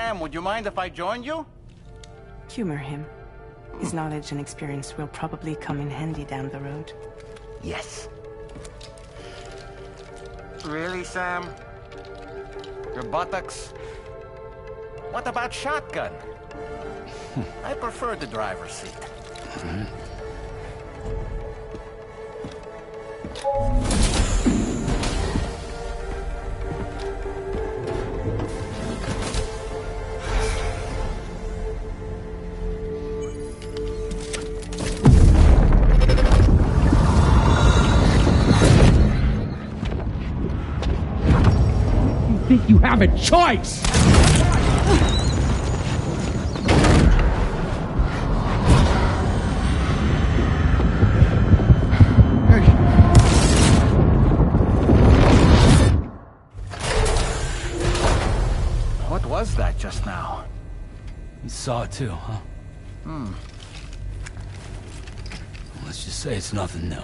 Sam, would you mind if I joined you? Humor him. His knowledge and experience will probably come in handy down the road. Yes. Really, Sam? Your buttocks? What about shotgun? I prefer the driver's seat. You think you have a choice? What was that just now? You saw it too, huh? Let's just say it's nothing new.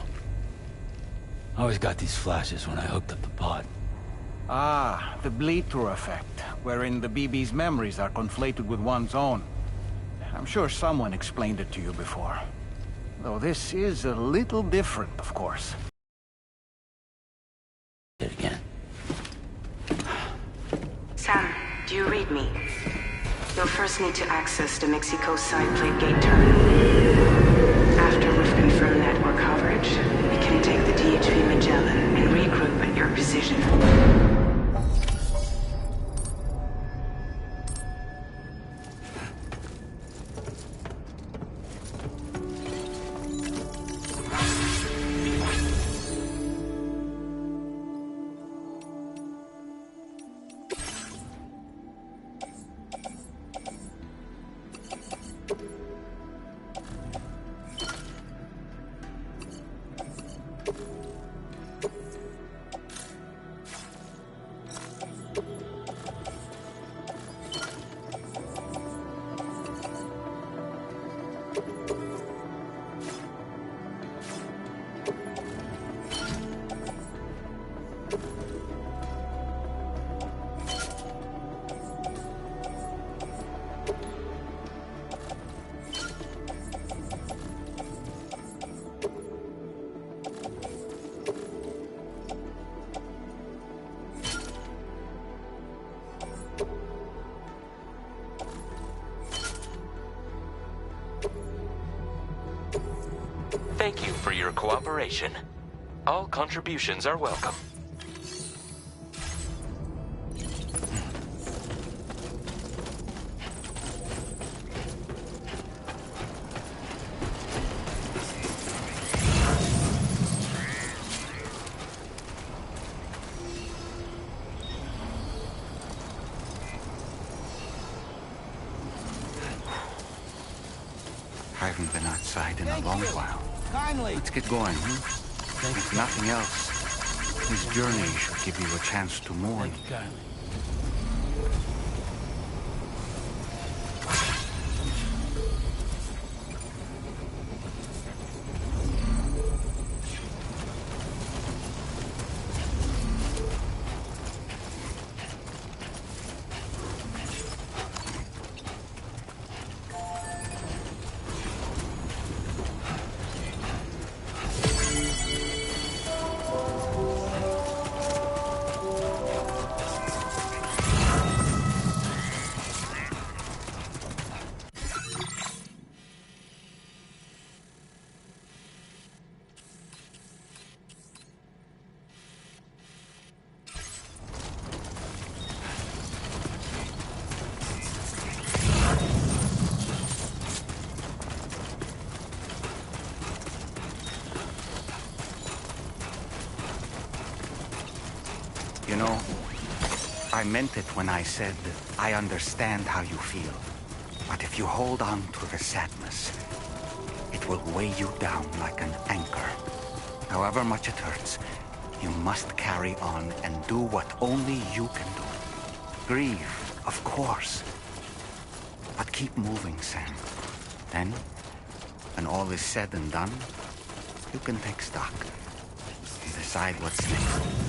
I always got these flashes when I hooked up the pod. Ah, the bleed-through effect, wherein the BB's memories are conflated with one's own. I'm sure someone explained it to you before. Though this is a little different, of course. It again. Sam, do you read me? You'll first need to access the Mexico side plate gate terminal. After we've confirmed network coverage, we can take the DHV Magellan and regroup at your position. Thank you for your cooperation. All contributions are welcome. I haven't been outside in a long while. Kindly. Let's get going, If nothing else, this journey should give you a chance to mourn. Thank you kindly. You know, I meant it when I said I understand how you feel. But if you hold on to the sadness, it will weigh you down like an anchor. However much it hurts, you must carry on and do what only you can do. Grieve, of course. But keep moving, Sam. Then, when all is said and done, you can take stock and decide what's next.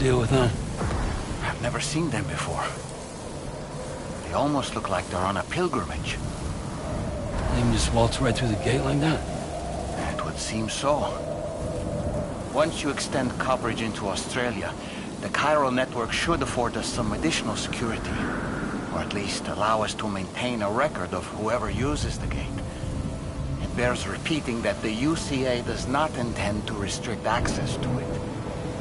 deal with them? I've never seen them before. They almost look like they're on a pilgrimage. They can just waltz right through the gate like that? It would seem so. Once you extend coverage into Australia, the chiral network should afford us some additional security. Or at least allow us to maintain a record of whoever uses the gate. It bears repeating that the UCA does not intend to restrict access to it.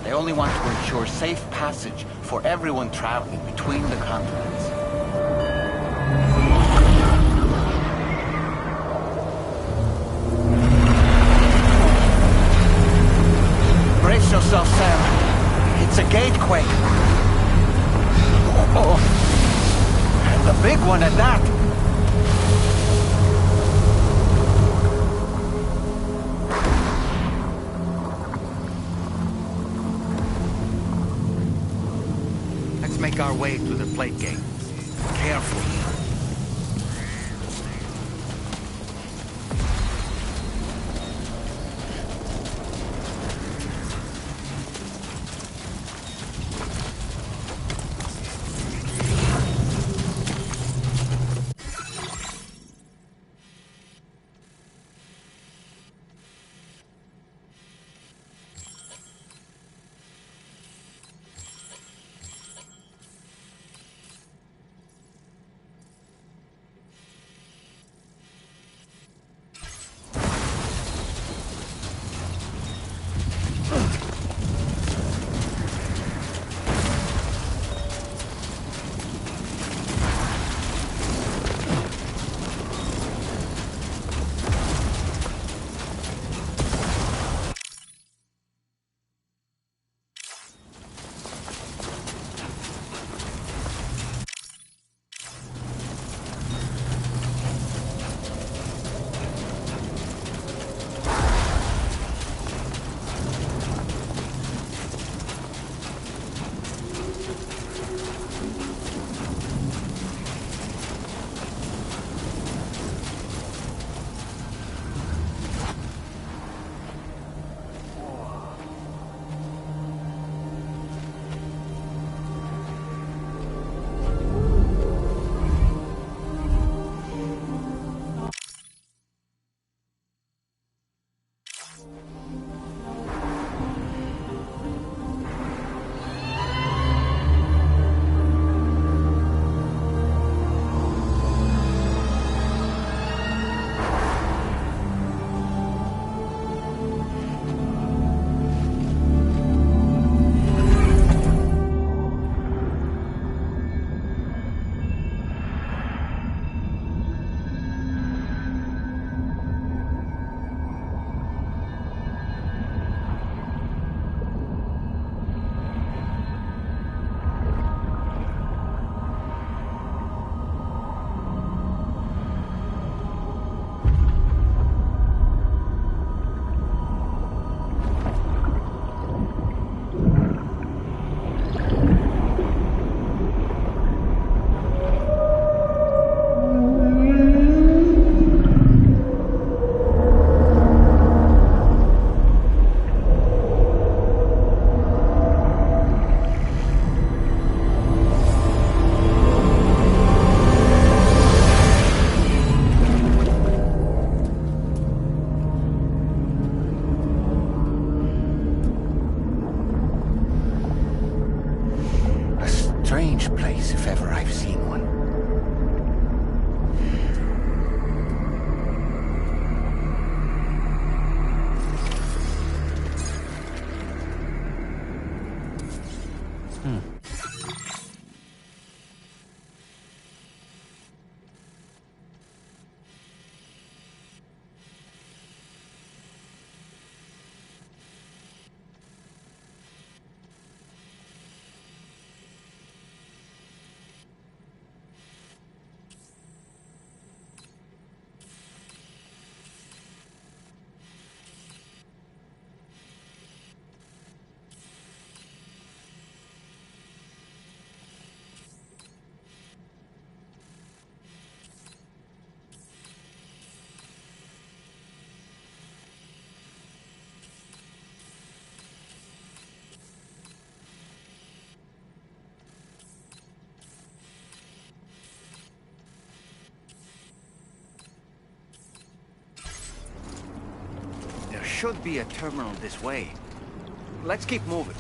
They only want to ensure safe passage for everyone traveling between the continents. Brace yourself, Sam. It's a gatequake. Oh. And the big one at that. Let's make our way to the plate gate. Carefully. should be a terminal this way. Let's keep moving.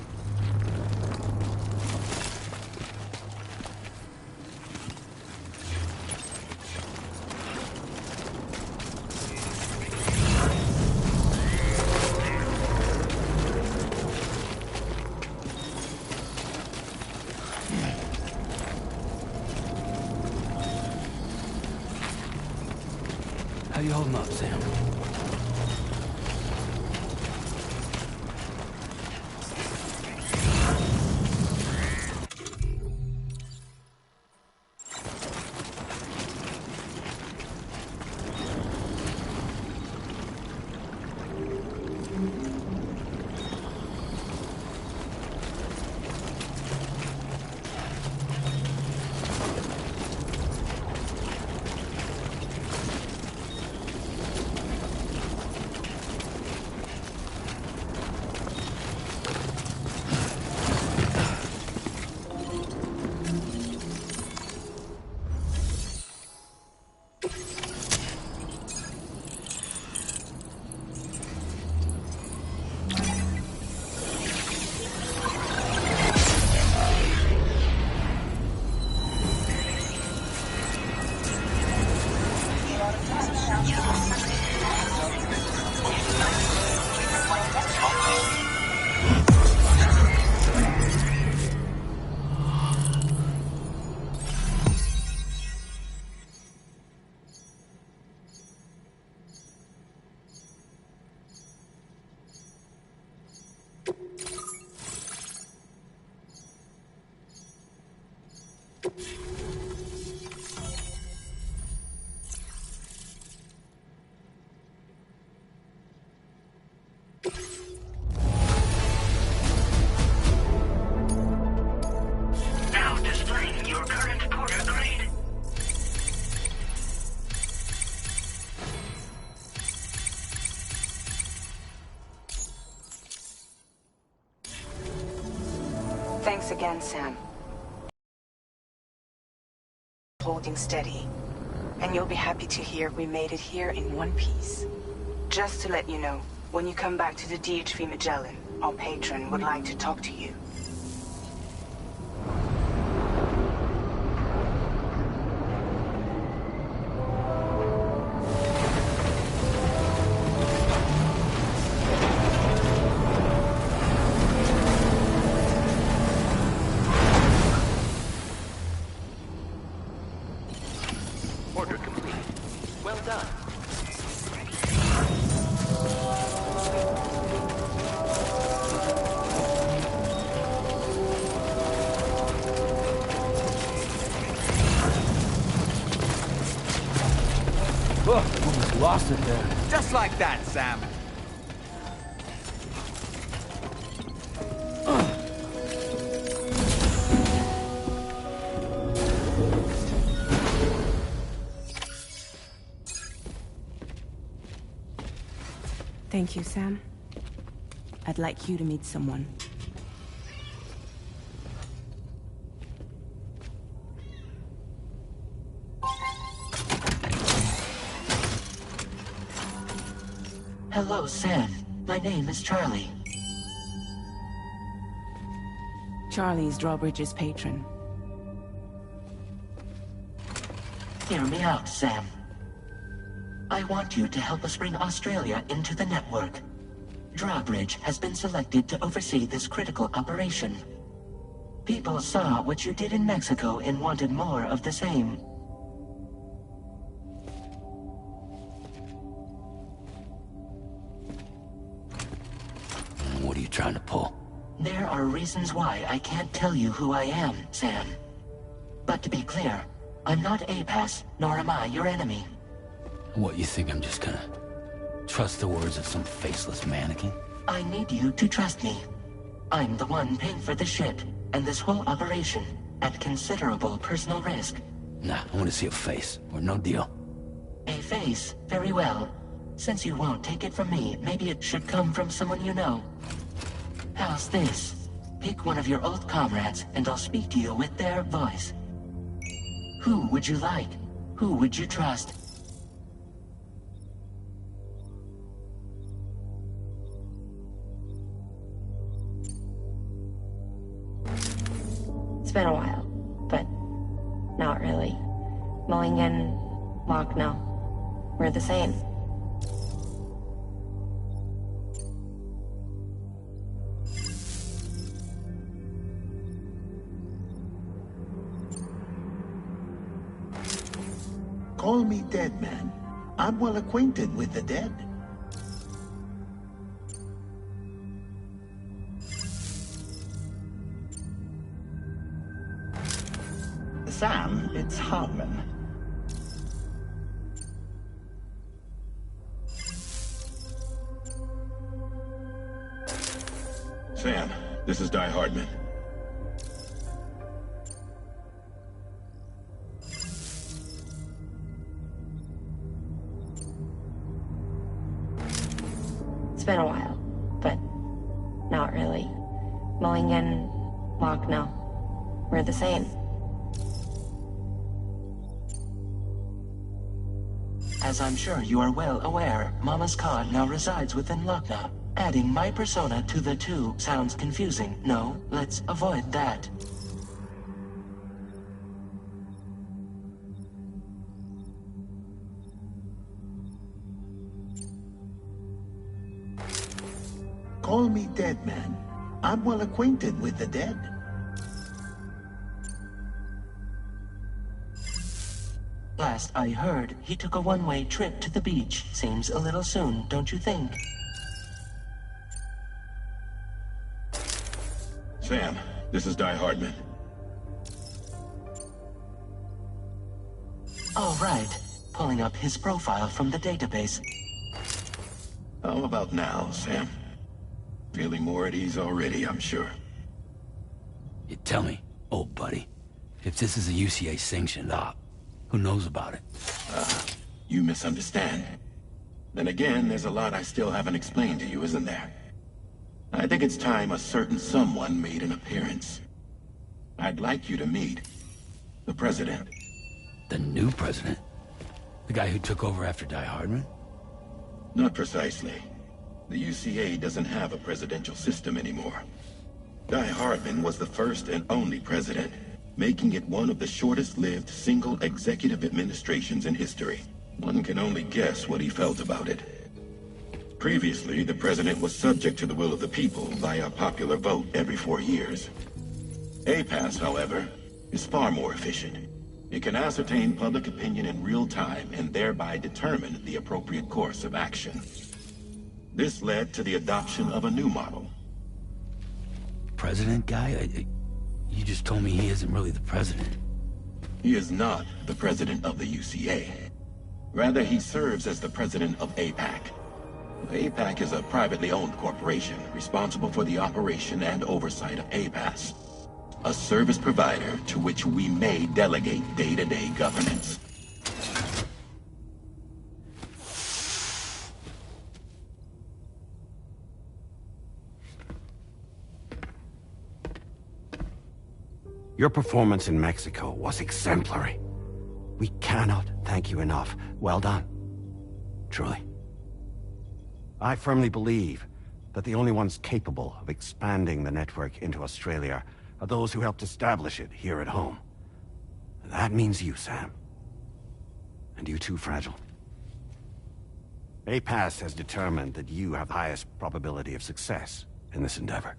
How you holding up, Sam? Now displaying your current porter grade. Thanks again, Sam. Holding steady. And you'll be happy to hear we made it here in one piece. Just to let you know, when you come back to the DHV Magellan, our patron would like to talk to you. Order complete. Well done. Oh, almost lost it there. Just like that, Sam. Thank you, Sam. I'd like you to meet someone. Hello, Sam. My name is Charlie. Charlie's Drawbridge's patron. Hear me out, Sam. I want you to help us bring Australia into the network. Drawbridge has been selected to oversee this critical operation. People saw what you did in Mexico and wanted more of the same. What are you trying to pull? There are reasons why I can't tell you who I am, Sam. But to be clear, I'm not APAS, nor am I your enemy. What, you think I'm just gonna trust the words of some faceless mannequin? I need you to trust me. I'm the one paying for the ship and this whole operation at considerable personal risk. Nah, I want to see a face, or no deal. A face, very well. Since you won't take it from me, maybe it should come from someone you know. How's this? Pick one of your old comrades, and I'll speak to you with their voice. Who would you like? Who would you trust? It's been a while, but not really. Mulligan, Lochno, we're the same. Call me dead man. I'm well acquainted with the dead. Sam, it's Hartman. Sam, this is Di Hardman. It's been a while, but not really. Mulligan, Lochno, we're the same. As I'm sure you are well aware, Mama's Cod now resides within Lochna. Adding my persona to the two sounds confusing. No, let's avoid that. Call me dead man. I'm well acquainted with the dead. Last I heard, he took a one-way trip to the beach. Seems a little soon, don't you think? Sam, this is Di Hardman. All right. Pulling up his profile from the database. How about now, Sam? Feeling more at ease already, I'm sure. You tell me, old buddy, if this is a UCA sanctioned op, who knows about it? You misunderstand. Then again, there's a lot I still haven't explained to you, isn't there? I think it's time a certain someone made an appearance. I'd like you to meet the president. The new president? The guy who took over after Di Hardman? Not precisely. The UCA doesn't have a presidential system anymore. Di Hardman was the first and only president, making it one of the shortest-lived single executive administrations in history. One can only guess what he felt about it. Previously, the president was subject to the will of the people via a popular vote every 4 years. APAS, however, is far more efficient. It can ascertain public opinion in real time and thereby determine the appropriate course of action. This led to the adoption of a new model. President guy? You just told me he isn't really the president. He is not the president of the UCA. Rather, he serves as the president of APAC. APAC is a privately owned corporation responsible for the operation and oversight of APAS, a service provider to which we may delegate day-to-day governance. Your performance in Mexico was exemplary. We cannot thank you enough. Well done. Truly. I firmly believe that the only ones capable of expanding the network into Australia are those who helped establish it here at home. That means you, Sam. And you too, Fragile. APAS has determined that you have the highest probability of success in this endeavor.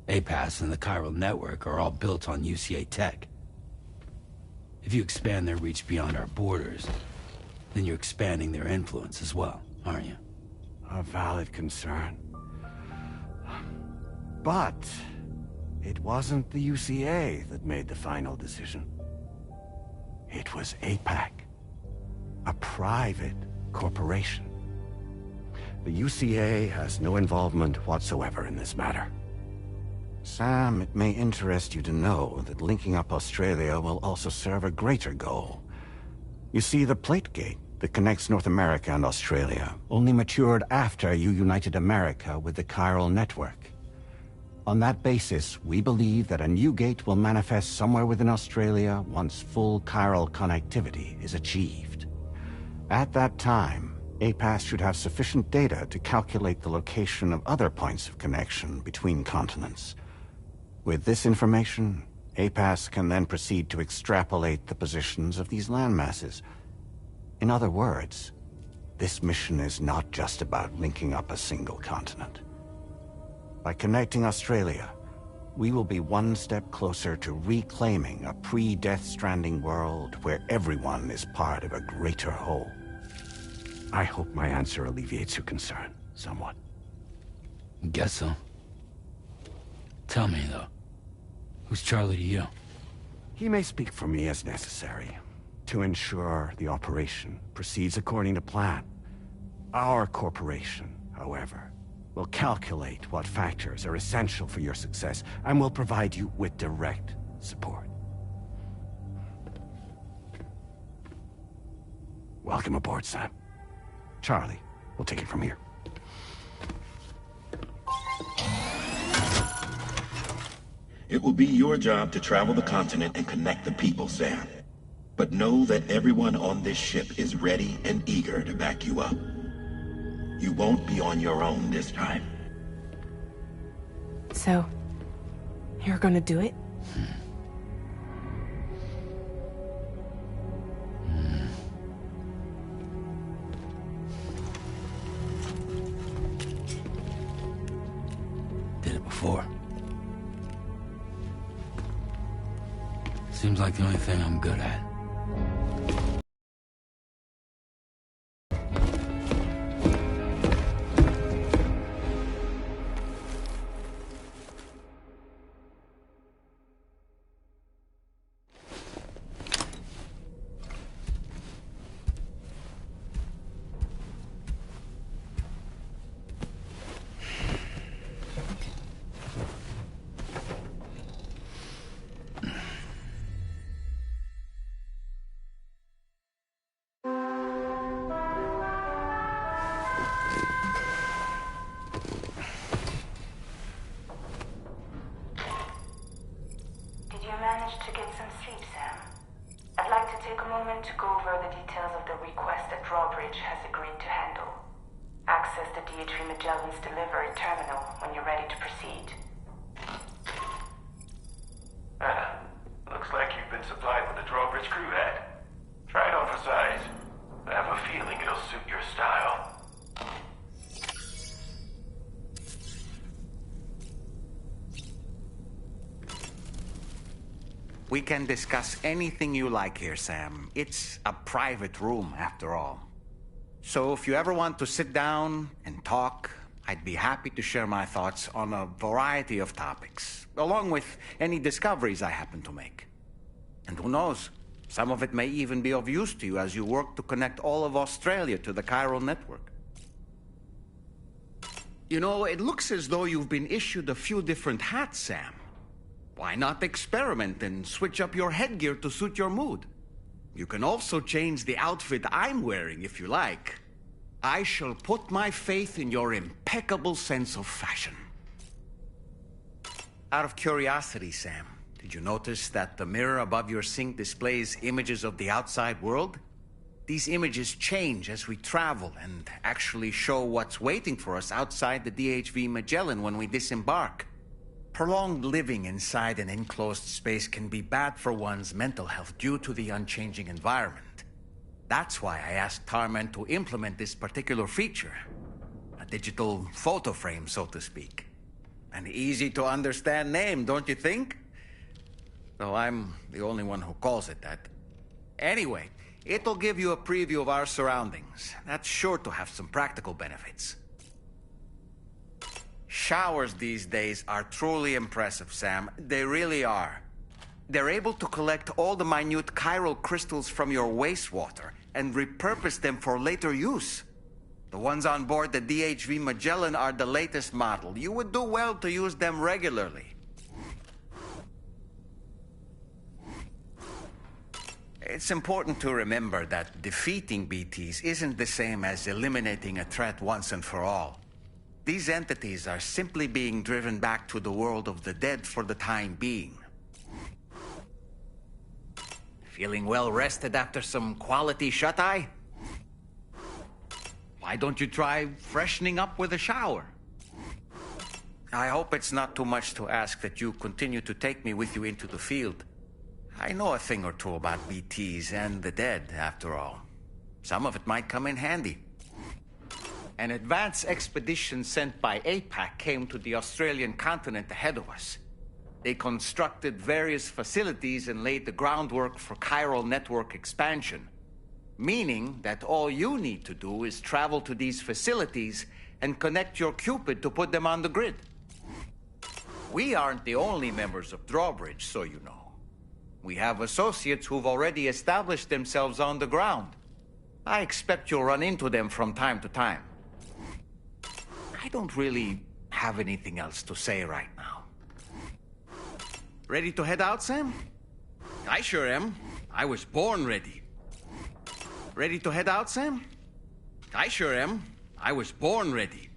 APAS and the chiral network are all built on UCA tech. If you expand their reach beyond our borders, then you're expanding their influence as well, aren't you? A valid concern. But it wasn't the UCA that made the final decision. It was APAC, a private corporation. The UCA has no involvement whatsoever in this matter. Sam, it may interest you to know that linking up Australia will also serve a greater goal. You see, the plate gate that connects North America and Australia only matured after you united America with the chiral network. On that basis, we believe that a new gate will manifest somewhere within Australia once full chiral connectivity is achieved. At that time, APAS should have sufficient data to calculate the location of other points of connection between continents. With this information, APAS can then proceed to extrapolate the positions of these landmasses. In other words, this mission is not just about linking up a single continent. By connecting Australia, we will be one step closer to reclaiming a pre-Death Stranding world where everyone is part of a greater whole. I hope my answer alleviates your concern somewhat. Guess so. Tell me, though. Who's Charlie to you? He may speak for me as necessary, to ensure the operation proceeds according to plan. Our corporation, however, will calculate what factors are essential for your success, and will provide you with direct support. Welcome aboard, Sam. Charlie, we'll take it from here. It will be your job to travel the continent and connect the people, Sam. But know that everyone on this ship is ready and eager to back you up. You won't be on your own this time. So, you're gonna do it? Did it before. Seems like the only thing I'm good at. To get some sleep, Sam. I'd like to take a moment to go over the details of the request that Drawbridge has agreed to handle. Access the DHV Magellan's delivery terminal when you're ready to proceed. Looks like you've been supplied with a Drawbridge crew hat. Try it on for size. I have a feeling it'll suit your style. We can discuss anything you like here, Sam. It's a private room, after all. So if you ever want to sit down and talk, I'd be happy to share my thoughts on a variety of topics, along with any discoveries I happen to make. And who knows, some of it may even be of use to you as you work to connect all of Australia to the chiral network. You know, it looks as though you've been issued a few different hats, Sam. Why not experiment and switch up your headgear to suit your mood? You can also change the outfit I'm wearing if you like. I shall put my faith in your impeccable sense of fashion. Out of curiosity, Sam, did you notice that the mirror above your sink displays images of the outside world? These images change as we travel and actually show what's waiting for us outside the DHV Magellan when we disembark. Prolonged living inside an enclosed space can be bad for one's mental health due to the unchanging environment. That's why I asked Tarman to implement this particular feature. A digital photo frame, so to speak. An easy-to-understand name, don't you think? Though I'm the only one who calls it that. Anyway, it'll give you a preview of our surroundings. That's sure to have some practical benefits. Showers these days are truly impressive, Sam. They really are. They're able to collect all the minute chiral crystals from your wastewater and repurpose them for later use. The ones on board the DHV Magellan are the latest model. You would do well to use them regularly. It's important to remember that defeating BTs isn't the same as eliminating a threat once and for all. These entities are simply being driven back to the world of the dead for the time being. Feeling well rested after some quality shut-eye? Why don't you try freshening up with a shower? I hope it's not too much to ask that you continue to take me with you into the field. I know a thing or two about BTs and the dead, after all. Some of it might come in handy. An advance expedition sent by APAC came to the Australian continent ahead of us. They constructed various facilities and laid the groundwork for chiral network expansion. Meaning that all you need to do is travel to these facilities and connect your Cupid to put them on the grid. We aren't the only members of Drawbridge, so you know. We have associates who've already established themselves on the ground. I expect you'll run into them from time to time. I don't really have anything else to say right now. Ready to head out, Sam? I sure am. I was born ready. Ready to head out, Sam? I sure am. I was born ready.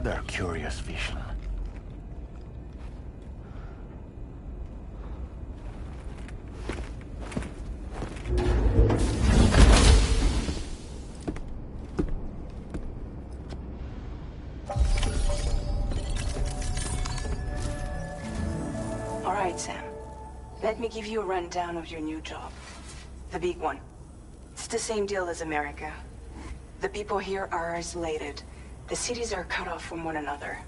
another curious vision. All right, Sam. Let me give you a rundown of your new job. The big one. It's the same deal as America. The people here are isolated. The cities are cut off from one another.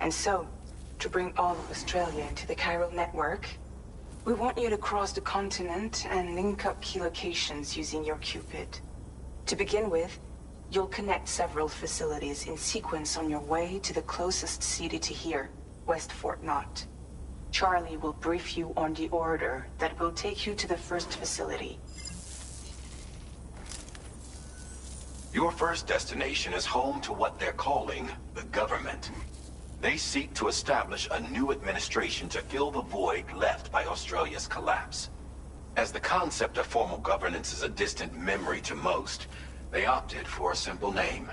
And so, to bring all of Australia into the chiral network, we want you to cross the continent and link up key locations using your Cupid. To begin with, you'll connect several facilities in sequence on your way to the closest city to here, West Fort Knott. Charlie will brief you on the order that will take you to the first facility. Your first destination is home to what they're calling the government. They seek to establish a new administration to fill the void left by Australia's collapse. As the concept of formal governance is a distant memory to most, they opted for a simple name.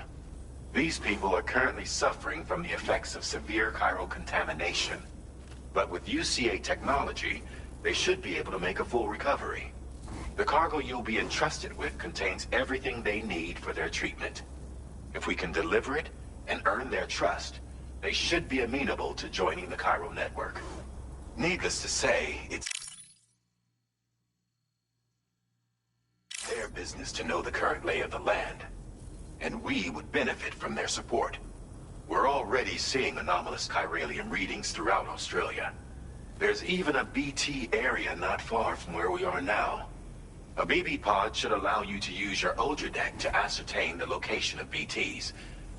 These people are currently suffering from the effects of severe chiral contamination. But with UCA technology, they should be able to make a full recovery. The cargo you'll be entrusted with contains everything they need for their treatment. If we can deliver it and earn their trust, they should be amenable to joining the chiral network. Needless to say, it's their business to know the current lay of the land, and we would benefit from their support. We're already seeing anomalous chiralium readings throughout Australia. There's even a BT area not far from where we are now. A BB pod should allow you to use your Ultra deck to ascertain the location of BTs,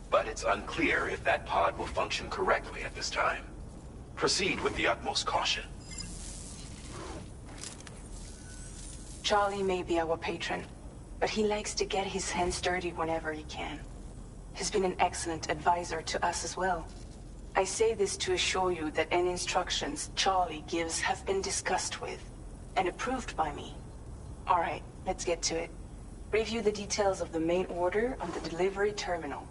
but it's unclear if that pod will function correctly at this time. Proceed with the utmost caution. Charlie may be our patron, but he likes to get his hands dirty whenever he can. He's been an excellent advisor to us as well. I say this to assure you that any instructions Charlie gives have been discussed with and approved by me. All right, let's get to it. Review the details of the main order on the delivery terminal.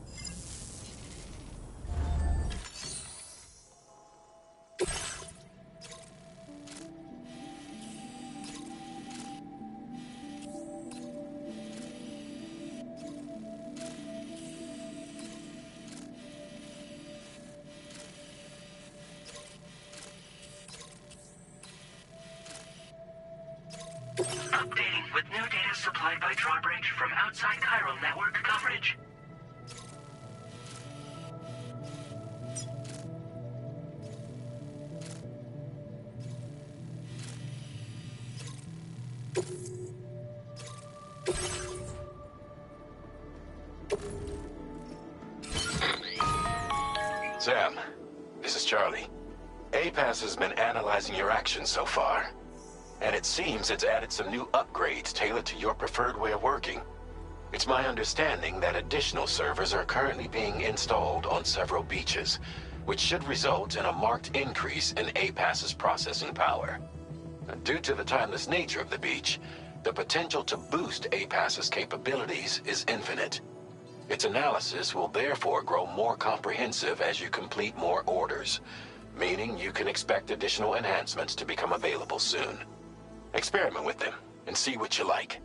Updating with new data supplied by Drawbridge from outside chiral network coverage. Sam, this is Charlie. APAS has been analyzing your actions so far, and it seems it's added some new upgrades tailored to your preferred way of working. It's my understanding that additional servers are currently being installed on several beaches, which should result in a marked increase in APAS's processing power. Due to the timeless nature of the beach, the potential to boost APAS's capabilities is infinite. Its analysis will therefore grow more comprehensive as you complete more orders, meaning you can expect additional enhancements to become available soon. Experiment with them and see what you like.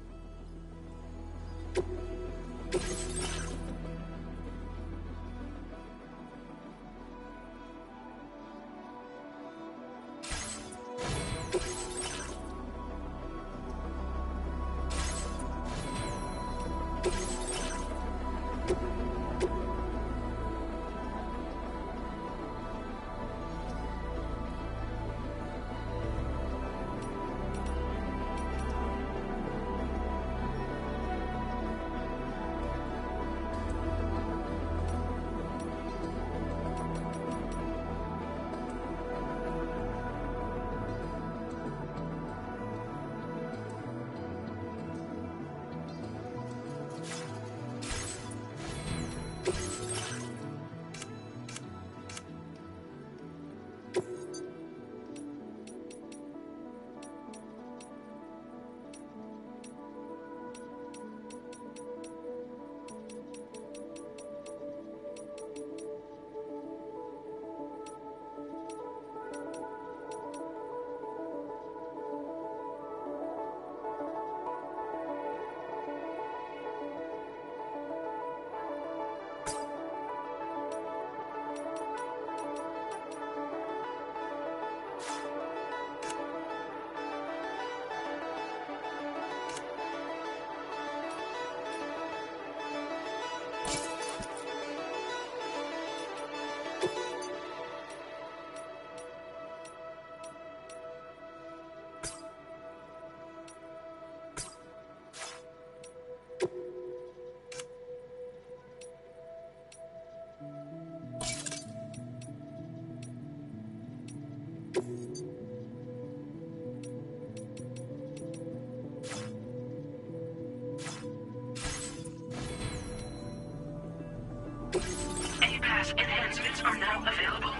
gas enhancements are now available.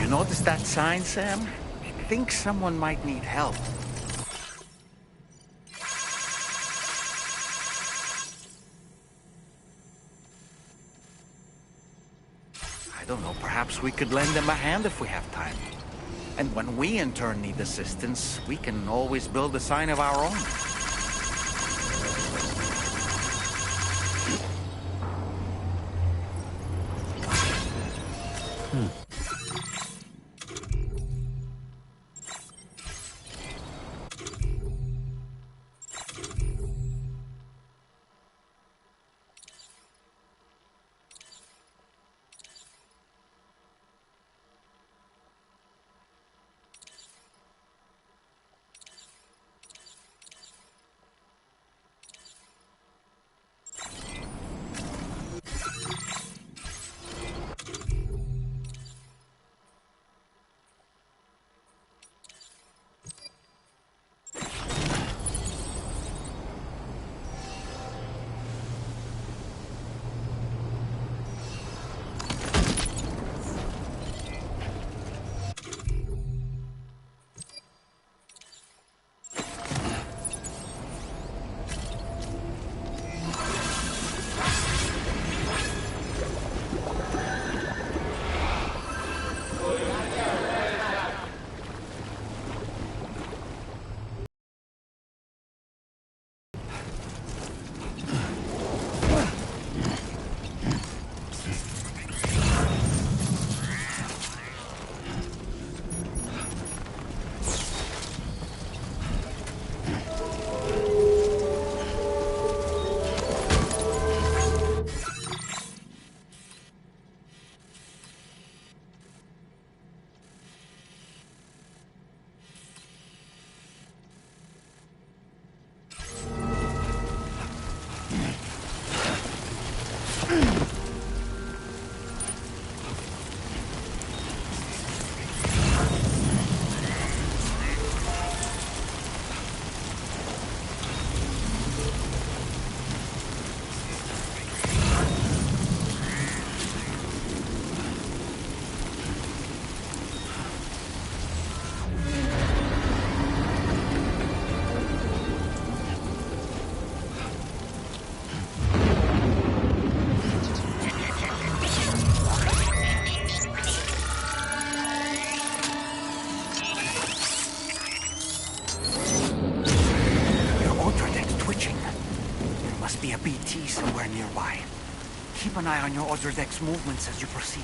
Notice that sign, Sam? I think someone might need help. don't know, perhaps we could lend them a hand if we have time. And when we in turn need assistance, we can always build a sign of our own. Somewhere nearby. Keep an eye on your other deck's movements as you proceed.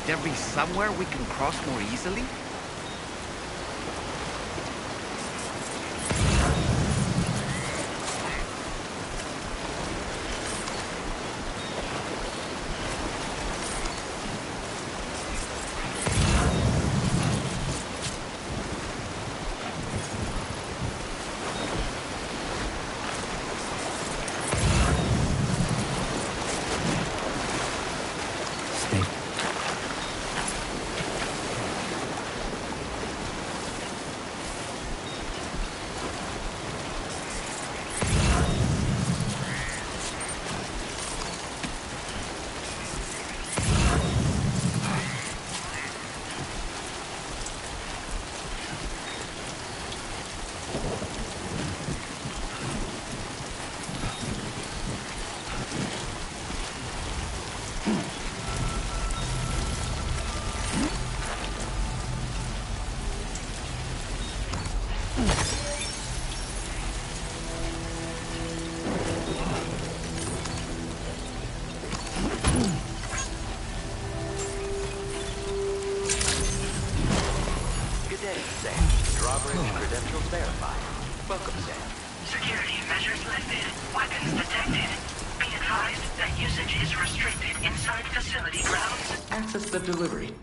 there be somewhere we can cross more easily? Welcome, Sam. Security measures lifted. Weapons detected. Be advised that usage is restricted inside facility grounds. Access the delivery.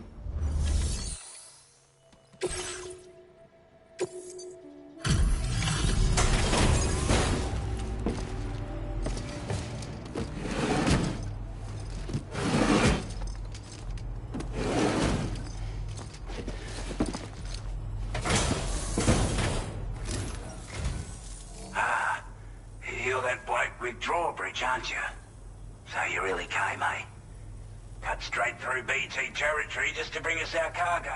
You're that bloke with drawbridge, aren't you? So you really came, eh? Cut straight through BT territory just to bring us our cargo.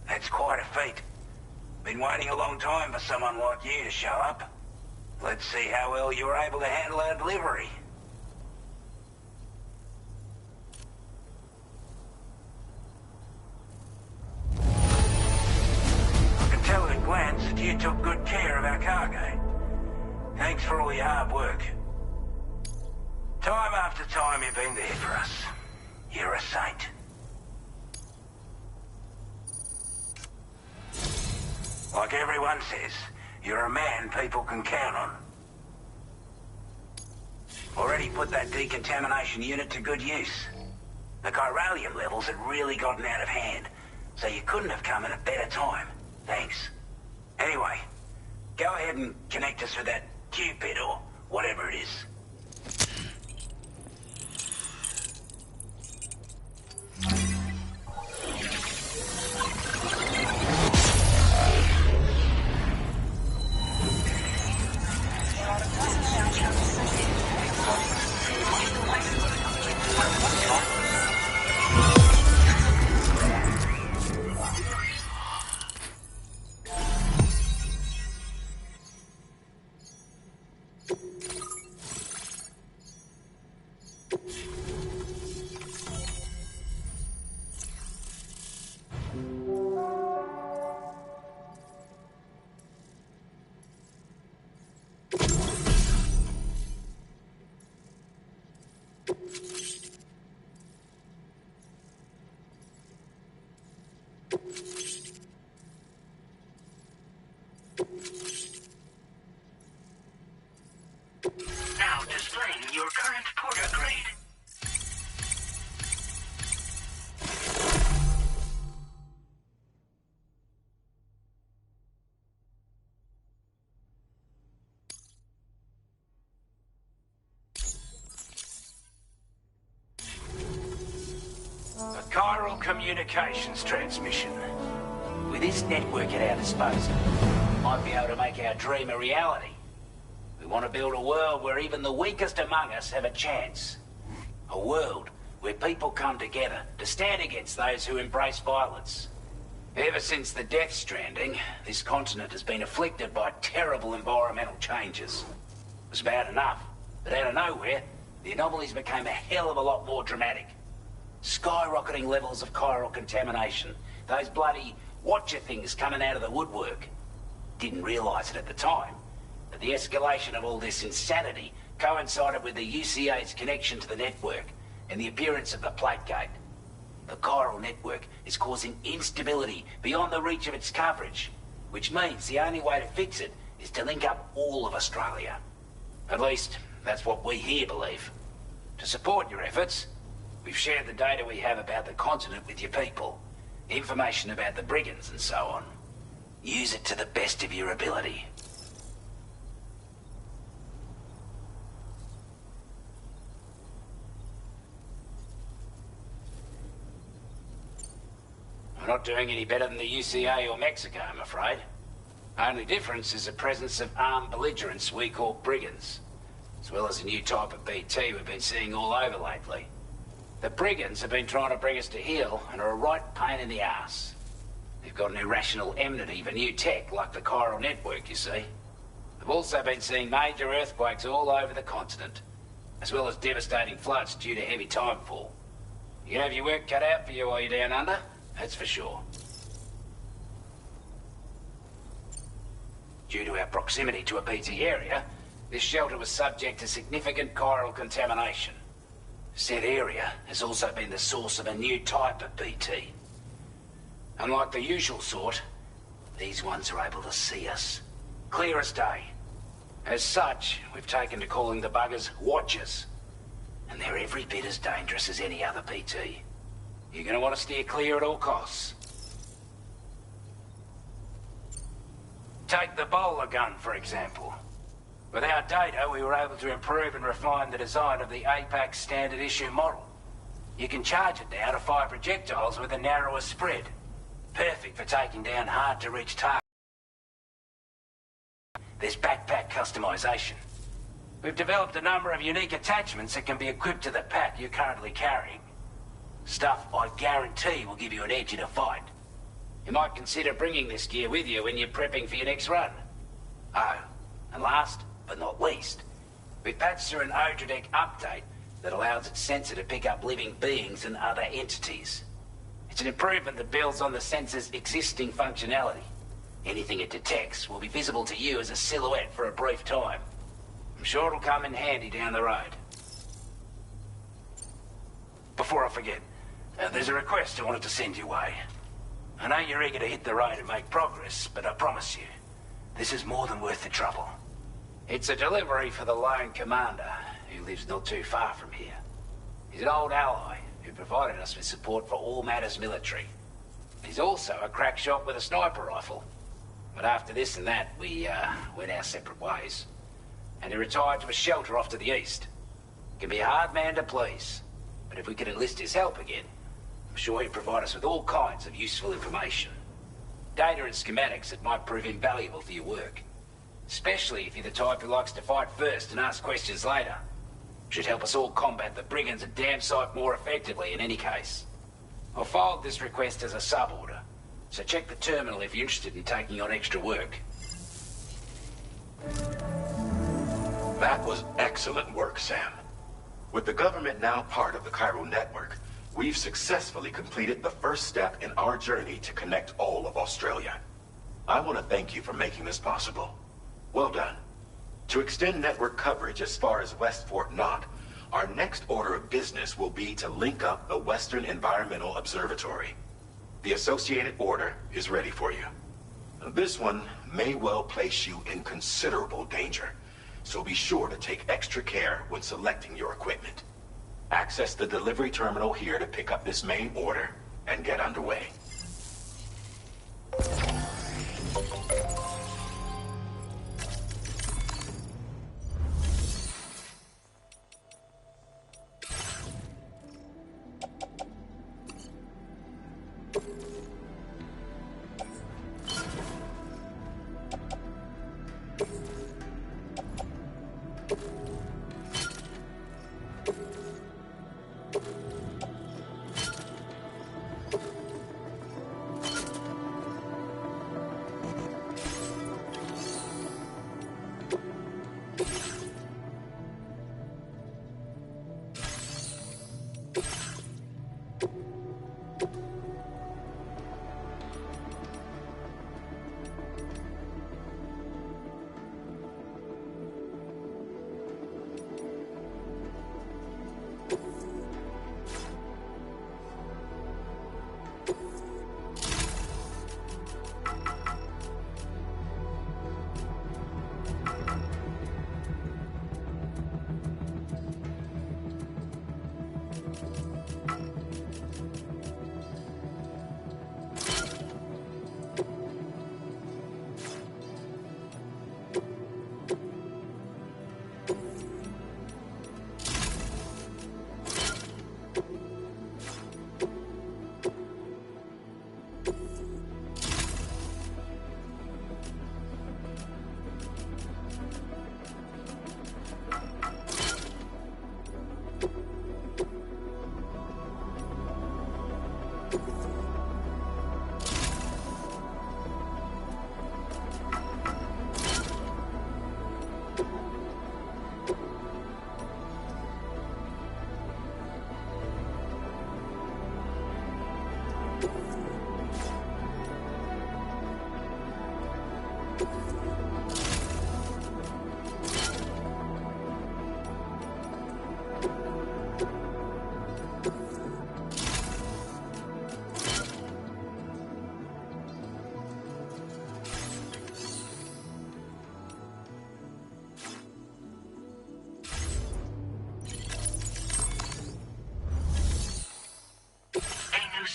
That's quite a feat. Been waiting a long time for someone like you to show up. Let's see how well you were able to handle our delivery. I can tell at a glance that you took good care of our cargo. Thanks for all your hard work. Time after time you've been there for us. You're a saint. Like everyone says, you're a man people can count on. Already put that decontamination unit to good use. The chiralium levels had really gotten out of hand, so you couldn't have come at a better time. Thanks. Anyway, go ahead and connect us with that Cupid or whatever it is. Now displaying your current porter grade. A chiral communications transmission. With this network at our disposal, we might be able to make our dream a reality. We want to build a world where even the weakest among us have a chance. A world where people come together to stand against those who embrace violence. Ever since the Death Stranding, this continent has been afflicted by terrible environmental changes. It was bad enough, but out of nowhere, the anomalies became a hell of a lot more dramatic. Skyrocketing levels of chiral contamination. Those bloody watcher things coming out of the woodwork. Didn't realise it at the time, but the escalation of all this insanity coincided with the UCA's connection to the network and the appearance of the plate gate. The chiral network is causing instability beyond the reach of its coverage, which means the only way to fix it is to link up all of Australia. At least, that's what we here believe. To support your efforts, we've shared the data we have about the continent with your people. Information about the brigands and so on. Use it to the best of your ability. We're not doing any better than the UCA or Mexico, I'm afraid. Only difference is the presence of armed belligerents we call brigands, as well as a new type of BT we've been seeing all over lately. The brigands have been trying to bring us to heel and are a right pain in the ass. They've got an irrational enmity for new tech like the chiral network, you see. They've also been seeing major earthquakes all over the continent, as well as devastating floods due to heavy timefall. You have your work cut out for you while you're down under, that's for sure. Due to our proximity to a BT area, this shelter was subject to significant chiral contamination. Said area has also been the source of a new type of BT. Unlike the usual sort, these ones are able to see us. Clear as day. As such, we've taken to calling the buggers Watchers. And they're every bit as dangerous as any other PT. You're gonna want to steer clear at all costs. Take the bowler gun, for example. With our data, we were able to improve and refine the design of the APAC standard issue model. You can charge it now to fire projectiles with a narrower spread. Perfect for taking down hard-to-reach targets. There's backpack customization. We've developed a number of unique attachments that can be equipped to the pack you're currently carrying. Stuff I guarantee will give you an edge in a fight. You might consider bringing this gear with you when you're prepping for your next run. Oh, and last but not least, we've patched through an Odradek update that allows its sensor to pick up living beings and other entities. It's an improvement that builds on the sensor's existing functionality. Anything it detects will be visible to you as a silhouette for a brief time. I'm sure it'll come in handy down the road. Before I forget, there's a request I wanted to send your way. I know you're eager to hit the road and make progress, but I promise you, this is more than worth the trouble. It's a delivery for the lone commander, who lives not too far from here. He's an old ally who provided us with support for all matters military. He's also a crack shot with a sniper rifle. But after this and that, we went our separate ways. And he retired to a shelter off to the east. He can be a hard man to please, but if we could enlist his help again, I'm sure he'd provide us with all kinds of useful information. Data and schematics that might prove invaluable for your work. Especially if you're the type who likes to fight first and ask questions later. Should help us all combat the brigands a damn sight more effectively in any case. I'll filed this request as a sub-order, so check the terminal if you're interested in taking on extra work. That was excellent work, Sam. With the government now part of the Cairo network, we've successfully completed the first step in our journey to connect all of Australia. I want to thank you for making this possible. Well done. To extend network coverage as far as West Fort Knott, our next order of business will be to link up the Western Environmental Observatory. The associated order is ready for you. This one may well place you in considerable danger, so be sure to take extra care when selecting your equipment. Access the delivery terminal here to pick up this main order and get underway.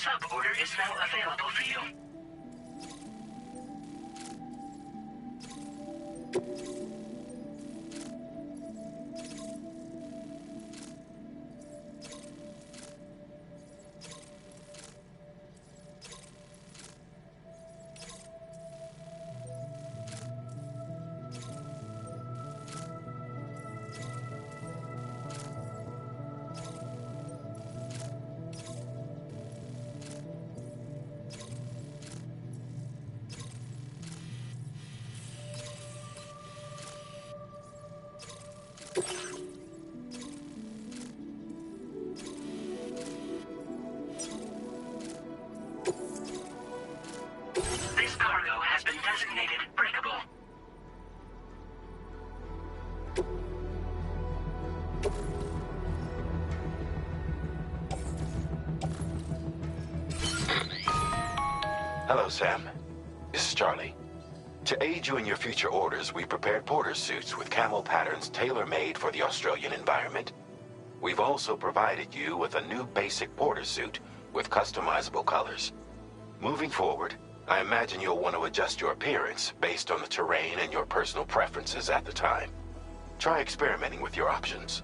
sub-order is now available for you. This cargo has been designated breakable. Hello, Sam. This is Charlie. To aid you in your future orders, we prepared porter suits with camel patterns tailor-made for the Australian environment. We've also provided you with a new basic porter suit with customizable colors. Moving forward, I imagine you'll want to adjust your appearance based on the terrain and your personal preferences at the time. Try experimenting with your options.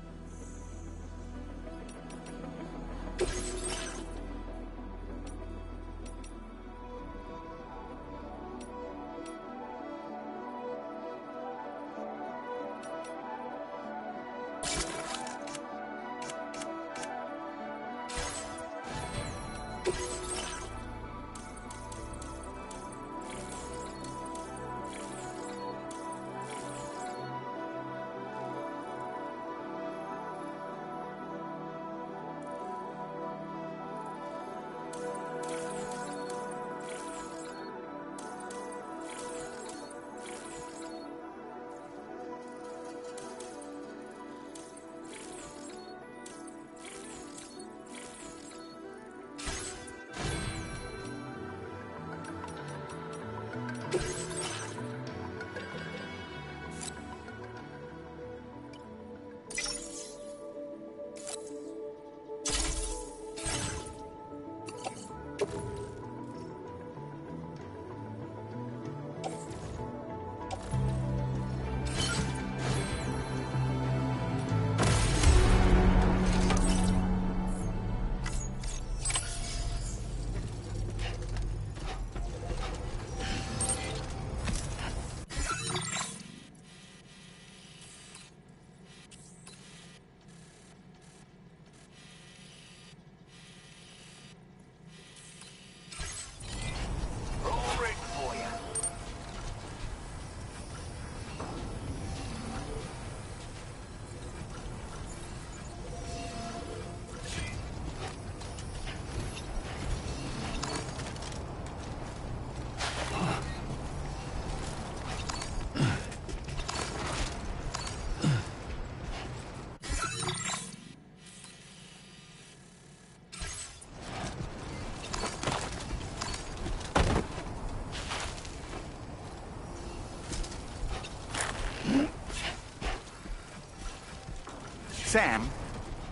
Sam,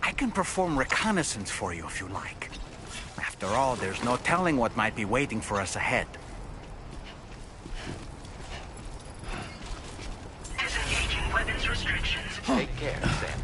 I can perform reconnaissance for you if you like. After all, there's no telling what might be waiting for us ahead. Disengaging weapons restrictions. Take care, Sam.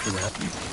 for that.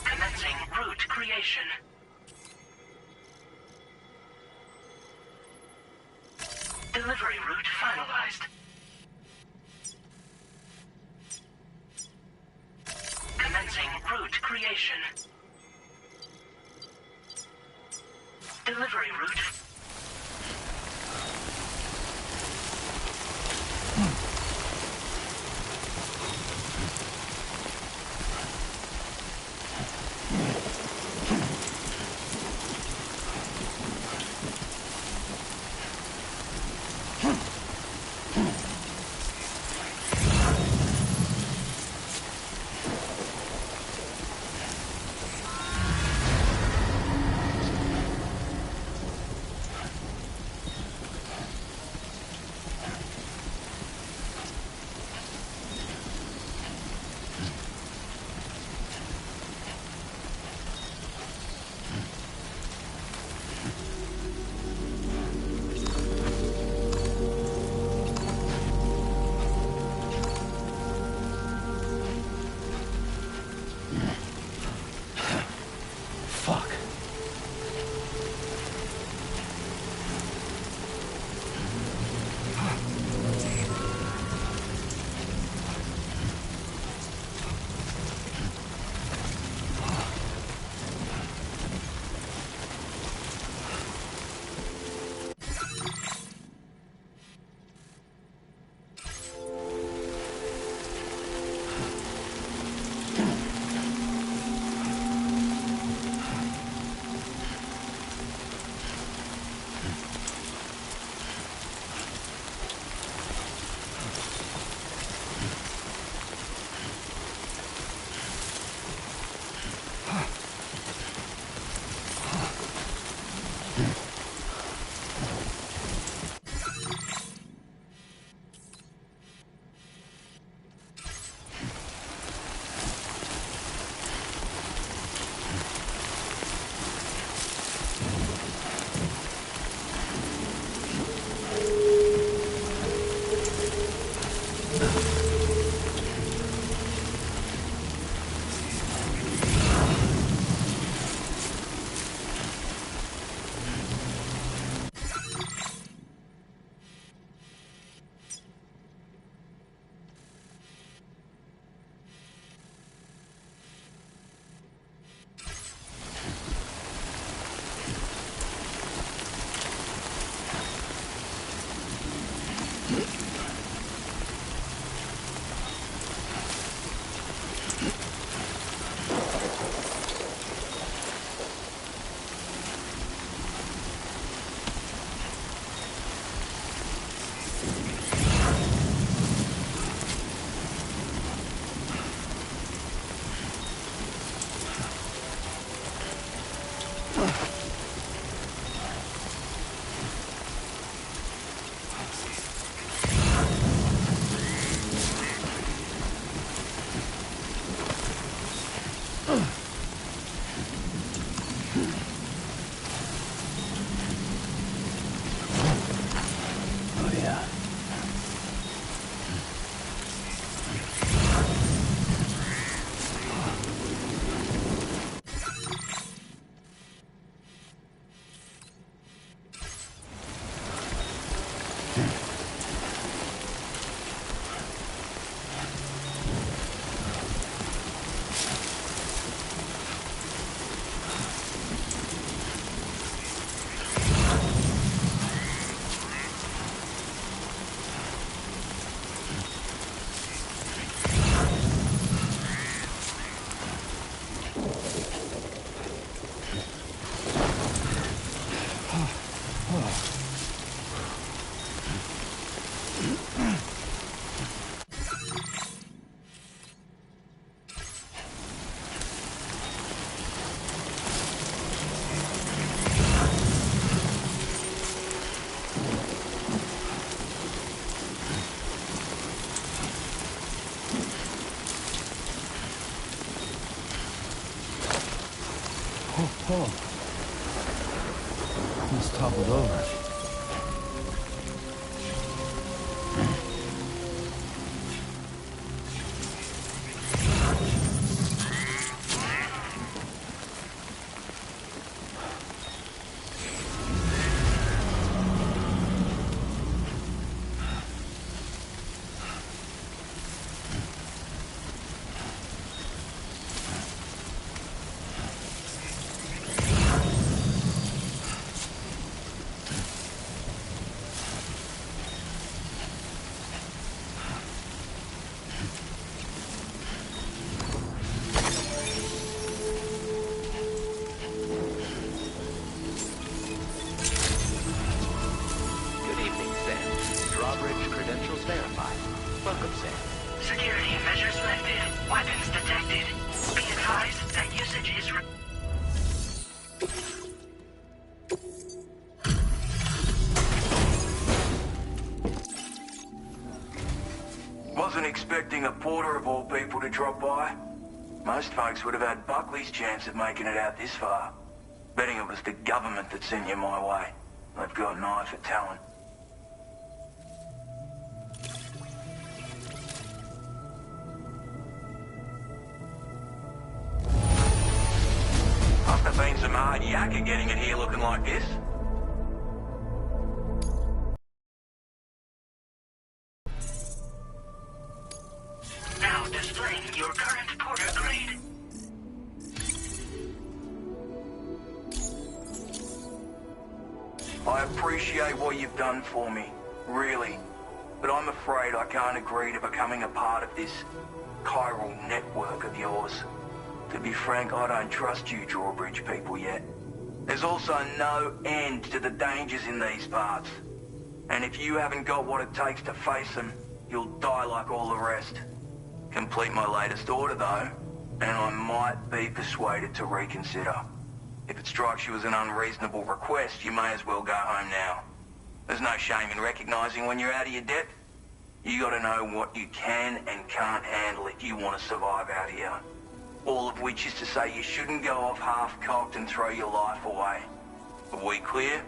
Commencing route creation. Delivery route finalized. Commencing route creation. Delivery route. Oh. He's toppled over. Welcome, Sam. Security measures lifted. Weapons detected. Be advised that usage is... Wasn't expecting a porter of all people to drop by. Most folks would have had Buckley's chance of making it out this far. Betting it was the government that sent you my way. They've got an eye for talent. Must have been some hard yakka getting it here looking like this. Now displaying your current porter grade. I appreciate what you've done for me, really. But I'm afraid I can't agree to becoming a part of this chiral network of yours. To be frank, I don't trust you drawbridge people yet. There's also no end to the dangers in these parts. And if you haven't got what it takes to face them, you'll die like all the rest. Complete my latest order, though, and I might be persuaded to reconsider. If it strikes you as an unreasonable request, you may as well go home now. There's no shame in recognizing when you're out of your depth. You gotta know what you can and can't handle if you want to survive out here. All of which is to say you shouldn't go off half-cocked and throw your life away. Are we clear?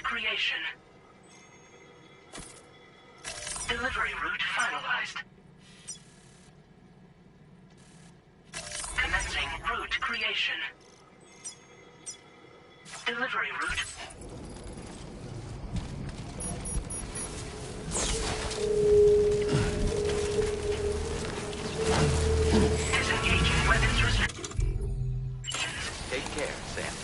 Creation. Delivery route finalized. Commencing route creation. delivery route. Disengaging weapons restrictions. Take care, Sam.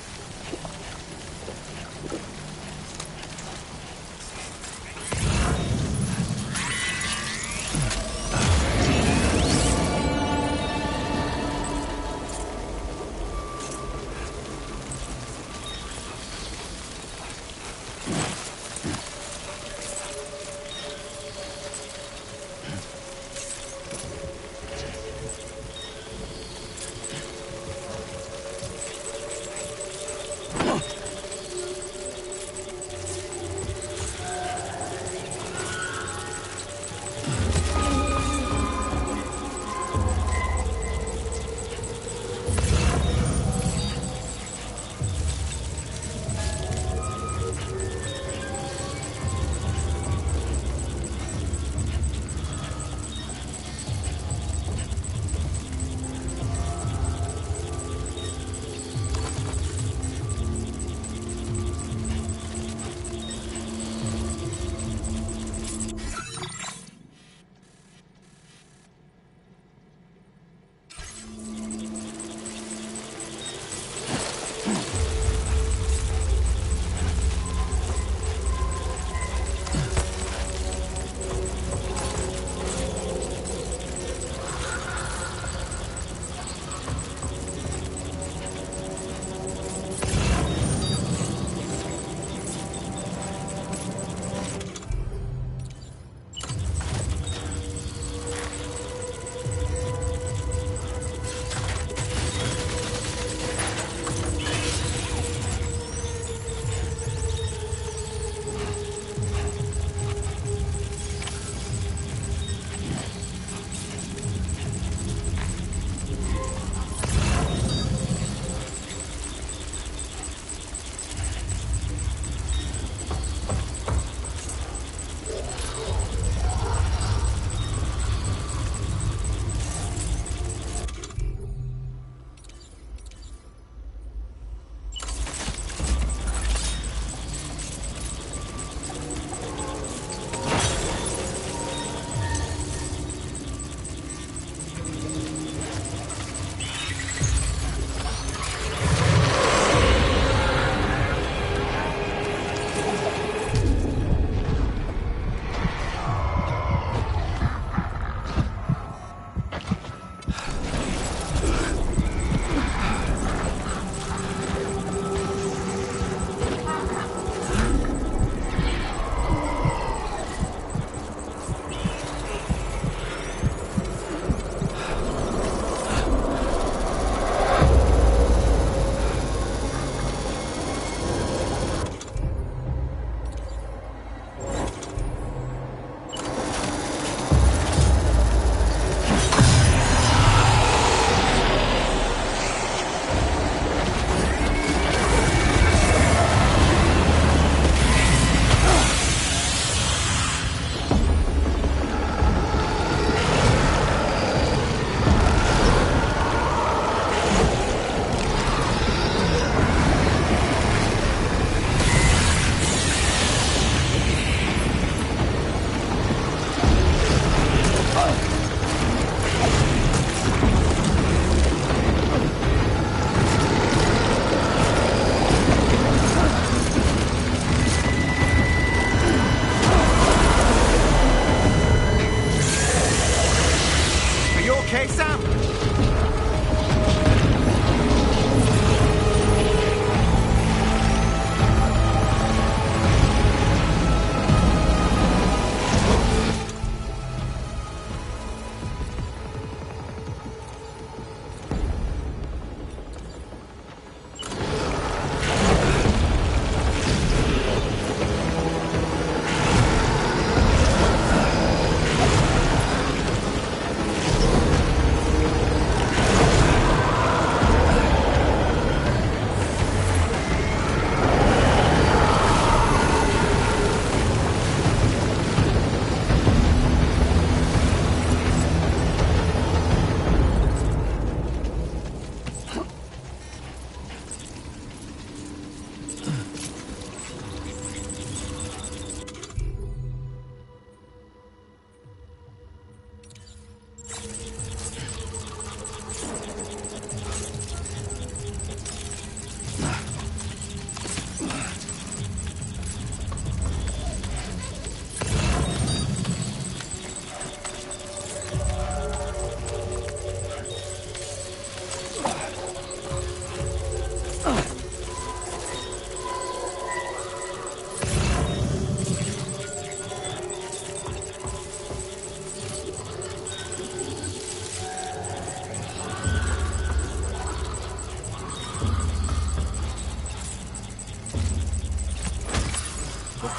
okay, Sam?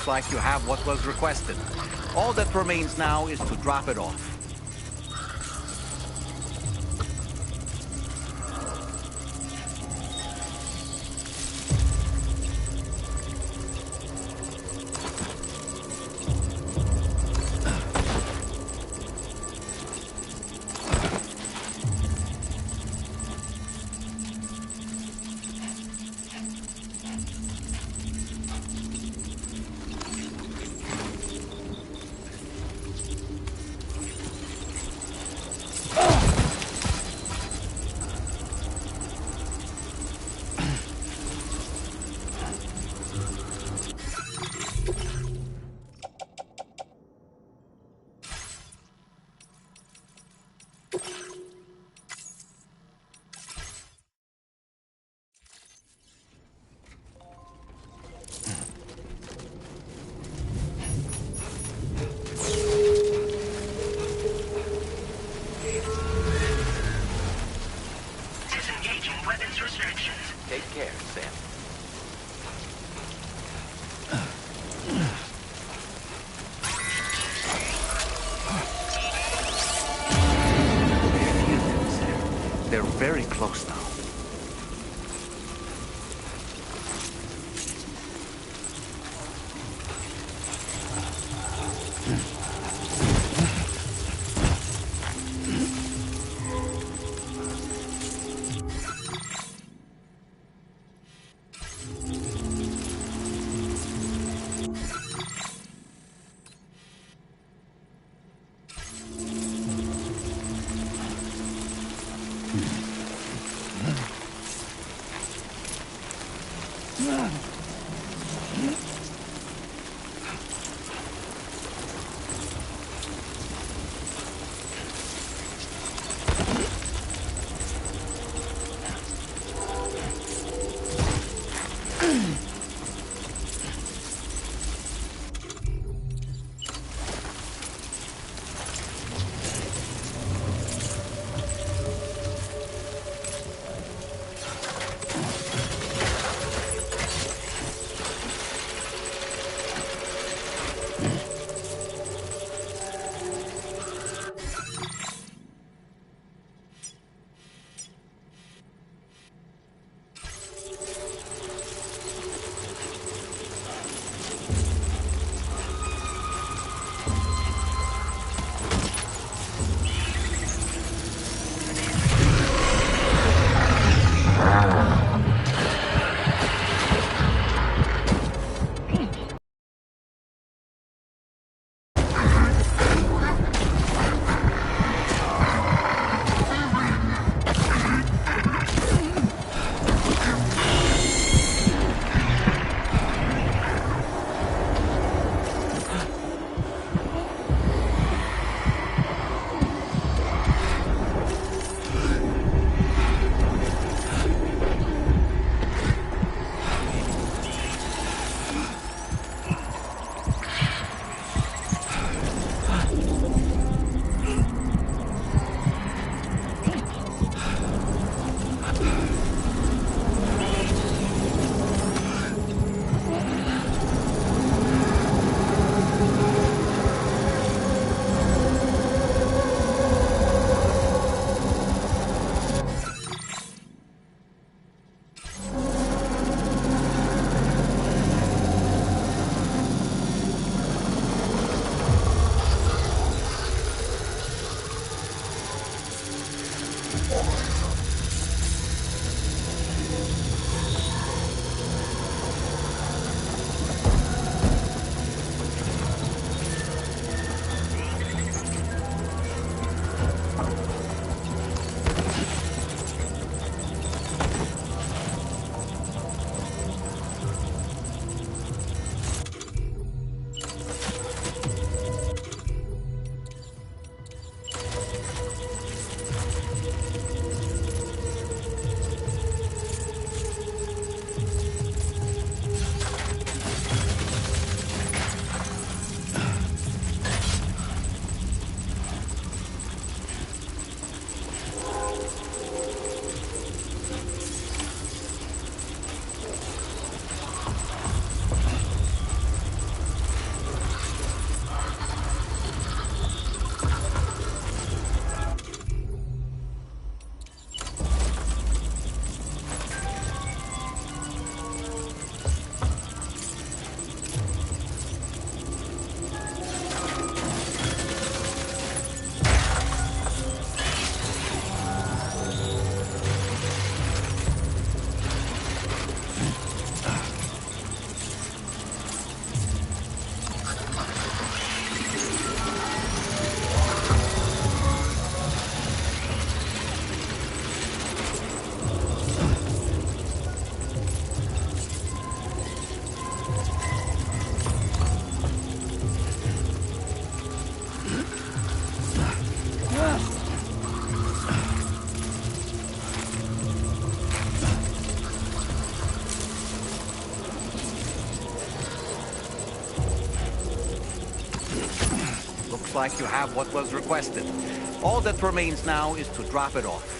like you have what was requested. All that remains now is to drop it off. Take care, Sam. They're very close now. like you have what was requested. All that remains now is to drop it off.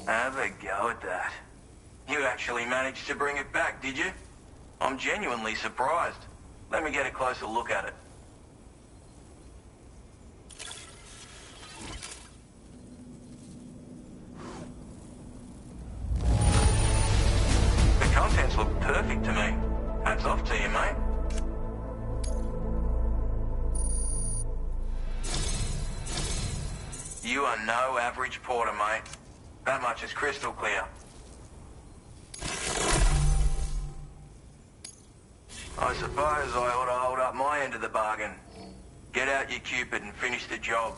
Have a go at that. You actually managed to bring it back, did you? I'm genuinely surprised. Let me get a closer look at it. The contents look perfect to me. Hats off to you, mate. You are no average porter, mate. That much is crystal clear. I suppose I ought to hold up my end of the bargain. Get out your Cupid and finish the job.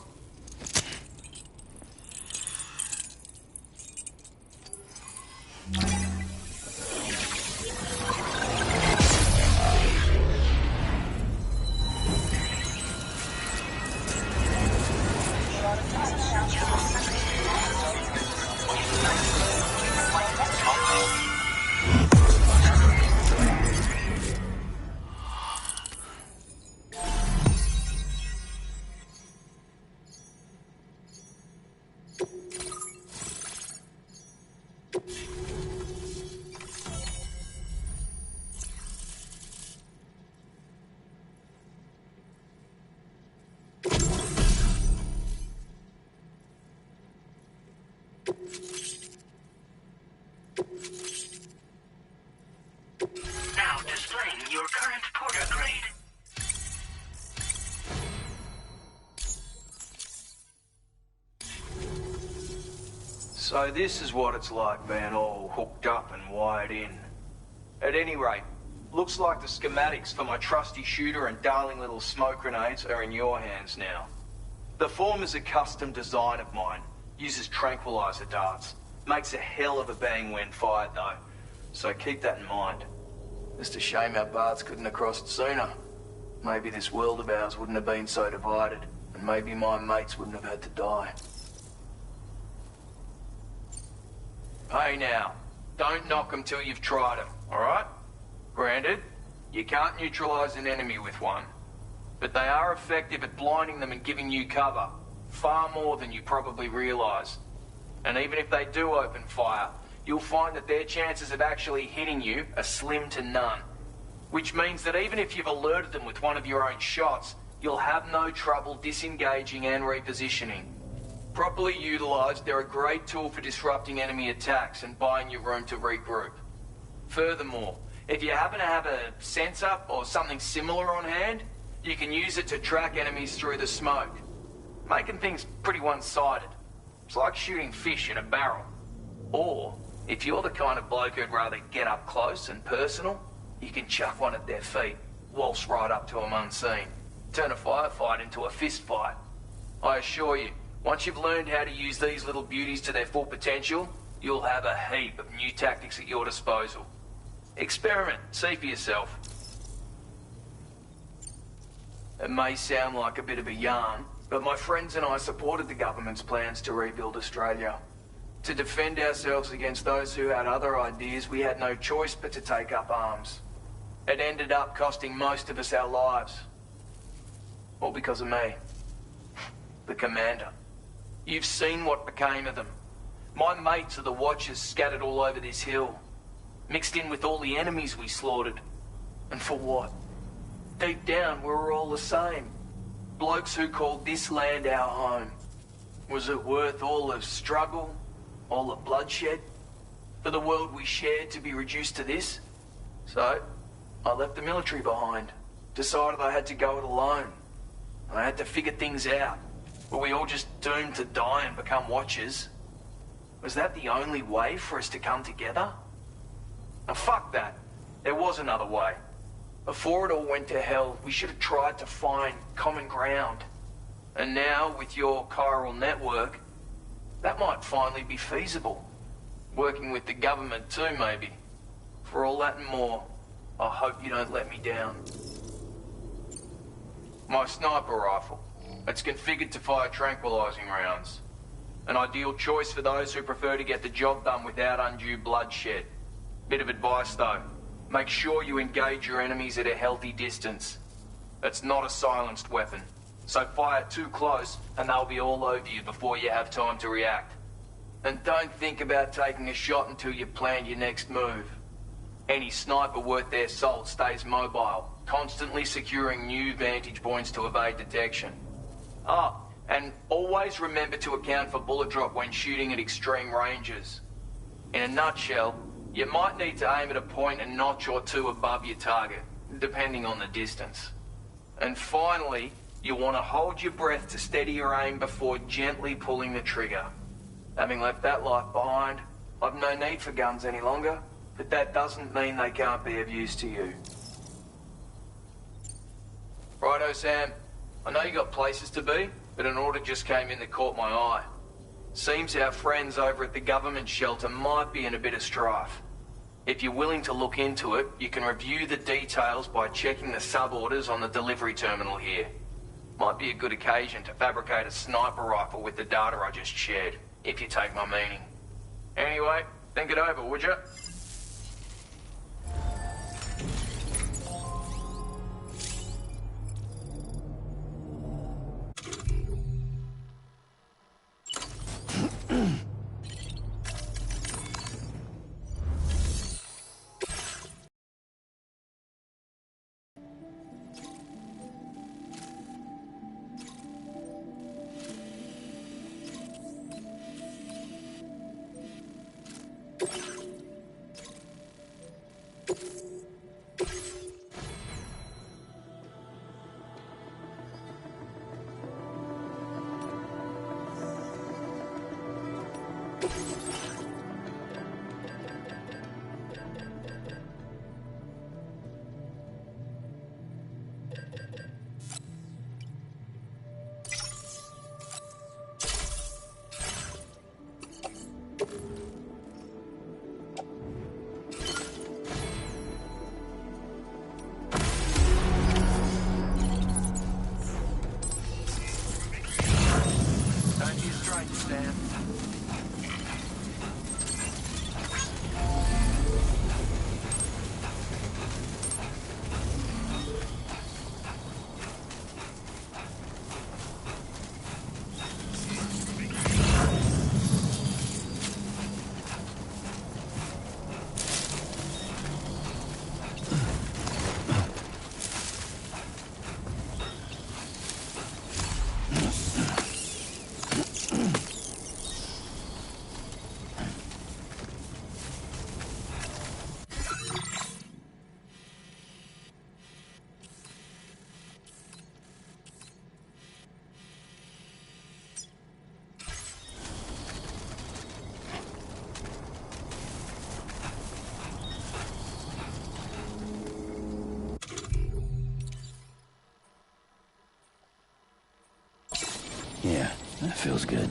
Now displaying your current porter grade. So this is what it's like being all hooked up and wired in. At any rate, Looks like the schematics for my trusty shooter and darling little smoke grenades are in your hands now. The former's a custom design of mine. Uses tranquilizer darts. Makes a hell of a bang when fired, though. So keep that in mind. Just a shame our paths couldn't have crossed sooner. Maybe this world of ours wouldn't have been so divided, and maybe my mates wouldn't have had to die. Hey now, don't knock them till you've tried them, alright? Granted, you can't neutralize an enemy with one, but they are effective at blinding them and giving you cover, far more than you probably realize. And even if they do open fire, you'll find that their chances of actually hitting you are slim to none. Which means that even if you've alerted them with one of your own shots, you'll have no trouble disengaging and repositioning. Properly utilized, they're a great tool for disrupting enemy attacks and buying you room to regroup. Furthermore, if you happen to have a sensor or something similar on hand, you can use it to track enemies through the smoke, making things pretty one-sided. It's like shooting fish in a barrel. Or, if you're the kind of bloke who'd rather get up close and personal, you can chuck one at their feet, waltz right up to them unseen, turn a firefight into a fist fight. I assure you, once you've learned how to use these little beauties to their full potential, you'll have a heap of new tactics at your disposal. Experiment, see for yourself. It may sound like a bit of a yarn, but my friends and I supported the government's plans to rebuild Australia. To defend ourselves against those who had other ideas, we had no choice but to take up arms. It ended up costing most of us our lives. All because of me. The commander. You've seen what became of them. My mates are the Watchers scattered all over this hill. Mixed in with all the enemies we slaughtered. And for what? Deep down, we were all the same. Blokes who called this land our home. Was it worth all the struggle, all the bloodshed, for the world we shared to be reduced to this? So, I left the military behind. Decided I had to go it alone. I had to figure things out. Were we all just doomed to die and become Watchers? Was that the only way for us to come together? Now fuck that. There was another way. Before it all went to hell, we should have tried to find common ground. And now, with your chiral network, that might finally be feasible. Working with the government too, maybe. For all that and more, I hope you don't let me down. My sniper rifle. It's configured to fire tranquilizing rounds. An ideal choice for those who prefer to get the job done without undue bloodshed. Bit of advice though. Make sure you engage your enemies at a healthy distance. It's not a silenced weapon, so fire too close and they'll be all over you before you have time to react. And don't think about taking a shot until you've planned your next move. Any sniper worth their salt stays mobile, constantly securing new vantage points to evade detection. Ah, and always remember to account for bullet drop when shooting at extreme ranges. In a nutshell, you might need to aim at a point a notch or two above your target, depending on the distance. And finally, you want to hold your breath to steady your aim before gently pulling the trigger. Having left that life behind, I've no need for guns any longer, but that doesn't mean they can't be of use to you. Righto, Sam. I know you got places to be, but an order just came in that caught my eye. Seems our friends over at the government shelter might be in a bit of strife. If you're willing to look into it, you can review the details by checking the sub-orders on the delivery terminal here. Might be a good occasion to fabricate a sniper rifle with the data I just shared, if you take my meaning. Anyway, think it over, would you? Yeah, that feels good.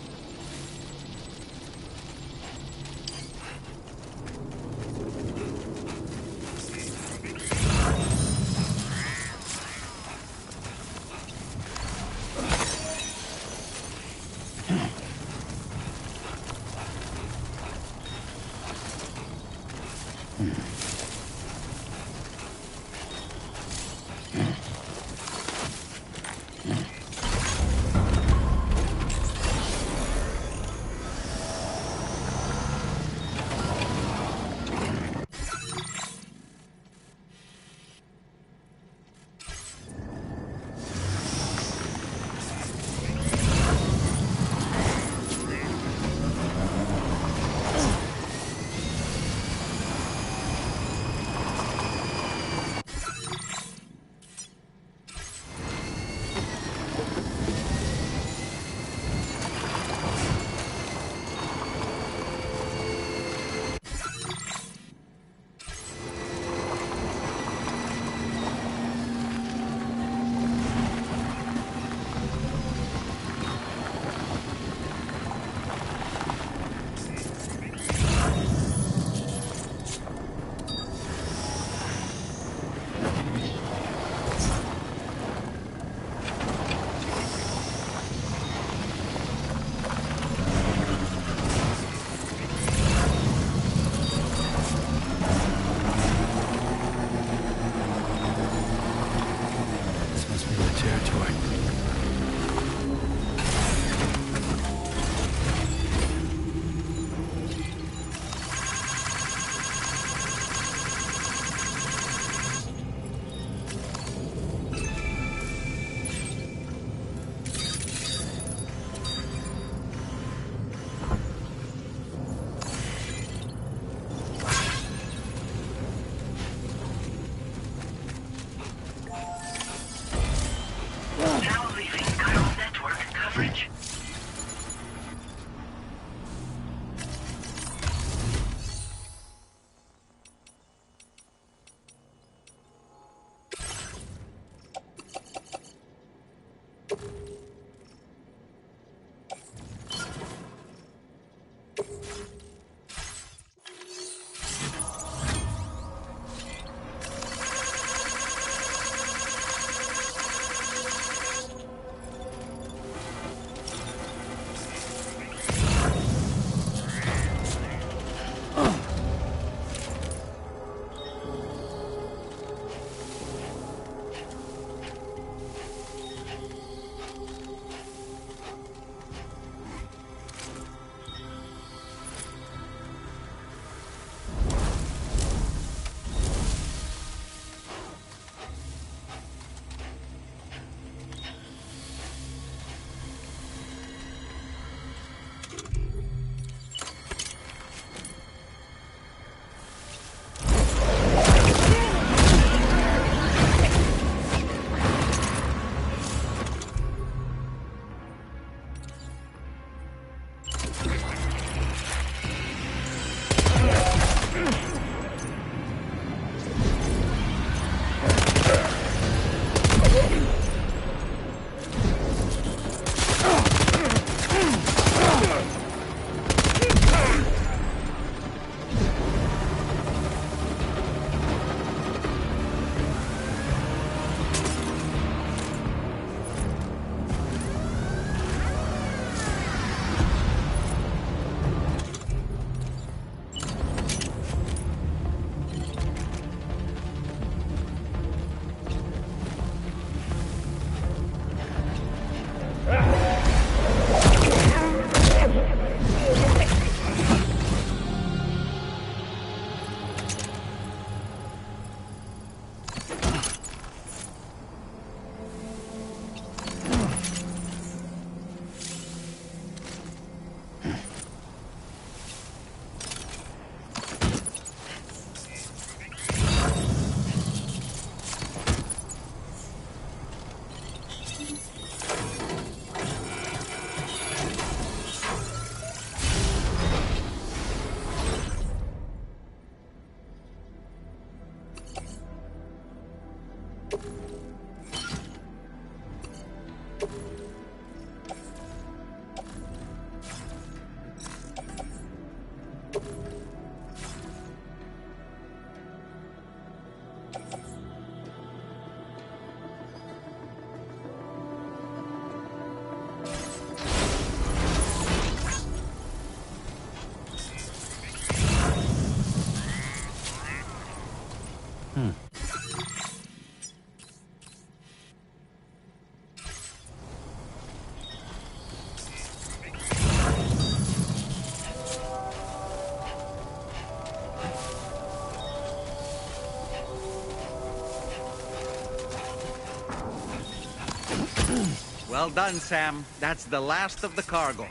Well done, Sam. That's the last of the cargo.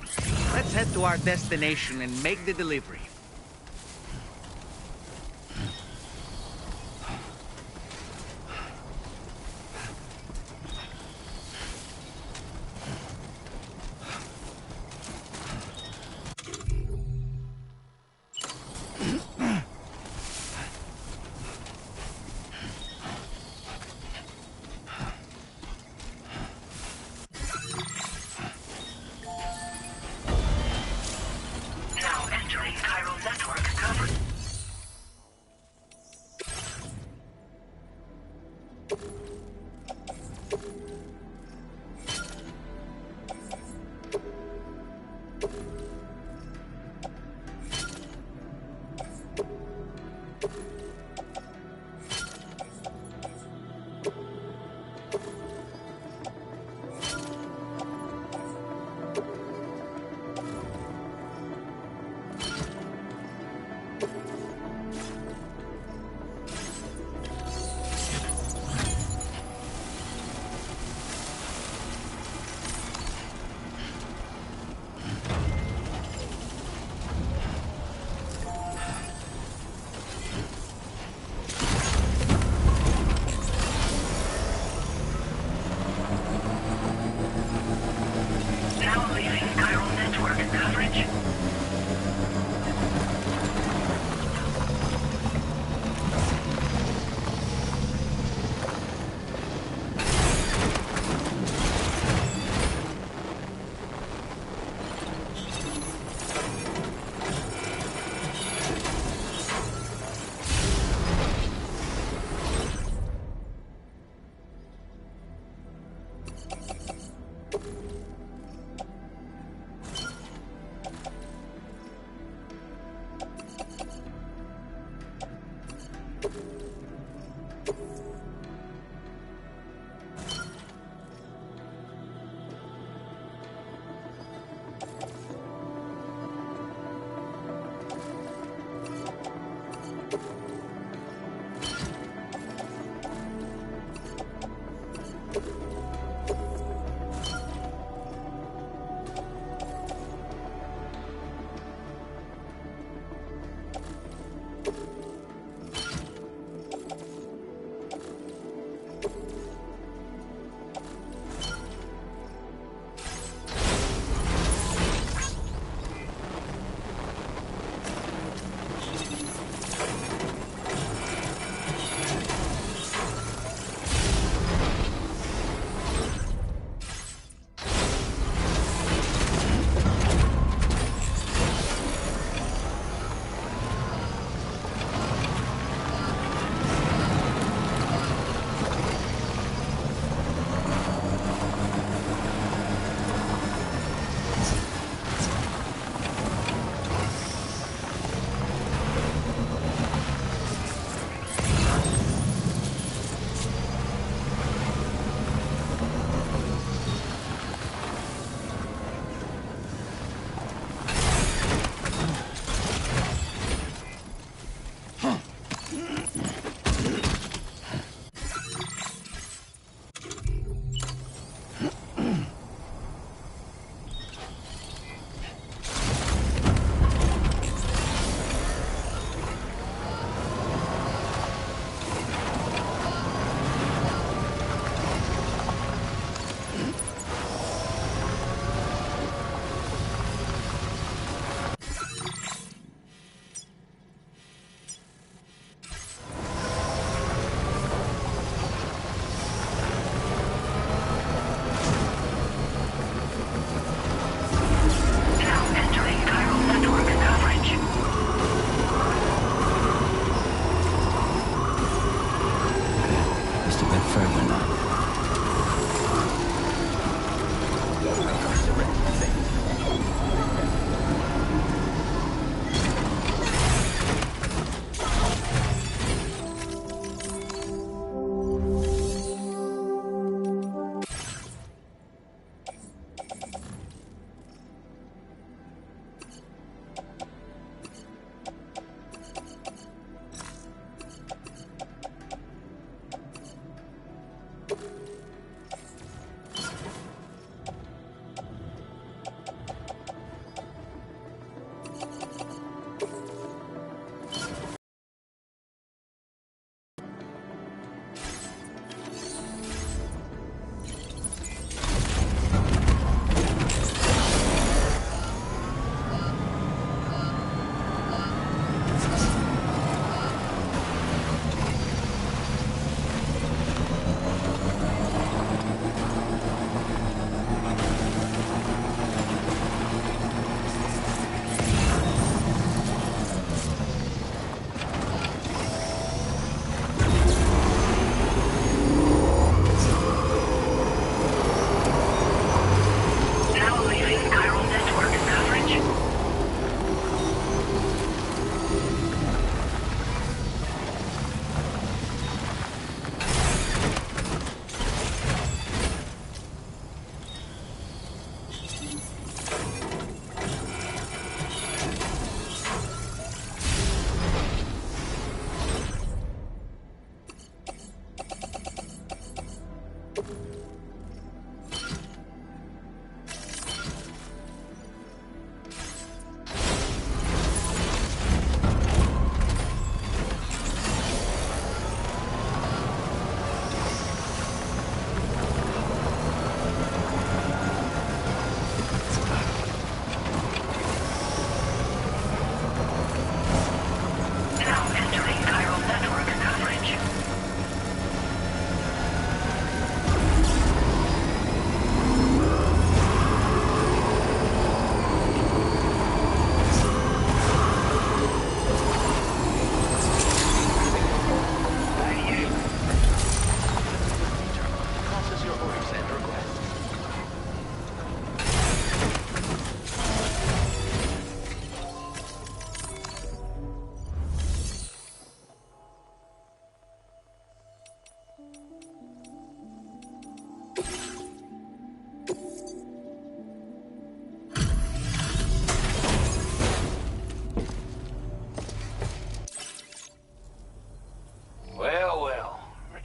Let's head to our destination and make the delivery. Now entering Chiral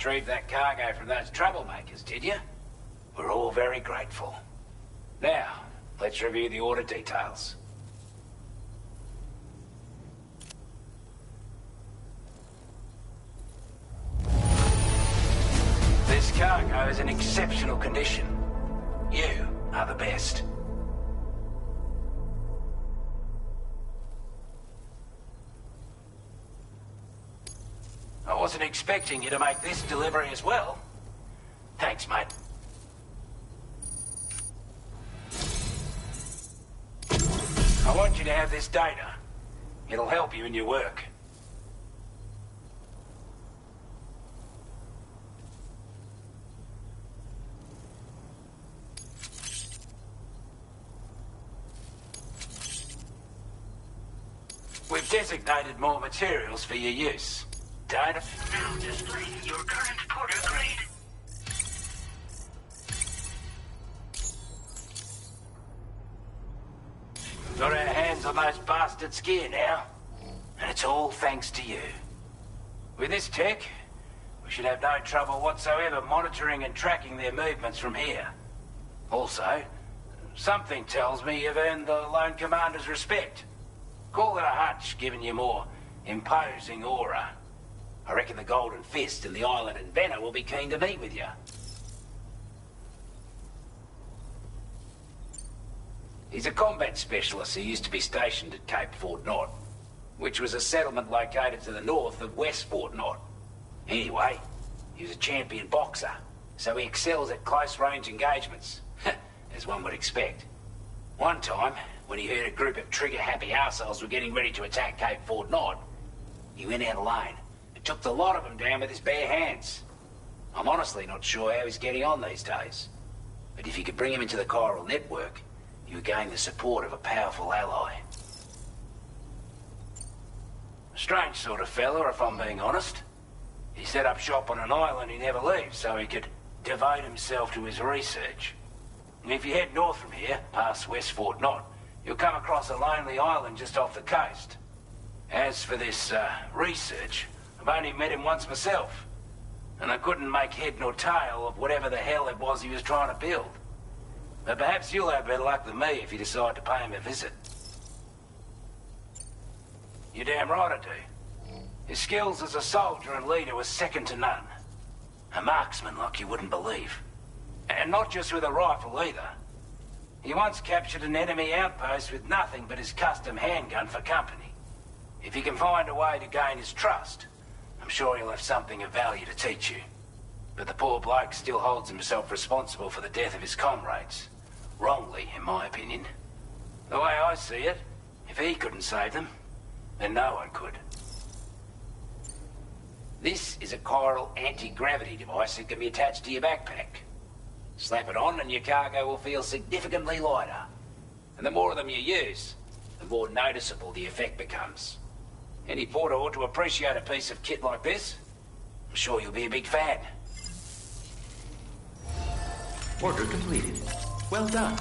retrieved that cargo from those troublemakers, did you? We're all very grateful. Now, let's review the order details. This cargo is in exceptional condition. You are the best. I wasn't expecting you to make this delivery as well. Thanks, mate. I want you to have this data. It'll help you in your work. We've designated more materials for your use. Data now displaying your current porter grade. Got our hands on those bastards' gear now, and it's all thanks to you. With this tech, we should have no trouble whatsoever monitoring and tracking their movements from here. Also, something tells me you've earned the Lone Commander's respect. Call it a hunch, giving you more imposing aura. I reckon the Golden Fist and the Island Inventor will be keen to meet with you. He's a combat specialist who used to be stationed at Cape Fort Knot, which was a settlement located to the north of West Fort Knot. Anyway, he was a champion boxer, so he excels at close-range engagements, as one would expect. One time, when he heard a group of trigger-happy arseholes were getting ready to attack Cape Fort Knot, he went out alone. Took the lot of them down with his bare hands. I'm honestly not sure how he's getting on these days. But if you could bring him into the chiral network, you would gain the support of a powerful ally. A strange sort of fella, if I'm being honest. He set up shop on an island he never leaves so he could devote himself to his research. And if you head north from here, past West Fort Knot, you'll come across a lonely island just off the coast. As for this research, I've only met him once myself, and I couldn't make head nor tail of whatever the hell it was he was trying to build. But perhaps you'll have better luck than me if you decide to pay him a visit. You're damn right I do. His skills as a soldier and leader were second to none. A marksman like you wouldn't believe. And not just with a rifle either. He once captured an enemy outpost with nothing but his custom handgun for company. If you can find a way to gain his trust, I'm sure he'll have something of value to teach you. But the poor bloke still holds himself responsible for the death of his comrades. Wrongly, in my opinion. The way I see it, if he couldn't save them, then no one could. This is a chiral anti-gravity device that can be attached to your backpack. Slap it on and your cargo will feel significantly lighter. And the more of them you use, the more noticeable the effect becomes. Any porter ought to appreciate a piece of kit like this. I'm sure you'll be a big fan. Order completed. Well done.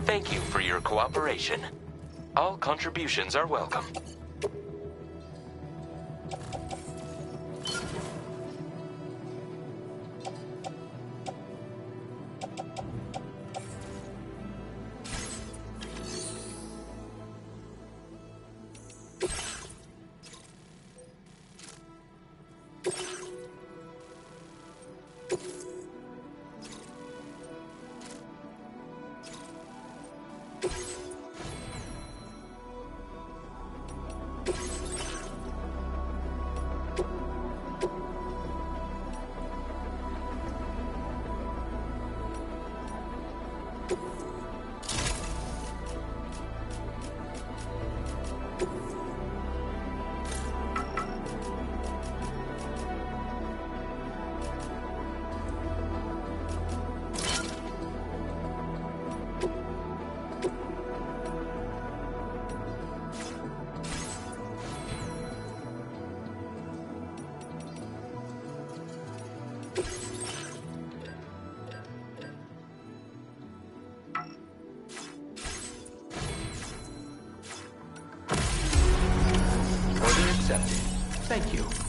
Thank you for your cooperation. All contributions are welcome. Accepted. Thank you.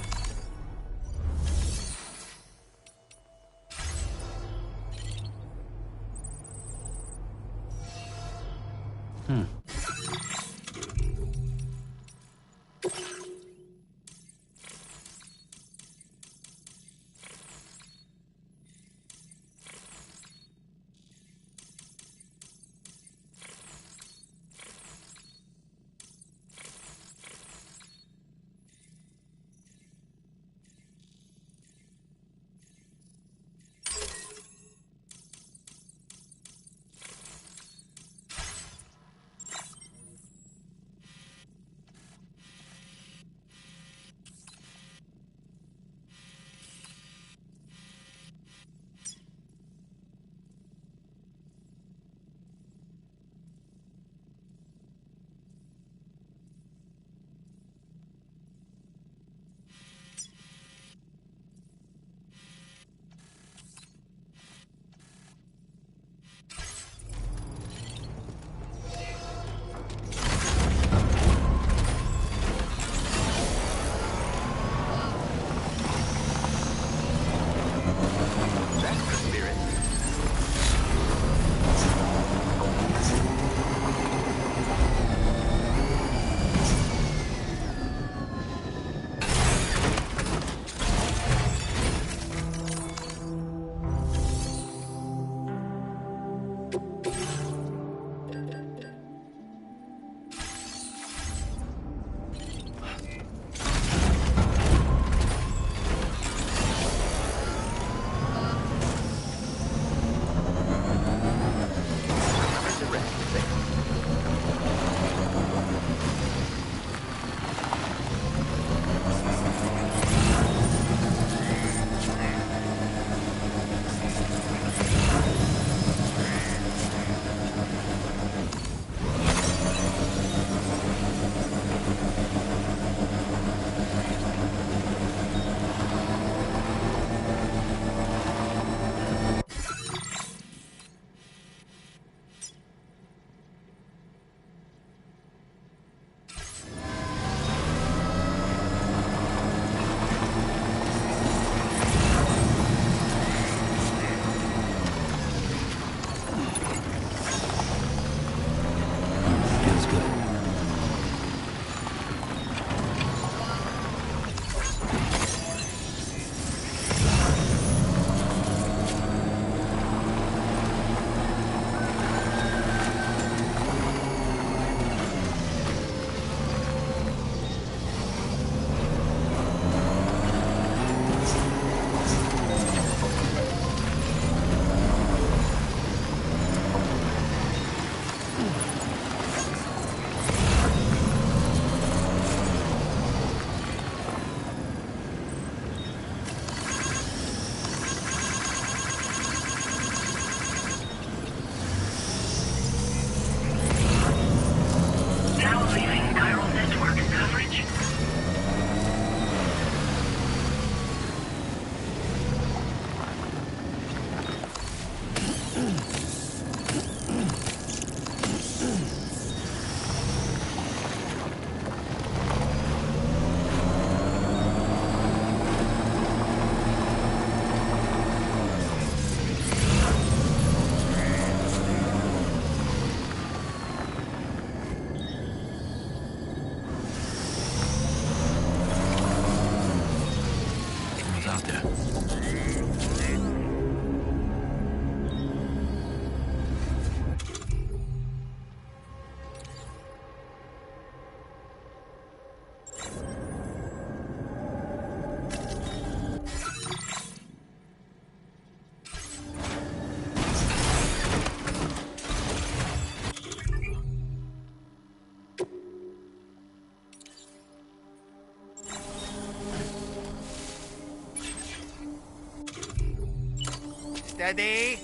Steady.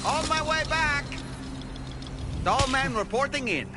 On my way back! Doll man reporting in.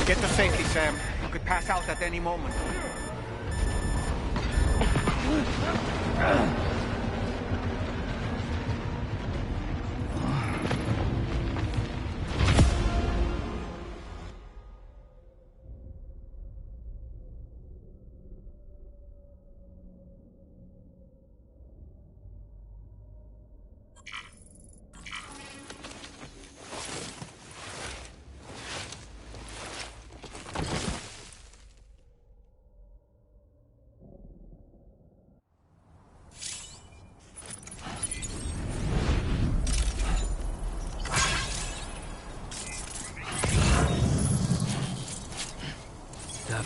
Get to safety, Sam. You could pass out at any moment.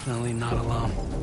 Definitely not alone.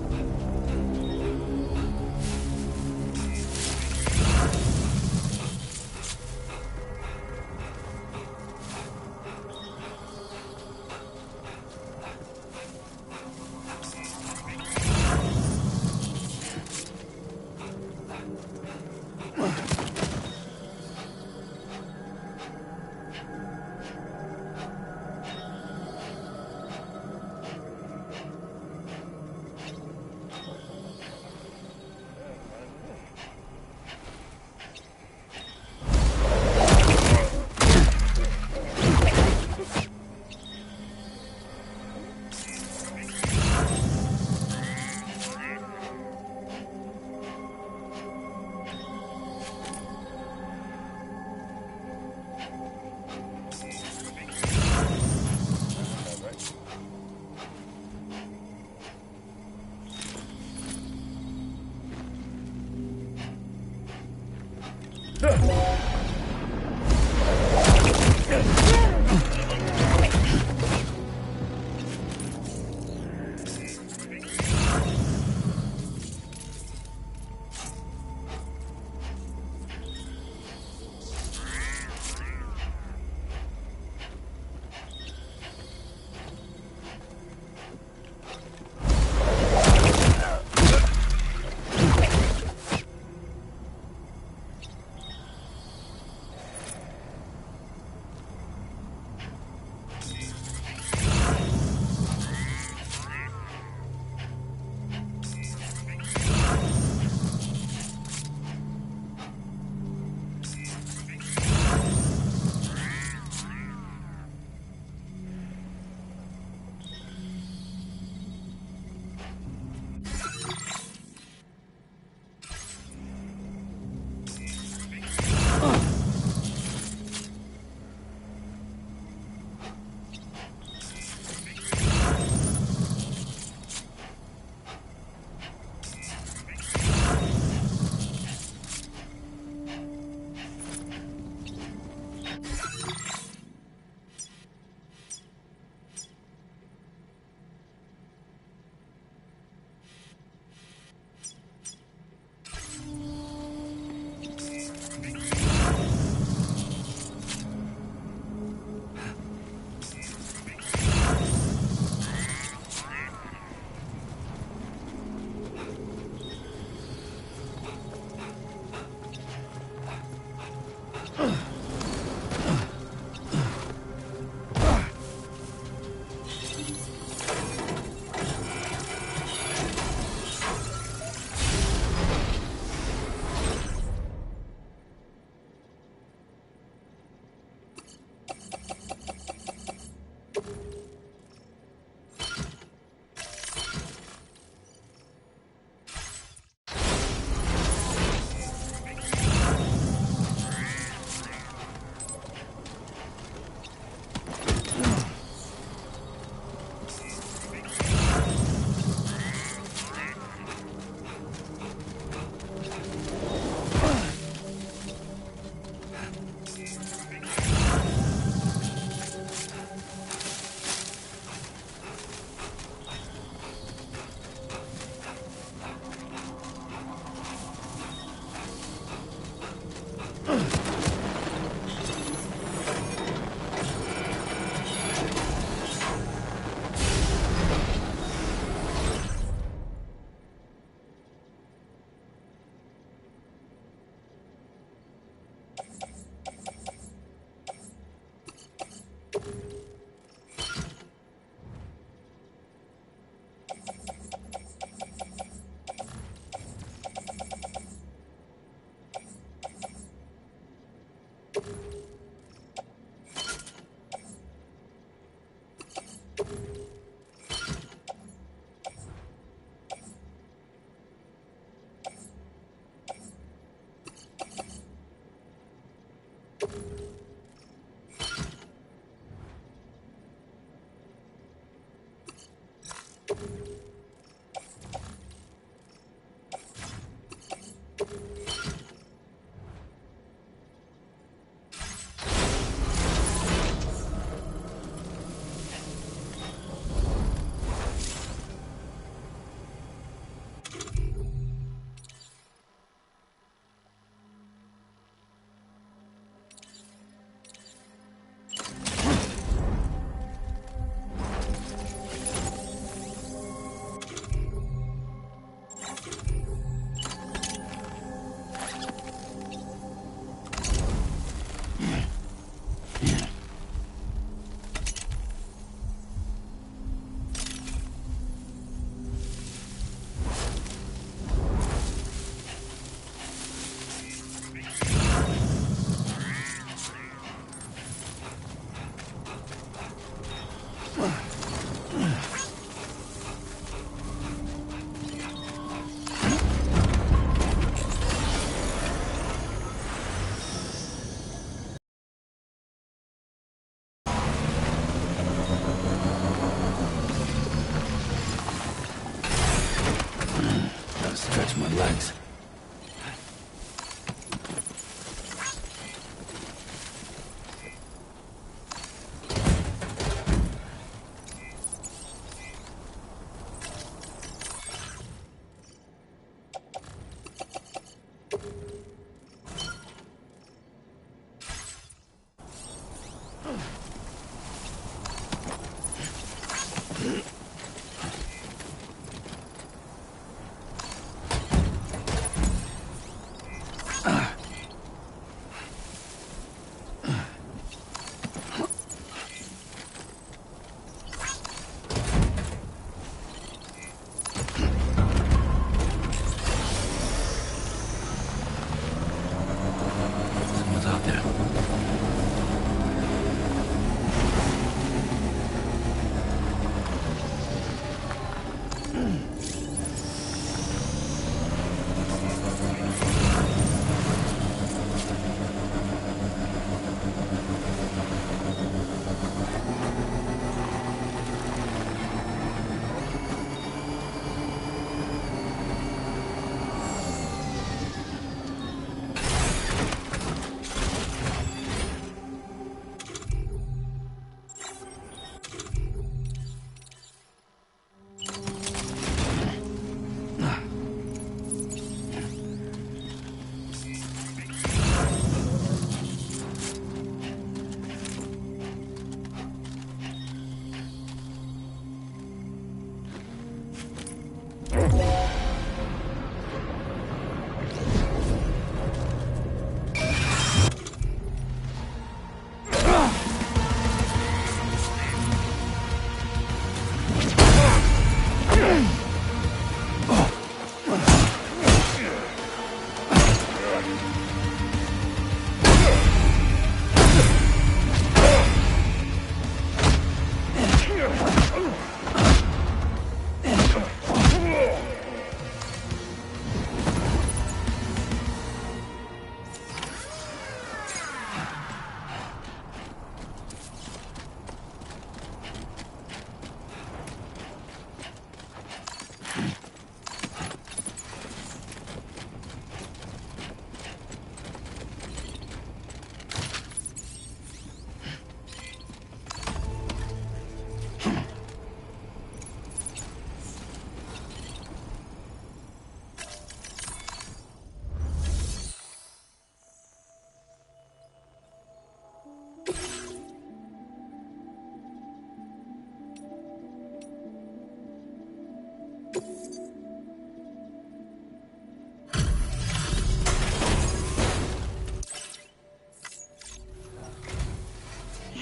Thanks.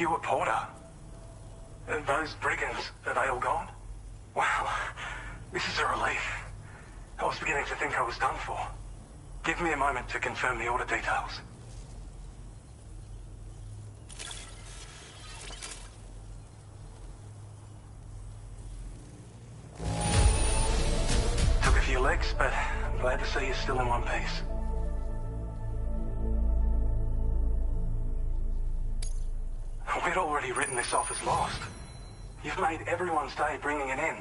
You a porter? And those brigands, are they all gone? Wow, this is a relief. I was beginning to think I was done for. Give me a moment to confirm the order details. Took a few licks, but I'm glad to see you're still in one piece. We'd already written this off as lost. You've made everyone's day bringing it in.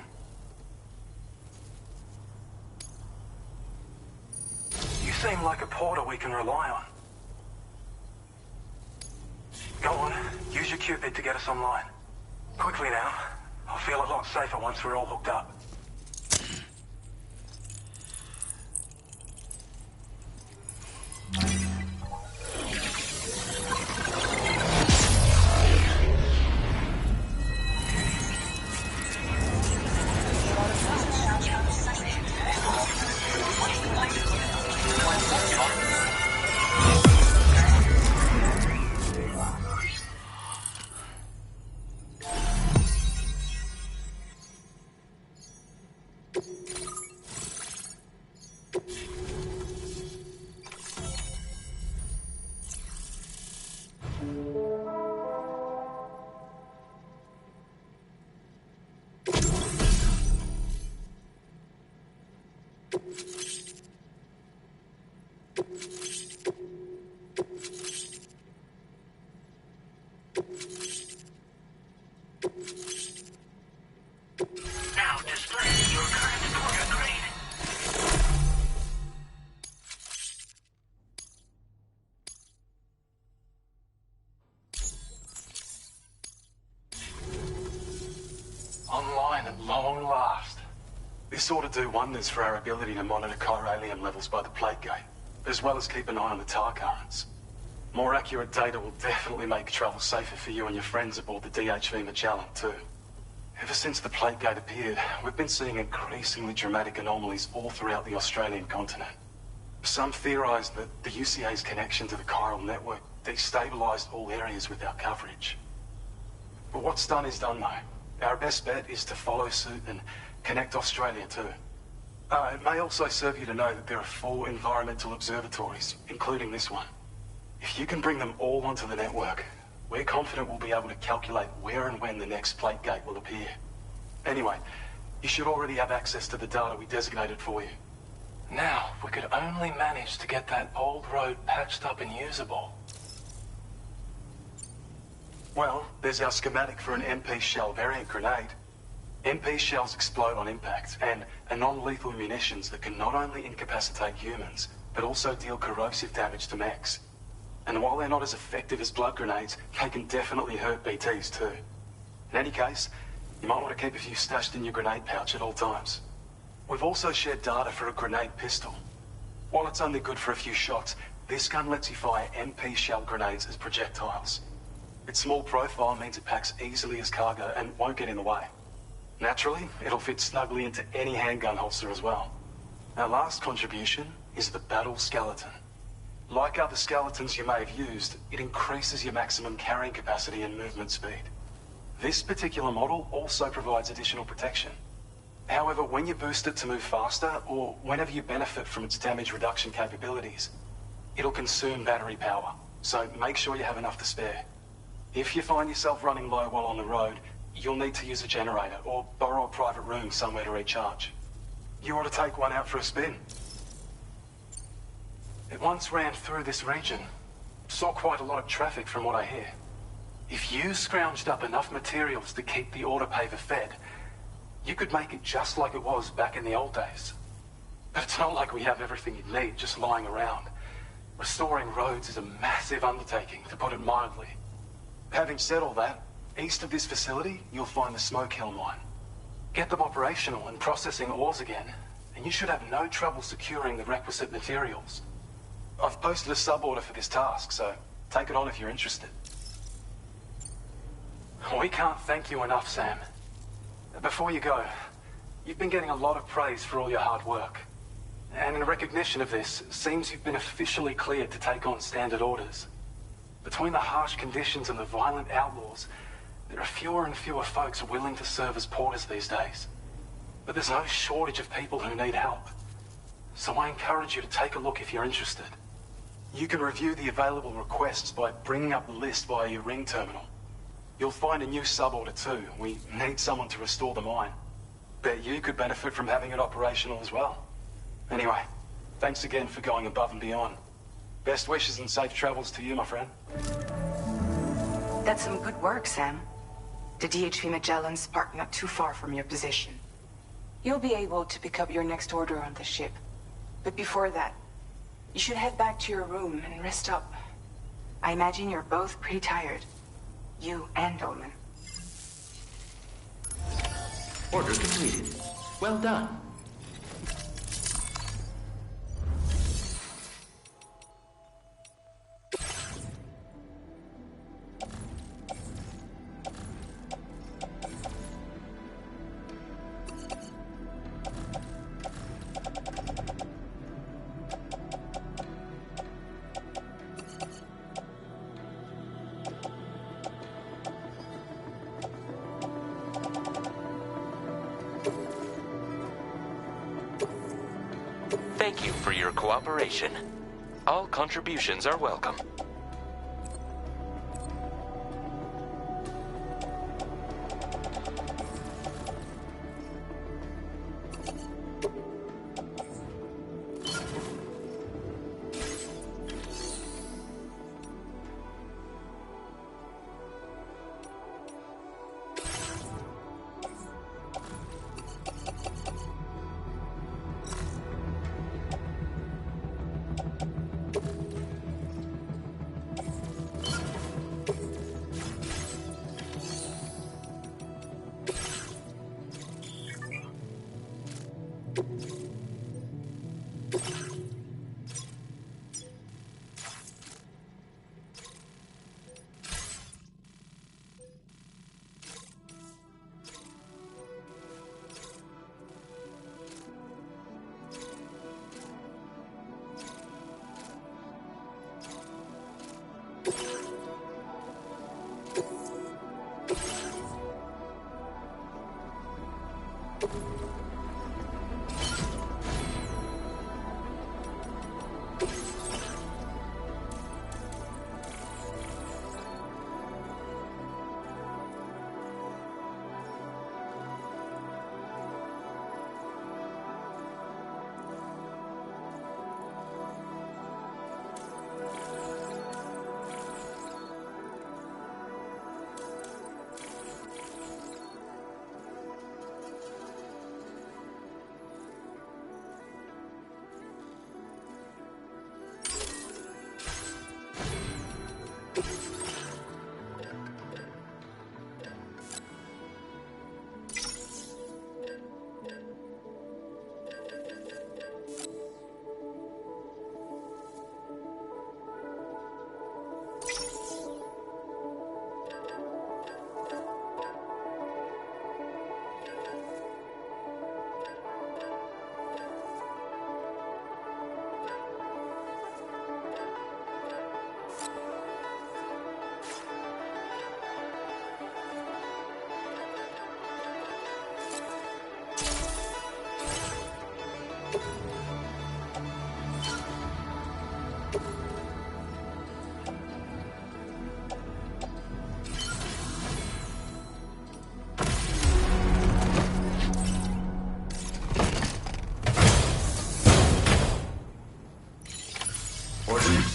You seem like a porter we can rely on. Go on, use your Cupid to get us online. Quickly now. I'll feel a lot safer once we're all hooked up. Now display your current porter grade. At long last. This ought to do wonders for our ability to monitor chiralium levels by the plate gate, as well as keep an eye on the tar currents. More accurate data will definitely make travel safer for you and your friends aboard the DHV Magellan, too. Ever since the plate gate appeared, we've been seeing increasingly dramatic anomalies all throughout the Australian continent. Some theorize that the UCA's connection to the chiral network destabilized all areas with our coverage. But what's done is done, though. Our best bet is to follow suit and connect Australia too. It may also serve you to know that there are 4 environmental observatories, including this one. If you can bring them all onto the network, we're confident we'll be able to calculate where and when the next plate gate will appear. Anyway, you should already have access to the data we designated for you. Now, if we could only manage to get that old road patched up and usable. Well, there's our schematic for an MP shell variant grenade. MP shells explode on impact, and are non-lethal munitions that can not only incapacitate humans, but also deal corrosive damage to mechs. And while they're not as effective as blood grenades, they can definitely hurt BTs too. In any case, you might want to keep a few stashed in your grenade pouch at all times. We've also shared data for a grenade pistol. While it's only good for a few shots, this gun lets you fire MP shell grenades as projectiles. Its small profile means it packs easily as cargo and won't get in the way. Naturally, it'll fit snugly into any handgun holster as well. Our last contribution is the battle skeleton. Like other skeletons you may have used, it increases your maximum carrying capacity and movement speed. This particular model also provides additional protection. However, when you boost it to move faster, or whenever you benefit from its damage reduction capabilities, it'll consume battery power, so make sure you have enough to spare. If you find yourself running low while on the road, you'll need to use a generator or borrow a private room somewhere to recharge. You ought to take one out for a spin. It once ran through this region. Saw quite a lot of traffic from what I hear. If you scrounged up enough materials to keep the autopaver fed, you could make it just like it was back in the old days. But it's not like we have everything you need just lying around. Restoring roads is a massive undertaking, to put it mildly. Having said all that, east of this facility, you'll find the Smoke Hill mine. Get them operational and processing ores again, and you should have no trouble securing the requisite materials. I've posted a sub-order for this task, so take it on if you're interested. We can't thank you enough, Sam. Before you go, you've been getting a lot of praise for all your hard work. And in recognition of this, it seems you've been officially cleared to take on standard orders. Between the harsh conditions and the violent outlaws, there are fewer and fewer folks willing to serve as porters these days. But there's no shortage of people who need help. So I encourage you to take a look if you're interested. You can review the available requests by bringing up the list via your ring terminal. You'll find a new sub-order too. We need someone to restore the mine. Bet you could benefit from having it operational as well. Anyway, thanks again for going above and beyond. Best wishes and safe travels to you, my friend. That's some good work, Sam. The DHV Magellan's parked not too far from your position. You'll be able to pick up your next order on the ship. But before that, you should head back to your room and rest up. I imagine you're both pretty tired. You and Dolman. Order completed. Well done. Thank you for your cooperation. All contributions are welcome.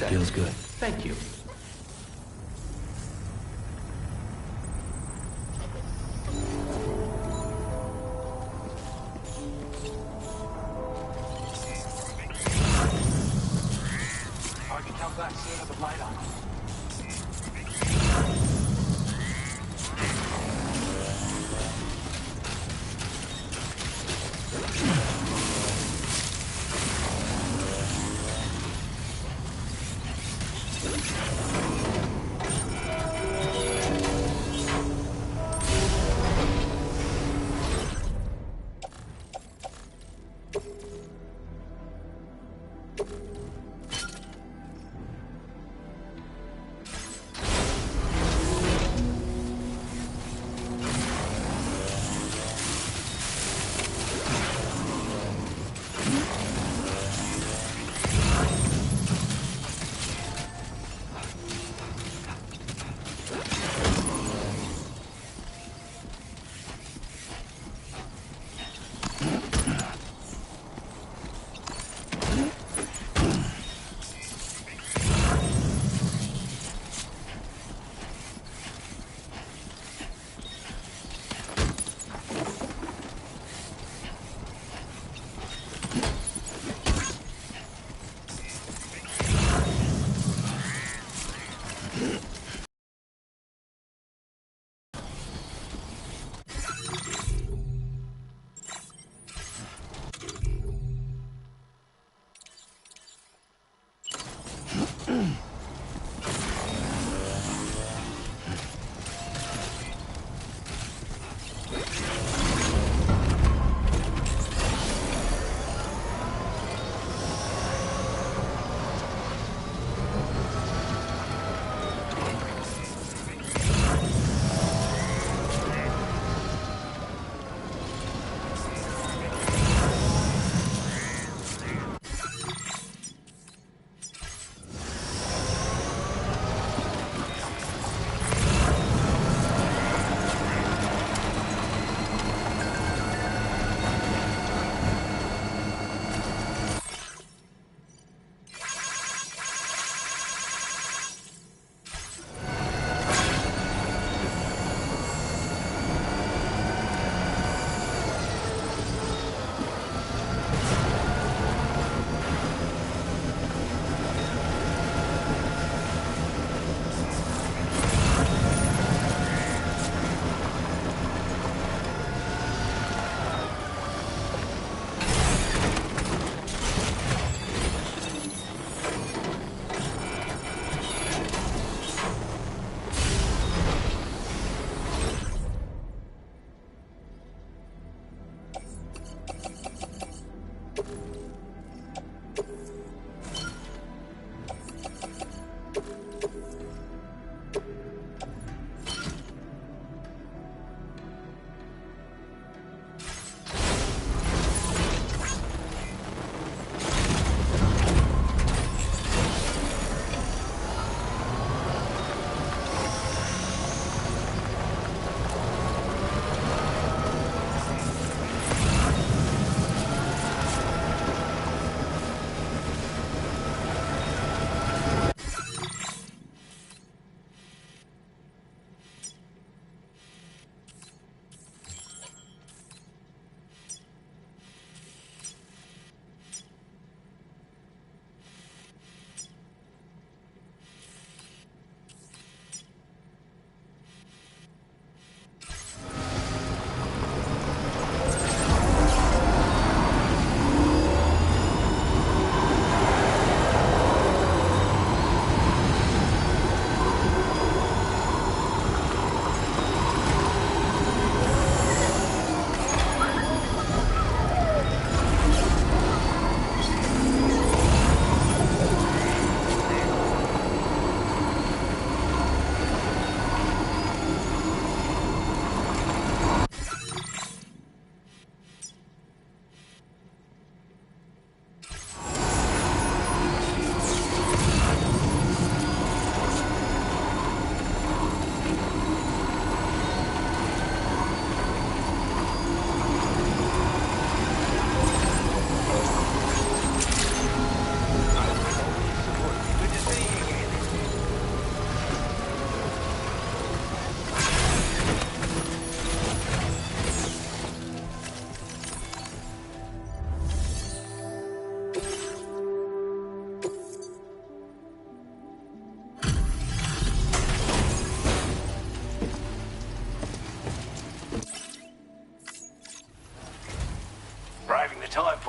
Feels good. Thank you. I can come back sooner than later.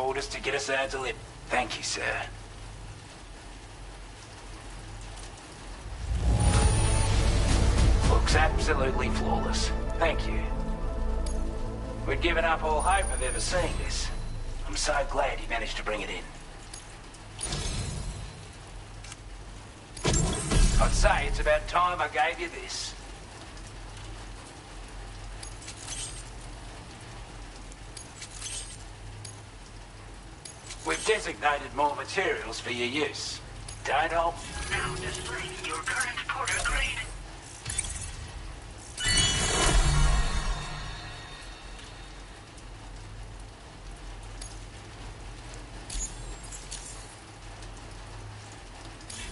orders to get us our delivery. Thank you, sir. Looks absolutely flawless. Thank you. We'd given up all hope of ever seeing this. I'm so glad you managed to bring it in. I'd say it's about time I gave you this. We've designated more materials for your use. Don't hold... Now display your current porter grade.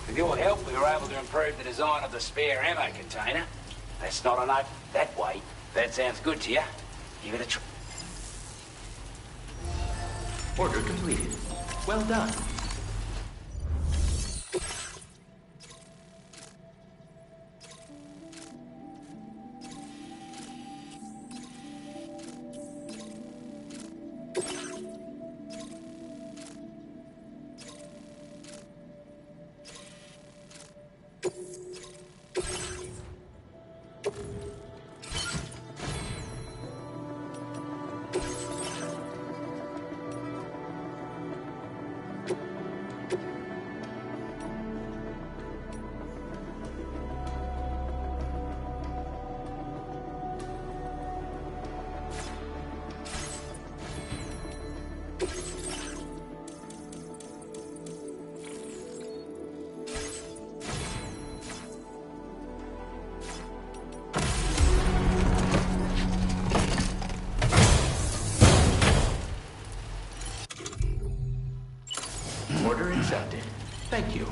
With your help, we were able to improve the design of the spare ammo container. That's not enough. That weight. That sounds good to you. Give it a try. Order completed. Well done. Order accepted. Thank you.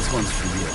This one's for you.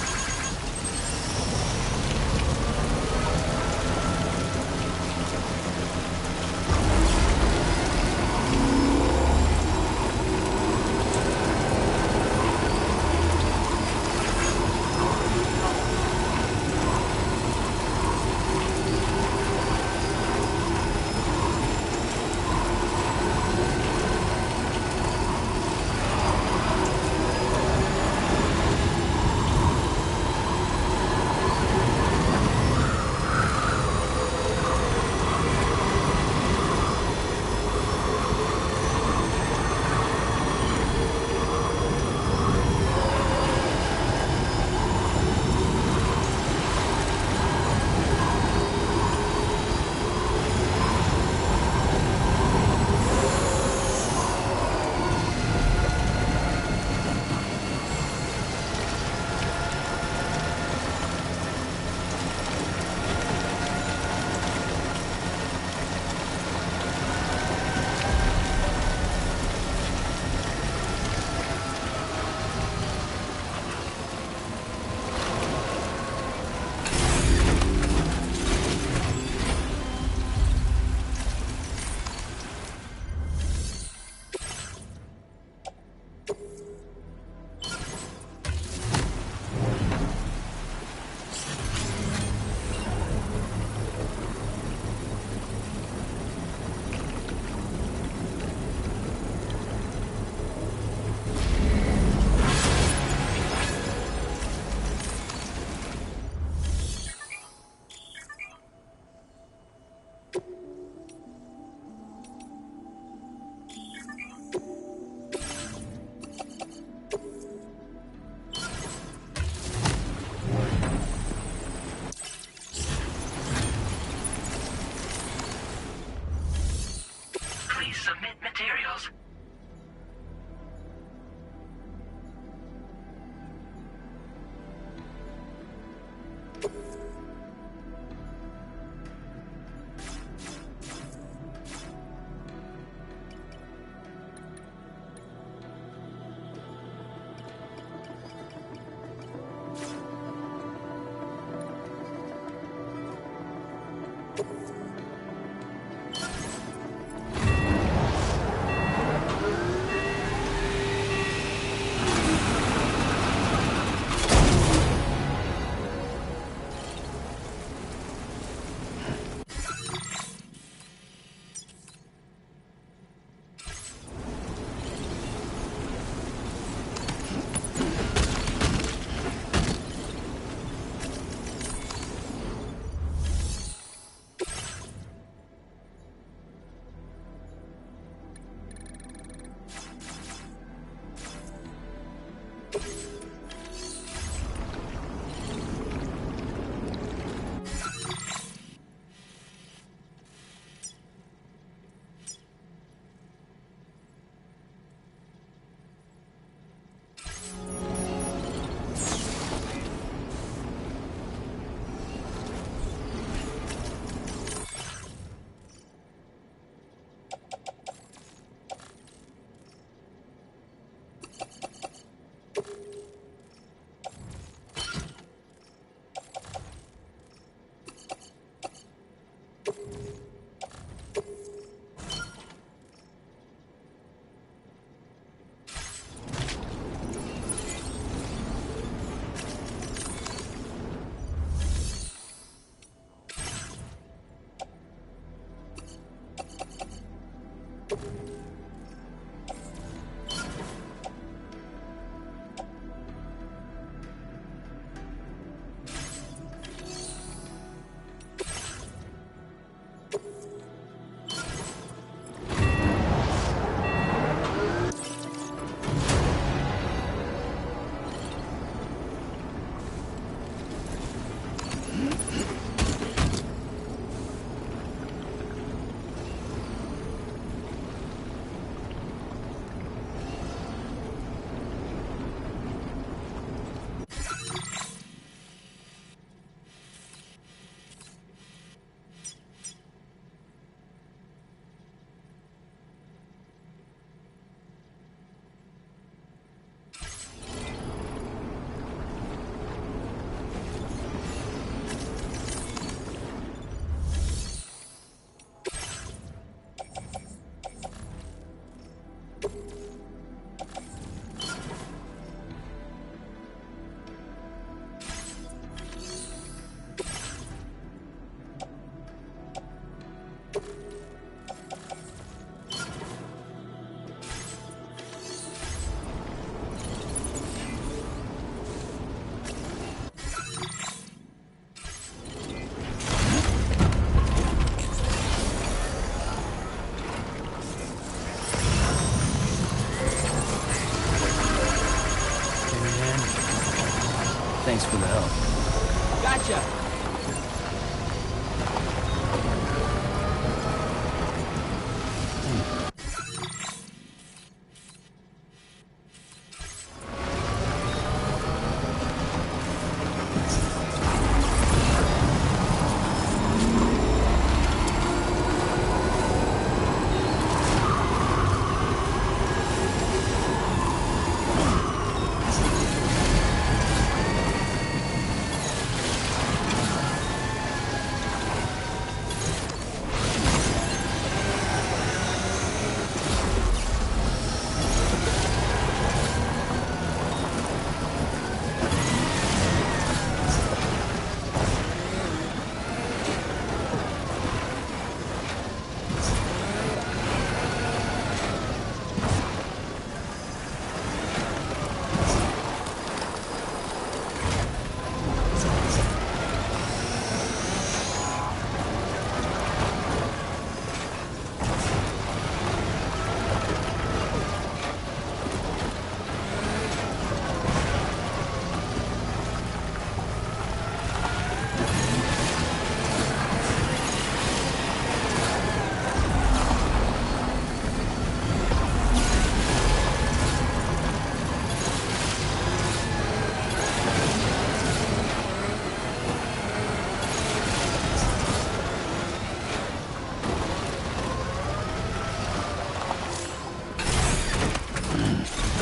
help. Gotcha!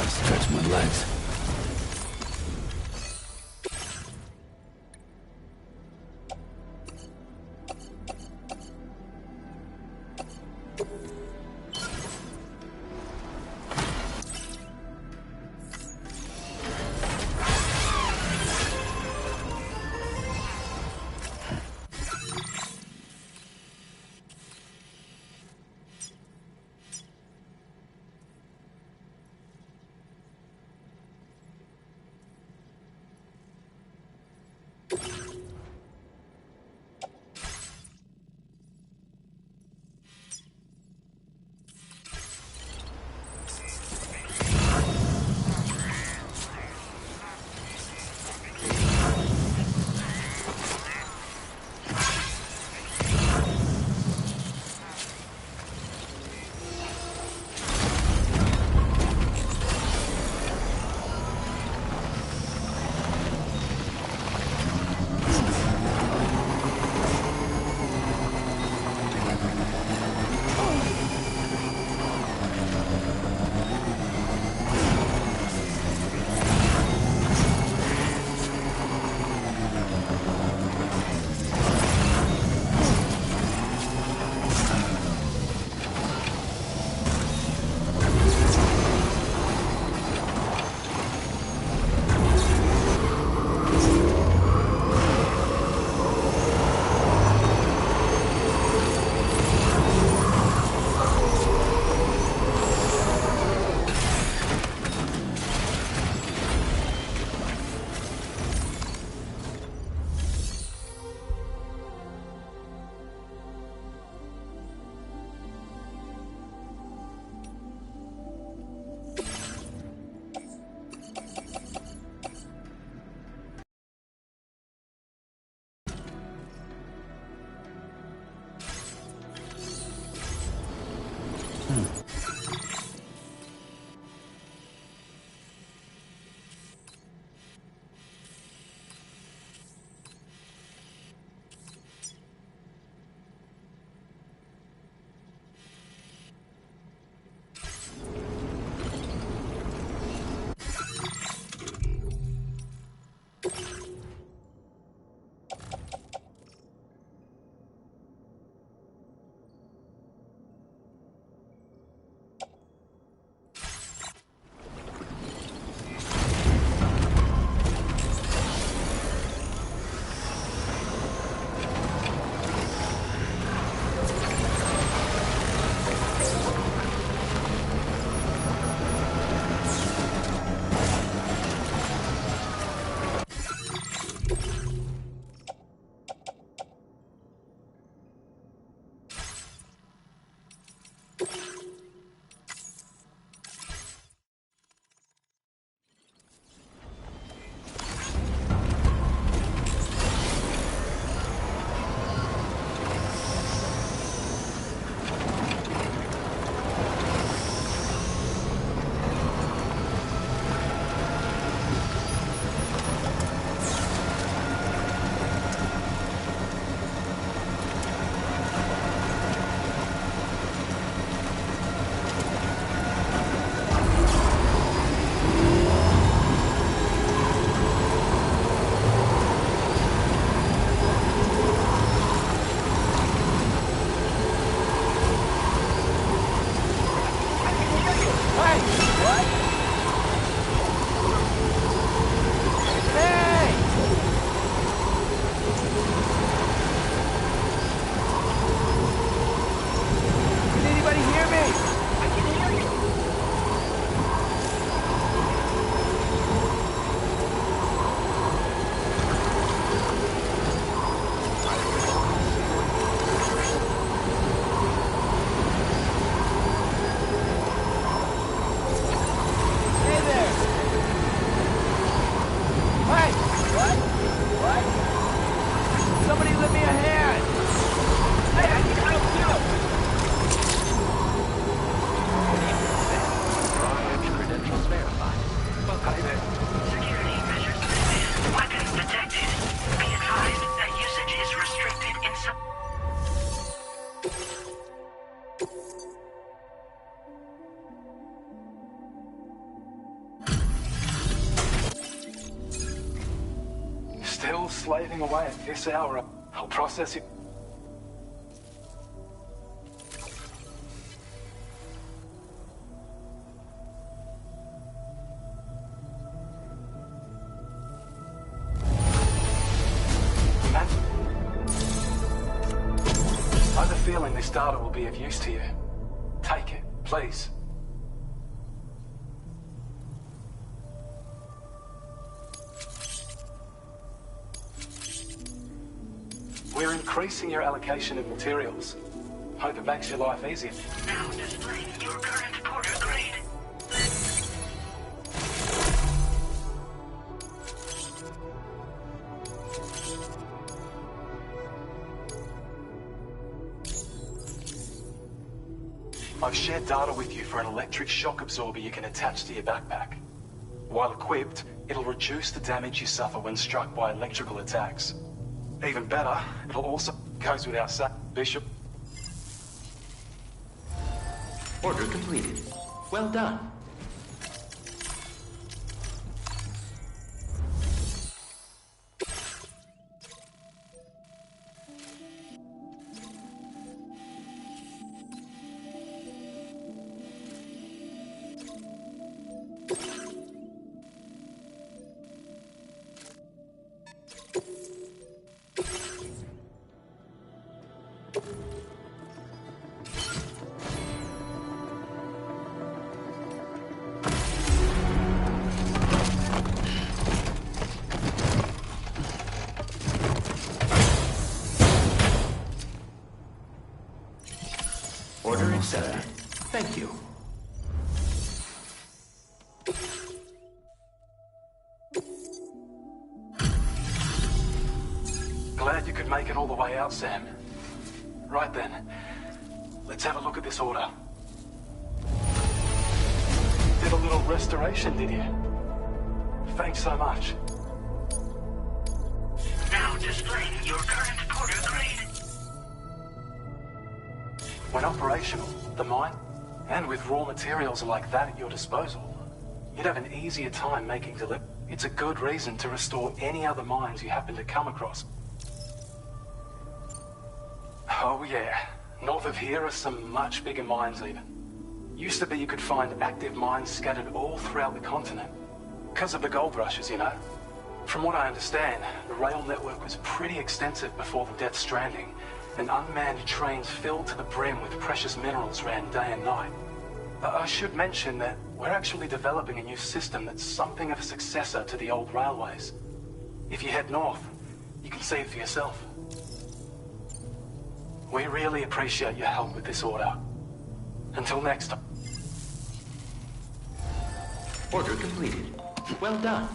Stretch my legs. Still slaving away at this hour. I'll process it. I have a feeling this data will be of use to you. Take it, please. We're increasing your allocation of materials. Hope it makes your life easier. Now displaying your current Porter grade. I've shared data with you for an electric shock absorber you can attach to your backpack. While equipped, it'll reduce the damage you suffer when struck by electrical attacks. Even better, it'll also goes without saying, Bishop. Order completed. Well done. Order accepted. Thank you. Glad you could make it all the way out, Sam. Right then, let's have a look at this order. Did a little restoration, did you? Thanks so much. Now displaying your current Porter grade. When operational, the mine, and with raw materials like that at your disposal, you'd have an easier time making delivery. It's a good reason to restore any other mines you happen to come across. Oh yeah, north of here are some much bigger mines even. Used to be you could find active mines scattered all throughout the continent. Because of the gold rushes, you know. From what I understand, the rail network was pretty extensive before the Death Stranding, and unmanned trains filled to the brim with precious minerals ran day and night. I should mention that we're actually developing a new system that's something of a successor to the old railways. If you head north, you can see it for yourself. We really appreciate your help with this order. Until next time. Order completed. Well done.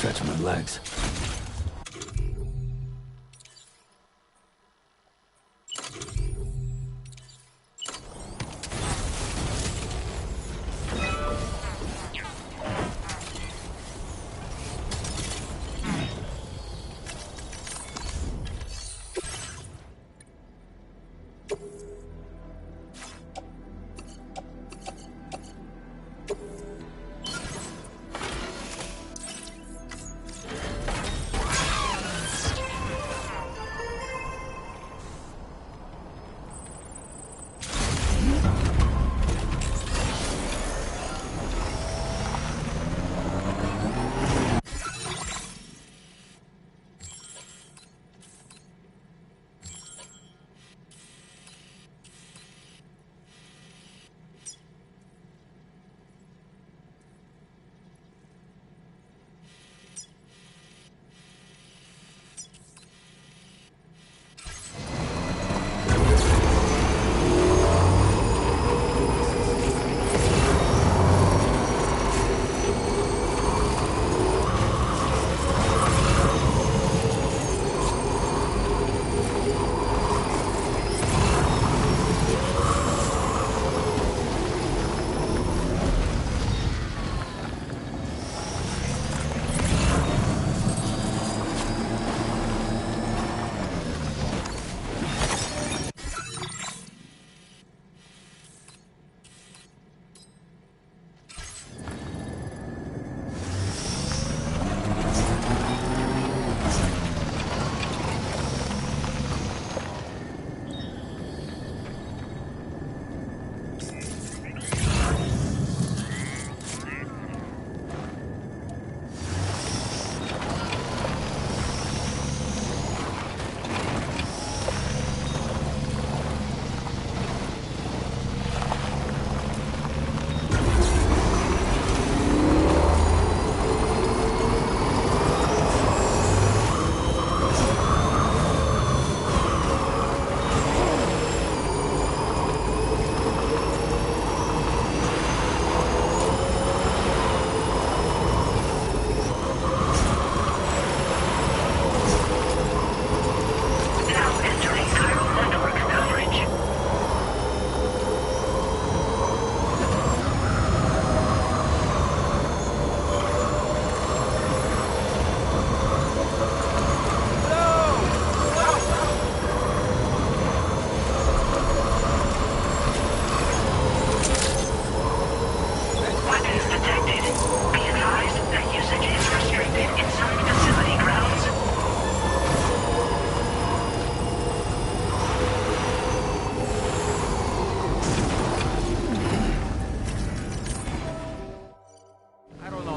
Stretch my legs.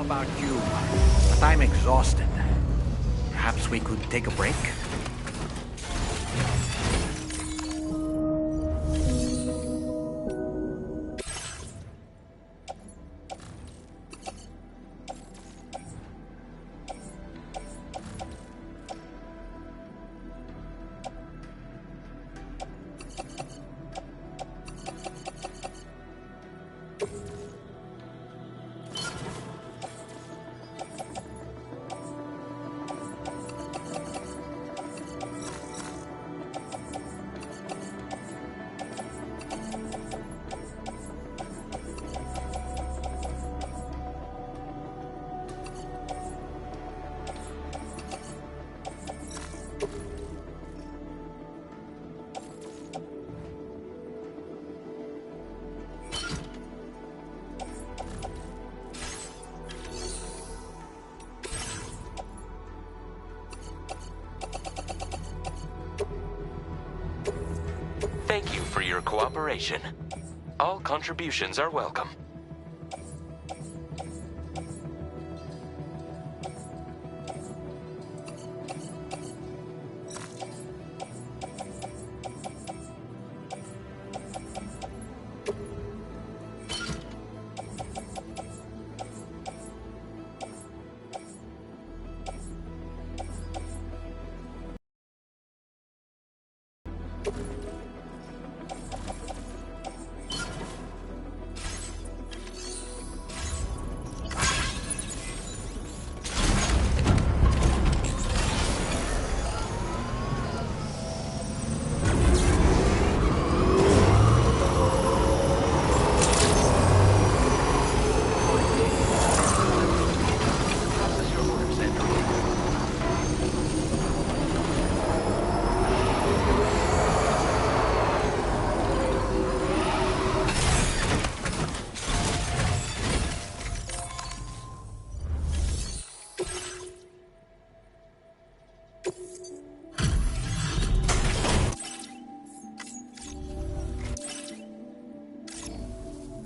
about you, but I'm exhausted. Perhaps we could take a break? Thank you for your cooperation. All contributions are welcome.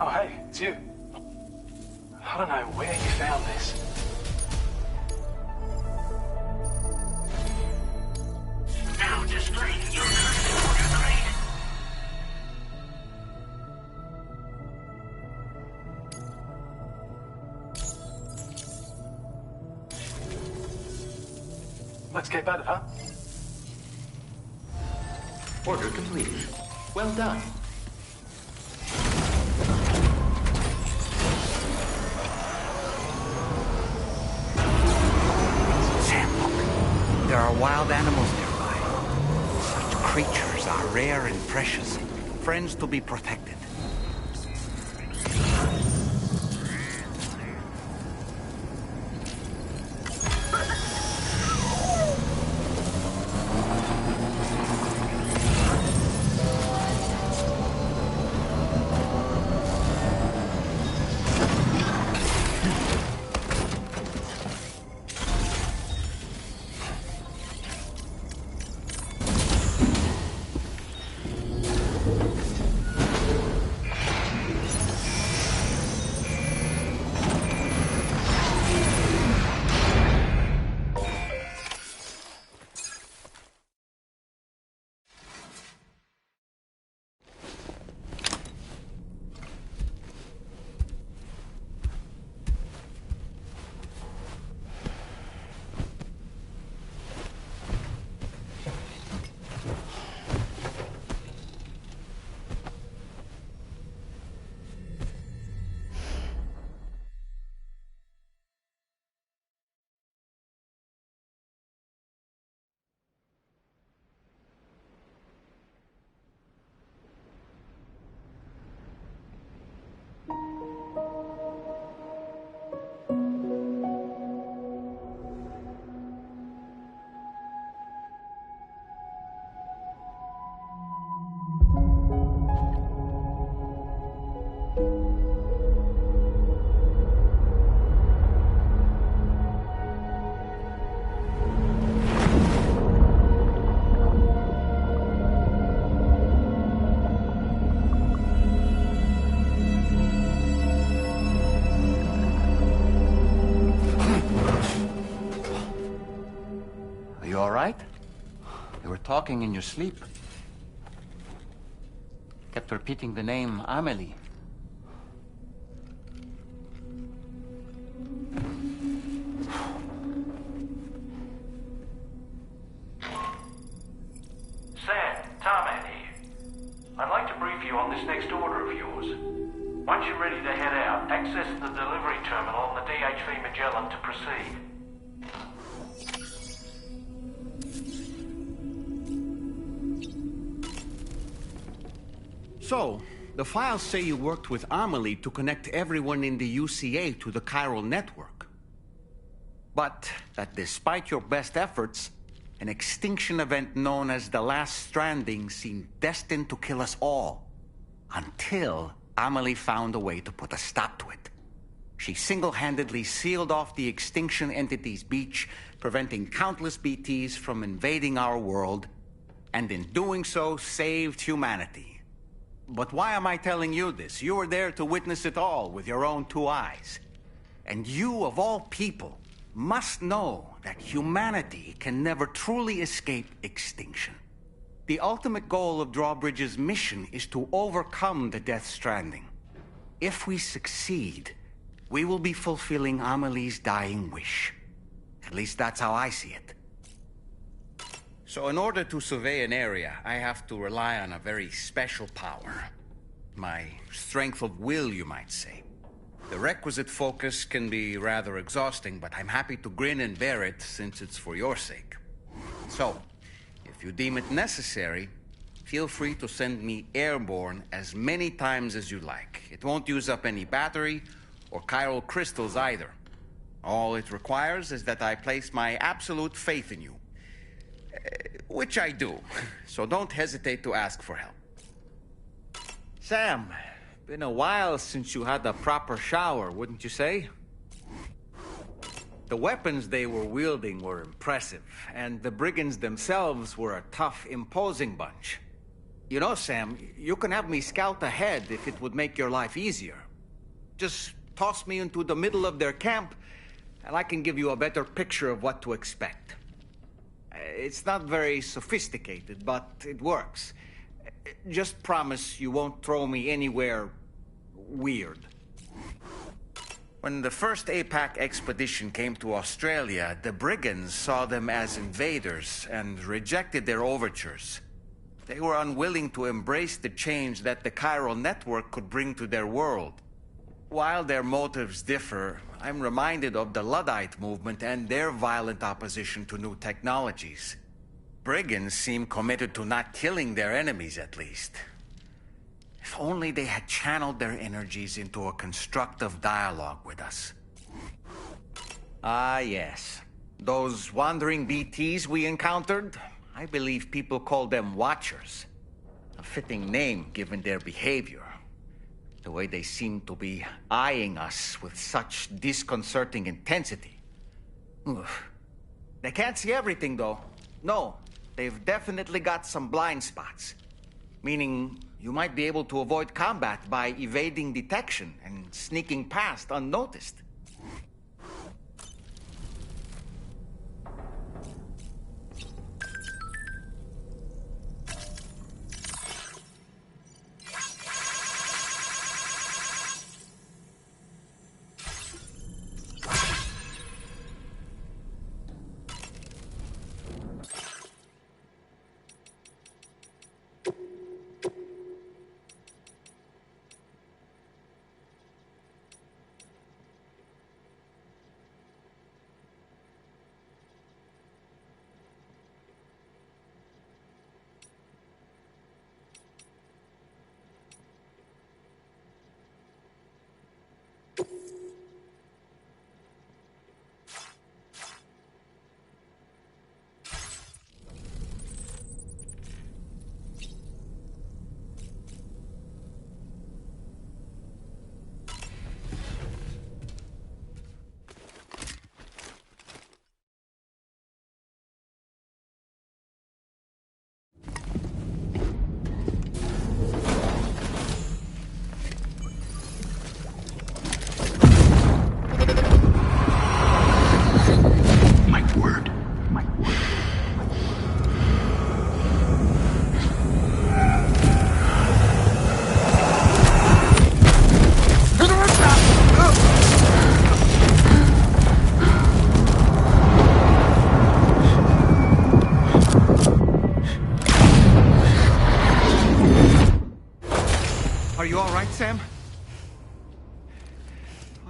Oh, hey, it's you. I don't know where you found this. Now displaying your current order grade. Let's get at it, huh? Order completed. Well done. There are wild animals nearby. Such creatures are rare and precious, friends to be protected. talking in your sleep. Kept repeating the name Amelie. Sam, Tarman here. I'd like to brief you on this next order of yours. Once you're ready to head out, access the delivery terminal on the DHV Magellan to proceed. So, the files say you worked with Amelie to connect everyone in the UCA to the chiral network. But that despite your best efforts, an extinction event known as the Last Stranding seemed destined to kill us all. Until Amelie found a way to put a stop to it. She single-handedly sealed off the extinction entity's beach, preventing countless BTs from invading our world, and in doing so, saved humanity. But why am I telling you this? You were there to witness it all with your own 2 eyes. And you, of all people, must know that humanity can never truly escape extinction. The ultimate goal of Drawbridge's mission is to overcome the Death Stranding. If we succeed, we will be fulfilling Amelie's dying wish. At least that's how I see it. So in order to survey an area, I have to rely on a very special power. My strength of will, you might say. The requisite focus can be rather exhausting, but I'm happy to grin and bear it since it's for your sake. So, if you deem it necessary, feel free to send me airborne as many times as you like. It won't use up any battery or chiral crystals either. All it requires is that I place my absolute faith in you. Which I do, so don't hesitate to ask for help. Sam, been a while since you had a proper shower, wouldn't you say? The weapons they were wielding were impressive, and the brigands themselves were a tough, imposing bunch. You know, Sam, you can have me scout ahead if it would make your life easier. Just toss me into the middle of their camp, and I can give you a better picture of what to expect. It's not very sophisticated, but it works. Just promise you won't throw me anywhere weird. When the first APAC expedition came to Australia, the brigands saw them as invaders and rejected their overtures. They were unwilling to embrace the change that the chiral network could bring to their world. While their motives differ, I'm reminded of the Luddite movement and their violent opposition to new technologies. Brigands seem committed to not killing their enemies, at least. If only they had channeled their energies into a constructive dialogue with us. Ah, yes. Those wandering BTs we encountered, I believe people call them Watchers. A fitting name given their behavior. The way they seem to be eyeing us with such disconcerting intensity. Oof. They can't see everything, though. No, they've definitely got some blind spots. Meaning, you might be able to avoid combat by evading detection and sneaking past unnoticed.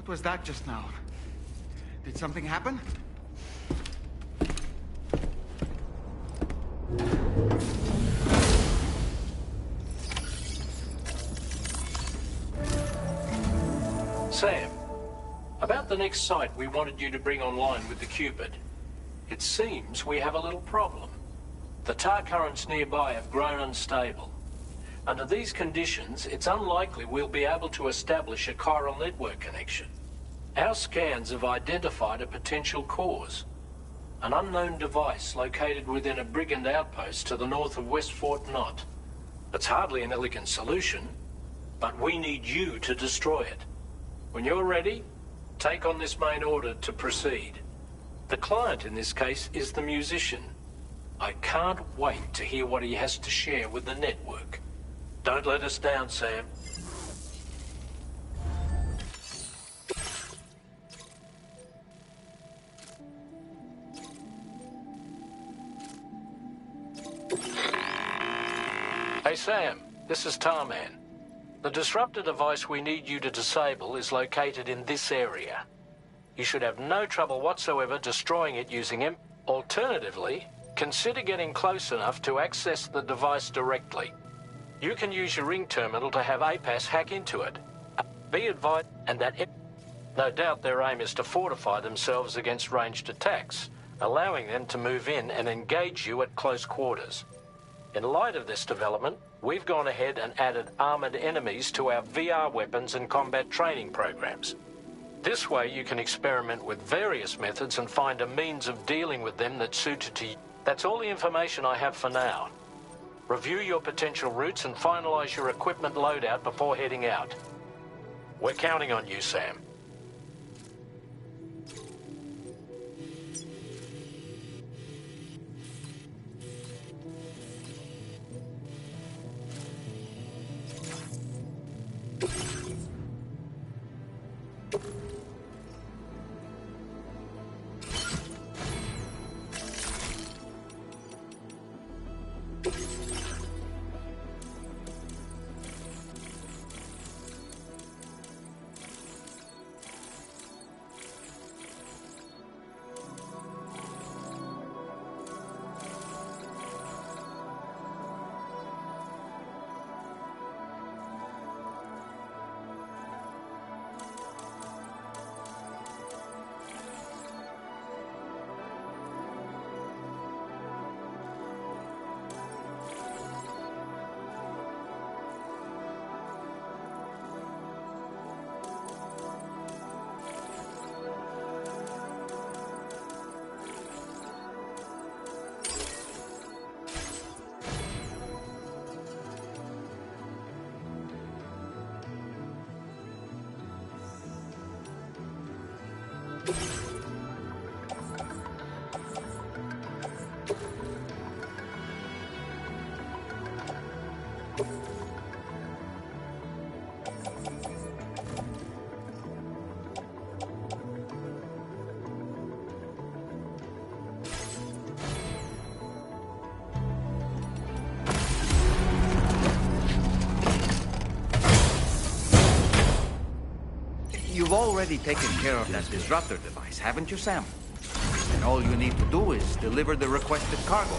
What was that just now? Did something happen? Sam, about the next site we wanted you to bring online with the Cupid. It seems we have a little problem. The tar currents nearby have grown unstable. Under these conditions, it's unlikely we'll be able to establish a chiral network connection. Our scans have identified a potential cause. An unknown device located within a brigand outpost to the north of West Fort Knot. It's hardly an elegant solution, but we need you to destroy it. When you're ready, take on this main order to proceed. The client in this case is the musician. I can't wait to hear what he has to share with the network. Don't let us down, Sam. Hey, Sam, this is Tarman. The disruptor device we need you to disable is located in this area. You should have no trouble whatsoever destroying it using him. Alternatively, consider getting close enough to access the device directly. You can use your ring terminal to have APAS hack into it. Be advised, and that no doubt their aim is to fortify themselves against ranged attacks, allowing them to move in and engage you at close quarters. In light of this development, we've gone ahead and added armored enemies to our VR weapons and combat training programs. This way you can experiment with various methods and find a means of dealing with them that's suited to you. That's all the information I have for now. Review your potential routes and finalize your equipment loadout before heading out. We're counting on you, Sam. You've already taken care of that disruptor device, haven't you, Sam? And all you need to do is deliver the requested cargo.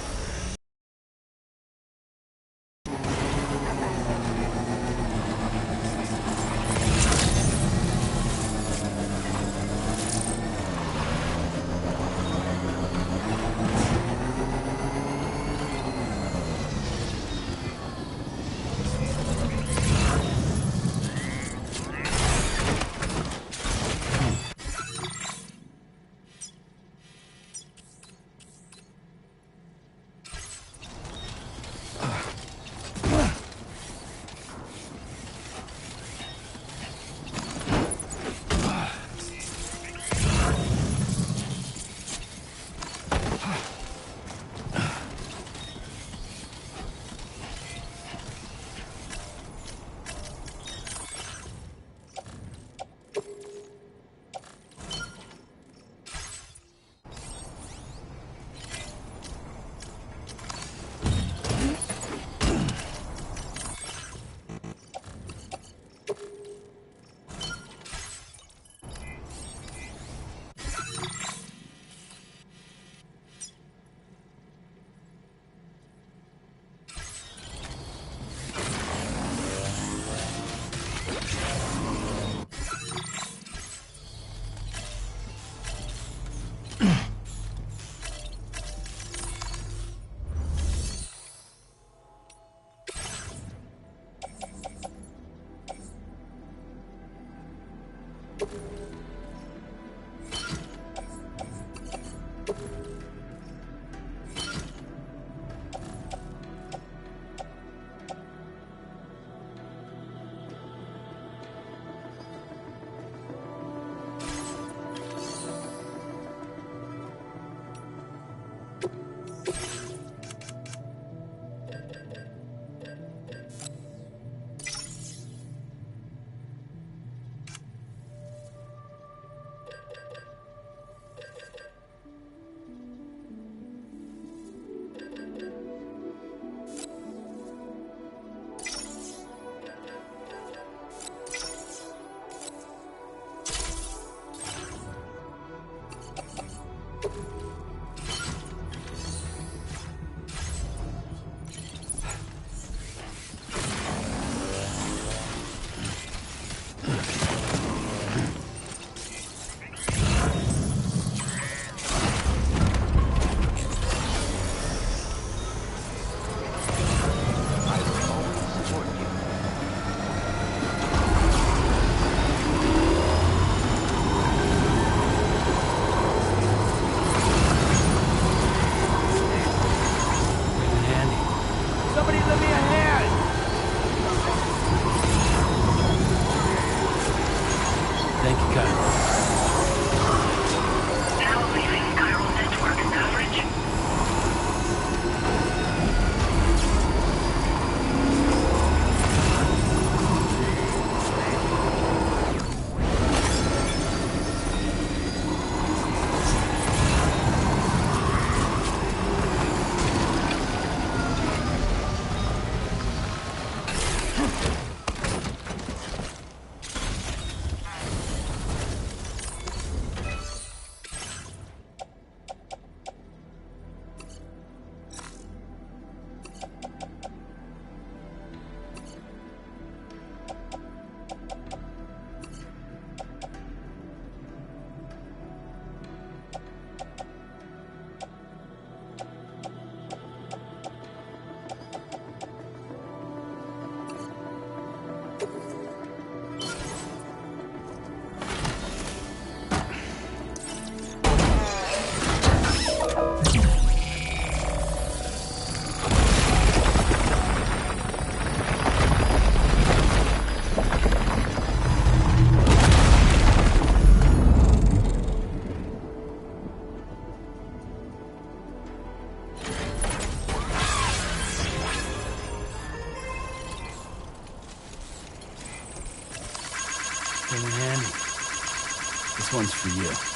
Came in handy. This one's for you.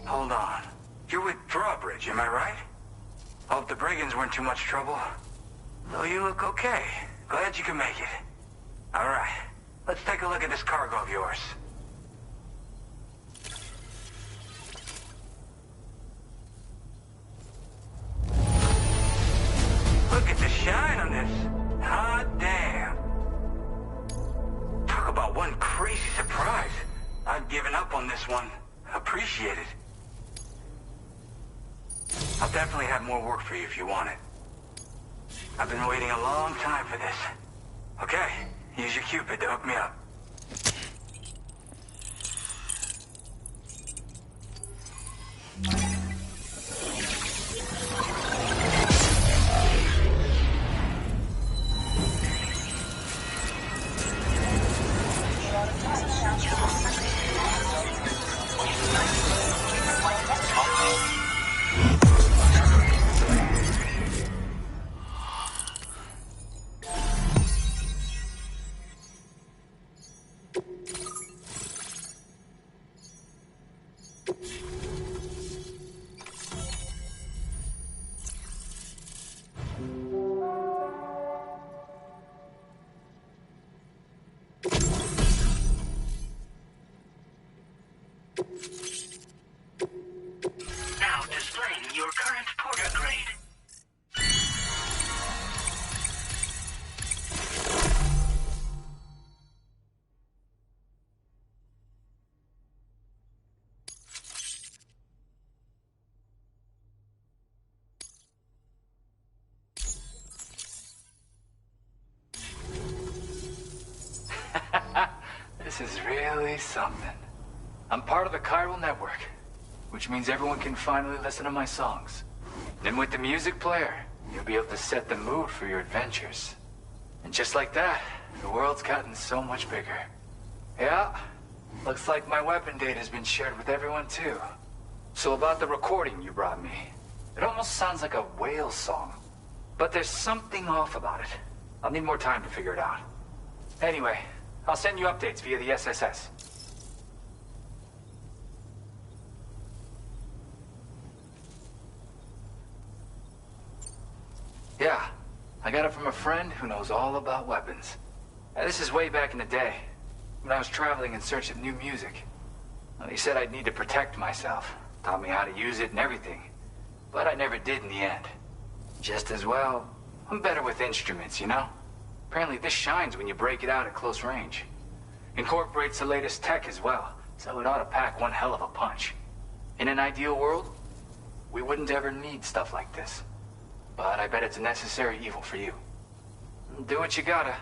Hold on. You're with Drawbridge, am I right? Hope the brigands weren't too much trouble. Though you look okay. Glad you can make it. Alright, let's take a look at this cargo of yours. Look at the shine on this. Hot damn. Talk about one crazy surprise. I've given up on this one. Appreciate it. I'll definitely have more work for you if you want it. I've been waiting a long time for this. Okay, use your Cupid to hook me up. Now displaying your current porter grade. This is really something. I'm part of the chiral network, which means everyone can finally listen to my songs. Then with the music player, you'll be able to set the mood for your adventures. And just like that, the world's gotten so much bigger. Yeah, looks like my weapon data has been shared with everyone too. So about the recording you brought me, it almost sounds like a whale song. But there's something off about it. I'll need more time to figure it out. Anyway, I'll send you updates via the SSS. Yeah, I got it from a friend who knows all about weapons. This is way back in the day, when I was traveling in search of new music. Well, he said I'd need to protect myself, taught me how to use it and everything. But I never did in the end. Just as well, I'm better with instruments, you know? Apparently this shines when you break it out at close range. Incorporates the latest tech as well, so it ought to pack one hell of a punch. In an ideal world, we wouldn't ever need stuff like this. But I bet it's a necessary evil for you. Do what you gotta.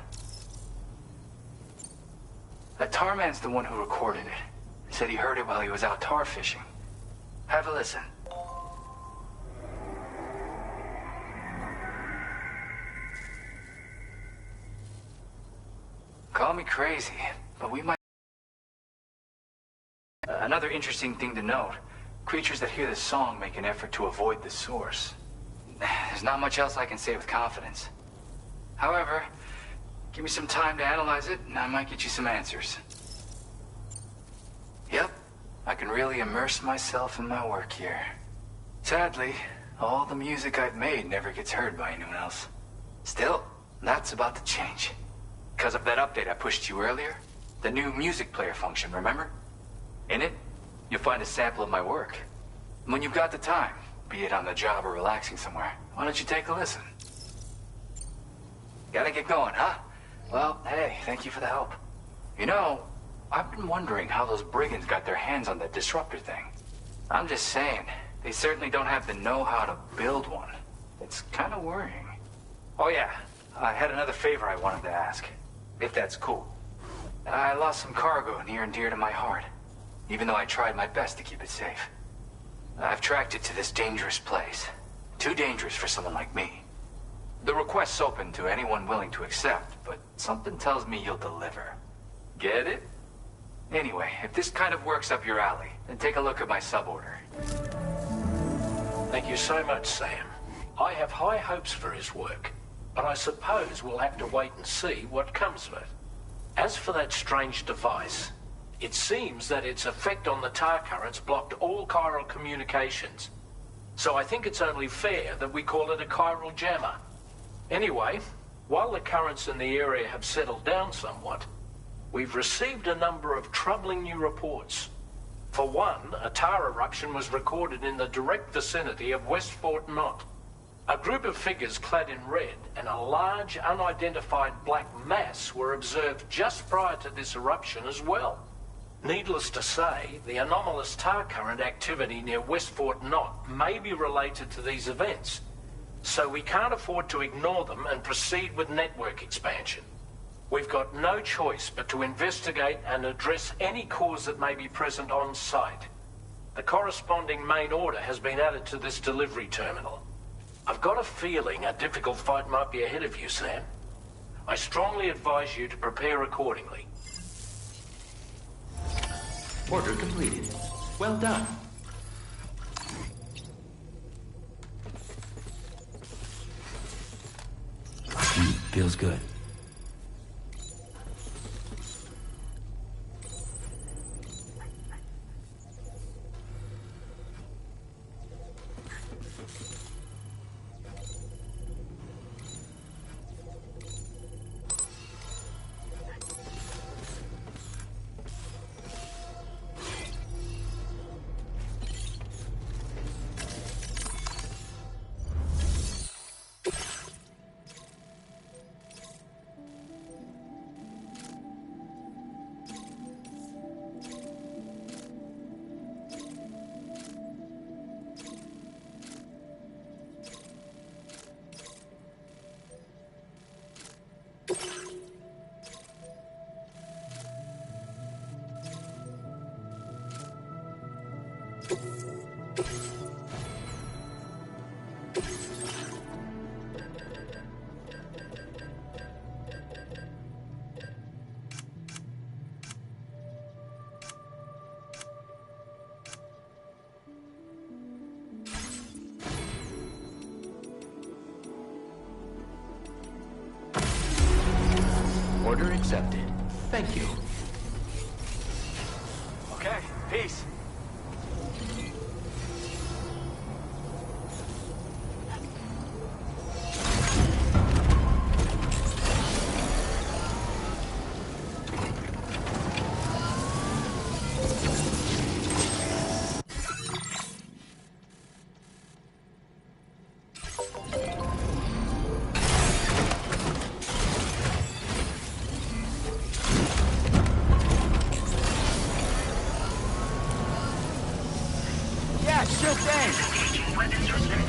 That Tarman's the one who recorded it. Said he heard it while he was out tar fishing. Have a listen. Call me crazy, but we might... Another interesting thing to note, creatures that hear this song make an effort to avoid the source. There's not much else I can say with confidence. However, give me some time to analyze it, and I might get you some answers. Yep, I can really immerse myself in my work here. Sadly, all the music I've made never gets heard by anyone else. Still, that's about to change. Because of that update I pushed you earlier, the new music player function, remember? In it, you'll find a sample of my work. When you've got the time, be it on the job or relaxing somewhere, why don't you take a listen? Gotta get going, huh? Well, hey, thank you for the help. You know, I've been wondering how those brigands got their hands on that disruptor thing. I'm just saying, they certainly don't have the know-how to build one. It's kind of worrying. Oh yeah, I had another favor I wanted to ask, if that's cool. I lost some cargo near and dear to my heart, even though I tried my best to keep it safe. I've tracked it to this dangerous place. Too dangerous for someone like me. The request's open to anyone willing to accept, but something tells me you'll deliver. Get it? Anyway, if this kind of works up your alley, then take a look at my suborder. Thank you so much, Sam. I have high hopes for his work, but I suppose we'll have to wait and see what comes of it. As for that strange device, it seems that its effect on the tar currents blocked all chiral communications. So I think it's only fair that we call it a chiral jammer. Anyway, while the currents in the area have settled down somewhat, we've received a number of troubling new reports. For one, a tar eruption was recorded in the direct vicinity of West Fort Knot. A group of figures clad in red and a large unidentified black mass were observed just prior to this eruption as well. Needless to say, the anomalous tar current activity near West Fort Knot may be related to these events, so we can't afford to ignore them and proceed with network expansion. We've got no choice but to investigate and address any cause that may be present on site. The corresponding main order has been added to this delivery terminal. I've got a feeling a difficult fight might be ahead of you, Sam. I strongly advise you to prepare accordingly. Order completed. Well done. Feels good. Order accepted. Thank you. Okay, peace. Sure thing. Disengaging weapons research.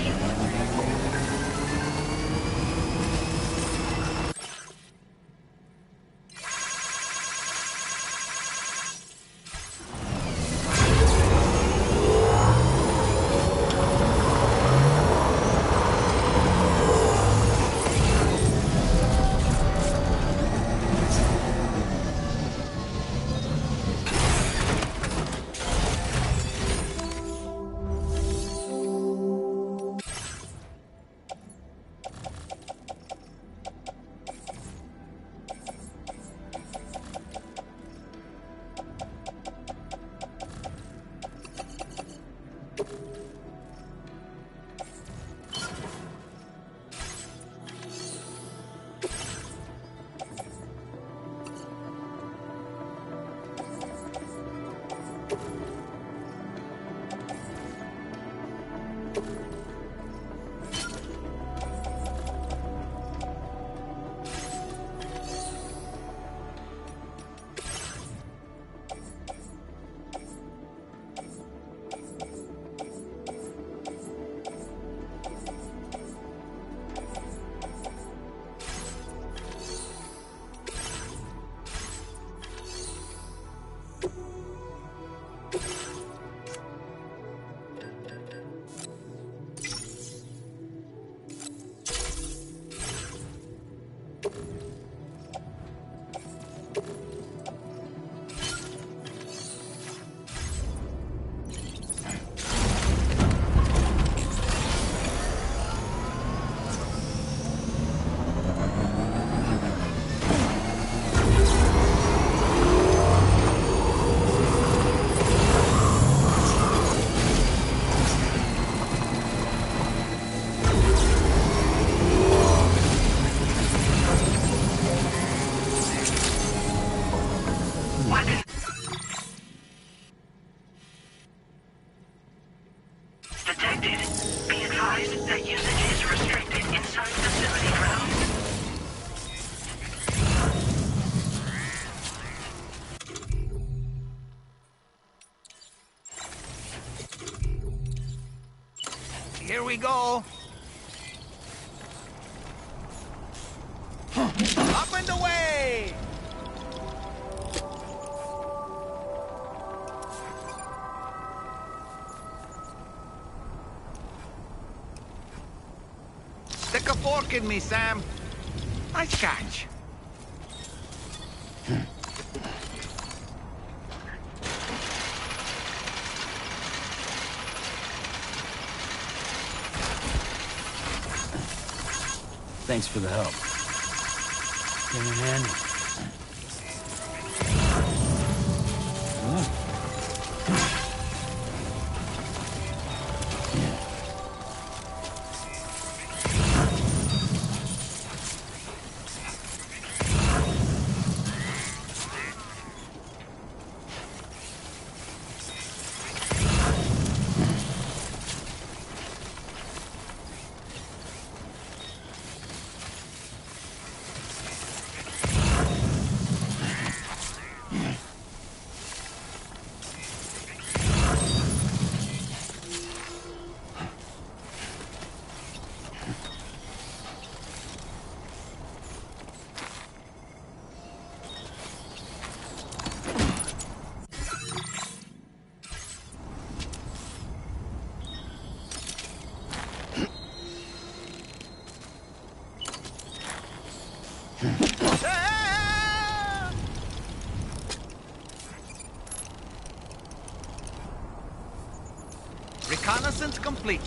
Here we go. Up and away! Stick a fork in me, Sam. Nice catch. Thanks for the help. Came in handy. Reconnaissance complete.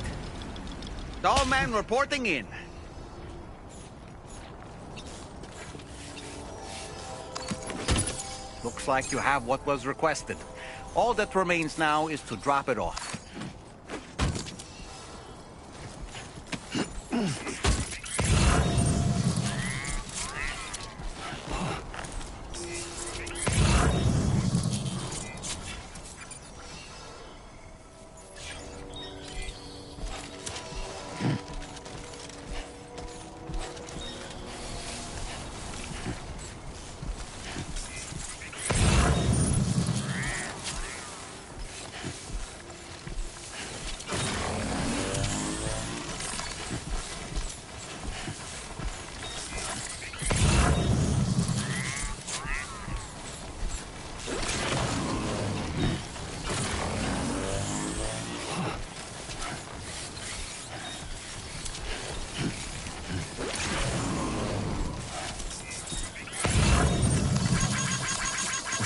Dollman reporting in. Looks like you have what was requested. All that remains now is to drop it off.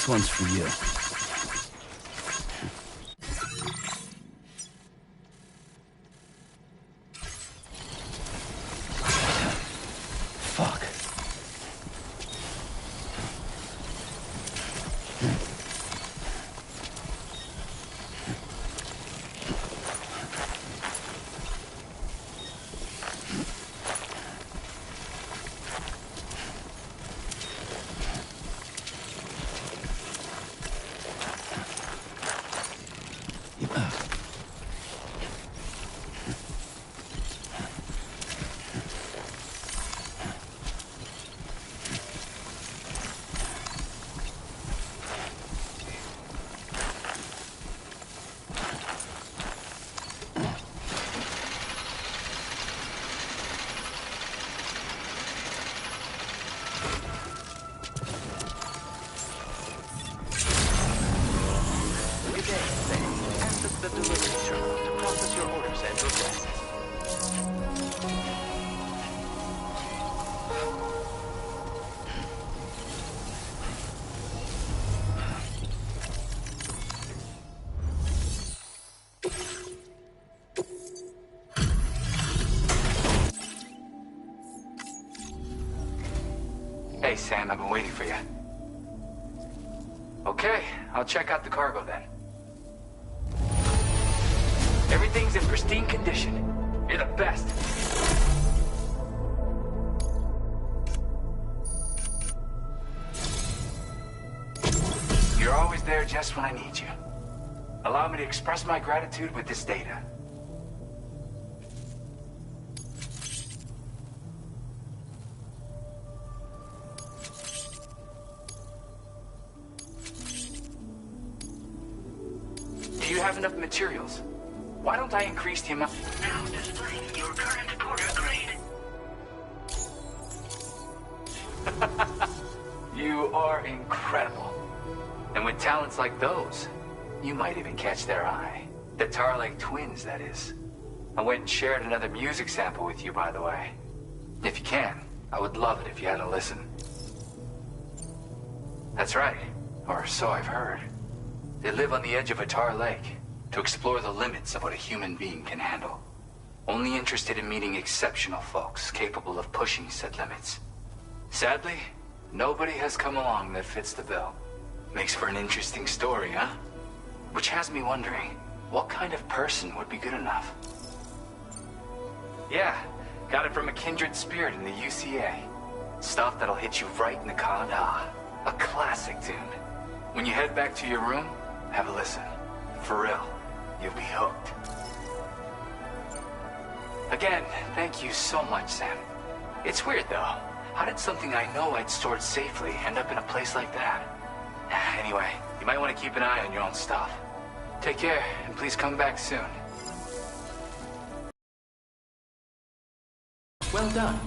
This one's for you. Fuck. The delivery terminal to process your orders and requests. Hey, Sam, I've been waiting for you. Okay, I'll check out the cargo then. Everything's in pristine condition. You're the best. You're always there just when I need you. Allow me to express my gratitude with this data. Do you have enough materials? Why don't I increase the amount? Now displaying your current order grade. You are incredible. And with talents like those, you might even catch their eye. The Tarlake twins, that is. I went and shared another music sample with you, by the way. If you can, I would love it if you had a listen. That's right, or so I've heard. They live on the edge of a tar lake, to explore the limits of what a human being can handle. Only interested in meeting exceptional folks capable of pushing said limits. Sadly, nobody has come along that fits the bill. Makes for an interesting story, huh? Which has me wondering, what kind of person would be good enough? Yeah, got it from a kindred spirit in the UCA. Stuff that'll hit you right in the con. Ah, a classic tune. When you head back to your room, have a listen. For real. You'll be hooked. Again, thank you so much, Sam. It's weird, though. How did something I know I'd stored safely end up in a place like that? Anyway, you might want to keep an eye on your own stuff. Take care, and please come back soon. Well done.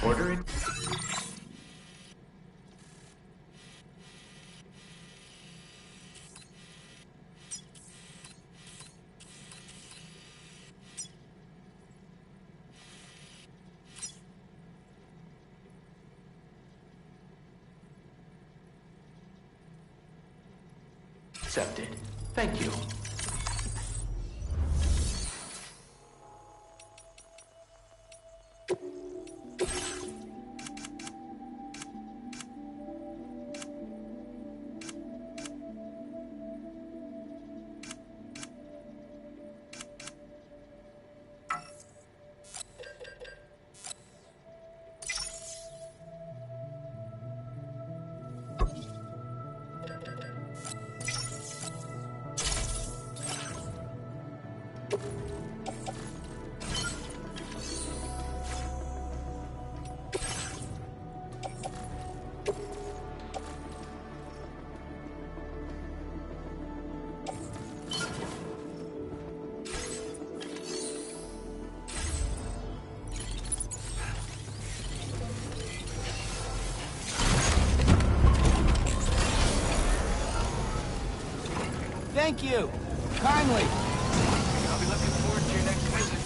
Order it. Accepted. Thank you. Thank you. Kindly. I'll be looking forward to your next visit.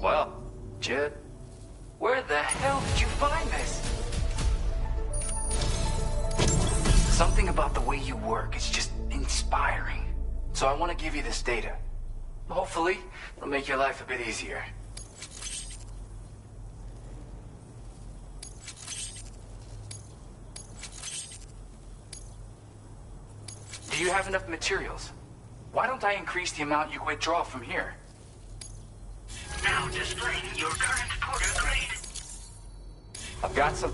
Well, Jed, where the hell did you find this? Something about the way you work is just inspiring. So I want to give you this data. Hopefully, it'll make your life a bit easier. Do you have enough materials? Why don't I increase the amount you withdraw from here? Now displaying your current porter grade. I've got some...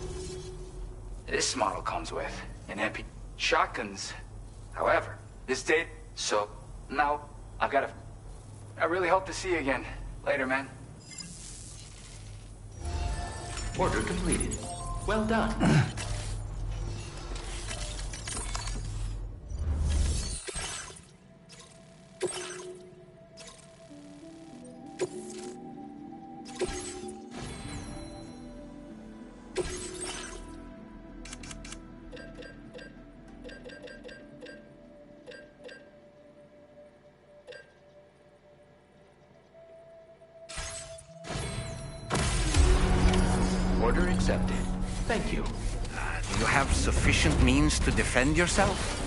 This model comes with an MP shotguns. However, this did... So, now, I've got to... I really hope to see you again. Later, man. Order completed. Well done. Order accepted. Thank you. Do you have sufficient means to defend yourself?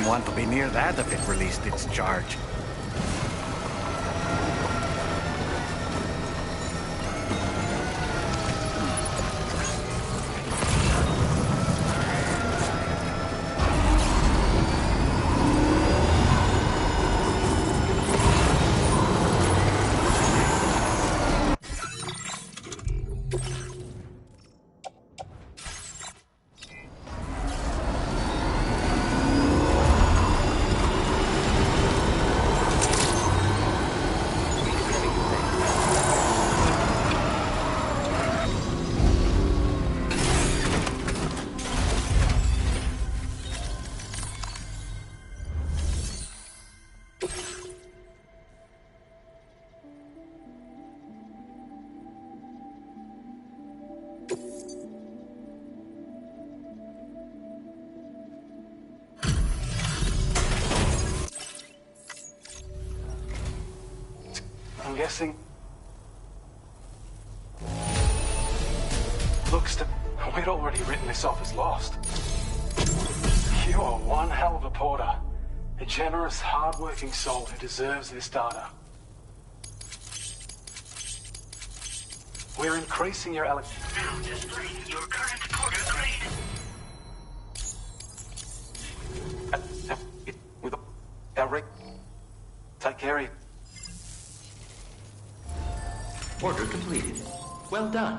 wouldn't want to be near that if it released its charge. I'm guessing... Looks to... We'd already written this off as lost. You are one hell of a porter. A generous, hard-working soul who deserves this data. We're increasing your Now displaying your current porter grade. With our rig... Take care of you. Order completed. Well done.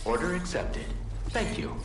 Order accepted. Thank you.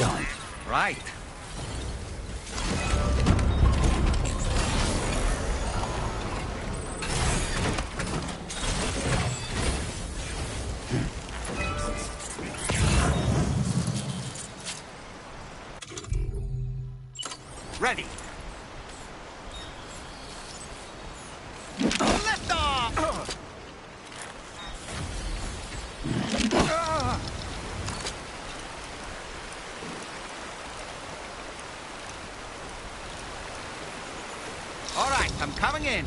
done. Right. Ready. Lift off! All right, I'm coming in.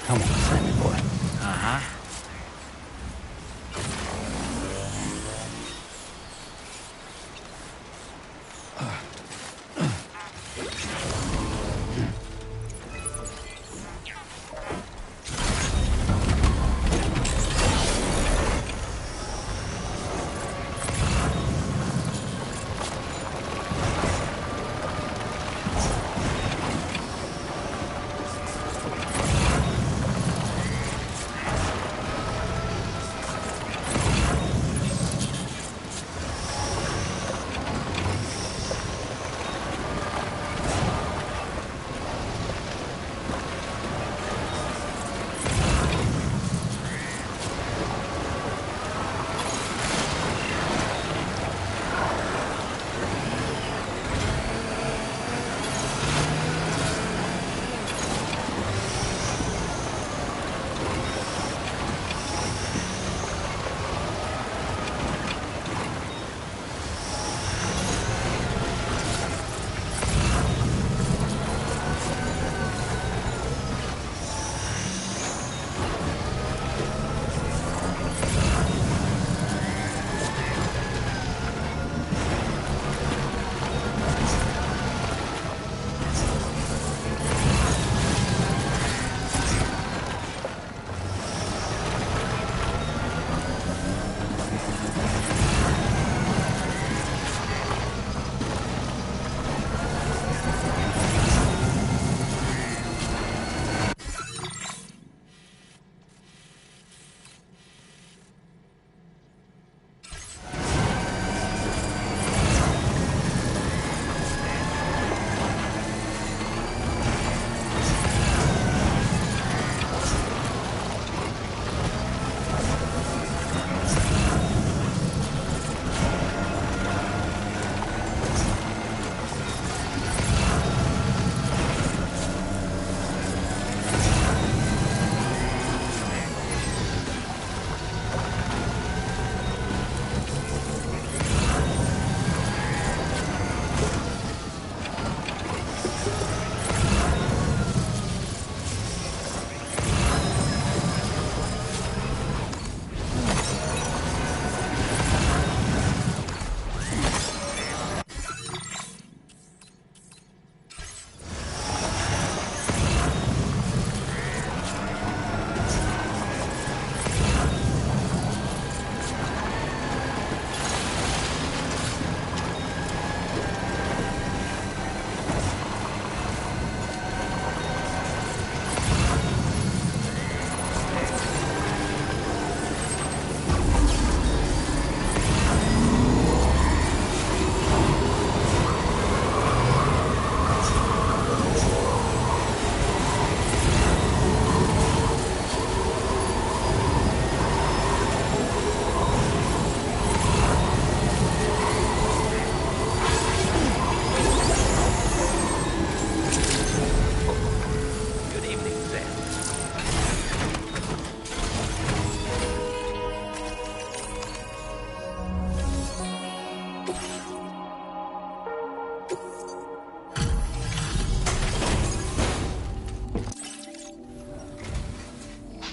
Come on, Sammy boy. Uh-huh.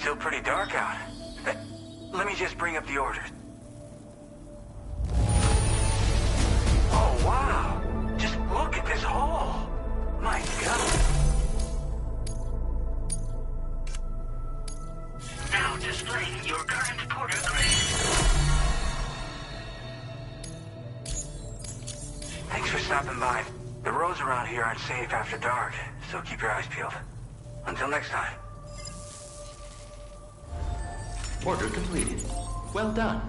Still pretty dark out. Let me just bring up the orders. Oh, wow. Just look at this hall. My God. Now displaying your current porter grade. Thanks for stopping by. The roads around here aren't safe after dark, so keep your eyes peeled. Until next time. Order completed. Well done.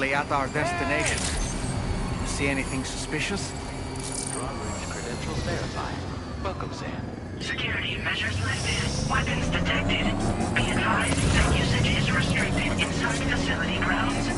nearly at our destination. You see anything suspicious? Drawbridge credentials verified. Welcome, Sam. Security measures lifted. Weapons detected. Be advised that usage is restricted inside facility grounds.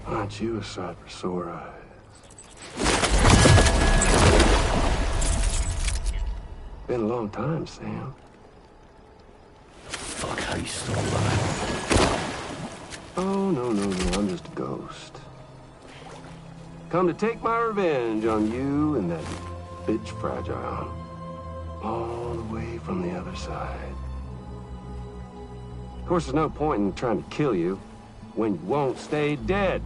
Aren't you a sight for sore eyes? Been a long time, Sam. Fuck, how you still alive? Oh, no, I'm just a ghost. Come to take my revenge on you and that bitch Fragile. All the way from the other side. Of course, there's no point in trying to kill you when you won't stay dead.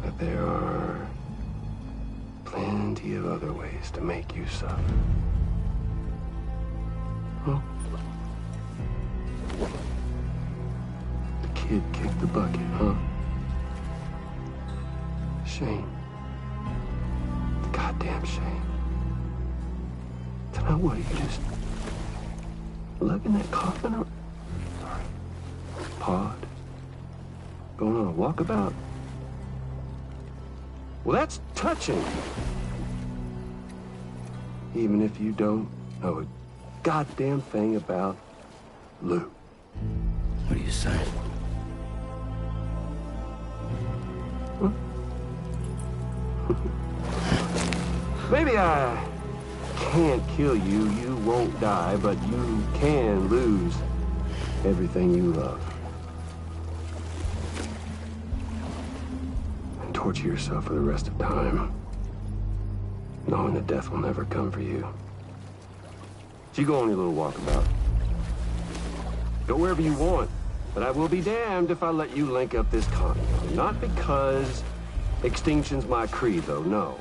But there are plenty of other ways to make you suffer. Huh? The kid kicked the bucket, huh? Shame. The goddamn shame. Now what, are you just lugging that coffin up? Sorry. Pod? Going on a walkabout? Well, that's touching. Even if you don't know a goddamn thing about Lou. What are you saying? Huh? Maybe I can't kill you, you won't die, but you can lose everything you love. And torture yourself for the rest of time, knowing that death will never come for you. So you go on your little walkabout. Go wherever you want, but I will be damned if I let you link up this continent. Not because extinction's my creed, though, no.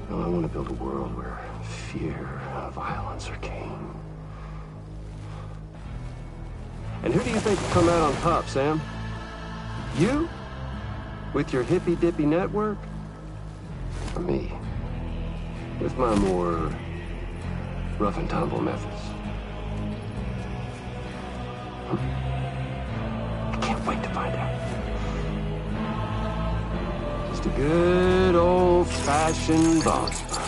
No, I want to build a world where fear and violence are king. And who do you think will come out on top, Sam? You? With your hippy-dippy network? Or me? With my more rough and tumble methods? I can't wait to find out. Just a good old-fashioned boss fight.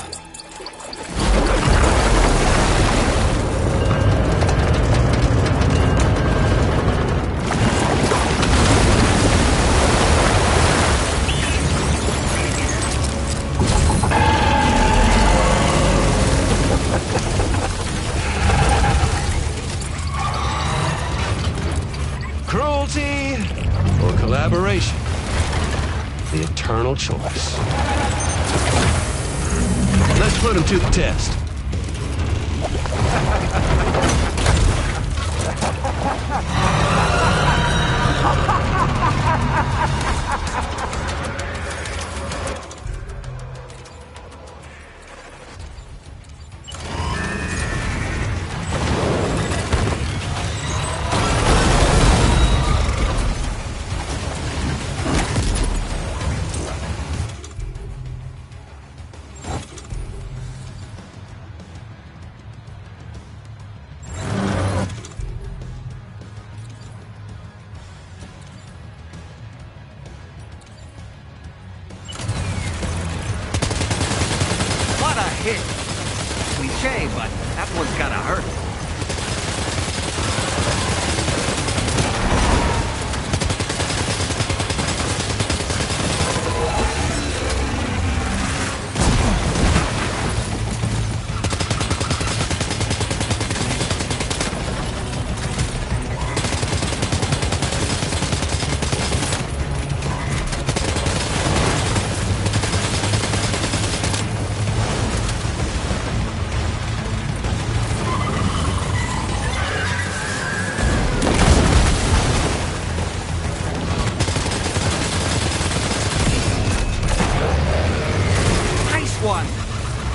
The eternal choice. Let's put him to the test. Hit. Cliche, but that one's gotta hurt.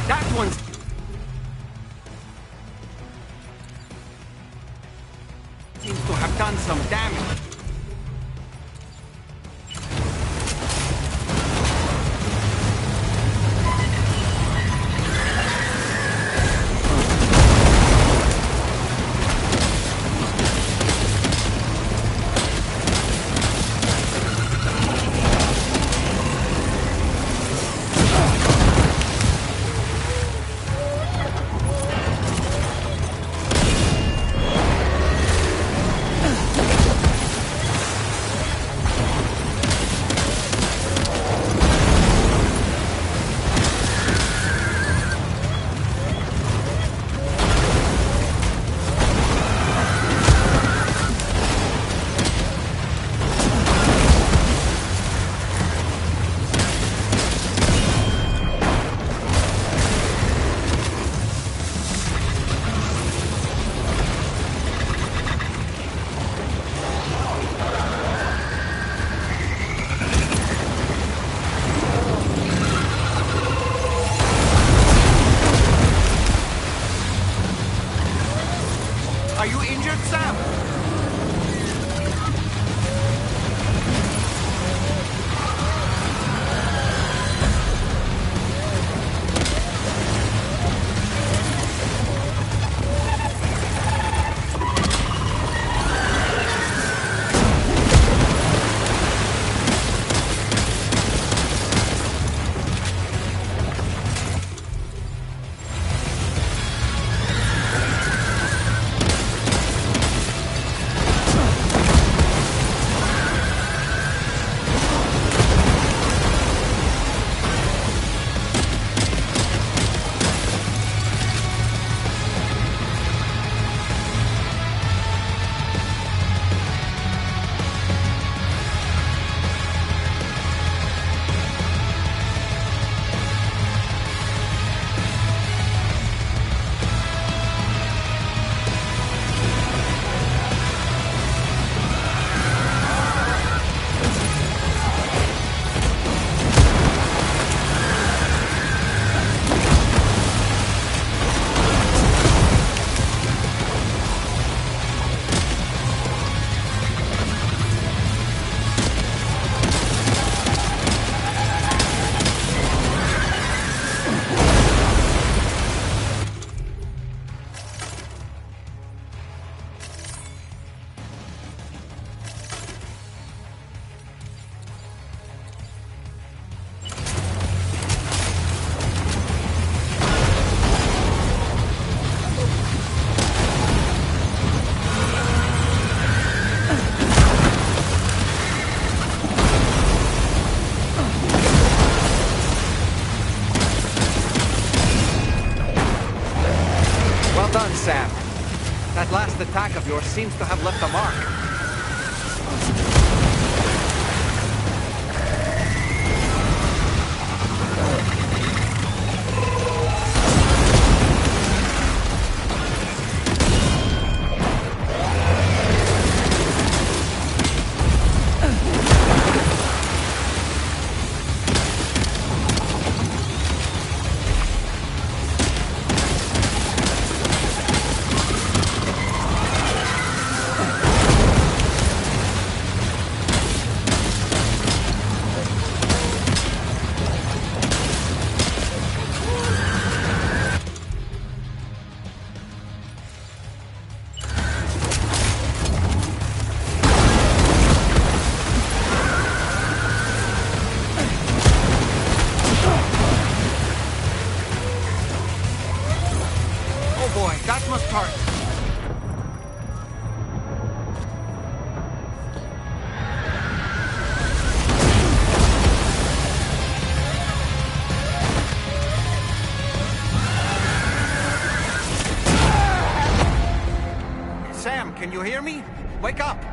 That one's... seems to have done some damage. Are you injured, Sam? Sam. That last attack of yours seems to have left a mark. boy, that must hurt. Sam, can you hear me? Wake up!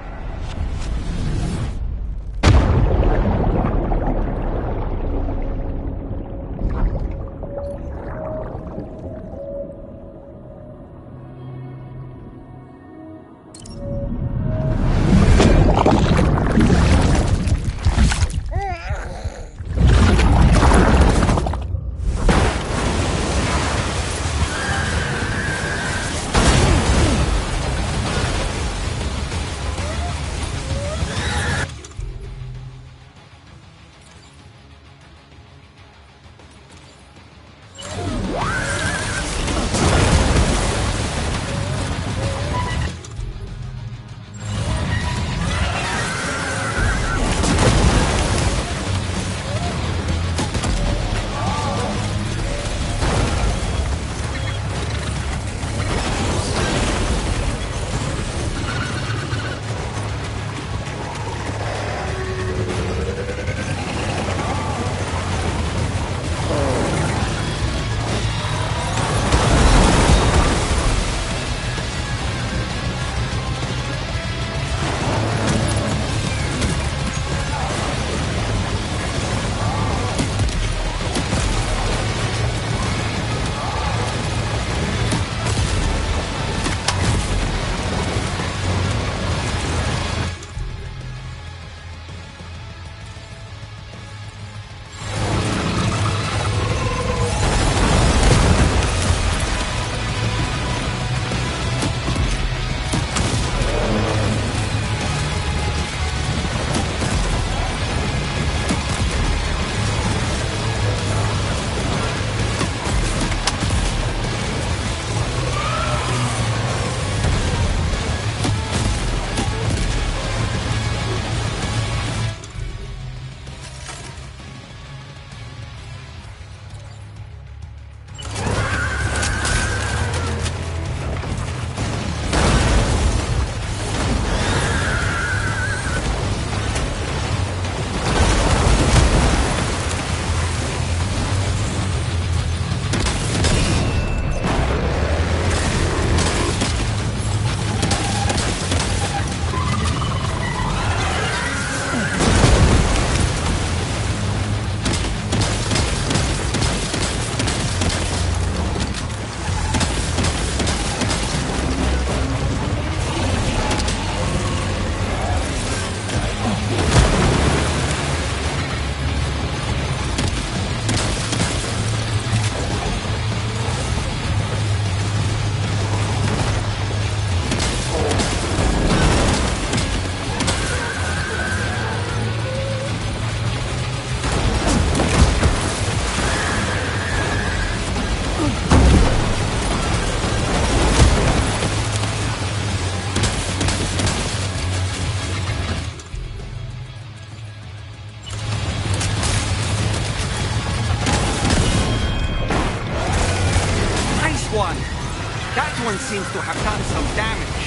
one seems to have done some damage.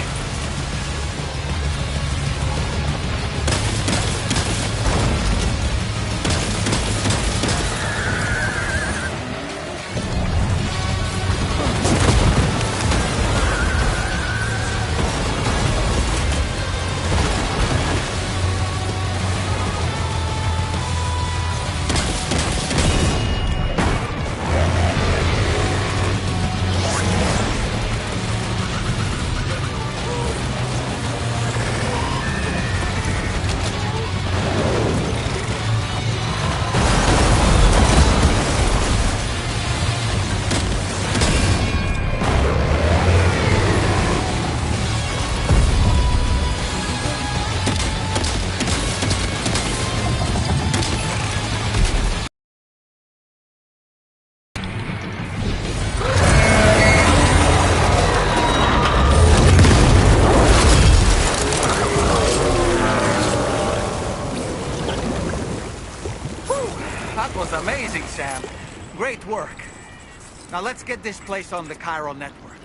That was amazing, Sam. Great work. Now let's get this place on the chiral network.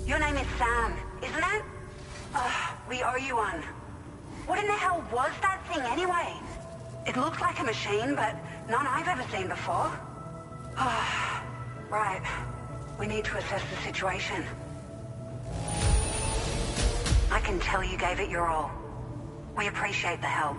Your name is Sam, isn't it? We owe you one. What in the hell was that thing anyway? It looked like a machine, but none I've ever seen before. Right. We need to assess the situation. I can tell you gave it your all. We appreciate the help.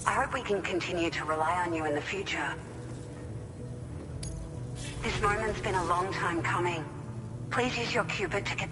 I hope we can continue to rely on you in the future. This moment's been a long time coming. Please use your Cupid to get...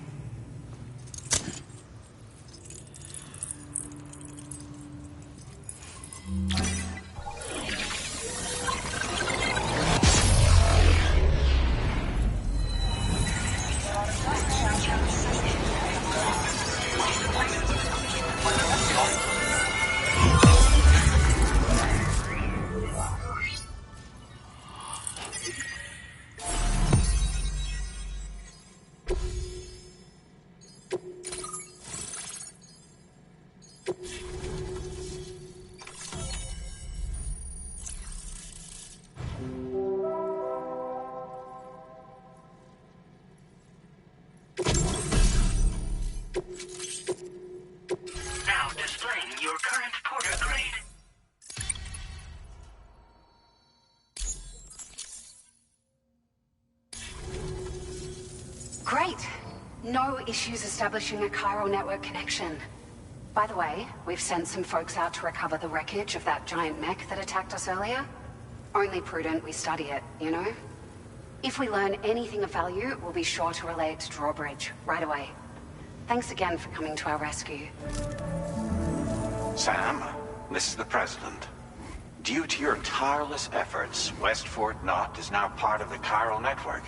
Now display your current porter grade. Great. No issues establishing a chiral network connection. By the way, we've sent some folks out to recover the wreckage of that giant mech that attacked us earlier. Only prudent we study it, you know? If we learn anything of value, we'll be sure to relay it to Drawbridge right away. Thanks again for coming to our rescue. Sam, this is the President. Due to your tireless efforts, West Fort Knot is now part of the chiral network.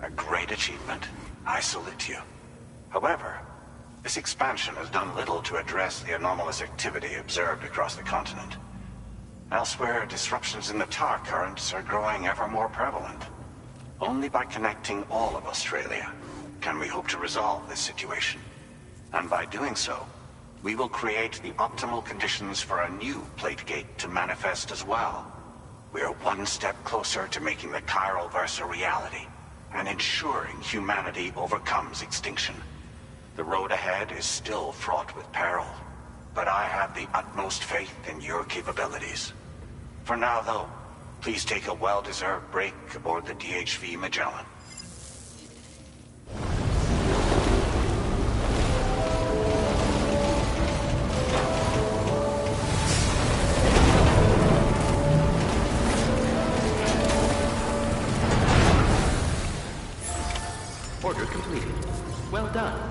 A great achievement. I salute you. However, this expansion has done little to address the anomalous activity observed across the continent. Elsewhere, disruptions in the tar currents are growing ever more prevalent. Only by connecting all of Australia can we hope to resolve this situation. And by doing so, we will create the optimal conditions for a new Plategate to manifest as well. We are one step closer to making the chiral verse a reality, and ensuring humanity overcomes extinction. The road ahead is still fraught with peril, but I have the utmost faith in your capabilities. For now, though, please take a well-deserved break aboard the DHV Magellan. Order completed. Well done.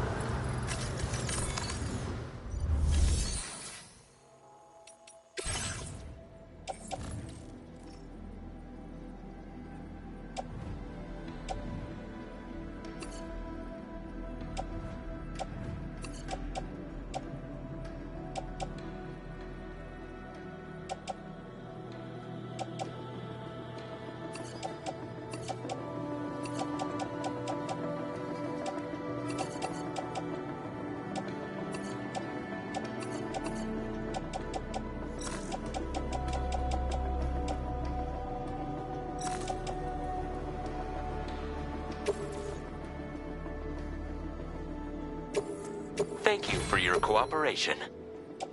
Thank you for your cooperation.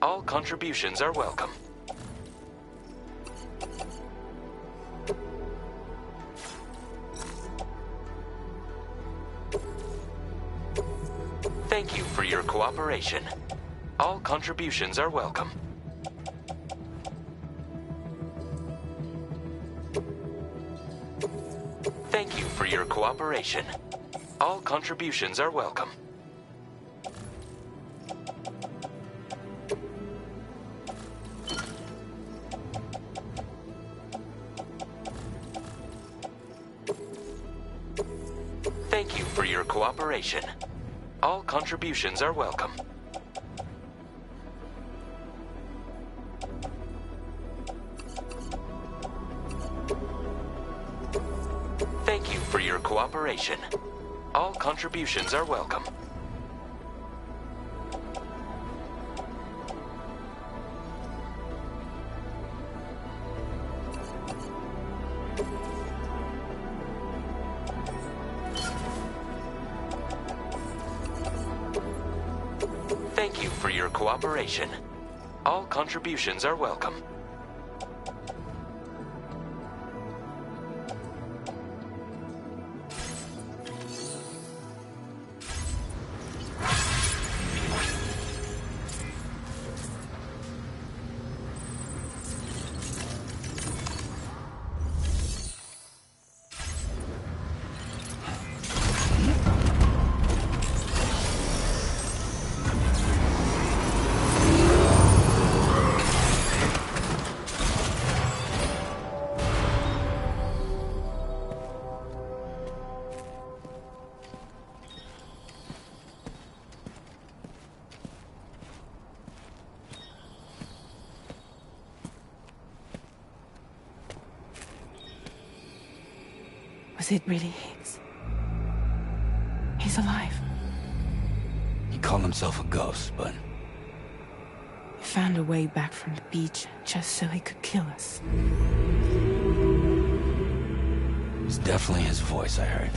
All contributions are welcome. Thank you for your cooperation. All contributions are welcome. Thank you for your cooperation. All contributions are welcome. Thank you for your cooperation. All contributions are welcome. Thank you for your cooperation. All contributions are welcome. Thank you for your cooperation. All contributions are welcome. Was it really Higgs? He's alive. He called himself a ghost, but... He found a way back from the beach just so he could kill us. It was definitely his voice I heard.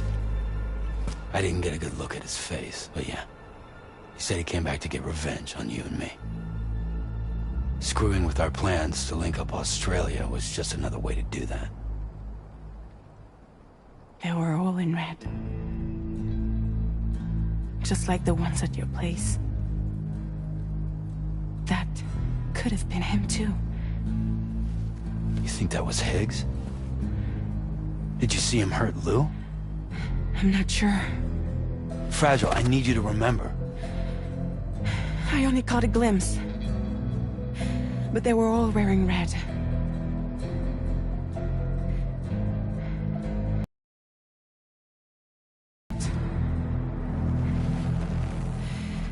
I didn't get a good look at his face, but yeah. He said he came back to get revenge on you and me. Screwing with our plans to link up Australia was just another way to do that. They were all in red. Just like the ones at your place. That could have been him too. You think that was Higgs? Did you see him hurt Lou? I'm not sure. Fragile, I need you to remember. I only caught a glimpse. But they were all wearing red.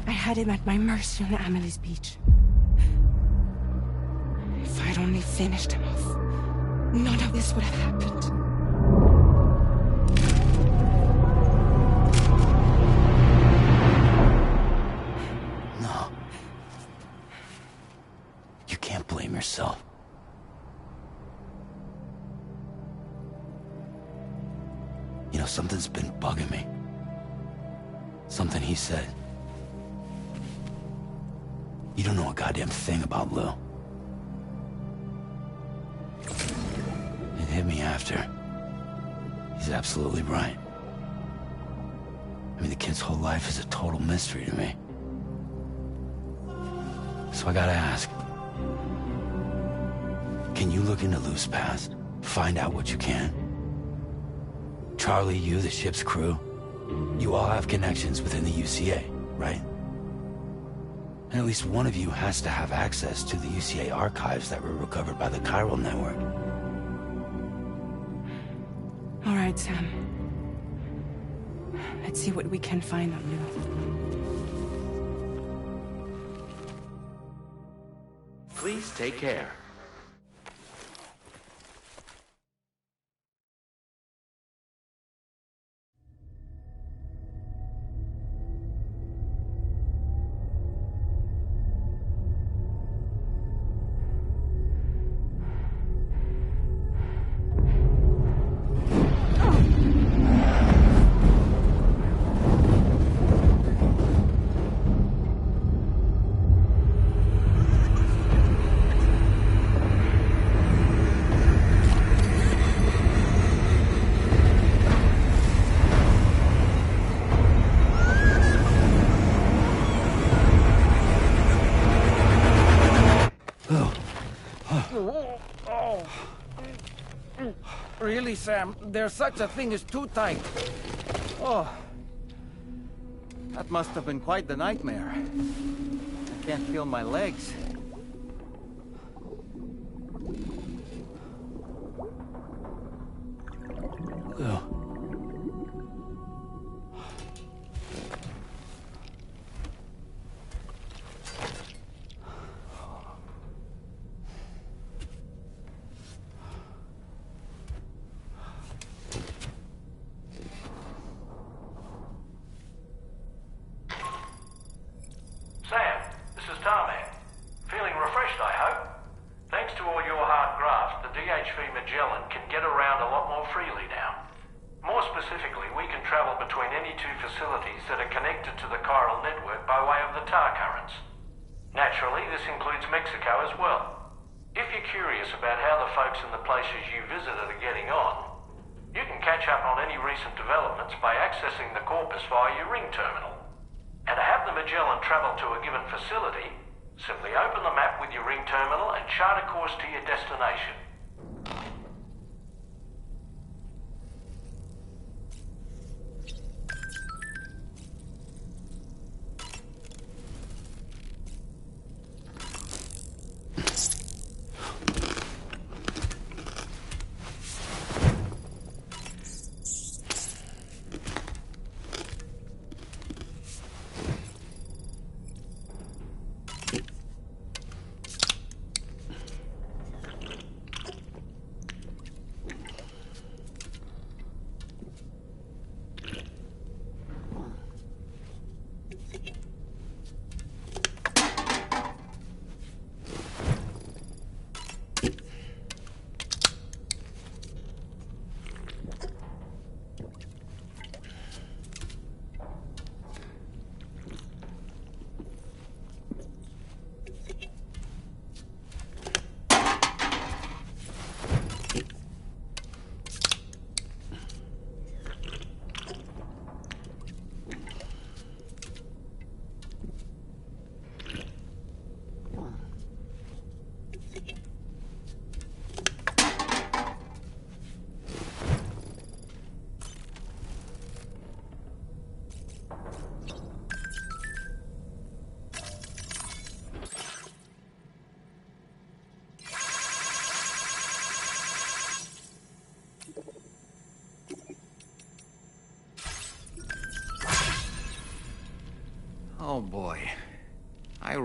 I had him at my mercy on Amelie's beach. If I'd only finished him off, none of this would have happened. No. You can't blame yourself. You know, something's been bugging me. Something he said. You don't know a goddamn thing about Lou. It hit me after. He's absolutely right. I mean, the kid's whole life is a total mystery to me. So I gotta ask. Can you look into Lou's past? Find out what you can? Charlie, you, the ship's crew, you all have connections within the UCA, right? And at least one of you has to have access to the UCA archives that were recovered by the Chiral Network. All right, Sam. Let's see what we can find on Lou. Please take care. Really, Sam? There's such a thing as too tight. Oh. That must have been quite the nightmare. I can't feel my legs. Lou. Sam, this is Tarman. Feeling refreshed, I hope? Thanks to all your hard graft, the DHV Magellan can get around a lot more freely now. More specifically, we can travel between any two facilities that are connected to the chiral network by way of the tar currents. Naturally, this includes Mexico as well. If you're curious about how the folks in the places you visited are getting on, you can catch up on any recent developments by accessing the corpus via your ring terminal. And to have the Magellan travel to a given facility, simply open the map with your ring terminal and chart a course to your destination.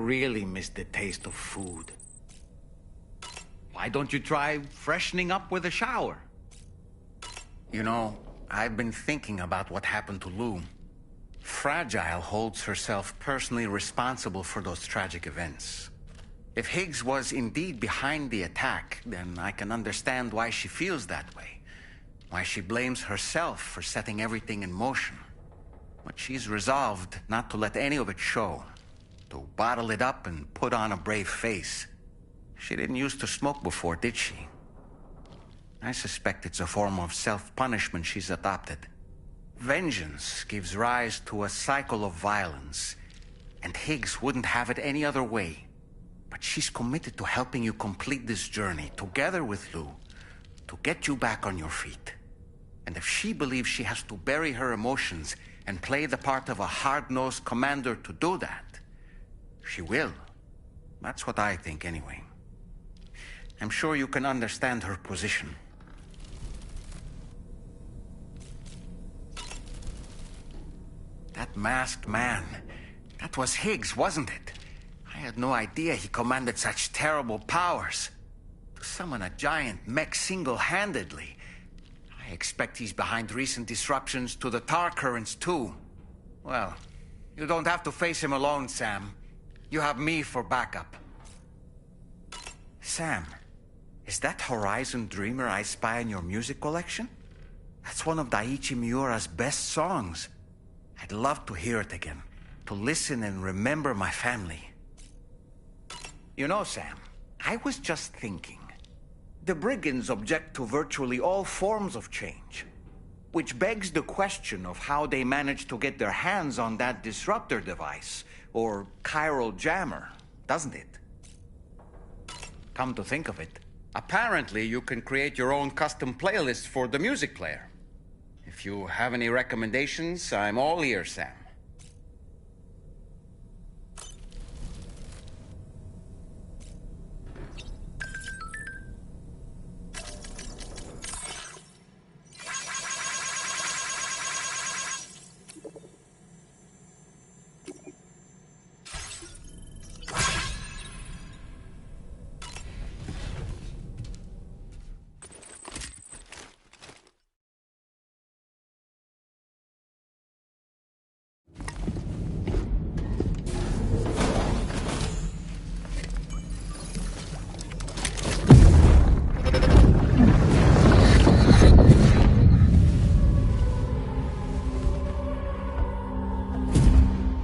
really miss the taste of food. Why don't you try freshening up with a shower? You know, I've been thinking about what happened to Lou. Fragile holds herself personally responsible for those tragic events. If Higgs was indeed behind the attack, then I can understand why she feels that way. Why she blames herself for setting everything in motion. But she's resolved not to let any of it show. To bottle it up and put on a brave face. She didn't used to smoke before, did she? I suspect it's a form of self-punishment she's adopted. Vengeance gives rise to a cycle of violence, and Higgs wouldn't have it any other way. But she's committed to helping you complete this journey, together with Lou, to get you back on your feet. And if she believes she has to bury her emotions and play the part of a hard-nosed commander to do that, she will. That's what I think, anyway. I'm sure you can understand her position. That masked man, that was Higgs, wasn't it? I had no idea he commanded such terrible powers. To summon a giant mech single-handedly. I expect he's behind recent disruptions to the tar currents, too. Well, you don't have to face him alone, Sam. You have me for backup. Sam, is that Horizon Dreamer I spy in your music collection? That's one of Daiichi Miura's best songs. I'd love to hear it again, to listen and remember my family. You know, Sam, I was just thinking. The brigands object to virtually all forms of change, which begs the question of how they managed to get their hands on that disruptor device, or chiral jammer, doesn't it? Come to think of it, apparently you can create your own custom playlist for the music player. If you have any recommendations, I'm all ears, Sam.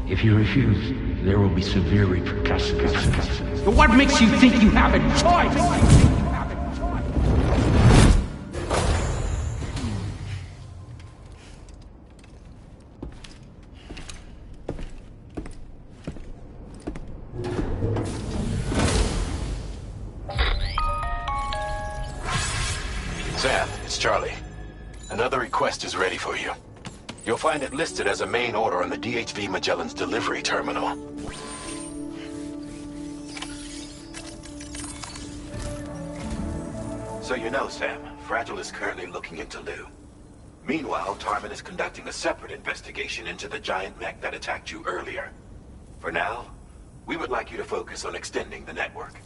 If you refuse, there will be severe repercussions. But what makes you think you have a choice? Sam, it's Charlie. Another request is ready for you. You'll find it listed as a main order on the DHV Magellan's delivery terminal. So you know, Sam, Fragile is currently looking into Lou. Meanwhile, Tarman is conducting a separate investigation into the giant mech that attacked you earlier. For now, we would like you to focus on extending the network.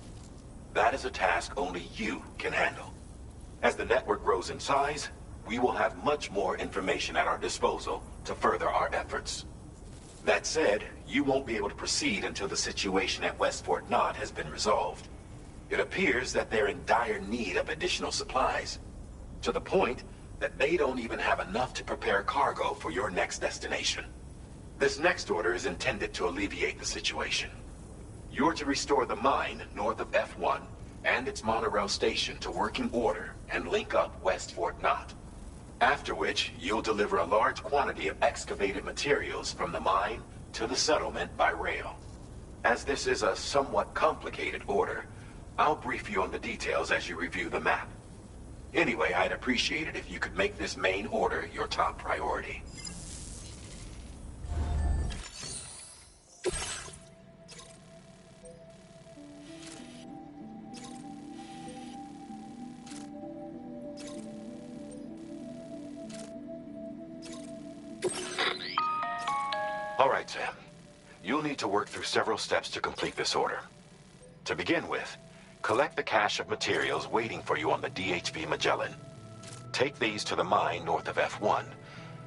That is a task only you can handle. As the network grows in size, we will have much more information at our disposal to further our efforts. That said, you won't be able to proceed until the situation at West Fort Knott has been resolved. It appears that they're in dire need of additional supplies, to the point that they don't even have enough to prepare cargo for your next destination. This next order is intended to alleviate the situation. You're to restore the mine north of F1 and its monorail station to working order and link up West Fort Knott. After which, you'll deliver a large quantity of excavated materials from the mine to the settlement by rail. As this is a somewhat complicated order, I'll brief you on the details as you review the map. Anyway, I'd appreciate it if you could make this main order your top priority. All right, Sam. You'll need to work through several steps to complete this order. To begin with, collect the cache of materials waiting for you on the DHV Magellan. Take these to the mine north of F1.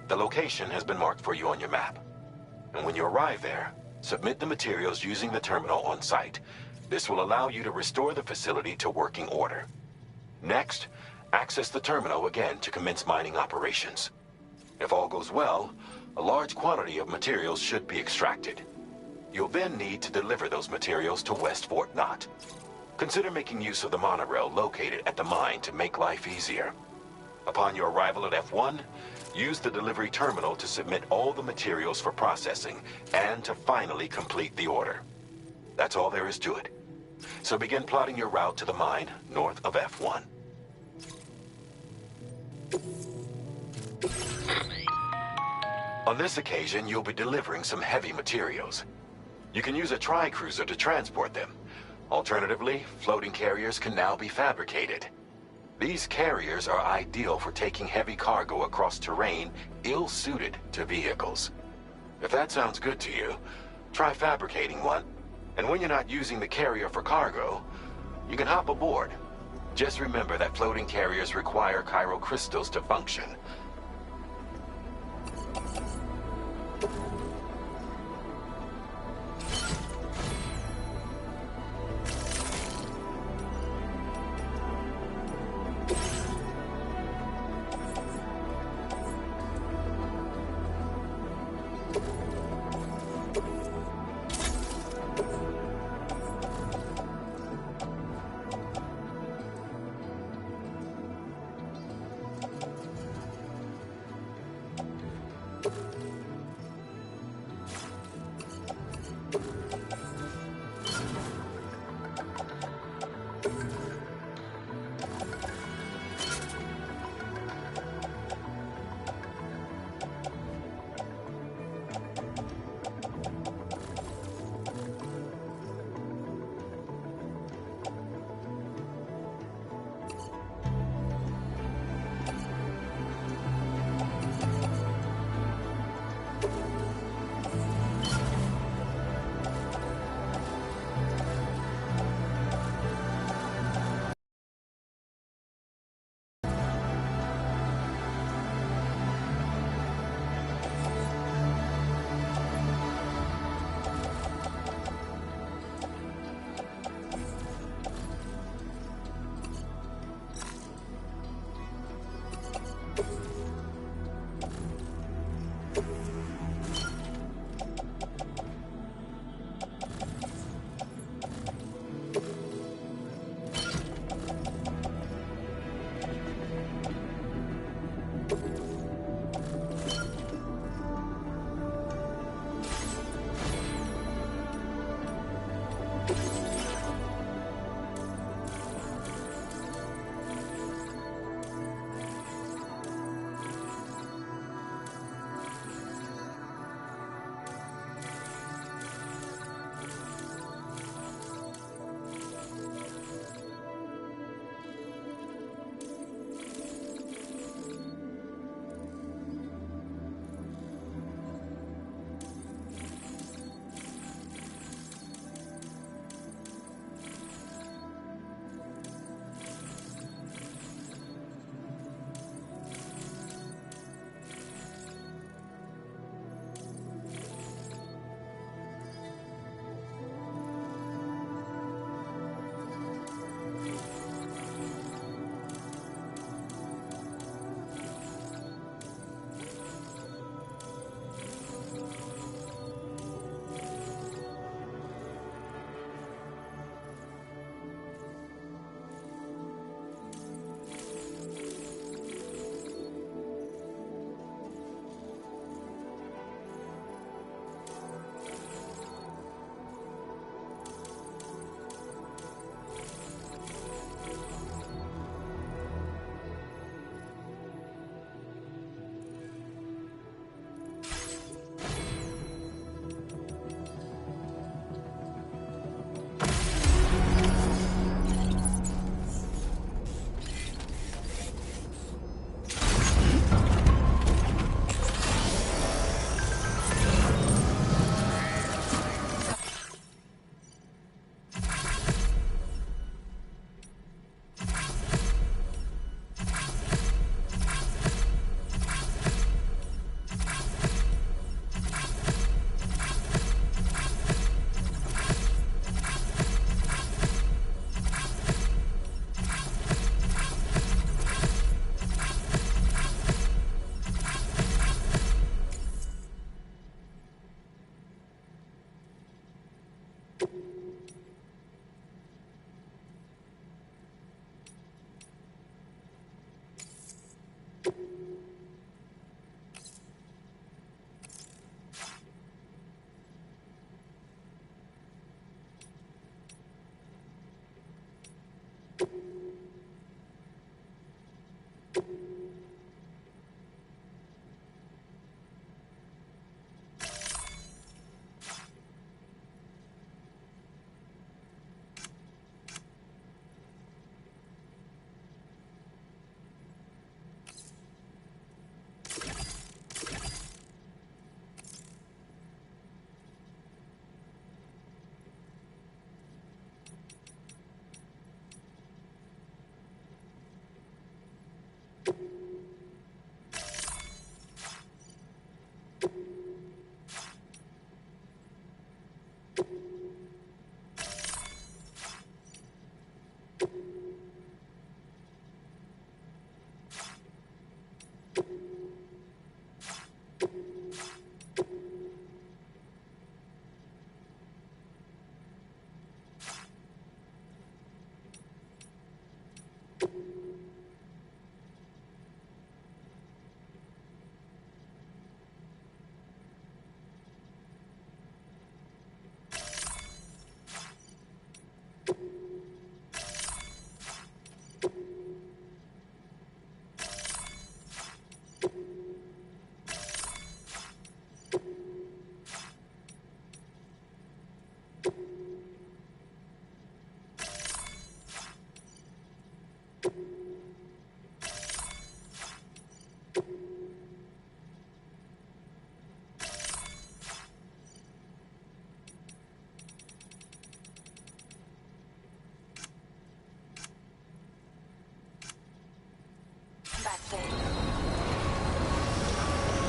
The location has been marked for you on your map. And when you arrive there, submit the materials using the terminal on site. This will allow you to restore the facility to working order. Next, access the terminal again to commence mining operations. If all goes well, a large quantity of materials should be extracted. You'll then need to deliver those materials to West Fort Knott. Consider making use of the monorail located at the mine to make life easier. Upon your arrival at F1, use the delivery terminal to submit all the materials for processing and to finally complete the order. That's all there is to it. So begin plotting your route to the mine north of F1. On this occasion, you'll be delivering some heavy materials. You can use a tri-cruiser to transport them. Alternatively, floating carriers can now be fabricated. These carriers are ideal for taking heavy cargo across terrain ill-suited to vehicles. If that sounds good to you, try fabricating one. And when you're not using the carrier for cargo, you can hop aboard. Just remember that floating carriers require chiral crystals to function.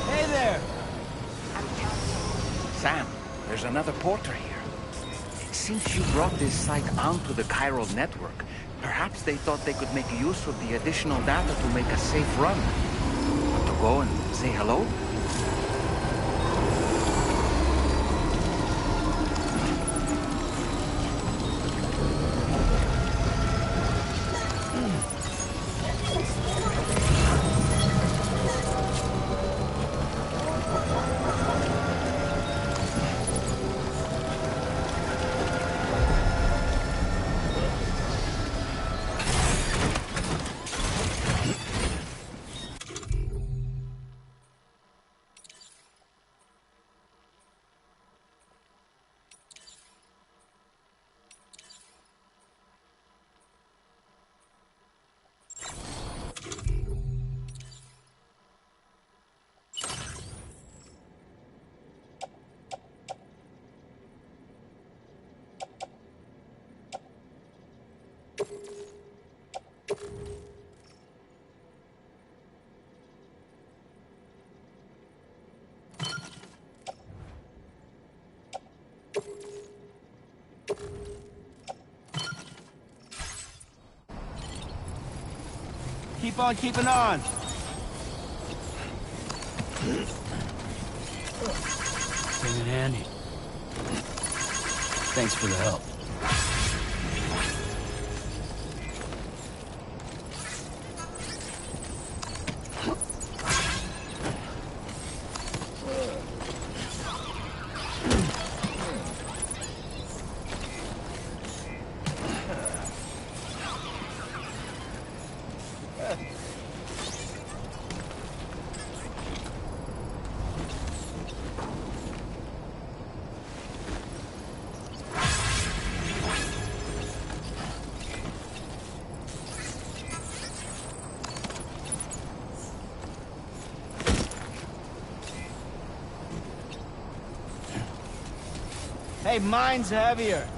Hey there! Sam, there's another porter here. Since you brought this site onto the chiral network, perhaps they thought they could make use of the additional data to make a safe run. Want to go and say hello? Keep on keeping on. Came in handy. Thanks for the help. Hey, mine's heavier.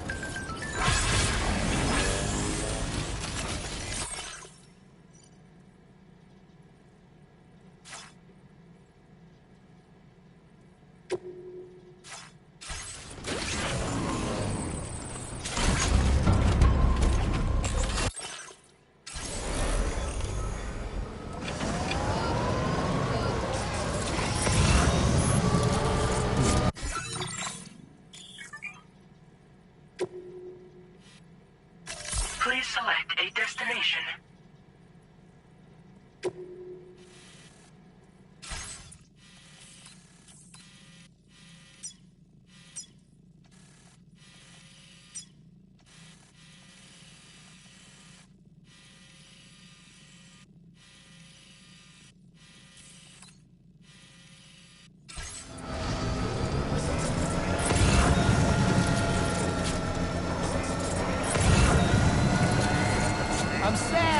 Please select a destination. I'm Sam!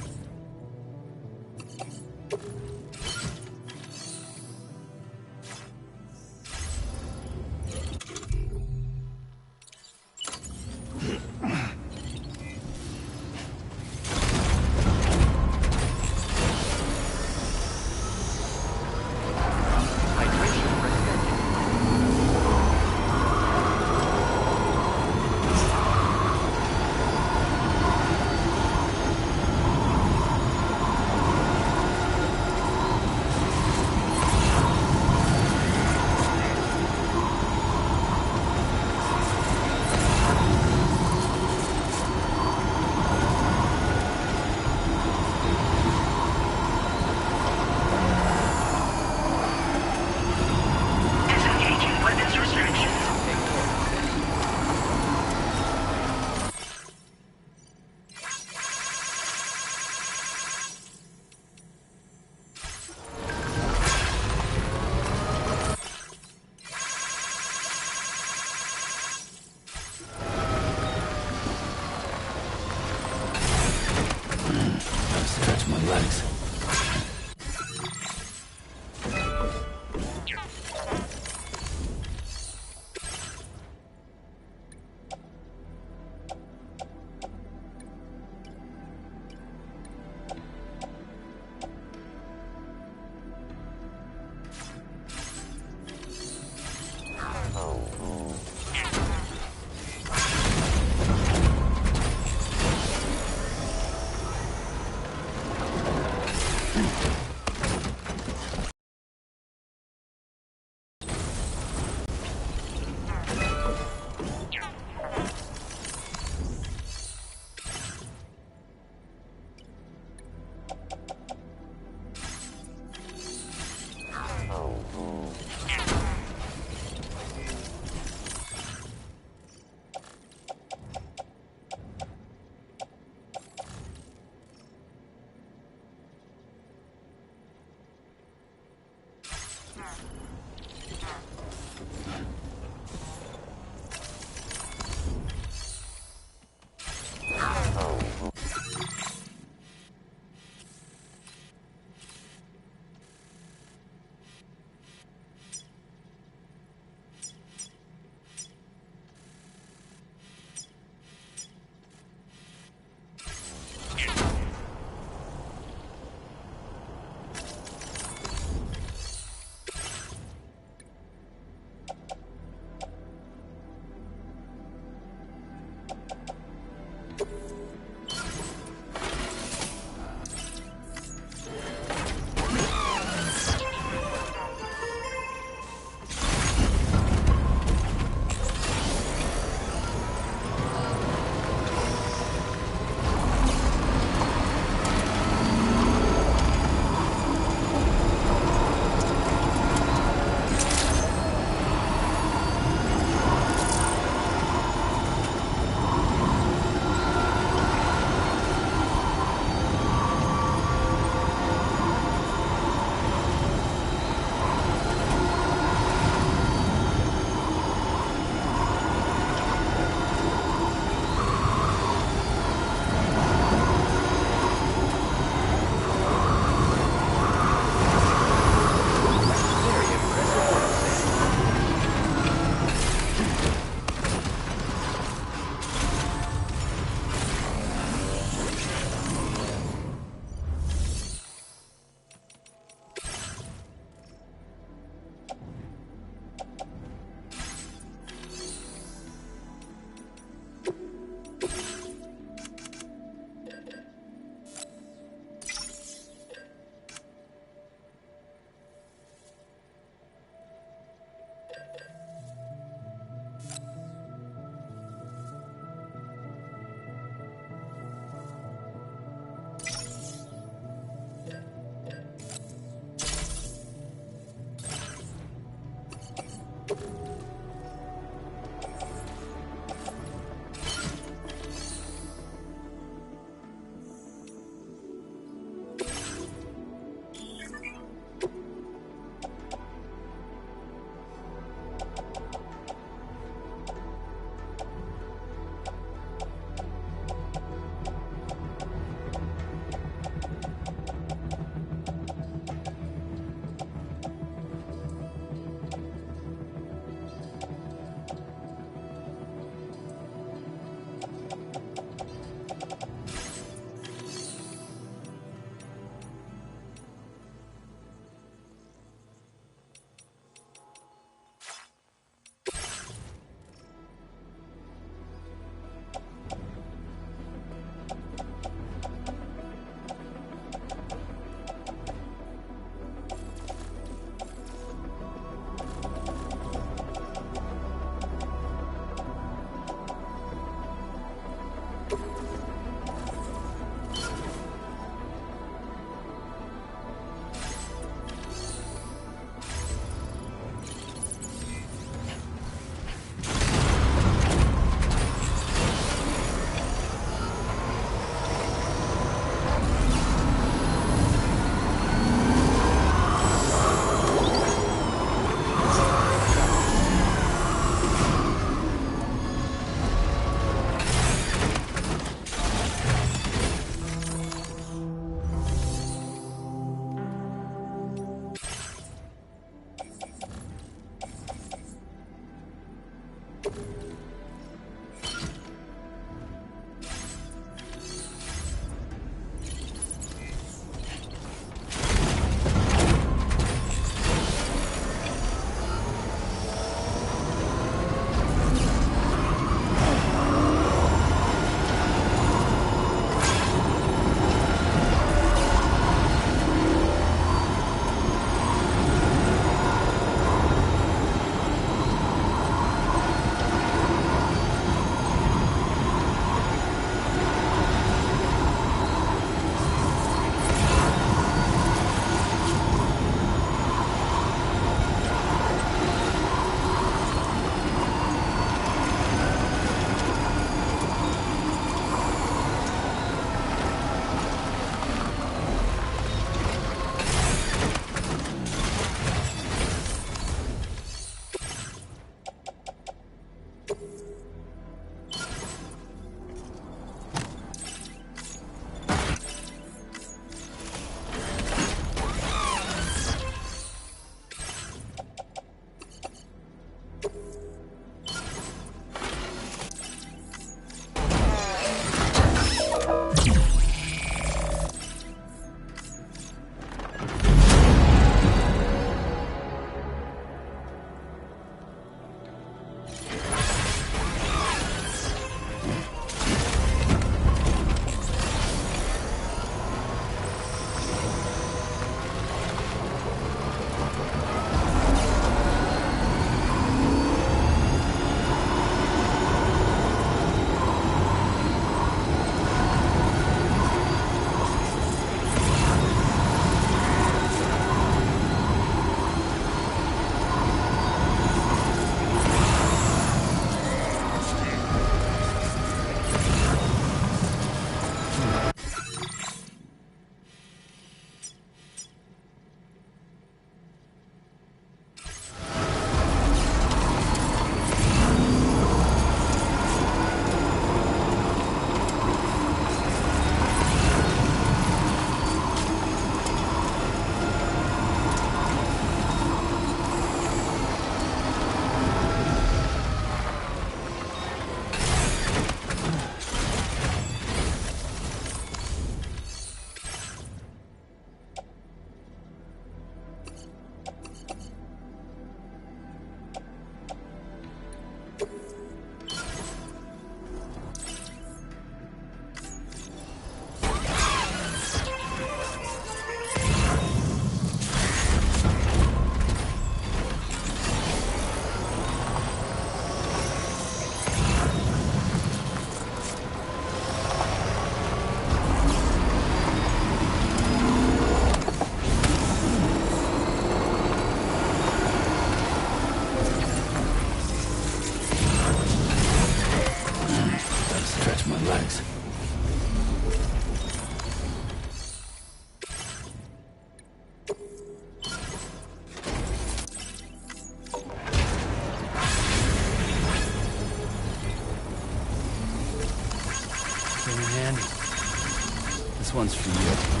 This one's for you.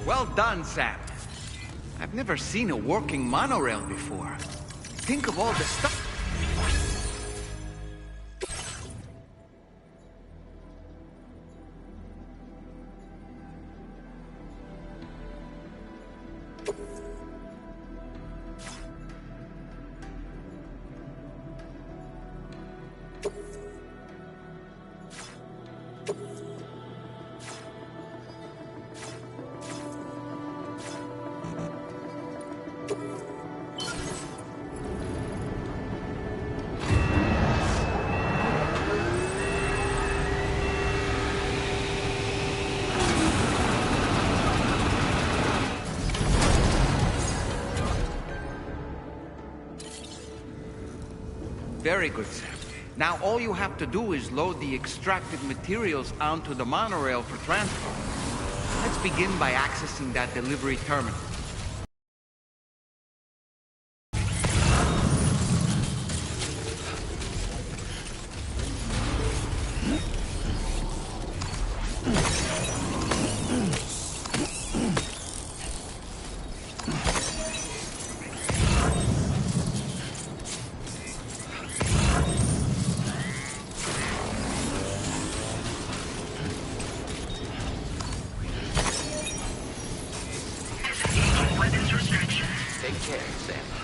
Well done, Sam. I've never seen a working monorail before. Think of all the stuff. Very good, Sam. Now all you have to do is load the extracted materials onto the monorail for transfer. Let's begin by accessing that delivery terminal. weapons restrictions. Take care, Sam.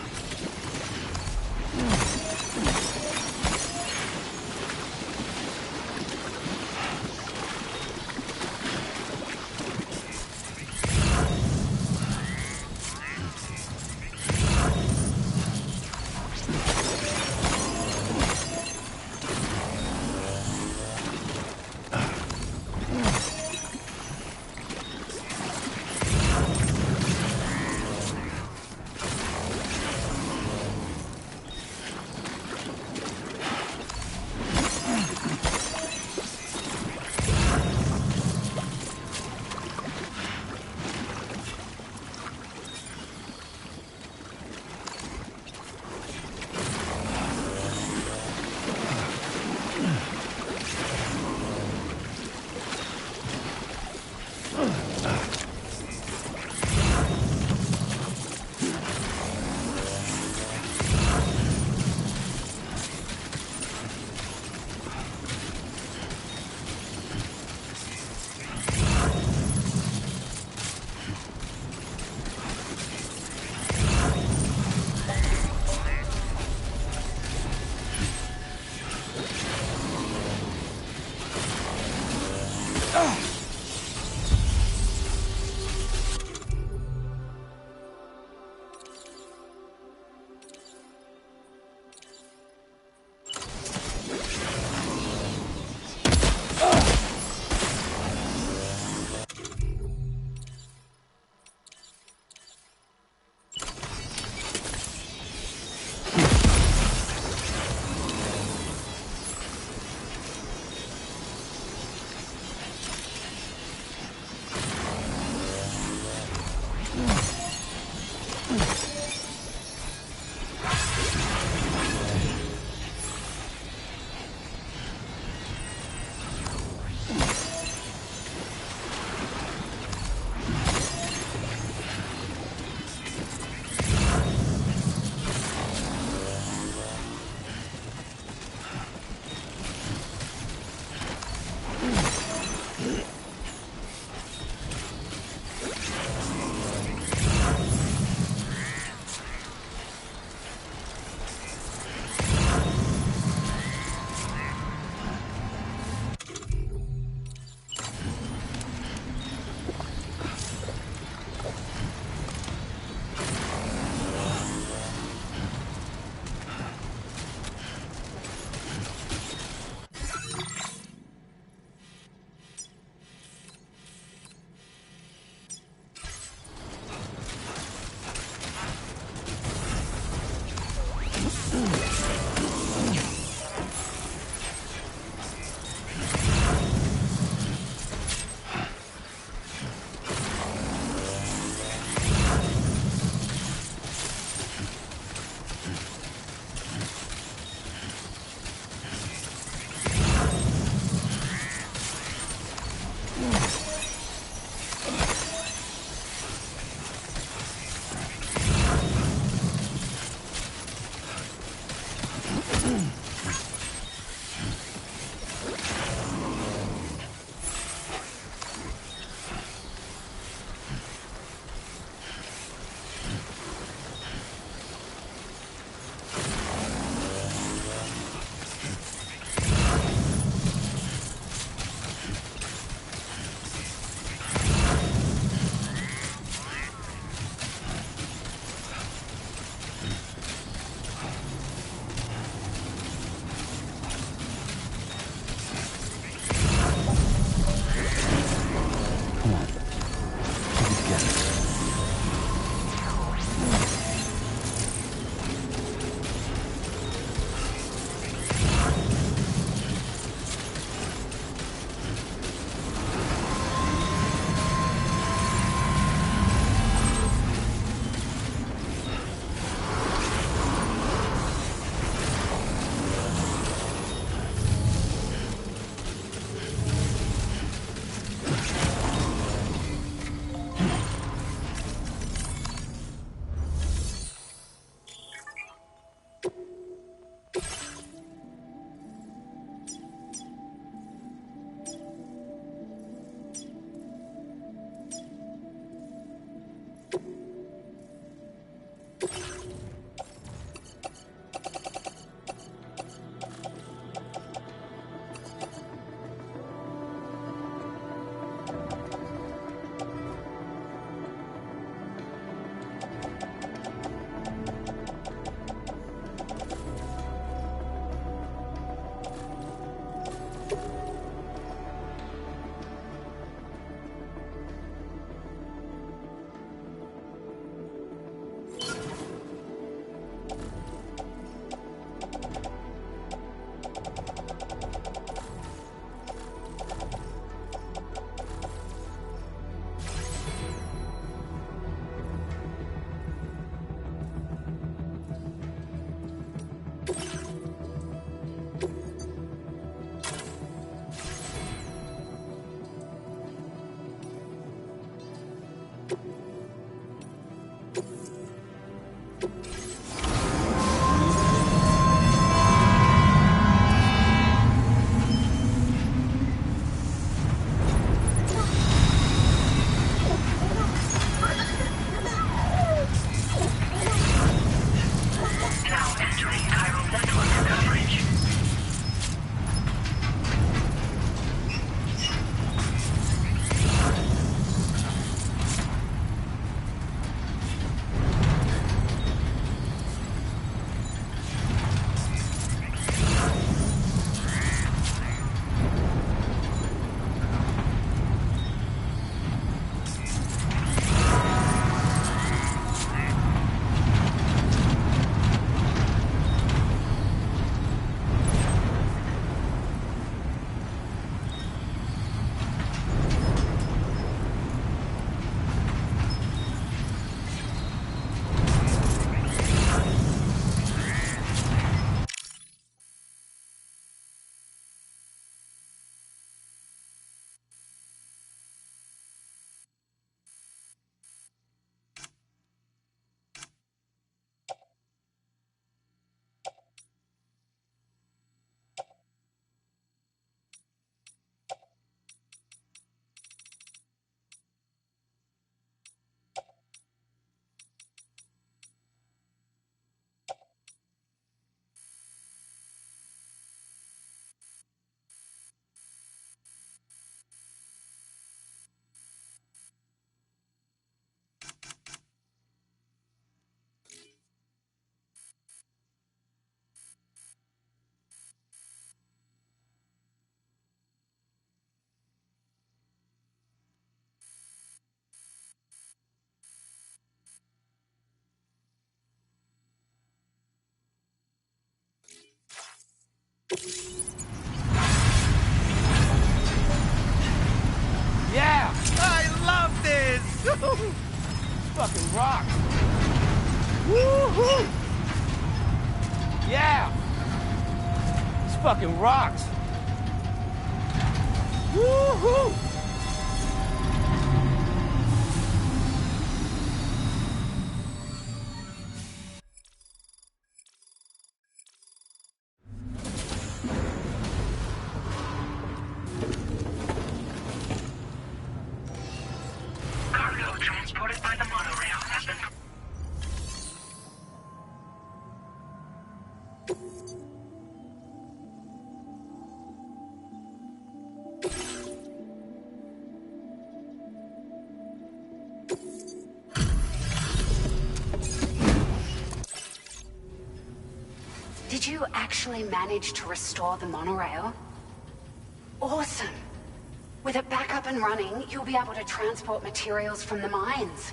Yeah! I love this! Fucking rocks! Woohoo! Yeah! This fucking rocks! Woohoo! Cargo transported by the monorail has been... Did you actually manage to restore the monorail? Awesome! With it back up and running, you'll be able to transport materials from the mines.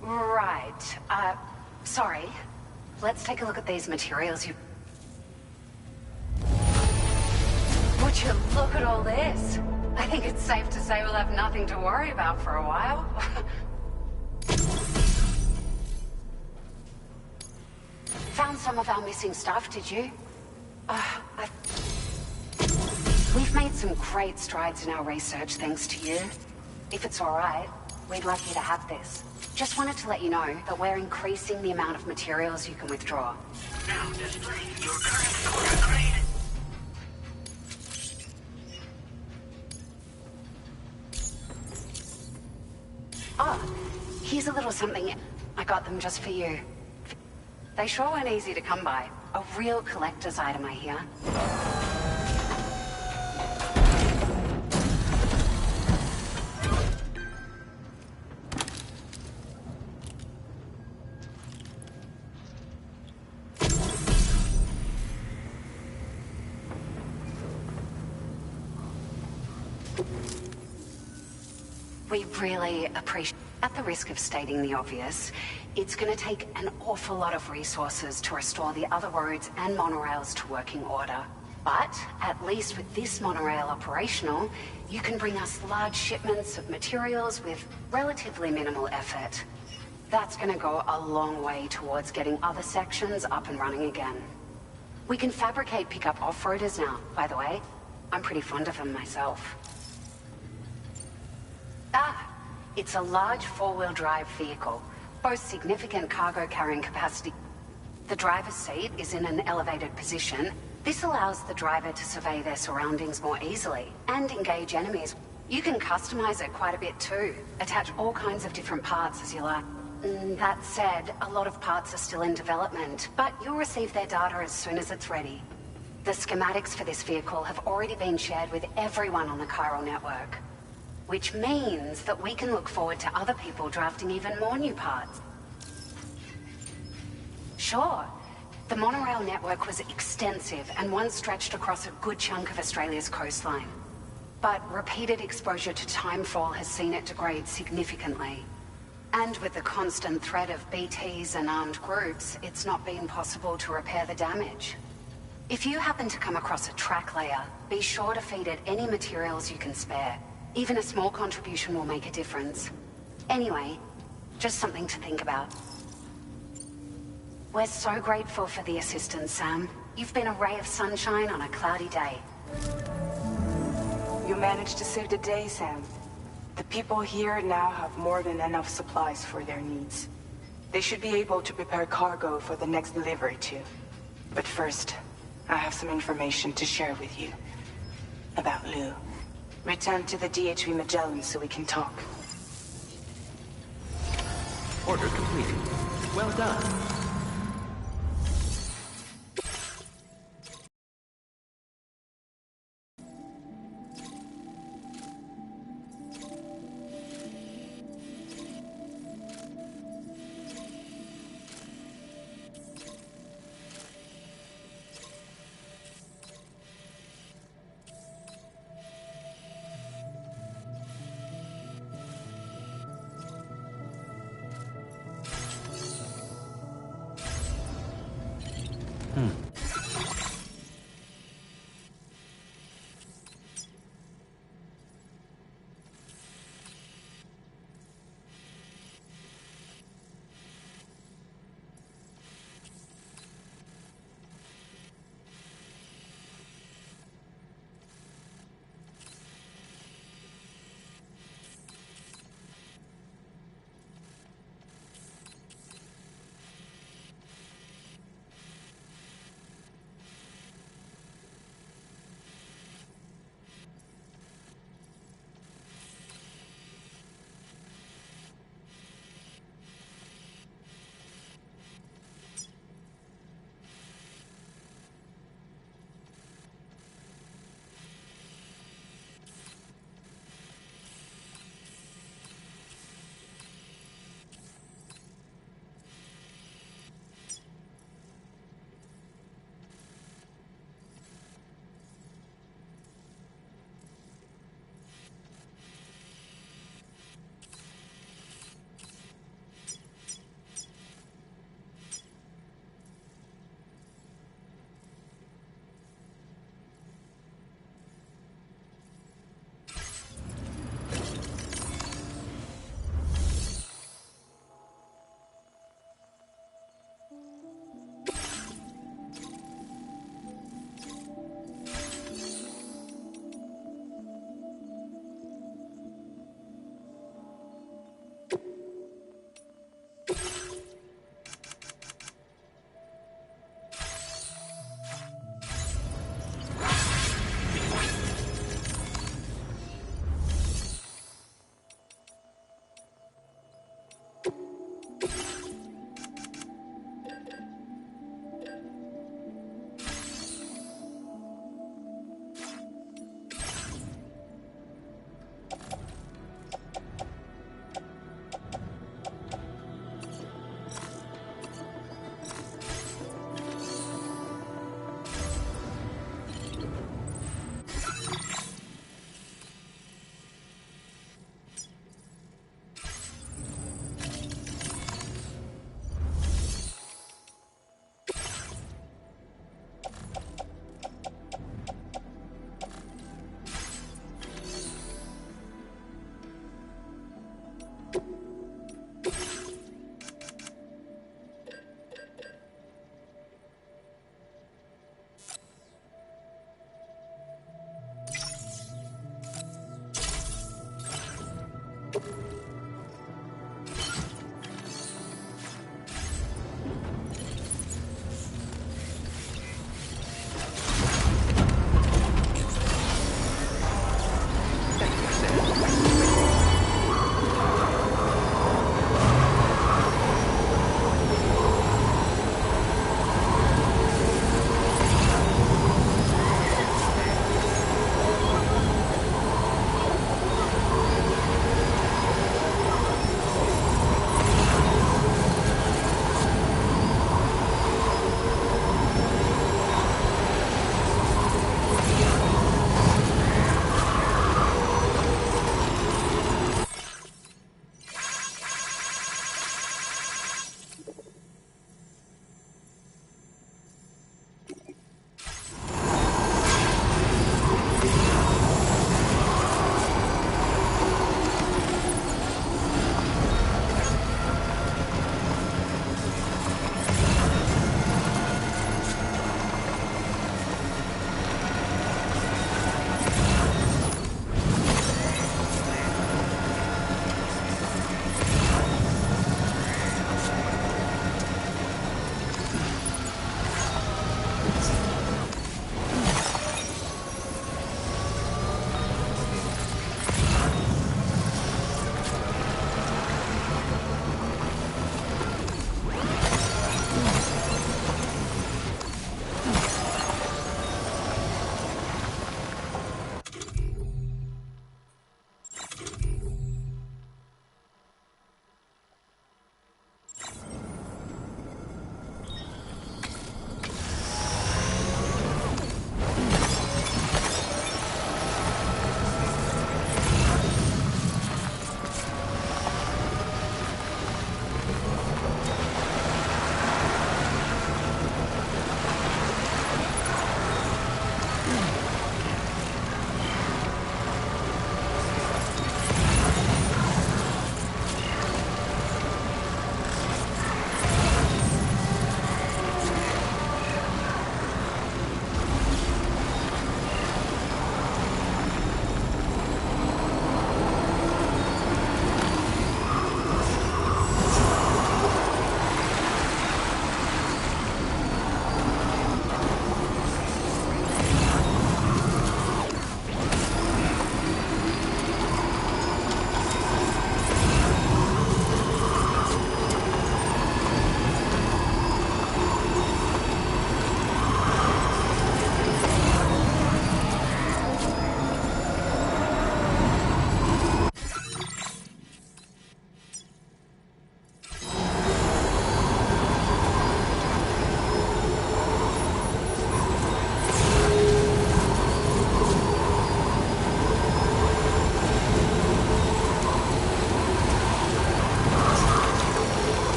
Right. Sorry. Let's take a look at these materials you... Would you look at all this? I think it's safe to say we'll have nothing to worry about for a while. Found some of our missing stuff, did you? We've made some great strides in our research thanks to you. If it's all right, we'd like you to have this. Just wanted to let you know that we're increasing the amount of materials you can withdraw. Now displaying your current order grade. Oh, here's a little something. I got them just for you. They sure weren't easy to come by. A real collector's item, I hear. We really appreciate, at the risk of stating the obvious, it's going to take an awful lot of resources to restore the other roads and monorails to working order. But, at least with this monorail operational, you can bring us large shipments of materials with relatively minimal effort. That's going to go a long way towards getting other sections up and running again. We can fabricate pickup off-roaders now, by the way. I'm pretty fond of them myself. It's a large four-wheel drive vehicle, boasts significant cargo carrying capacity. The driver's seat is in an elevated position. This allows the driver to survey their surroundings more easily and engage enemies. You can customize it quite a bit too, attach all kinds of different parts as you like. That said, a lot of parts are still in development, but you'll receive their data as soon as it's ready. The schematics for this vehicle have already been shared with everyone on the Chiral network. Which means that we can look forward to other people drafting even more new parts. Sure, the monorail network was extensive and once stretched across a good chunk of Australia's coastline. But repeated exposure to timefall has seen it degrade significantly. And with the constant threat of BTs and armed groups, it's not been possible to repair the damage. If you happen to come across a track layer, be sure to feed it any materials you can spare. Even a small contribution will make a difference. Anyway, just something to think about. We're so grateful for the assistance, Sam. You've been a ray of sunshine on a cloudy day. You managed to save the day, Sam. The people here now have more than enough supplies for their needs. They should be able to prepare cargo for the next delivery too. But first, I have some information to share with you. About Lou. Return to the DHV Magellan so we can talk. Order completed. Well done.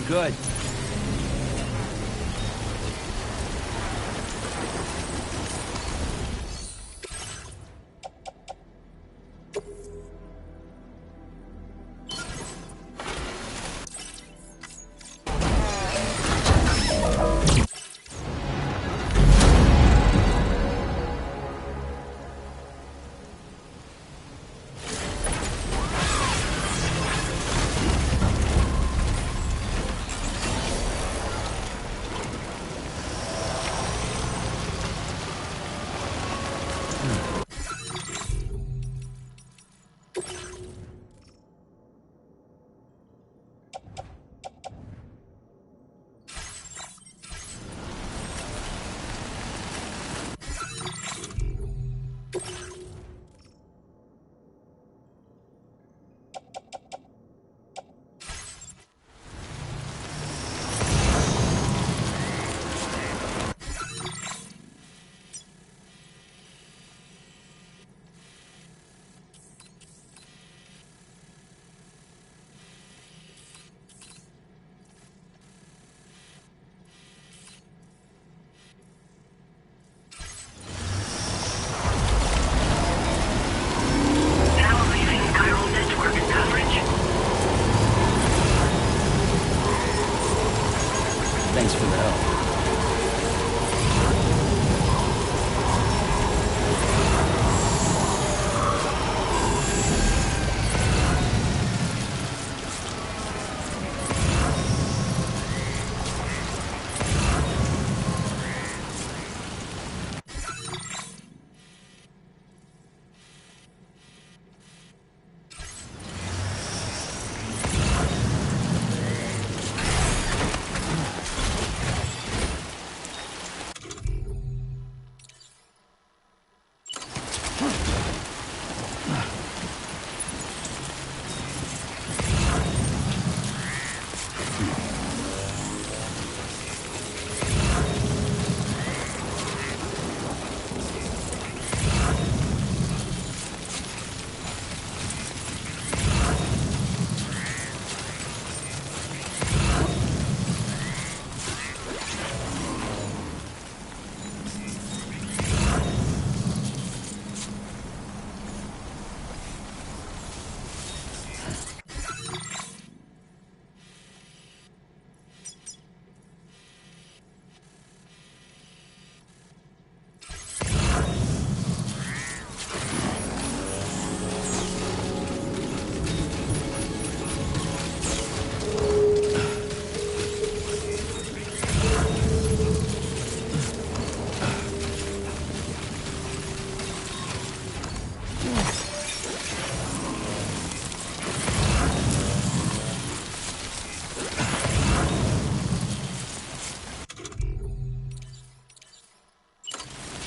good. Thanks for the help.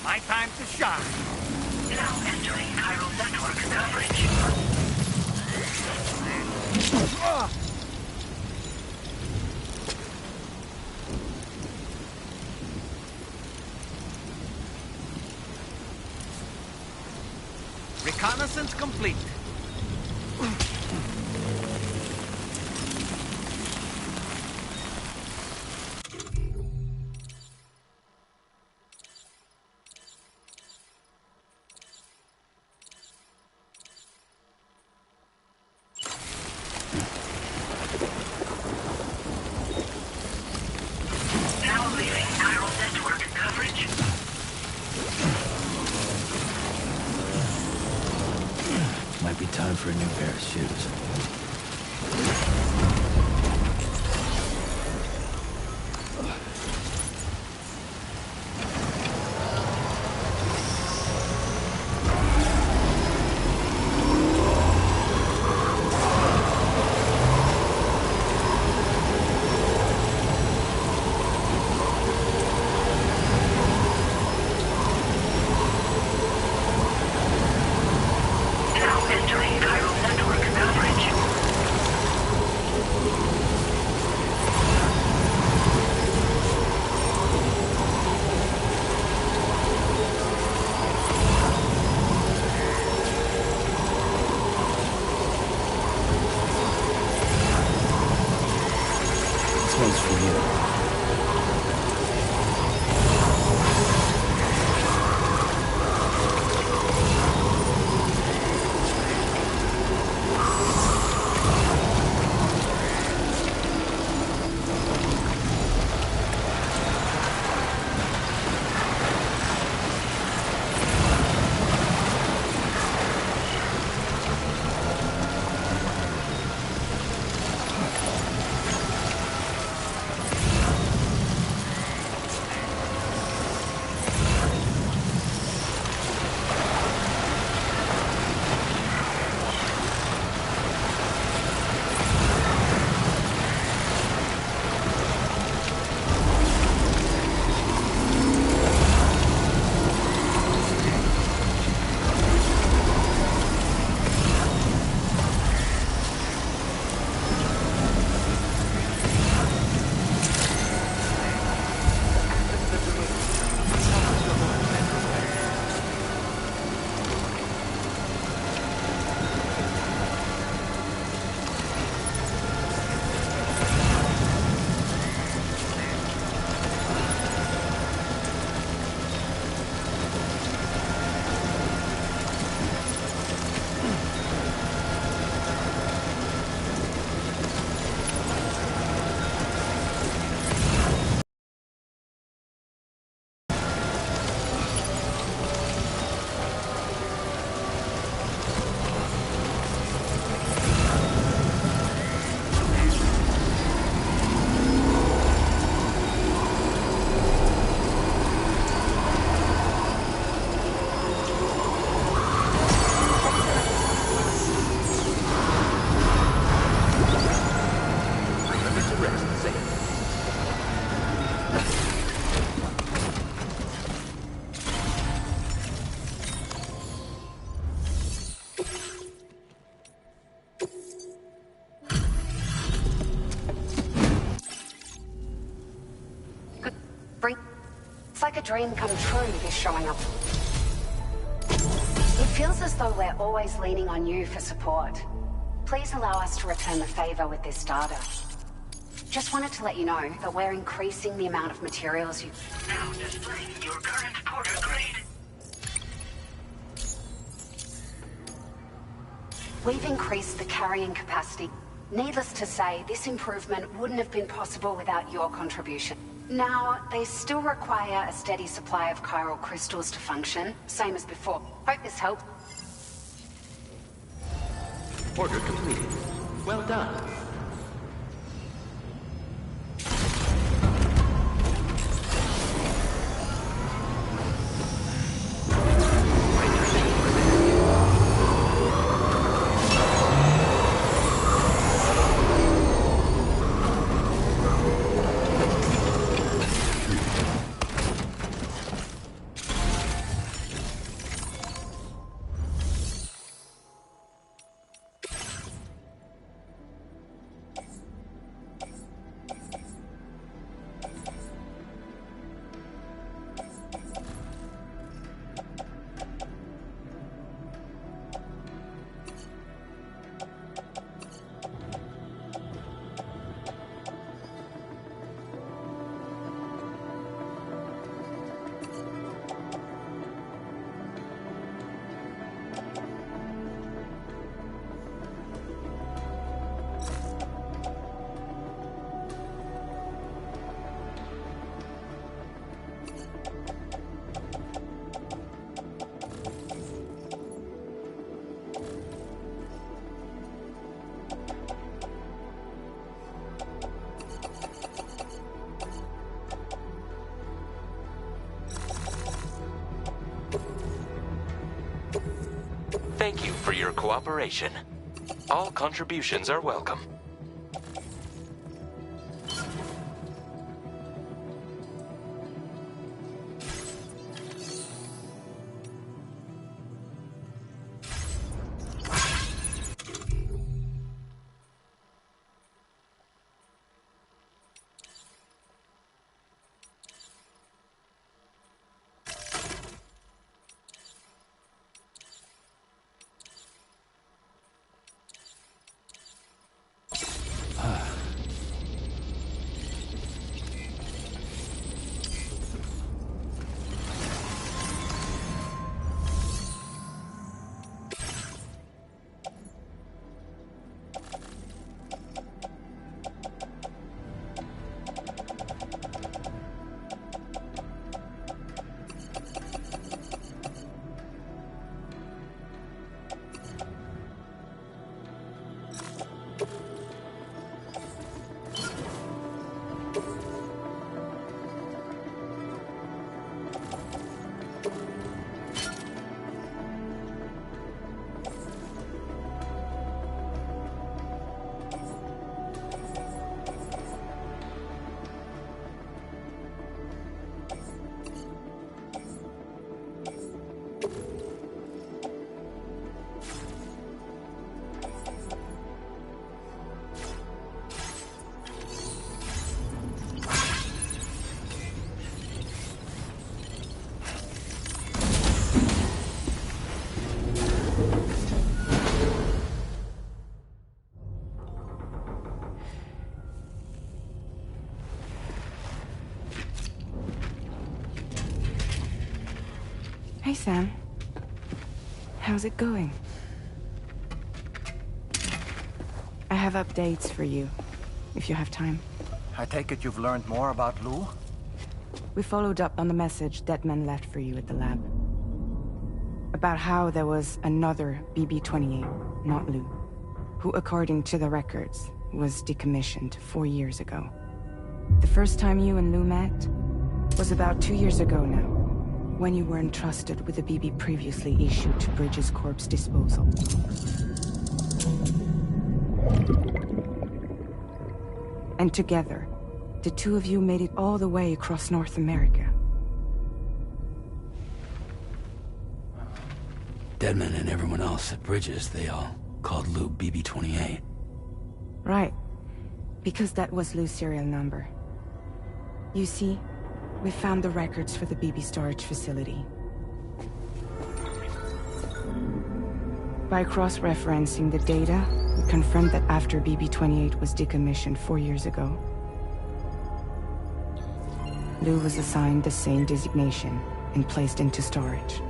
My time to shine. Now entering chiral network coverage. Reconnaissance complete. Now leaving chiral network coverage. Might be time for a new pair of shoes. Now entering chiral network coverage. It's like a dream come true, this showing up. It feels as though we're always leaning on you for support. Please allow us to return the favor with this data. Just wanted to let you know that we're increasing the amount of materials you... Now displaying your current porter grade. We've increased the carrying capacity. Needless to say, this improvement wouldn't have been possible without your contribution. Now, they still require a steady supply of chiral crystals to function, same as before. Hope this helps. Order completed. Well done. Thank you for your cooperation. All contributions are welcome. Hey, Sam. How's it going? I have updates for you, if you have time. I take it you've learned more about Lou? We followed up on the message Deadman left for you at the lab. About how there was another BB-28, not Lou, who, according to the records, was decommissioned 4 years ago. The first time you and Lou met was about 2 years ago now, when you were entrusted with the BB previously issued to Bridges Corp's disposal. And together, the two of you made it all the way across North America. Deadman and everyone else at Bridges, they all called Lou BB-28. Right. Because that was Lou's serial number. You see, We found the records for the BB storage facility. By cross-referencing the data, we confirmed that after BB-28 was decommissioned 4 years ago, Lou was assigned the same designation and placed into storage.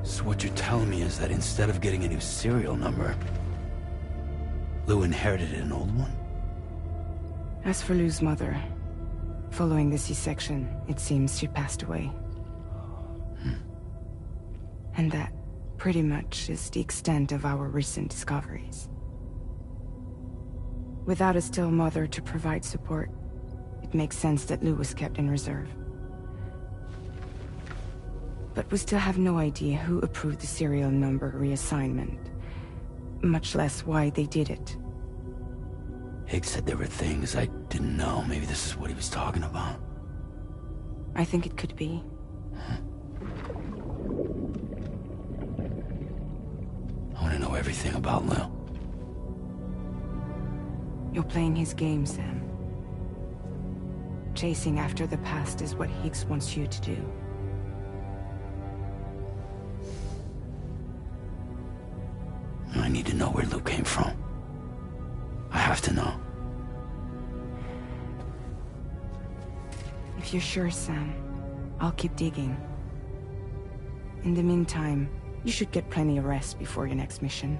So what you're telling me is that instead of getting a new serial number, Lou inherited an old one? As for Lou's mother, following the C-section, it seems she passed away. And that, pretty much, is the extent of our recent discoveries. Without a still mother to provide support, it makes sense that Lou was kept in reserve. But we still have no idea who approved the serial number reassignment, much less why they did it. Higgs said there were things I didn't know. Maybe this is what he was talking about. I think it could be. I want to know everything about Lou. You're playing his game, Sam. Chasing after the past is what Higgs wants you to do. I need to know where Lou came from. I have to know. If you're sure, Sam, I'll keep digging. In the meantime, you should get plenty of rest before your next mission.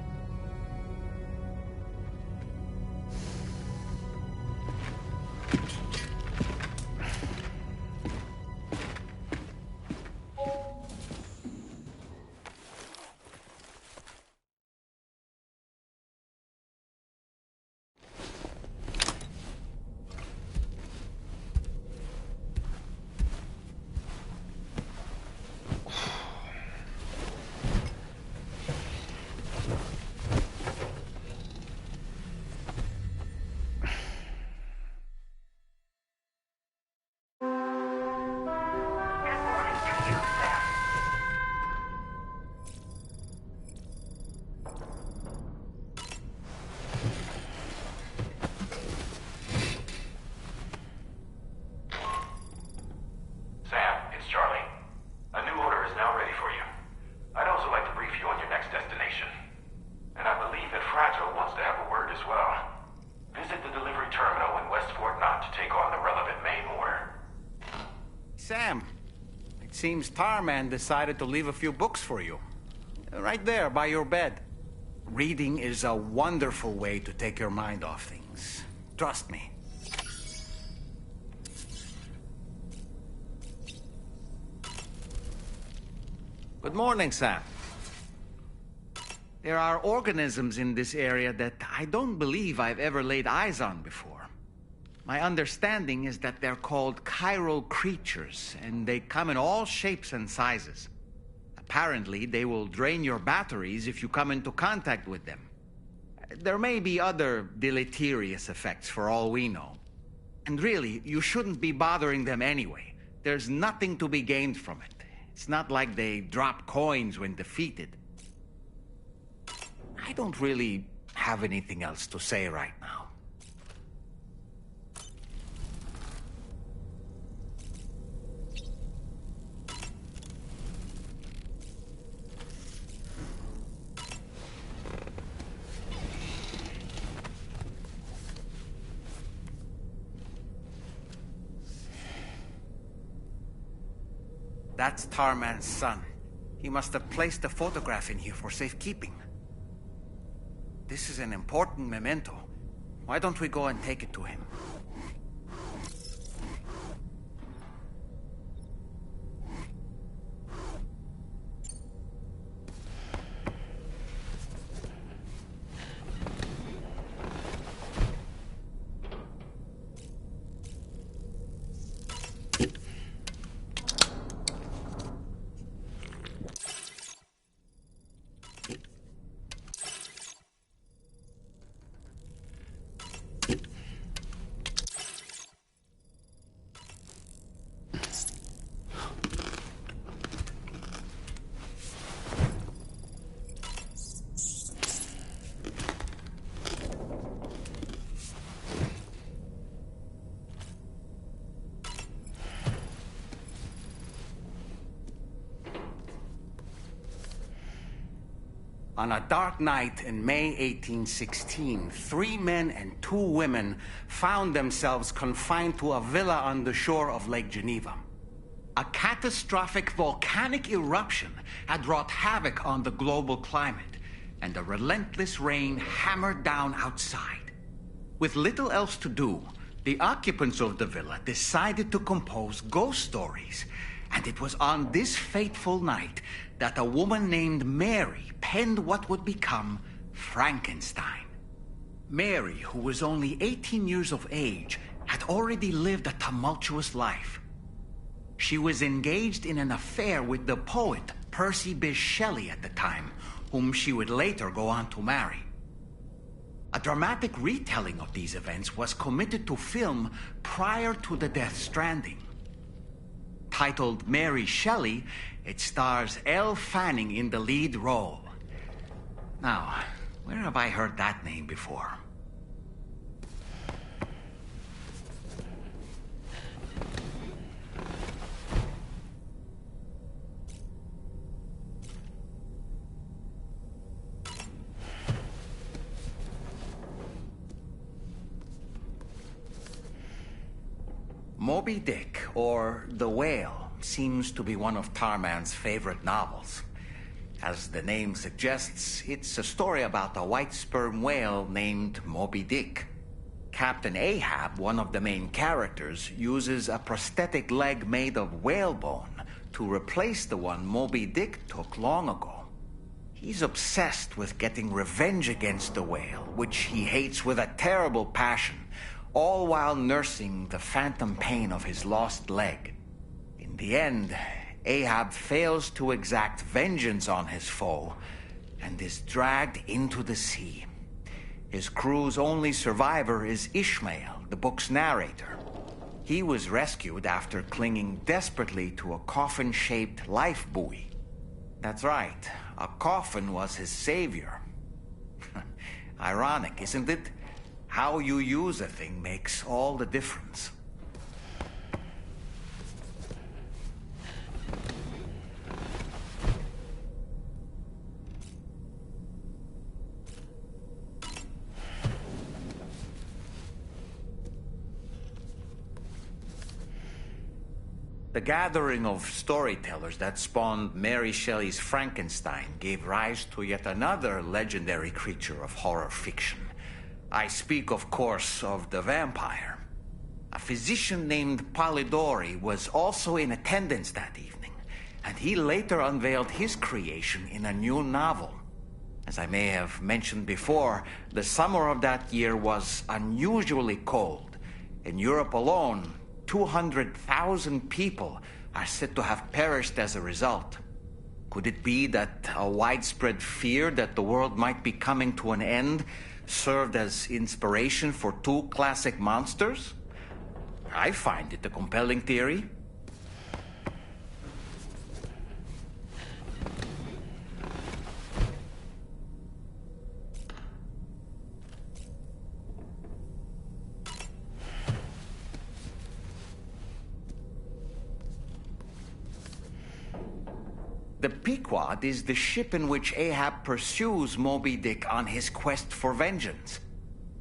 Sam, it seems Tarman decided to leave a few books for you. Right there, by your bed. Reading is a wonderful way to take your mind off things. Trust me. Good morning, Sam. There are organisms in this area that I don't believe I've ever laid eyes on before. My understanding is that they're called chiral creatures, and they come in all shapes and sizes. Apparently, they will drain your batteries if you come into contact with them. There may be other deleterious effects for all we know. And really, you shouldn't be bothering them anyway. There's nothing to be gained from it. It's not like they drop coins when defeated. I don't really have anything else to say right now. That's Tarman's son. He must have placed a photograph in here for safekeeping. This is an important memento. Why don't we go and take it to him? On a dark night in May 1816, 3 men and 2 women found themselves confined to a villa on the shore of Lake Geneva. A catastrophic volcanic eruption had wrought havoc on the global climate, and a relentless rain hammered down outside. With little else to do, the occupants of the villa decided to compose ghost stories. And it was on this fateful night that a woman named Mary penned what would become Frankenstein. Mary, who was only 18 years of age, had already lived a tumultuous life. She was engaged in an affair with the poet Percy Bysshe Shelley at the time, whom she would later go on to marry. A dramatic retelling of these events was committed to film prior to the Death Stranding. Titled Mary Shelley, it stars Elle Fanning in the lead role. Now, where have I heard that name before? Moby Dick, or The Whale, seems to be one of Tarman's favorite novels. As the name suggests, it's a story about a white sperm whale named Moby Dick. Captain Ahab, one of the main characters, uses a prosthetic leg made of whalebone to replace the one Moby Dick took long ago. He's obsessed with getting revenge against the whale, which he hates with a terrible passion, all while nursing the phantom pain of his lost leg. In the end, Ahab fails to exact vengeance on his foe and is dragged into the sea. His crew's only survivor is Ishmael, the book's narrator. He was rescued after clinging desperately to a coffin-shaped life buoy. That's right, a coffin was his savior. Ironic, isn't it? How you use a thing makes all the difference. The gathering of storytellers that spawned Mary Shelley's Frankenstein gave rise to yet another legendary creature of horror fiction. I speak, of course, of the vampire. A physician named Polidori was also in attendance that evening, and he later unveiled his creation in a new novel. As I may have mentioned before, the summer of that year was unusually cold. In Europe alone, 200,000 people are said to have perished as a result. Could it be that a widespread fear that the world might be coming to an end served as inspiration for 2 classic monsters? I find it a compelling theory. The Pequod is the ship in which Ahab pursues Moby Dick on his quest for vengeance.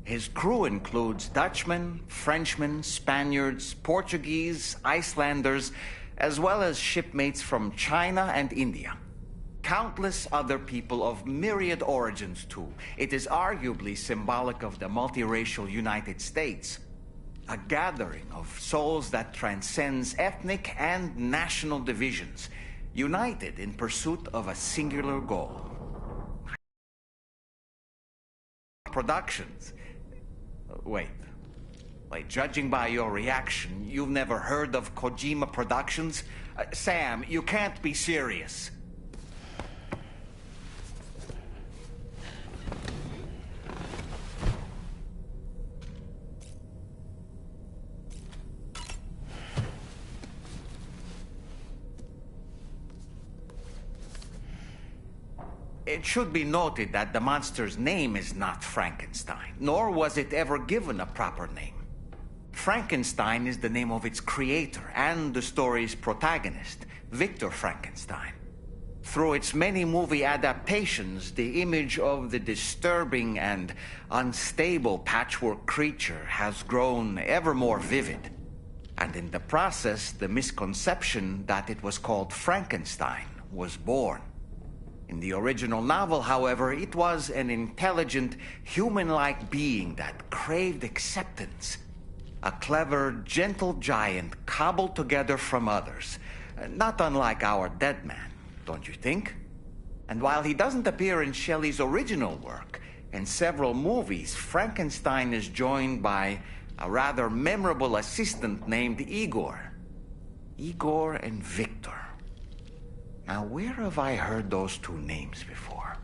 His crew includes Dutchmen, Frenchmen, Spaniards, Portuguese, Icelanders, as well as shipmates from China and India. Countless other people of myriad origins, too. It is arguably symbolic of the multiracial United States. A gathering of souls that transcends ethnic and national divisions, united in pursuit of a singular goal. Productions. Wait, judging by your reaction, you've never heard of Kojima Productions? Sam, you can't be serious. It should be noted that the monster's name is not Frankenstein, nor was it ever given a proper name. Frankenstein is the name of its creator and the story's protagonist, Victor Frankenstein. Through its many movie adaptations, the image of the disturbing and unstable patchwork creature has grown ever more vivid. And in the process, the misconception that it was called Frankenstein was born. In the original novel, however, it was an intelligent, human-like being that craved acceptance. A clever, gentle giant cobbled together from others, not unlike our dead man, don't you think? And while he doesn't appear in Shelley's original work, in several movies, Frankenstein is joined by a rather memorable assistant named Igor. Igor and Victor. Now, where have I heard those two names before?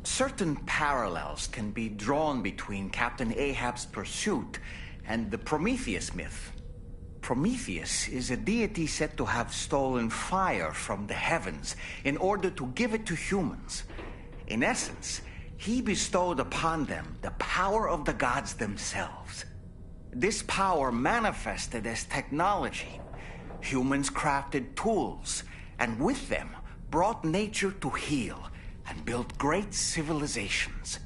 Certain parallels can be drawn between Captain Ahab's pursuit and the Prometheus myth. Prometheus is a deity said to have stolen fire from the heavens in order to give it to humans. In essence, he bestowed upon them the power of the gods themselves. This power manifested as technology. Humans crafted tools, and with them brought nature to heal and built great civilizations.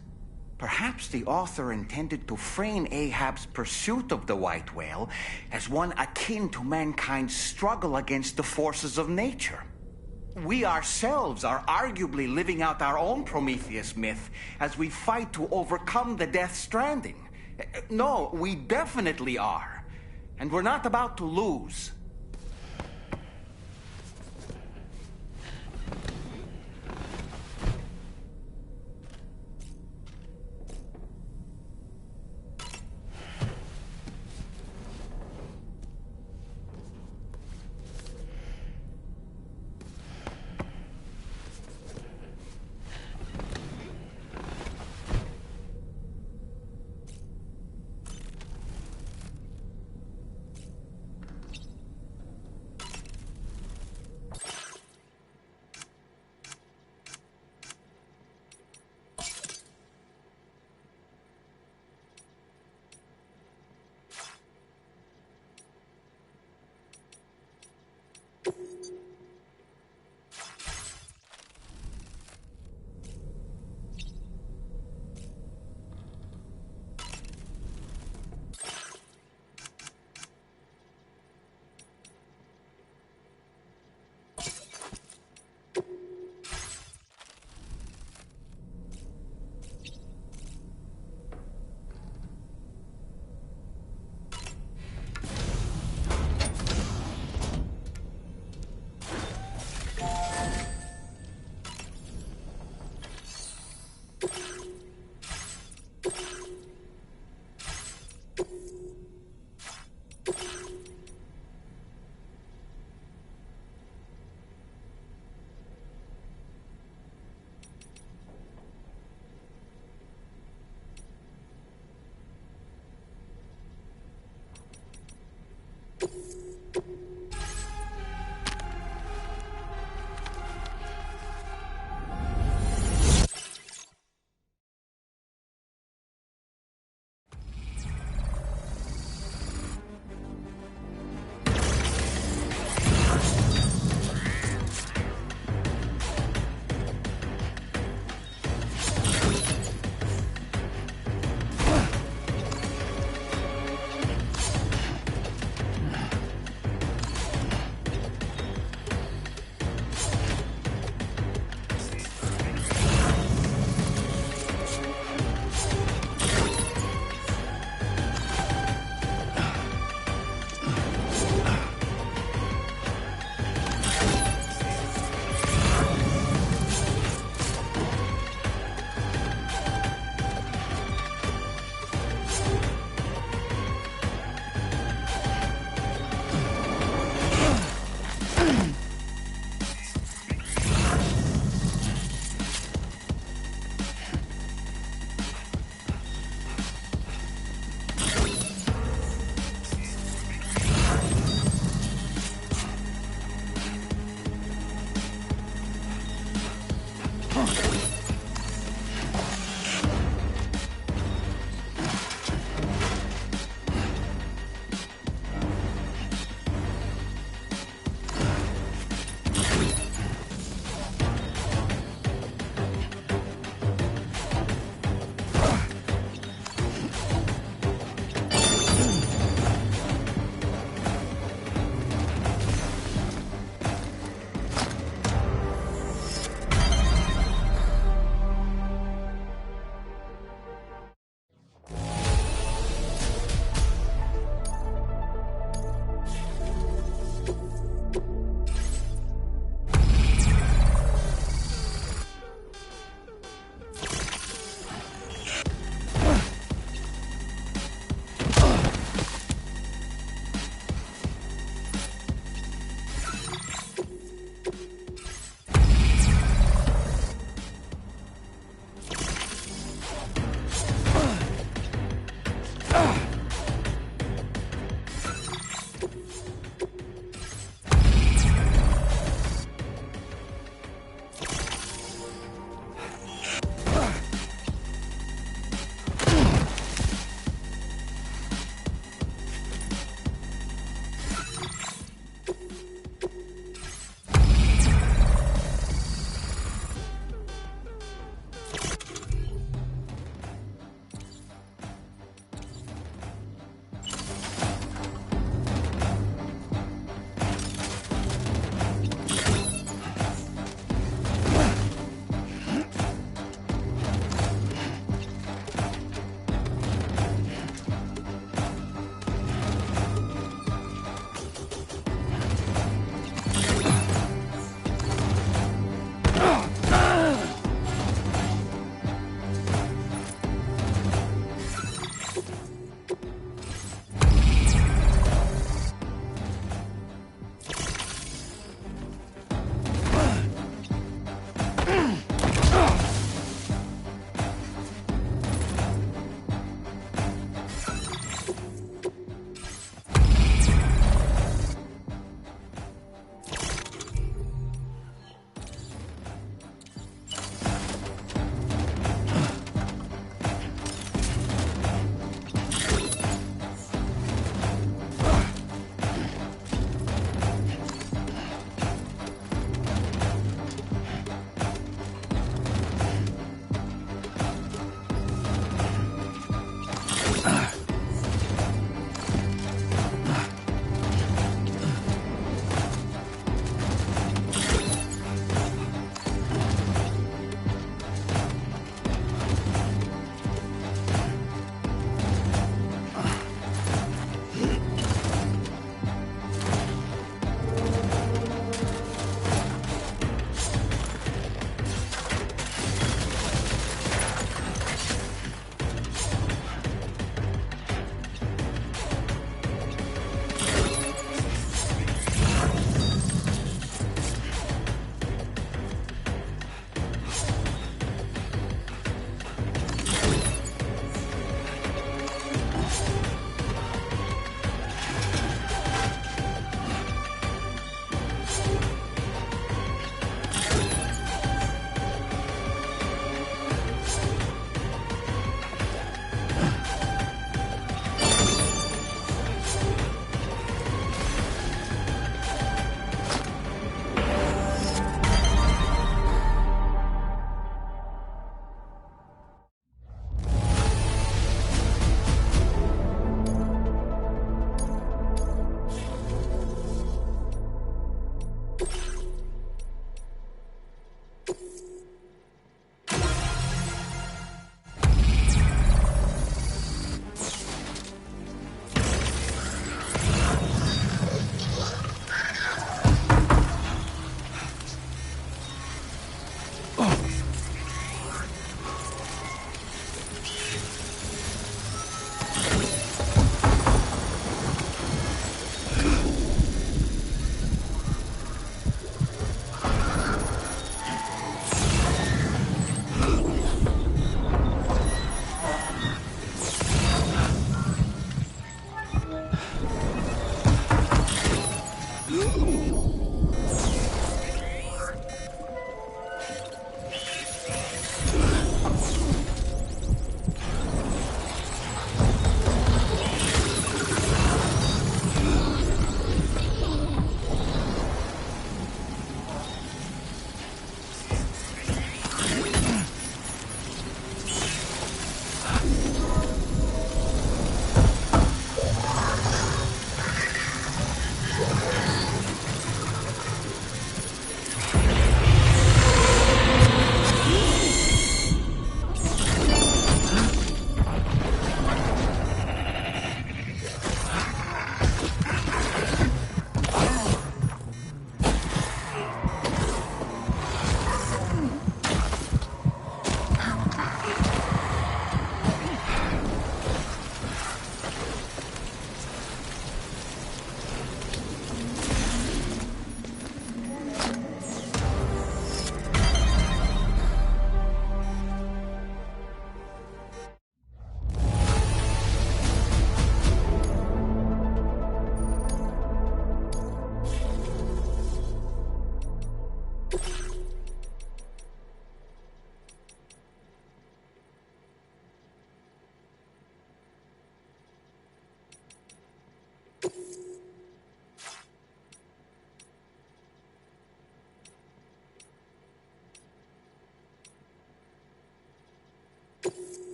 Perhaps the author intended to frame Ahab's pursuit of the white whale as one akin to mankind's struggle against the forces of nature. We ourselves are arguably living out our own Prometheus myth as we fight to overcome the Death Stranding. No, we definitely are. And we're not about to lose.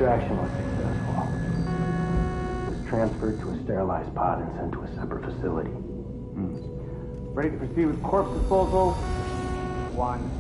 extraction was successful. It was transferred to a sterilized pod and sent to a separate facility. Ready to proceed with corpse disposal? 1.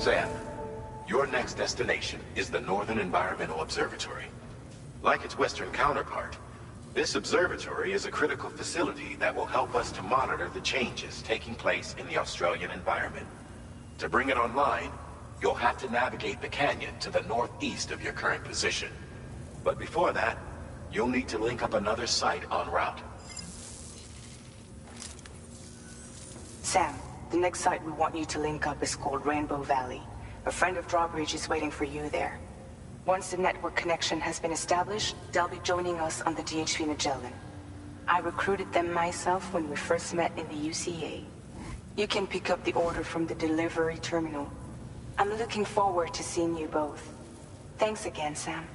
Sam, your next destination is the Northern Environmental Observatory. Like its Western counterpart, this observatory is a critical facility that will help us to monitor the changes taking place in the Australian environment. To bring it online, you'll have to navigate the canyon to the northeast of your current position. But before that, you'll need to link up another site en route. Sam, the next site we want you to link up is called Rainbow Valley. A friend of Drawbridge is waiting for you there. Once the network connection has been established, they'll be joining us on the DHV Magellan. I recruited them myself when we first met in the UCA. You can pick up the order from the delivery terminal. I'm looking forward to seeing you both. Thanks again, Sam.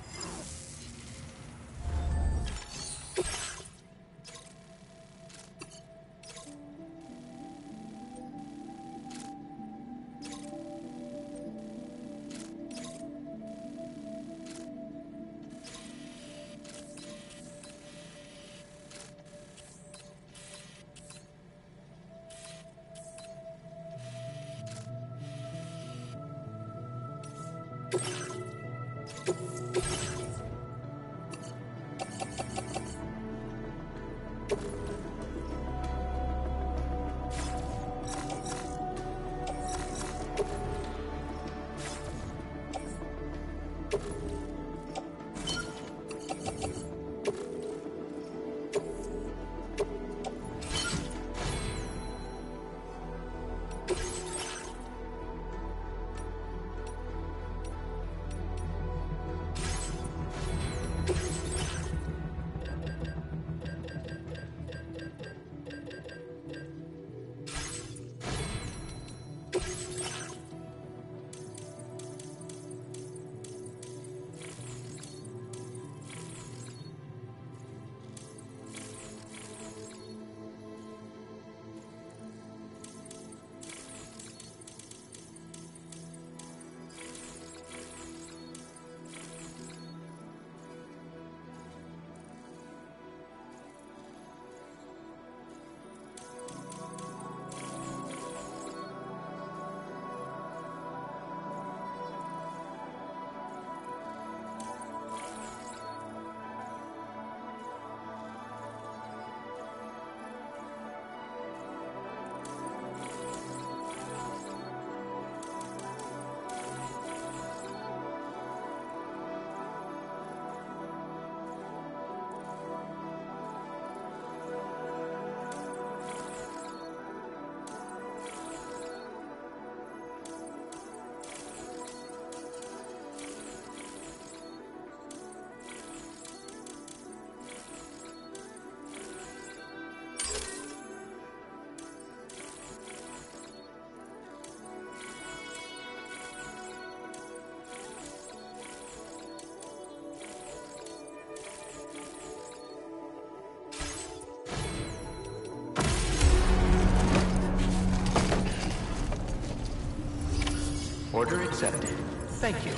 Order accepted. Thank you.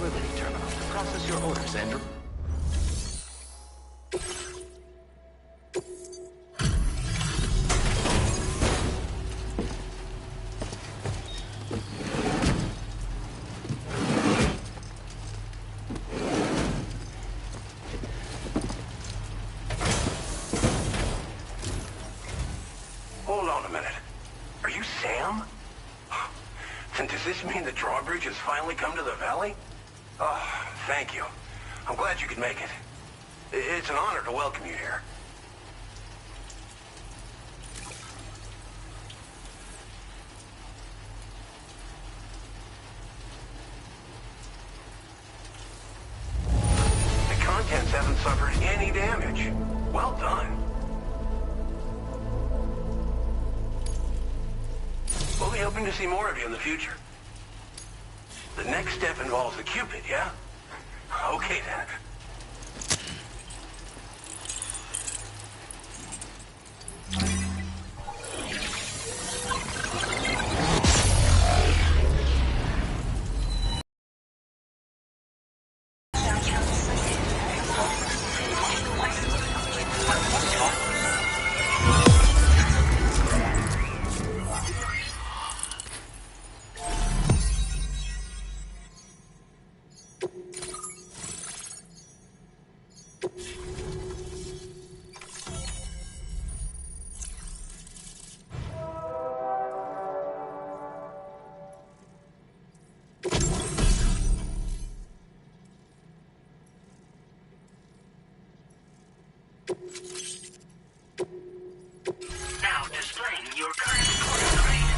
delivery terminal to process your orders, Andrew. Hold on a minute. Are you Sam? And does this mean the drawbridge has finally come to the valley? Oh, thank you. I'm glad you could make it. It's an honor to welcome you here. The contents haven't suffered any damage. Well done. We'll be hoping to see more of you in the future. The next step involves the Cupid, yeah? Okay, then. Now displaying your current order grade.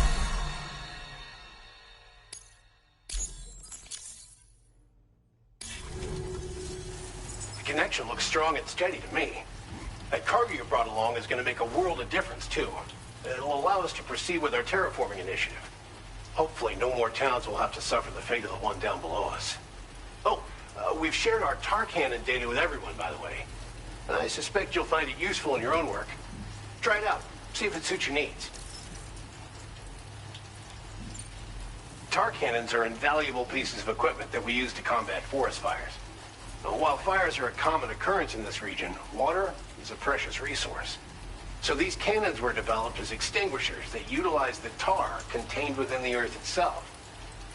The connection looks strong and steady to me. That cargo you brought along is going to make a world of difference, too. It'll allow us to proceed with our terraforming initiative. Hopefully, no more towns will have to suffer the fate of the one down below us. Oh, we've shared our tar cannon data with everyone, by the way. And I suspect you'll find it useful in your own work. Try it out. See if it suits your needs. Tar cannons are invaluable pieces of equipment that we use to combat forest fires. While fires are a common occurrence in this region, water is a precious resource. So these cannons were developed as extinguishers that utilize the tar contained within the earth itself.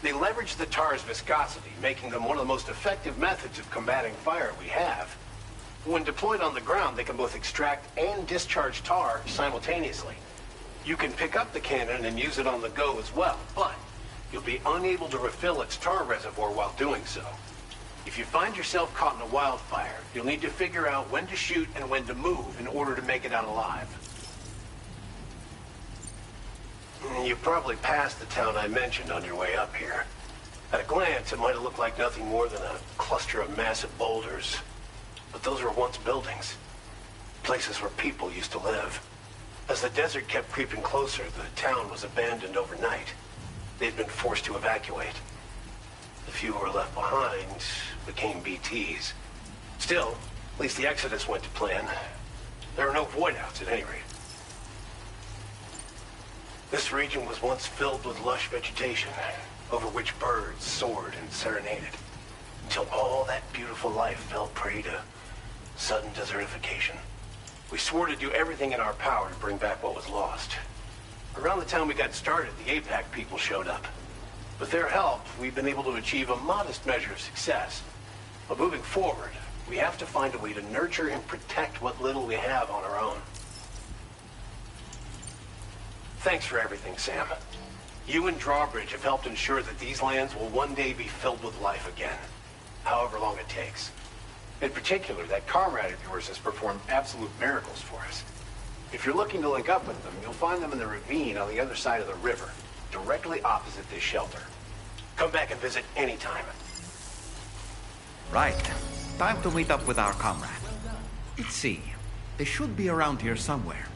They leverage the tar's viscosity, making them one of the most effective methods of combating fire we have. When deployed on the ground, they can both extract and discharge tar simultaneously. You can pick up the cannon and use it on the go as well, but you'll be unable to refill its tar reservoir while doing so. If you find yourself caught in a wildfire, you'll need to figure out when to shoot and when to move in order to make it out alive. You've probably passed the town I mentioned on your way up here. At a glance, it might have looked like nothing more than a cluster of massive boulders. But those were once buildings. Places where people used to live. As the desert kept creeping closer, the town was abandoned overnight. They'd been forced to evacuate. The few who were left behind became BTs. Still, at least the exodus went to plan. There were no void-outs at any rate. This region was once filled with lush vegetation, over which birds soared and serenaded, until all that beautiful life fell prey to sudden desertification. We swore to do everything in our power to bring back what was lost. Around the time we got started, the APAC people showed up. With their help, we've been able to achieve a modest measure of success. But moving forward, we have to find a way to nurture and protect what little we have on our own. Thanks for everything, Sam. You and Drawbridge have helped ensure that these lands will one day be filled with life again, however long it takes. In particular, that comrade of yours has performed absolute miracles for us. If you're looking to link up with them, you'll find them in the ravine on the other side of the river, directly opposite this shelter. Come back and visit anytime. Right. Time to meet up with our comrade. Let's see. They should be around here somewhere.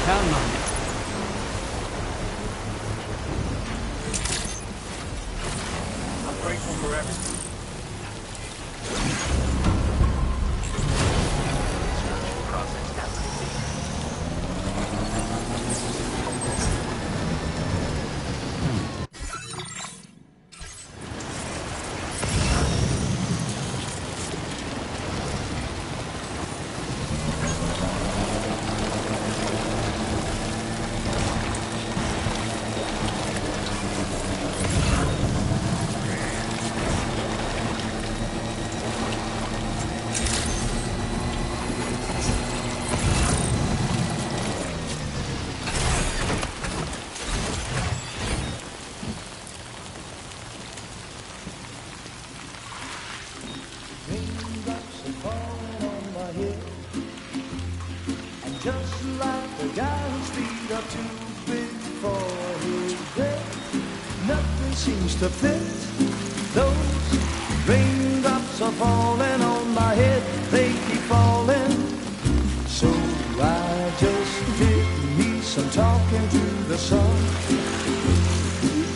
Counting on you. I'm grateful for everything. Just like the guy whose feet are too big for his bed, nothing seems to fit. Those raindrops are falling on my head, they keep falling. So I just did me some talking to the sun,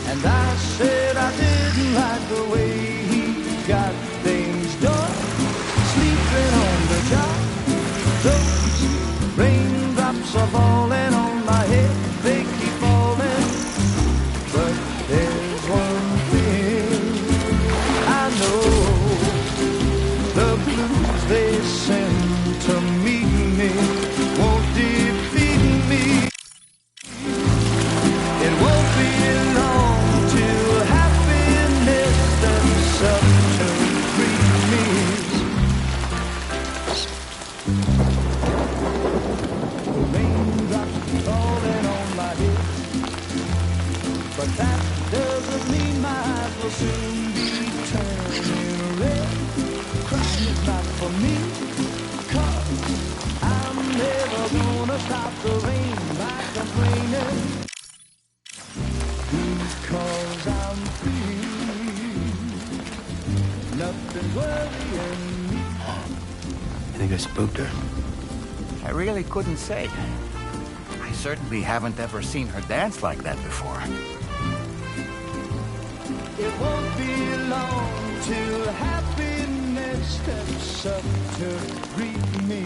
and I said I didn't like the way he got things done, sleeping on the job. Those raindrops are falling on my head, they keep falling. But there's one thing I know, the blues they send to meet me won't defeat me. It won't be long till happiness steps up to greet me. But that doesn't mean my eyes will soon be turning red. Crying is not for me, 'cause I'm never gonna stop the rain by complaining, because I'm free. Nothing's worrying me. You think I spooked her? I really couldn't say. I certainly haven't ever seen her dance like that before. It won't be long till happiness steps up to greet me.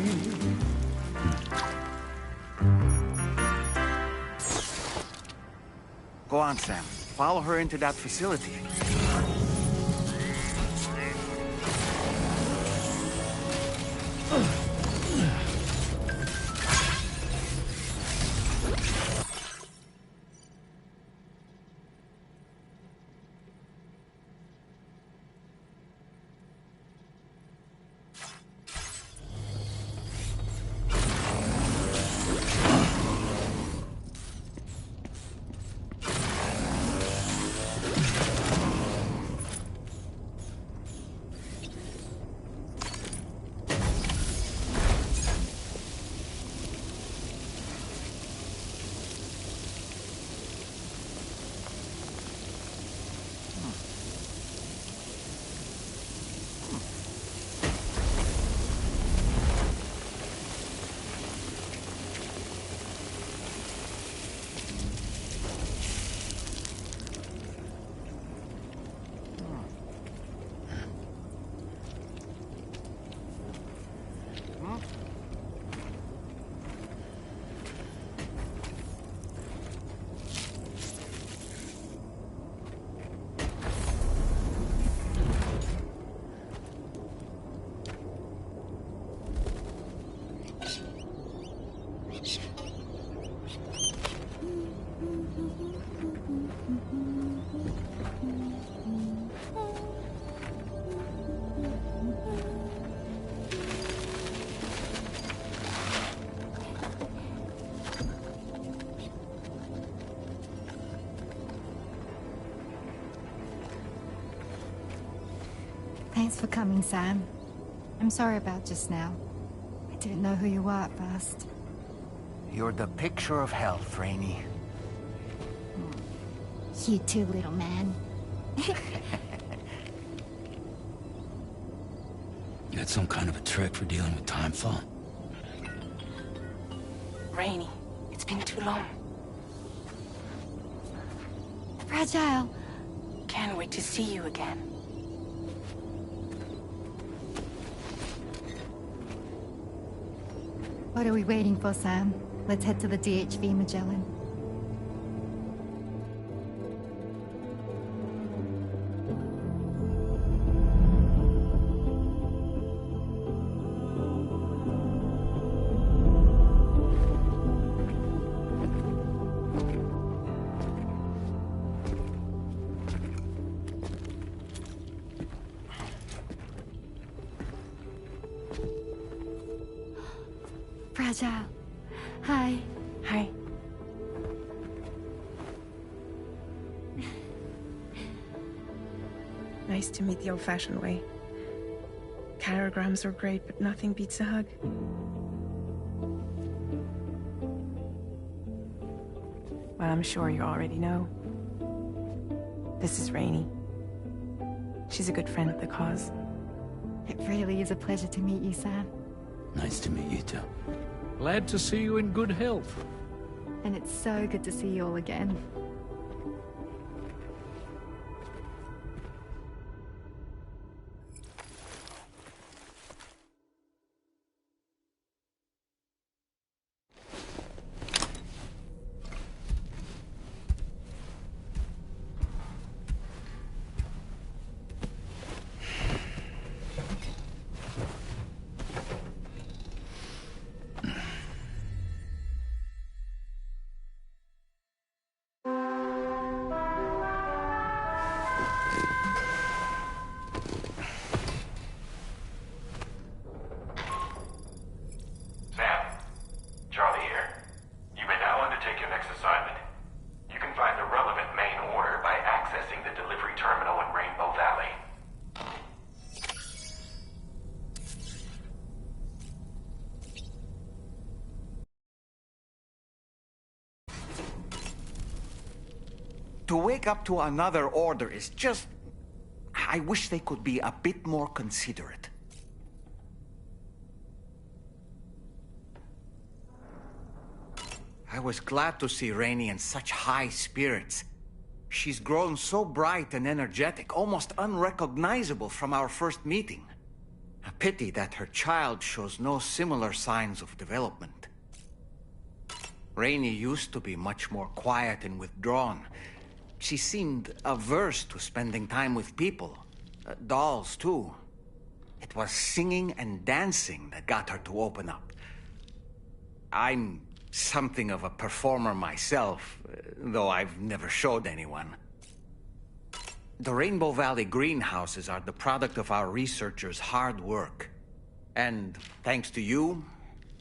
Go on, Sam. Follow her into that facility. Thanks for coming, Sam. I'm sorry about just now. I didn't know who you were at first. You're the picture of health, Rainey. You too, little man. That's some kind of a trick for dealing with timefall. Rainey, it's been too long. Fragile. Can't wait to see you again. What are we waiting for, Sam? Let's head to the DHV Magellan. Fragile. Hi. Hi. Nice to meet the old-fashioned way. Carograms are great, but nothing beats a hug. Well, I'm sure you already know. This is Rainey. She's a good friend of the cause. It really is a pleasure to meet you, Sam. Nice to meet you, too. Glad to see you in good health. And it's so good to see you all again. To wake up to another order is just... I wish they could be a bit more considerate. I was glad to see Rainey in such high spirits. She's grown so bright and energetic, almost unrecognizable from our first meeting. A pity that her child shows no similar signs of development. Rainey used to be much more quiet and withdrawn. She seemed averse to spending time with people. Dolls, too. It was singing and dancing that got her to open up. I'm something of a performer myself, though I've never showed anyone. The Rainbow Valley greenhouses are the product of our researchers' hard work. And thanks to you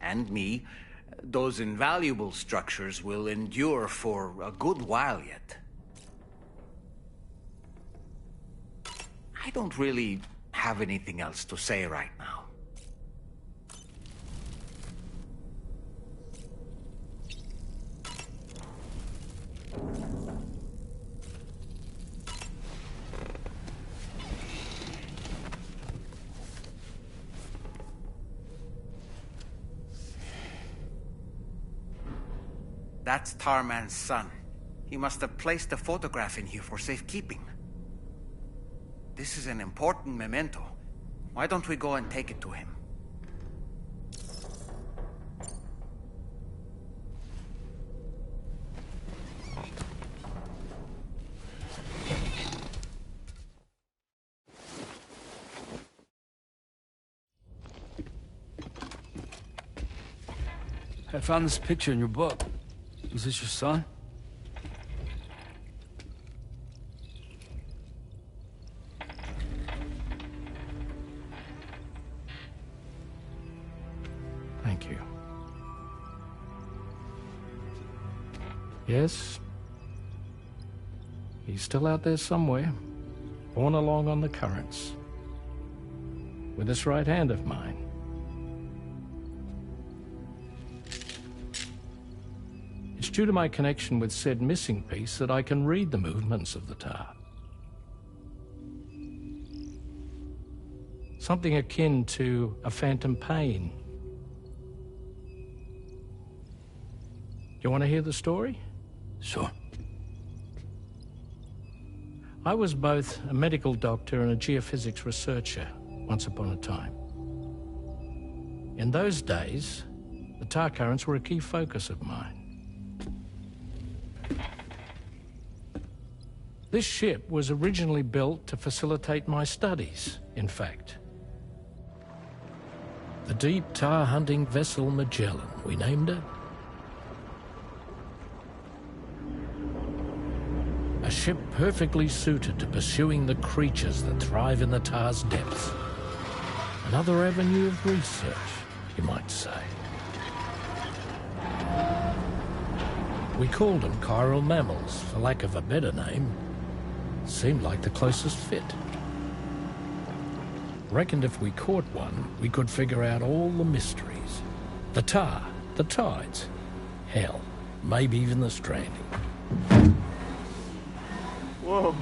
and me, those invaluable structures will endure for a good while yet. I don't really have anything else to say right now. That's Tarman's son. He must have placed a photograph in here for safekeeping. This is an important memento. Why don't we go and take it to him? I found this picture in your book. Is this your son? Thank you. Yes. He's still out there somewhere, borne along on the currents, with this right hand of mine. It's due to my connection with said missing piece that I can read the movements of the tar. Something akin to a phantom pain. You want to hear the story? Sure. I was both a medical doctor and a geophysics researcher once upon a time. In those days, the tar currents were a key focus of mine. This ship was originally built to facilitate my studies, in fact. The deep tar hunting vessel Magellan, we named her. A ship perfectly suited to pursuing the creatures that thrive in the tar's depths. Another avenue of research, you might say. We called them chiral mammals, for lack of a better name. Seemed like the closest fit. Reckoned if we caught one, we could figure out all the mysteries. The tar, the tides, hell, maybe even the stranding. Whoa,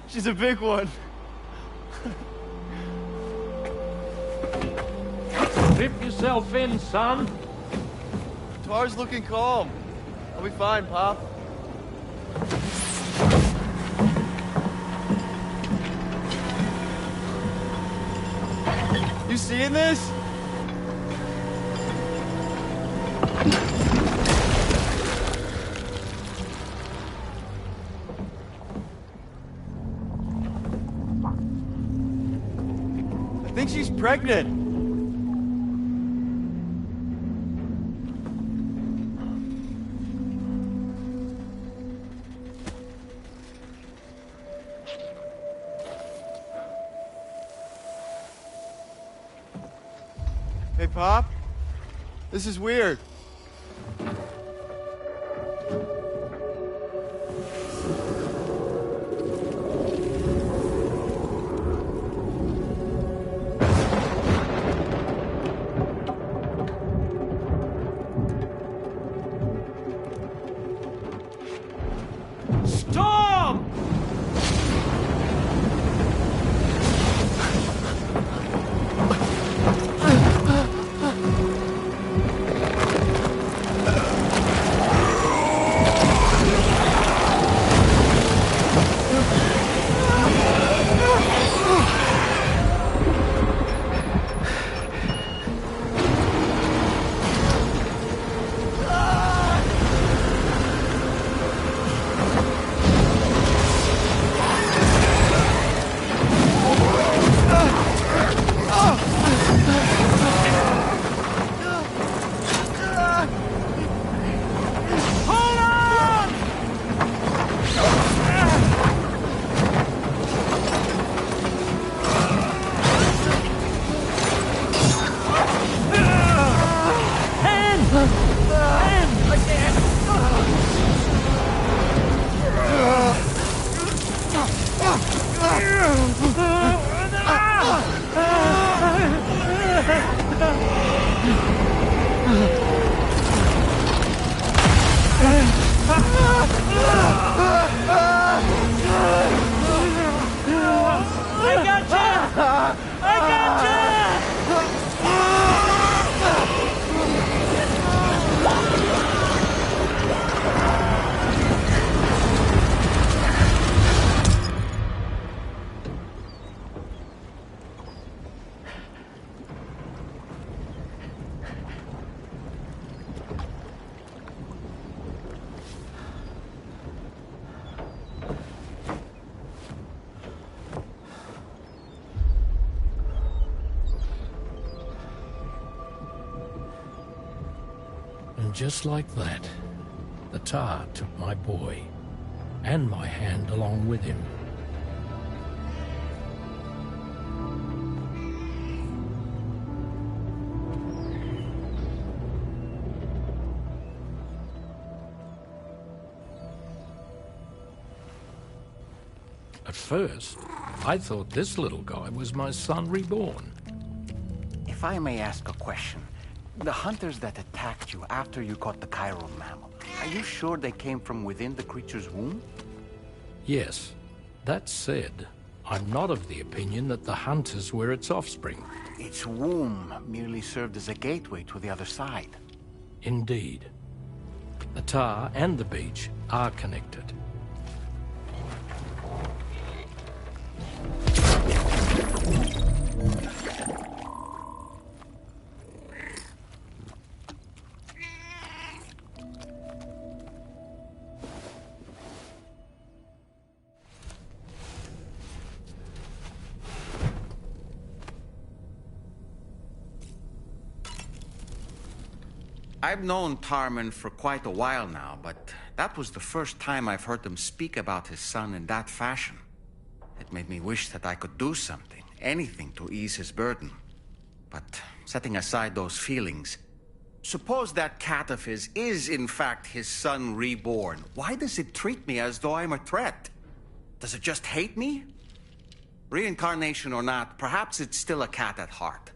she's a big one. Dip yourself in, son. Tar's looking calm. I'll be fine, Pop. You seeing this? I think she's pregnant. Hey, Pop. This is weird. Storm! And just like that, the tar took my boy, and my hand along with him. At first, I thought this little guy was my son reborn. If I may ask a question, the hunters that attacked you after you caught the chiral mammal, are you sure they came from within the creature's womb? Yes. That said, I'm not of the opinion that the hunters were its offspring. Its womb merely served as a gateway to the other side. Indeed. The tar and the beach are connected. I've known Tarman for quite a while now, but that was the first time I've heard him speak about his son in that fashion. It made me wish that I could do something, anything to ease his burden. But setting aside those feelings, suppose that cat of his is in fact his son reborn. Why does it treat me as though I'm a threat? Does it just hate me? Reincarnation or not, perhaps it's still a cat at heart.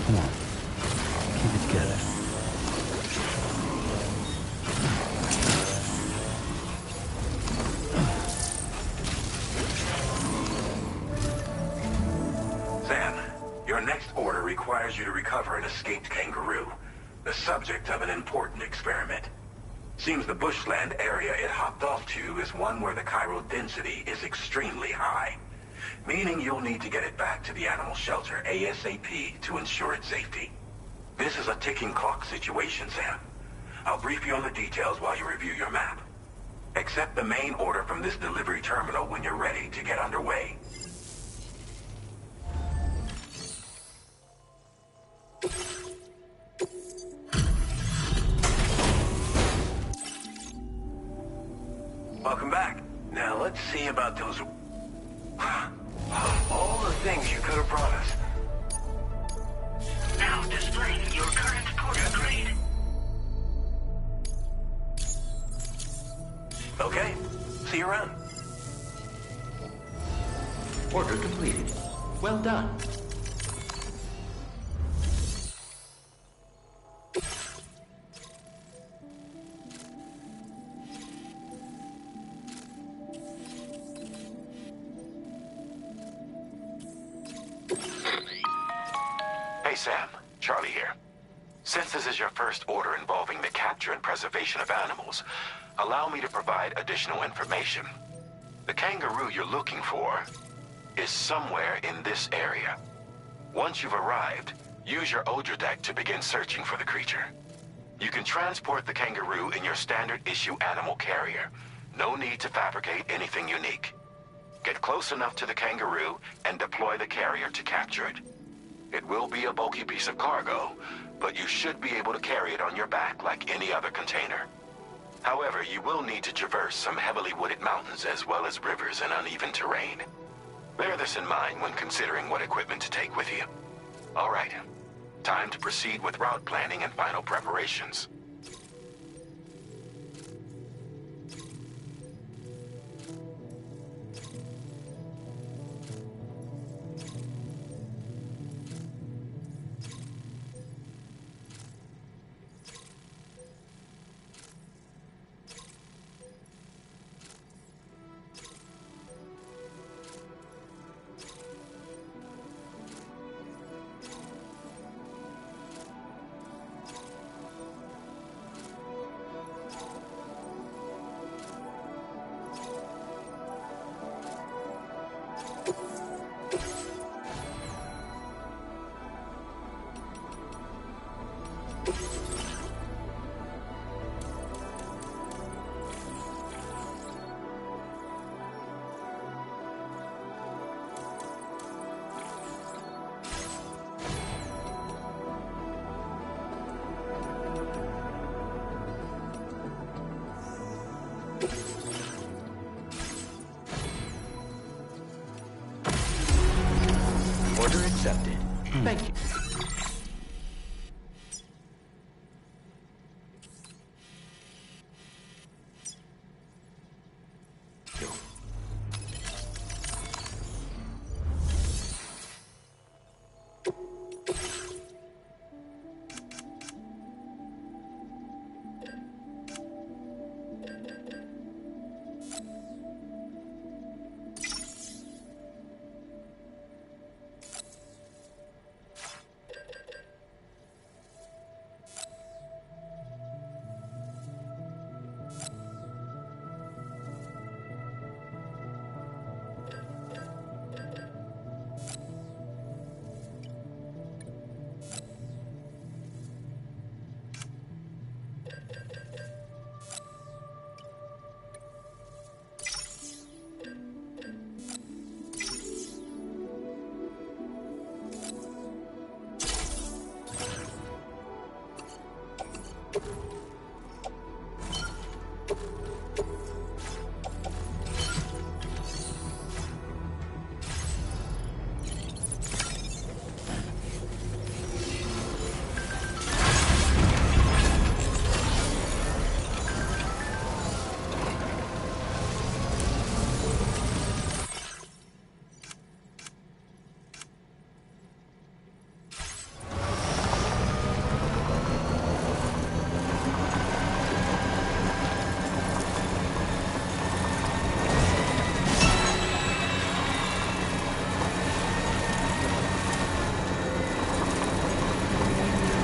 Come on. Keep it together. Sam, your next order requires you to recover an escaped kangaroo, the subject of an important experiment. Seems the bushland area it hopped off to is one where the chiral density is extremely high, meaning you'll need to get it back to the animal shelter ASAP to ensure its safety. This is a ticking clock situation, Sam. I'll brief you on the details while you review your map. Accept the main order from this delivery terminal when you're ready to get underway. Welcome back. Now let's see about those... all the things you could have brought us. Now displaying your current porter grade. Okay, see you around. Order completed. Well done. Hey Sam, Charlie here. Since this is your first order involving the capture and preservation of animals, allow me to provide additional information. The kangaroo you're looking for is somewhere in this area. Once you've arrived, use your Odra deck to begin searching for the creature. You can transport the kangaroo in your standard issue animal carrier. No need to fabricate anything unique. Get close enough to the kangaroo and deploy the carrier to capture it. It will be a bulky piece of cargo, but you should be able to carry it on your back like any other container. However, you will need to traverse some heavily wooded mountains as well as rivers and uneven terrain. Bear this in mind when considering what equipment to take with you. All right, time to proceed with route planning and final preparations. Order accepted. Thank you.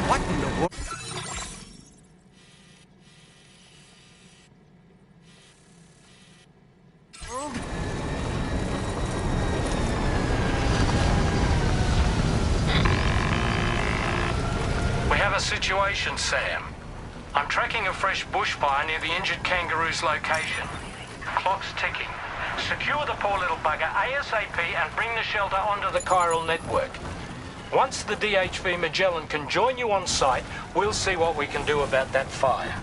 What in the world? We have a situation, Sam. I'm tracking a fresh bushfire near the injured kangaroo's location. Clock's ticking. Secure the poor little bugger ASAP and bring the shelter onto the chiral network. Once the DHV Magellan can join you on site, we'll see what we can do about that fire.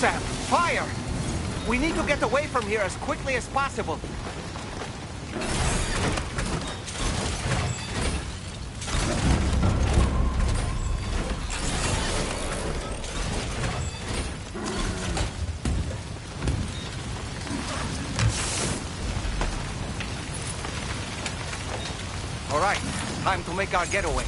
Sam, fire! We need to get away from here as quickly as possible. All right, time to make our getaway.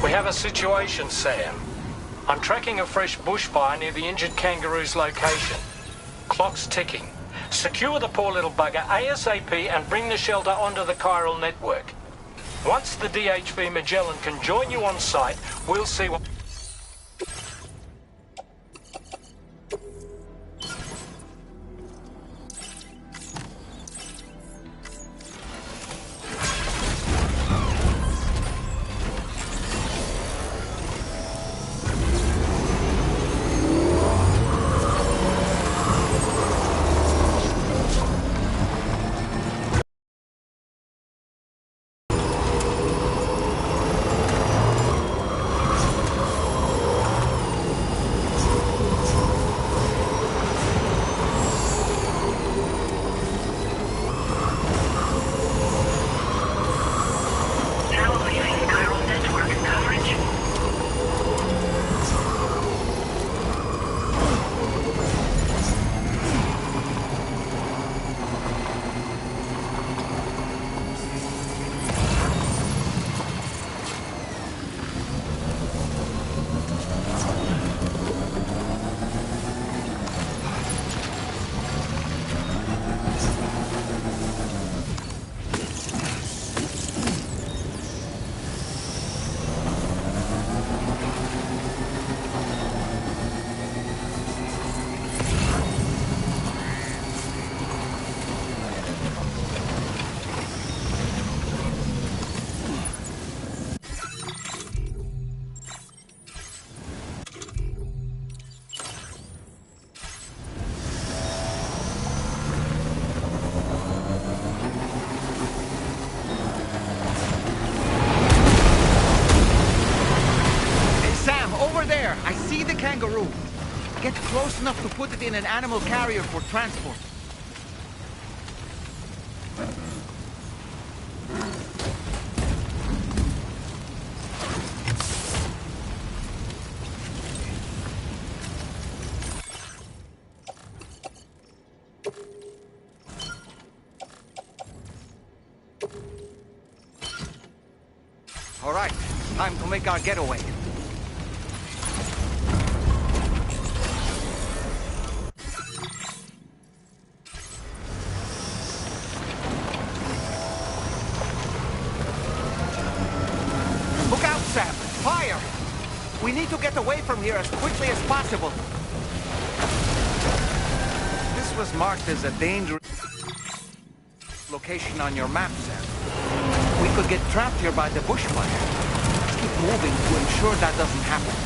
We have a situation, Sam. I'm tracking a fresh bushfire near the injured kangaroo's location. Clock's ticking. Secure the poor little bugger ASAP and bring the shelter onto the chiral network. Once the DHV Magellan can join you on site, we'll see what... close enough to put it in an animal carrier for transport. All right, time to make our getaway. Look out, Sam! Fire! We need to get away from here as quickly as possible. This was marked as a dangerous location on your map, Sam. We could get trapped here by the bushfire. Let's keep moving to ensure that doesn't happen.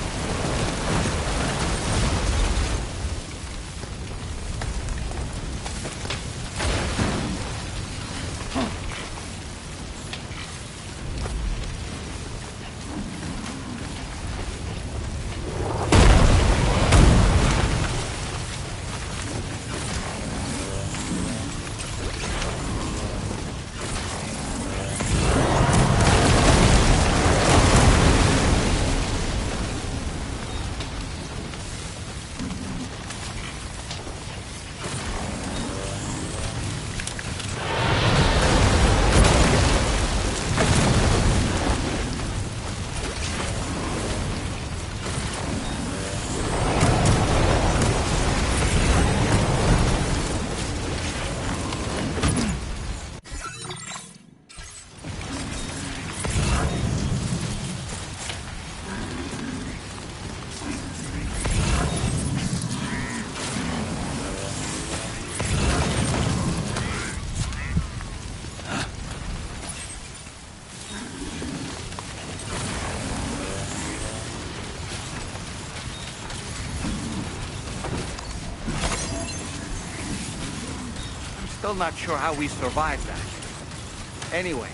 Still not sure how we survived that. Anyway,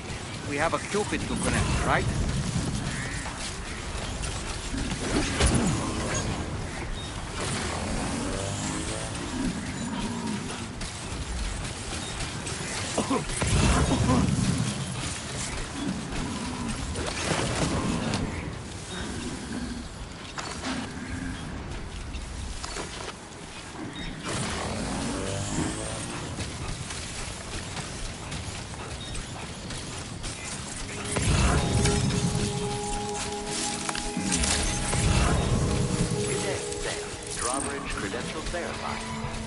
we have a Cupid to connect, right? Credentials verified.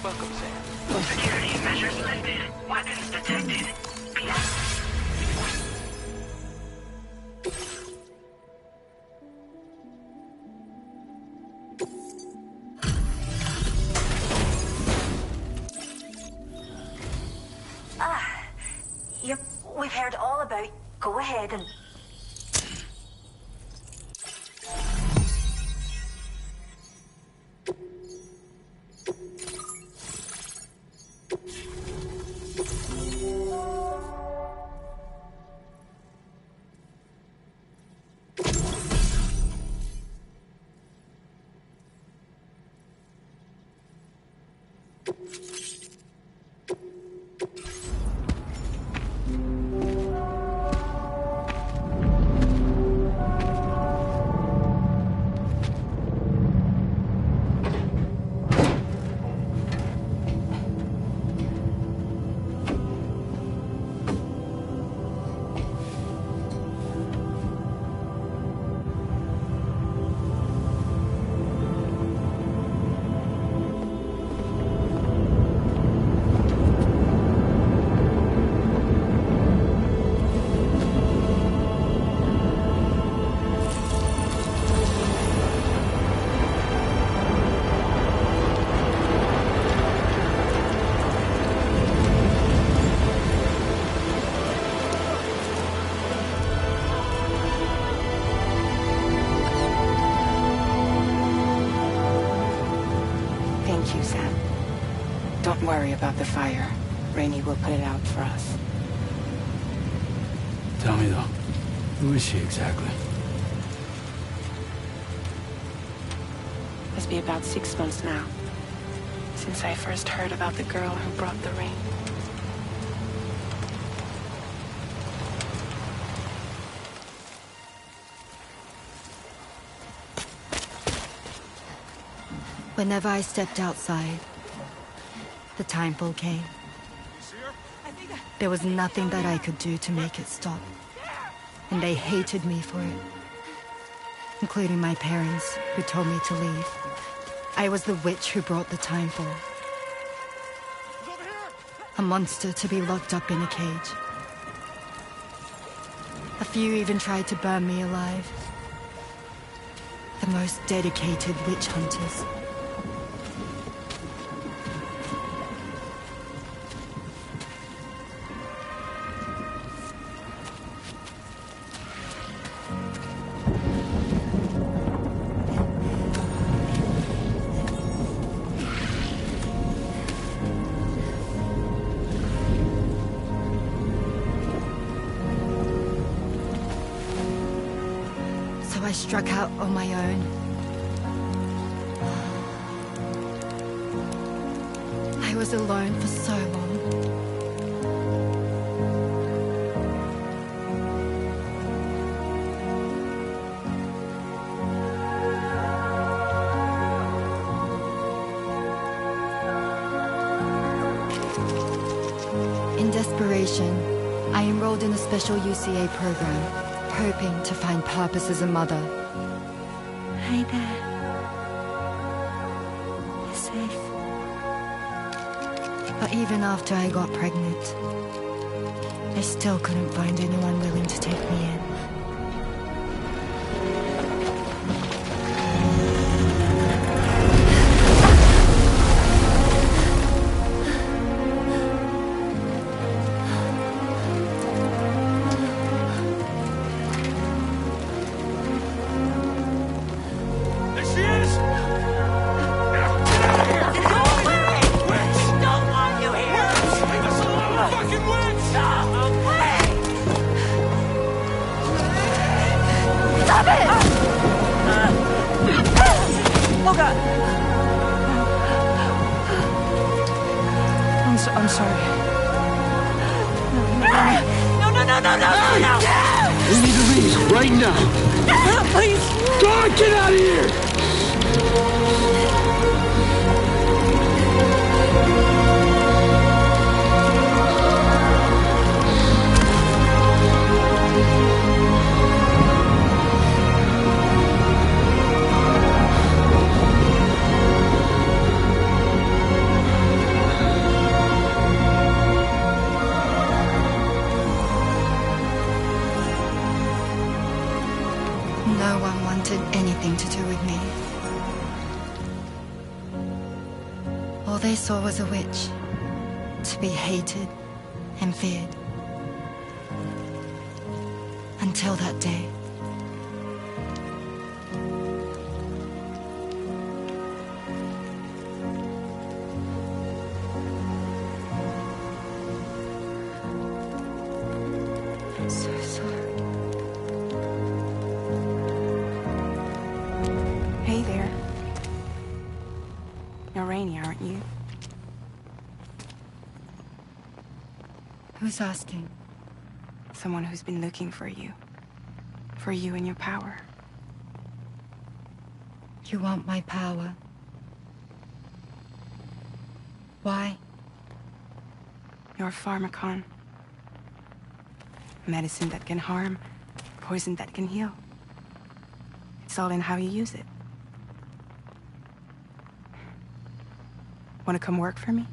Welcome, Sam. Security measures lifted. Weapons detected. Yep, we've heard all about. Go ahead and... Don't worry about the fire. Rainey will put it out for us. Tell me though, who is she exactly? Must be about 6 months now. Since I first heard about the girl who brought the rain. Whenever I stepped outside, the timefall came. There was nothing that I could do to make it stop. And they hated me for it. Including my parents, who told me to leave. I was the witch who brought the timefall. A monster to be locked up in a cage. A few even tried to burn me alive. The most dedicated witch hunters. I struck out on my own. I was alone for so long. In desperation, I enrolled in a special UCA program. Hoping to find purpose as a mother. Hi there. You're safe. But even after I got pregnant, I still couldn't find anyone willing to take me in. I'm sorry. No! We need to leave right now. Please. God, get out of here! No one wanted anything to do with me. All they saw was a witch, to be hated and feared. Until that day. I'm so sorry. Hey there. You're Rainy, aren't you? Who's asking? Someone who's been looking for you. For you and your power. You want my power? Why? You're a pharmacon. Medicine that can harm, poison that can heal. It's all in how you use it. Want to come work for me?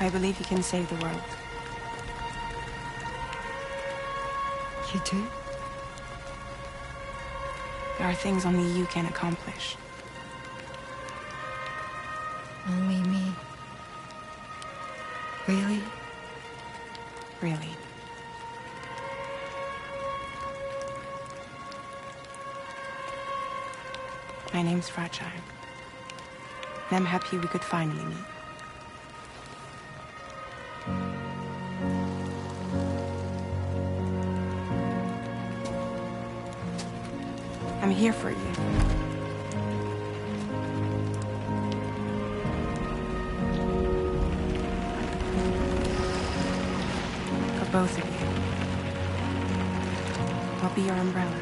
I believe you can save the world. You do? There are things only you can accomplish. Only me. Really? Really. My name's Fragile. I'm happy we could finally meet. I'm here for you. For both of you. I'll be your umbrella.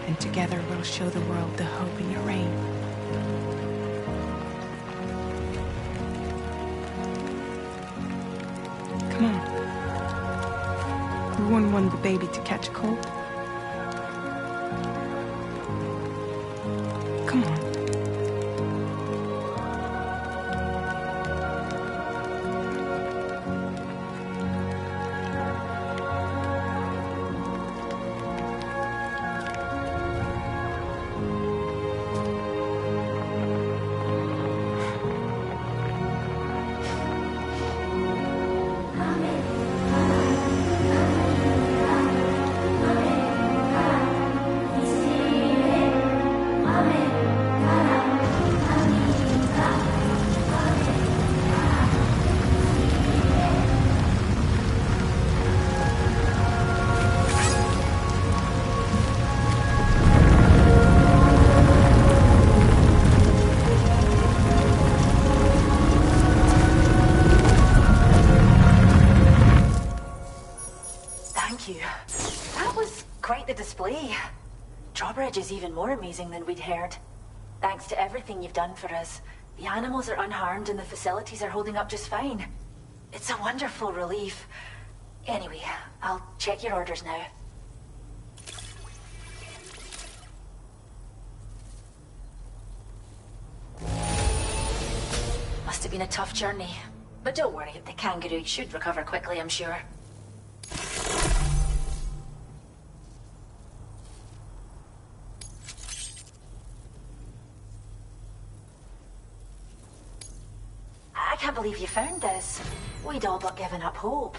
And together we'll show the world the hope in your reign. Come on. We wouldn't want the baby to catch a cold. Come on. Drawbridge is even more amazing than we'd heard. Thanks to everything you've done for us, the animals are unharmed and the facilities are holding up just fine. It's a wonderful relief. Anyway, I'll check your orders now. Must have been a tough journey. But don't worry, the kangaroo should recover quickly, I'm sure. I can't believe you found this. We'd all but given up hope.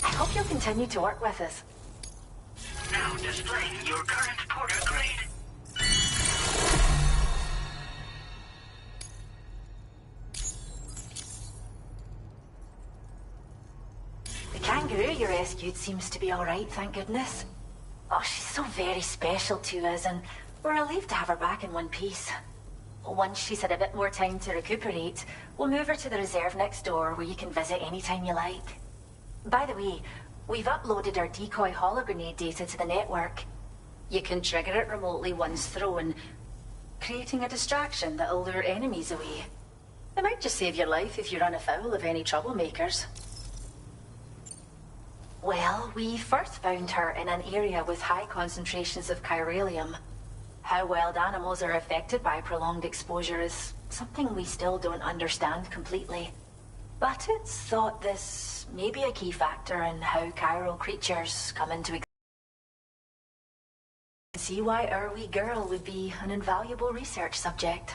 I hope you'll continue to work with us. Now displaying your current porter grade. The kangaroo you rescued seems to be alright, thank goodness. Oh, she's so very special to us, and we're relieved to have her back in one piece. Once she's had a bit more time to recuperate, we'll move her to the reserve next door where you can visit anytime you like. By the way, we've uploaded our decoy hologrenade data to the network. You can trigger it remotely once thrown, creating a distraction that'll lure enemies away. It might just save your life if you run afoul of any troublemakers. Well, we first found her in an area with high concentrations of chiralium. How wild animals are affected by prolonged exposure is something we still don't understand completely. But it's thought this may be a key factor in how chiral creatures come into existence. See why our wee girl would be an invaluable research subject.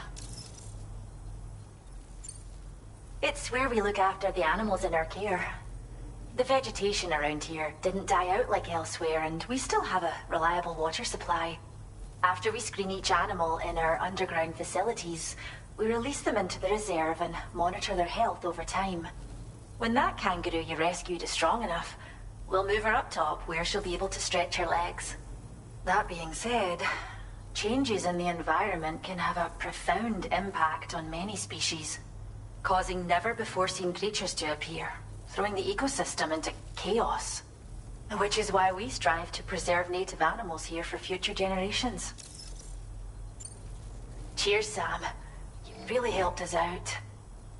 It's where we look after the animals in our care. The vegetation around here didn't die out like elsewhere, and we still have a reliable water supply. After we screen each animal in our underground facilities, we release them into the reserve and monitor their health over time. When that kangaroo you rescued is strong enough, we'll move her up top where she'll be able to stretch her legs. That being said, changes in the environment can have a profound impact on many species, causing never-before-seen creatures to appear, throwing the ecosystem into chaos. Which is why we strive to preserve native animals here for future generations. Cheers, Sam. You really helped us out.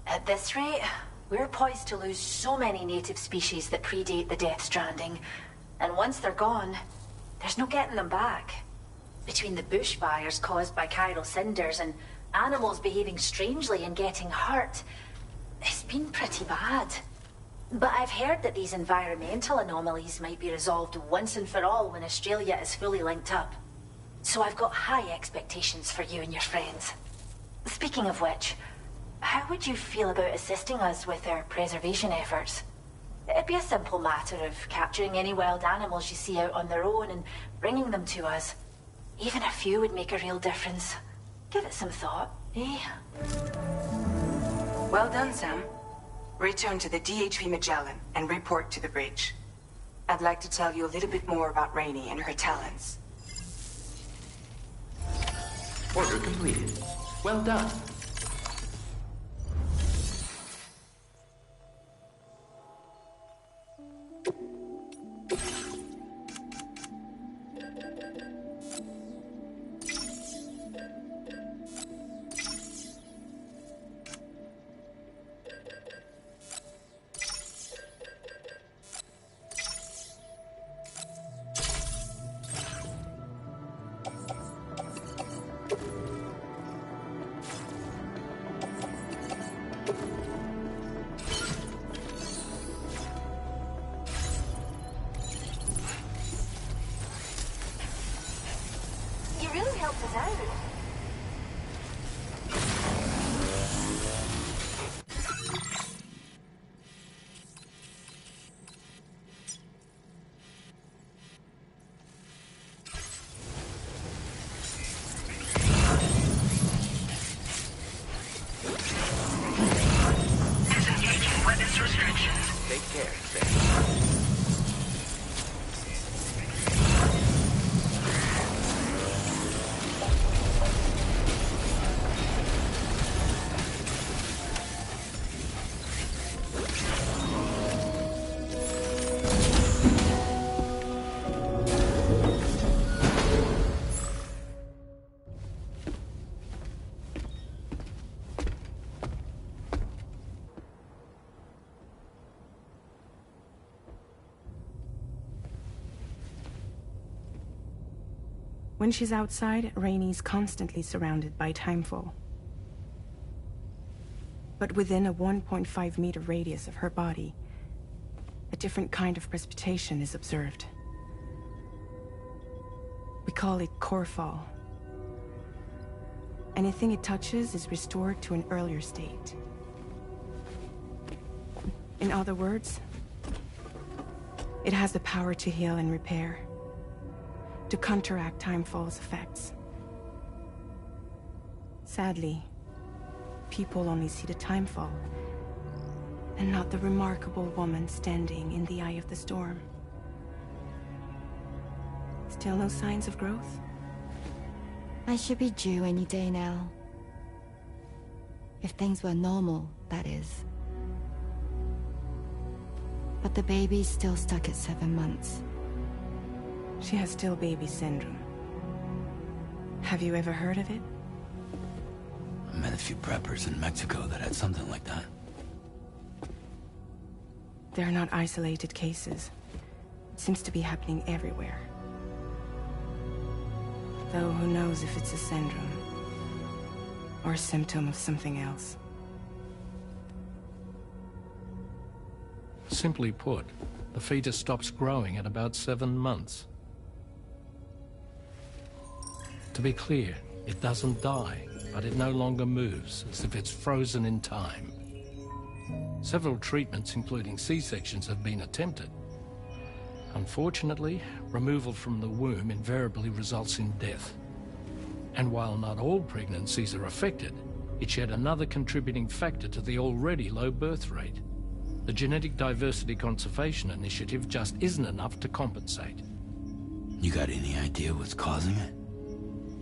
At this rate, we're poised to lose so many native species that predate the Death Stranding. And once they're gone, there's no getting them back. Between the bushfires caused by chiral cinders and animals behaving strangely and getting hurt, it's been pretty bad. But I've heard that these environmental anomalies might be resolved once and for all when Australia is fully linked up. So I've got high expectations for you and your friends. Speaking of which, how would you feel about assisting us with our preservation efforts? It'd be a simple matter of capturing any wild animals you see out on their own and bringing them to us. Even a few would make a real difference. Give it some thought, eh? Well done, Sam. Return to the DHV Magellan and report to the bridge. I'd like to tell you a little bit more about Rainey and her talents. Order completed. Well done. You really helped us out. Disengaging weapons restrictions. Take care, Sam. When she's outside, Rainey's constantly surrounded by timefall. But within a 1.5-meter radius of her body, a different kind of precipitation is observed. We call it core fall. Anything it touches is restored to an earlier state. In other words, it has the power to heal and repair, to counteract timefall's effects. Sadly, people only see the timefall, and not the remarkable woman standing in the eye of the storm. Still no signs of growth? I should be due any day now. If things were normal, that is. But the baby's still stuck at 7 months. She has still baby syndrome. Have you ever heard of it? I met a few preppers in Mexico that had something like that. They're not isolated cases. It seems to be happening everywhere. Though who knows if it's a syndrome or a symptom of something else. Simply put, the fetus stops growing at about 7 months. To be clear, it doesn't die, but it no longer moves, as if it's frozen in time. Several treatments, including C-sections, have been attempted. Unfortunately, removal from the womb invariably results in death. And while not all pregnancies are affected, it's yet another contributing factor to the already low birth rate. The Genetic Diversity Conservation Initiative just isn't enough to compensate. You got any idea what's causing it?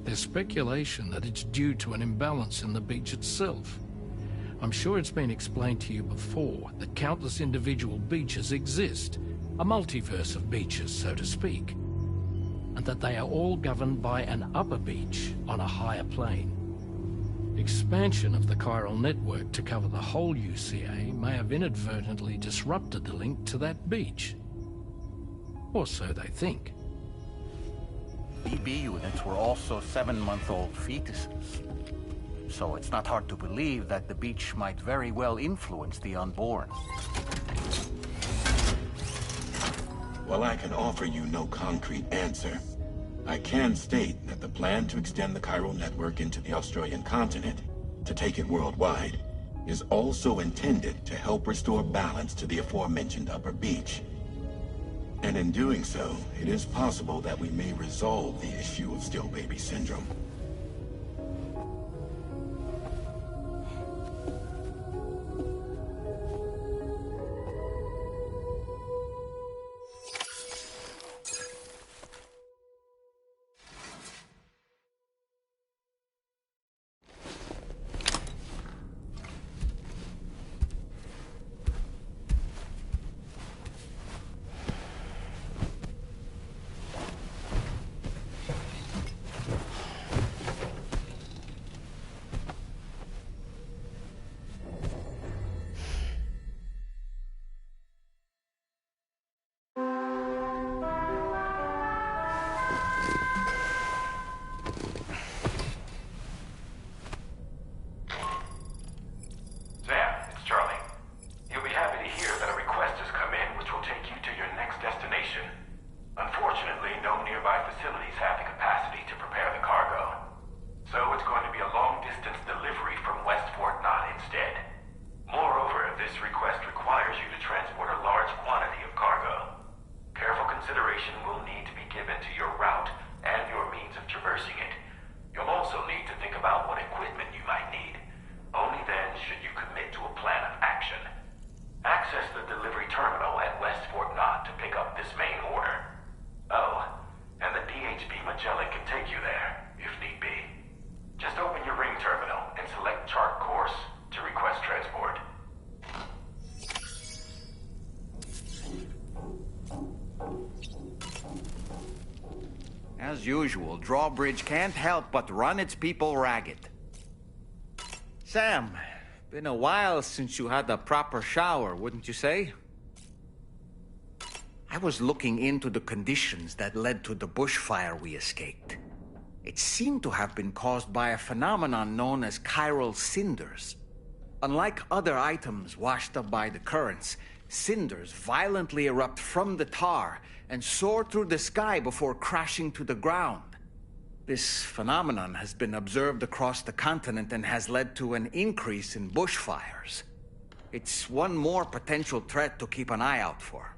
There's speculation that it's due to an imbalance in the beach itself. I'm sure it's been explained to you before that countless individual beaches exist, a multiverse of beaches, so to speak, and that they are all governed by an upper beach on a higher plane. Expansion of the chiral network to cover the whole UCA may have inadvertently disrupted the link to that beach. Or so they think. BB units were also 7-month-old fetuses. So it's not hard to believe that the beach might very well influence the unborn. While I can offer you no concrete answer, I can state that the plan to extend the chiral network into the Australian continent, to take it worldwide, is also intended to help restore balance to the aforementioned upper beach. And in doing so, it is possible that we may resolve the issue of still baby syndrome. nearby facilities have the capacity to prepare the cargo. So it's going to be a long-distance delivery from West Fort Knott instead. Moreover, this request requires you to transport a large quantity of cargo. Careful consideration will need to be given to your route and your means of traversing it. You'll also need to think about what equipment you might need. Only then should you commit to a plan of action. Access the delivery terminal at West Fort Knott to pick up this main order. Oh, and the DHB Magellan can take you there, if need be. Just open your ring terminal and select chart course to request transport. As usual, Drawbridge can't help but run its people ragged. Sam, been a while since you had a proper shower, wouldn't you say? I was looking into the conditions that led to the bushfire we escaped. It seemed to have been caused by a phenomenon known as chiral cinders. Unlike other items washed up by the currents, cinders violently erupt from the tar and soar through the sky before crashing to the ground. This phenomenon has been observed across the continent and has led to an increase in bushfires. It's one more potential threat to keep an eye out for.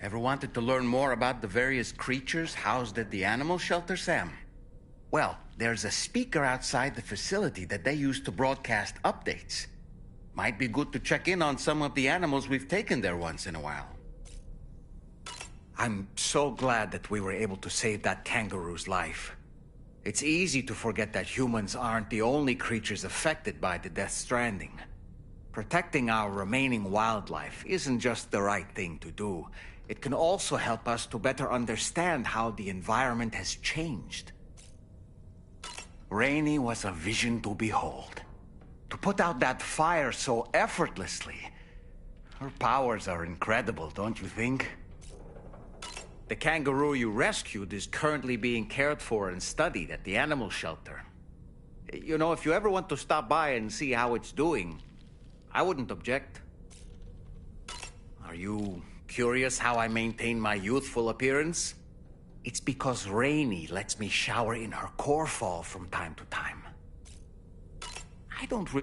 Ever wanted to learn more about the various creatures housed at the animal shelter, Sam? Well, there's a speaker outside the facility that they use to broadcast updates. Might be good to check in on some of the animals we've taken there once in a while. I'm so glad that we were able to save that kangaroo's life. It's easy to forget that humans aren't the only creatures affected by the Death Stranding. Protecting our remaining wildlife isn't just the right thing to do. It can also help us to better understand how the environment has changed. Rainey was a vision to behold. To put out that fire so effortlessly. Her powers are incredible, don't you think? The kangaroo you rescued is currently being cared for and studied at the animal shelter. You know, if you ever want to stop by and see how it's doing, I wouldn't object. Are you curious how I maintain my youthful appearance? It's because Rainey lets me shower in her core fall from time to time. I don't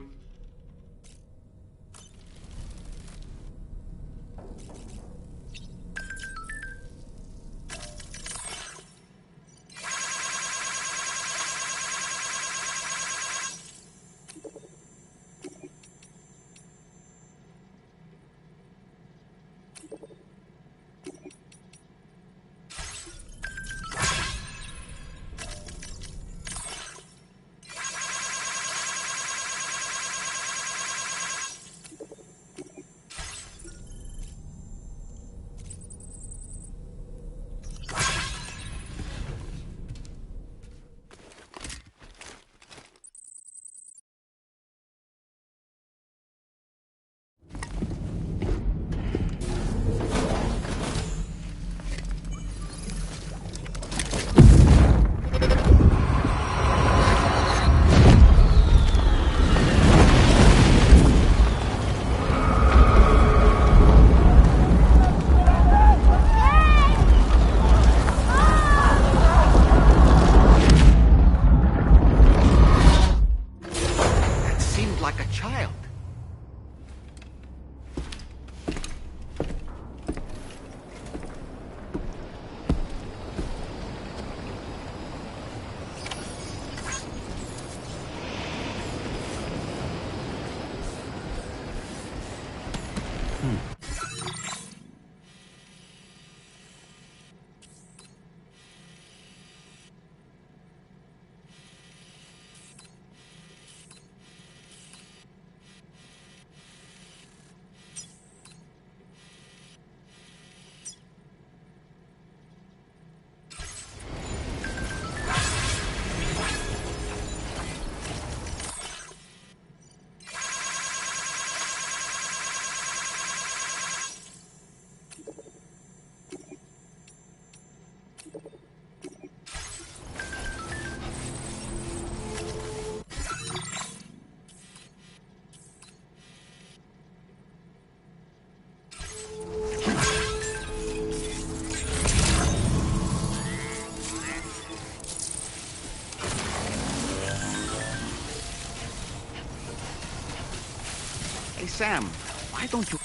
Sam, why don't you...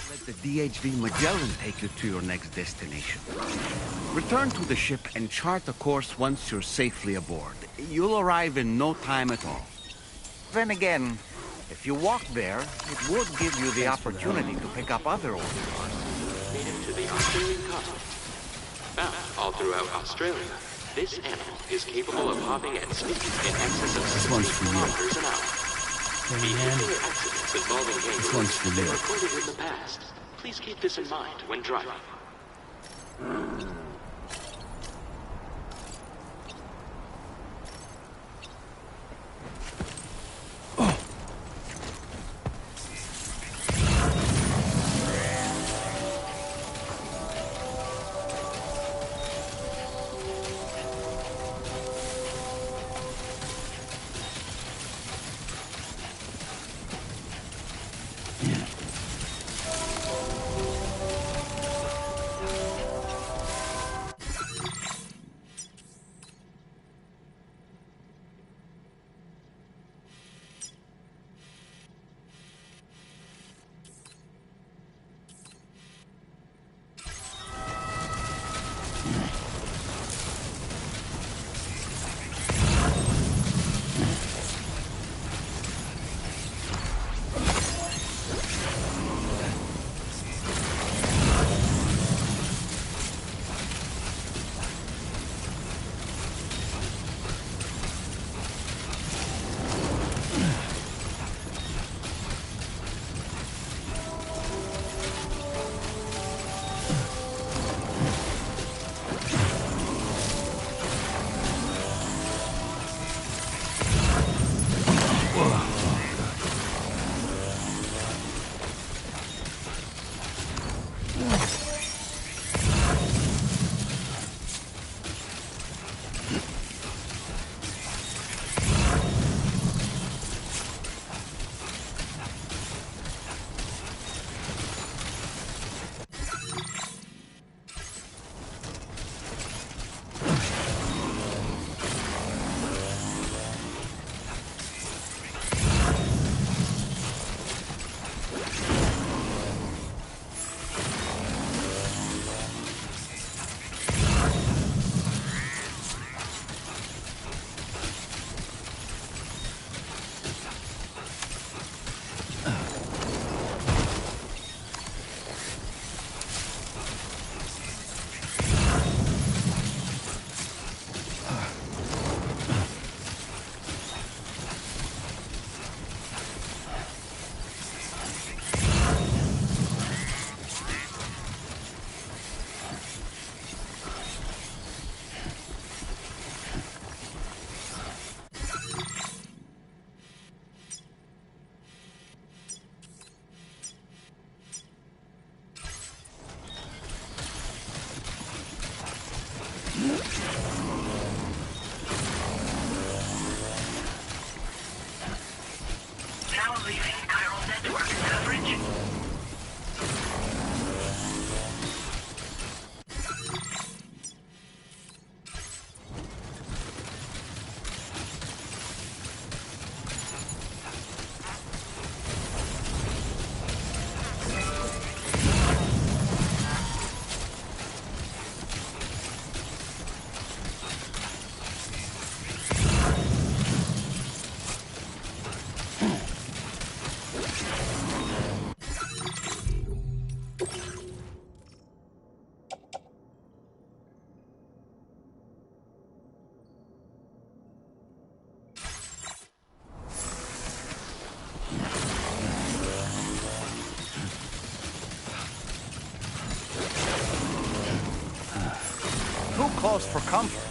Let the DHV Magellan take you to your next destination. Return to the ship and chart a course once you're safely aboard. You'll arrive in no time at all. Then again, if you walk there, it would give you the opportunity to pick up other orders. Native to the Australian continent. Found all throughout Australia, this animal is capable of hopping at speeds in excess of 60 kilometers an hour. Vehicular accidents involving kangaroos have been recorded in the past. Please keep this in mind when driving. Close for comfort.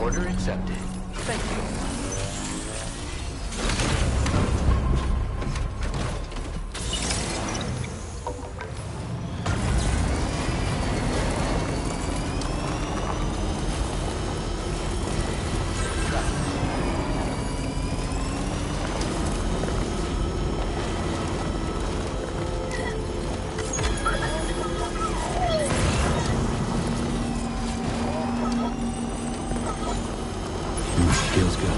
Order accepted. Thank you. Feels good.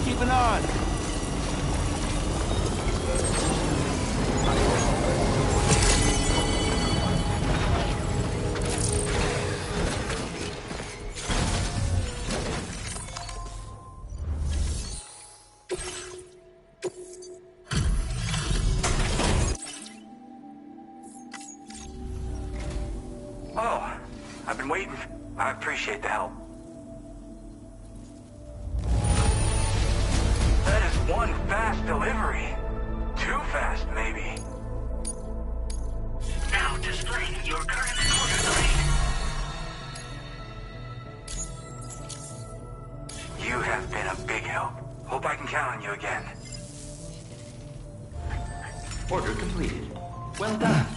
Keeping on. waiting. I appreciate the help. That is one fast delivery. Too fast, maybe. Now displaying your current order delay. You have been a big help. Hope I can count on you again. Order completed. Well done.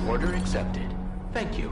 Order accepted. Thank you.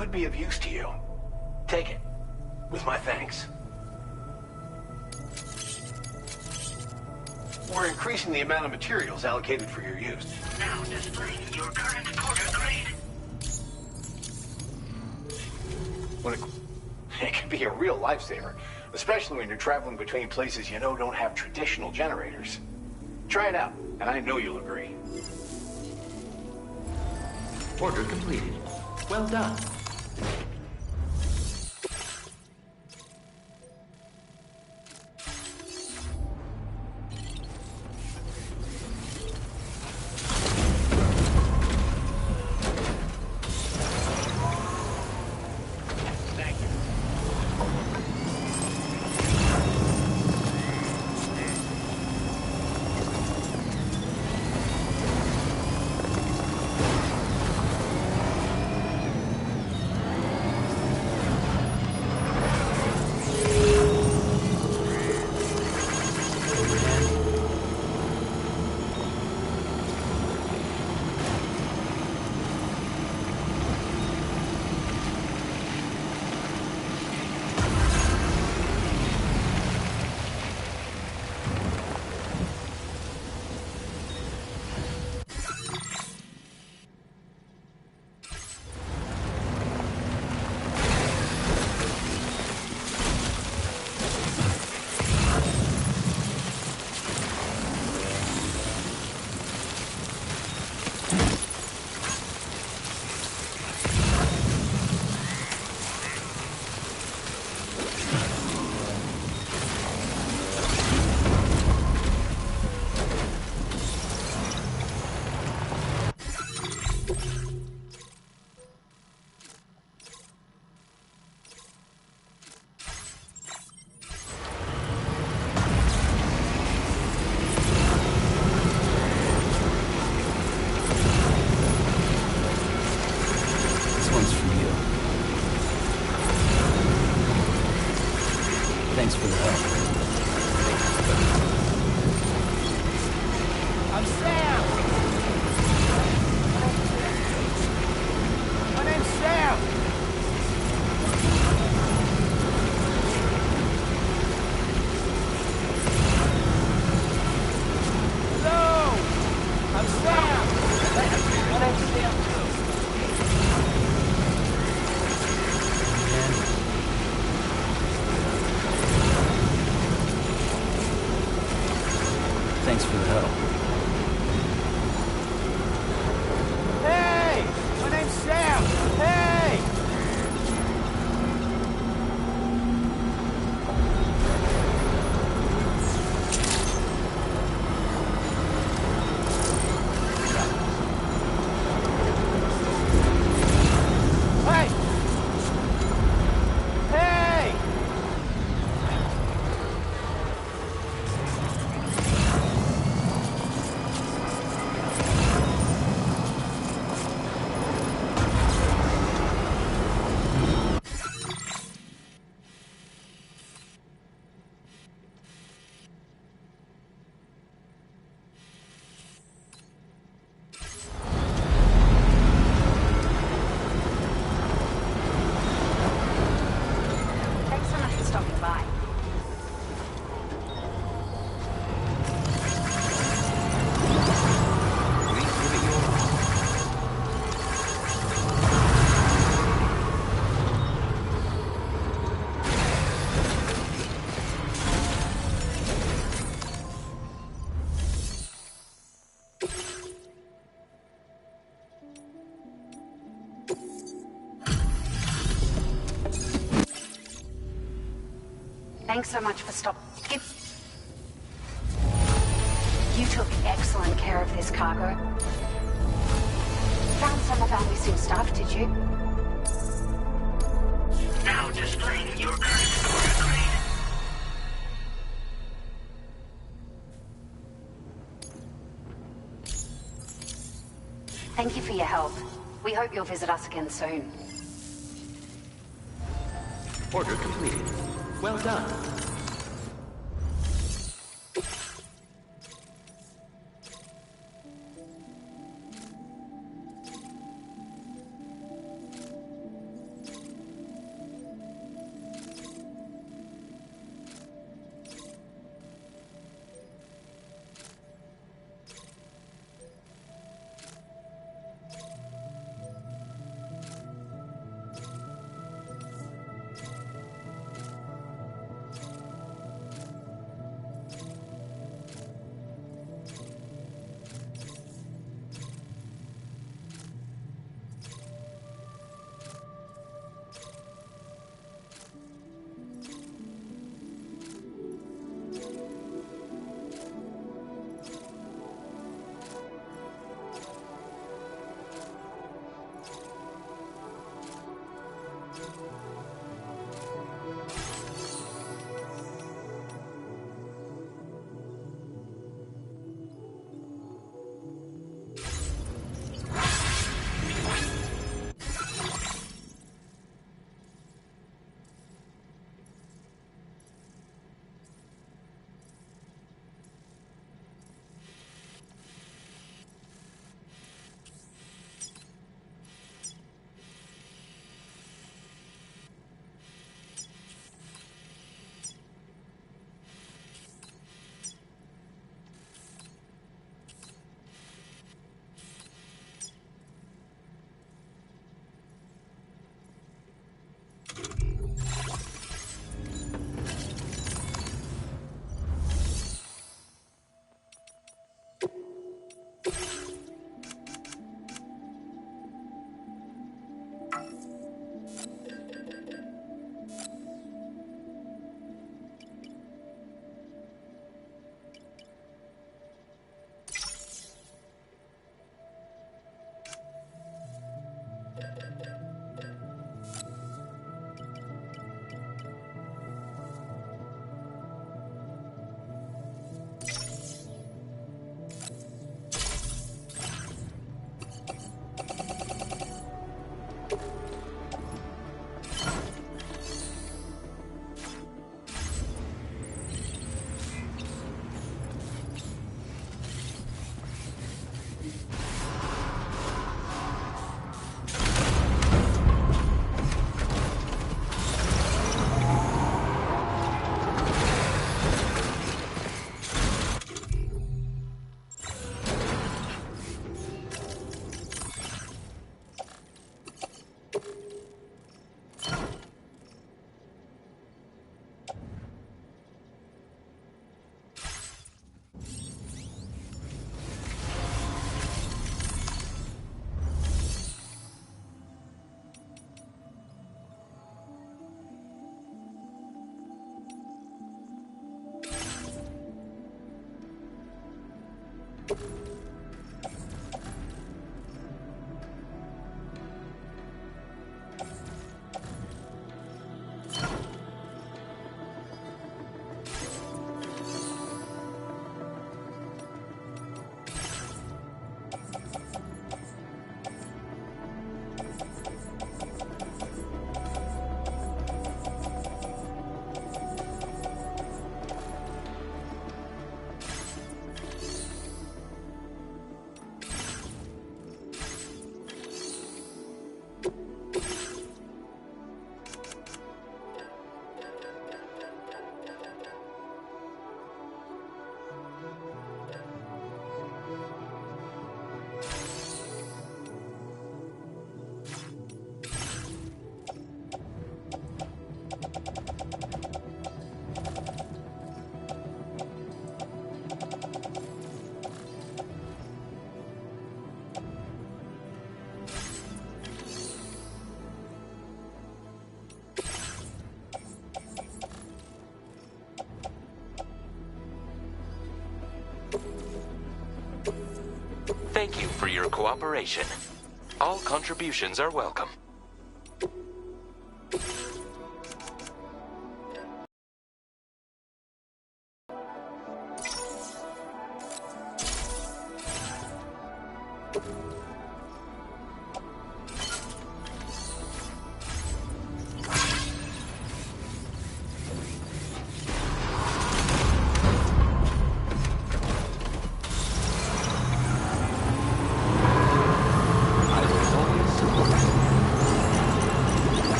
could be of use to you. Take it, with my thanks. We're increasing the amount of materials allocated for your use. Now displaying your current porter grade. It can be a real lifesaver, especially when you're traveling between places you know don't have traditional generators. Try it out, and I know you'll agree. Order completed. Well done. Thanks for the help. I'm Sam! My name's Sam! Hello! I'm Sam! My name's Sam too. Thanks for the help. Hey! My name's Sam! Hey! Hey! Hey! Thanks so much for stopping by. Thanks so much for stopping. You took excellent care of this cargo. Found some of our missing stuff, did you? Now displaying your current porter grade. Thank you for your help. We hope you'll visit us again soon. Order completed. Well done. Thank you for your cooperation. All contributions are welcome.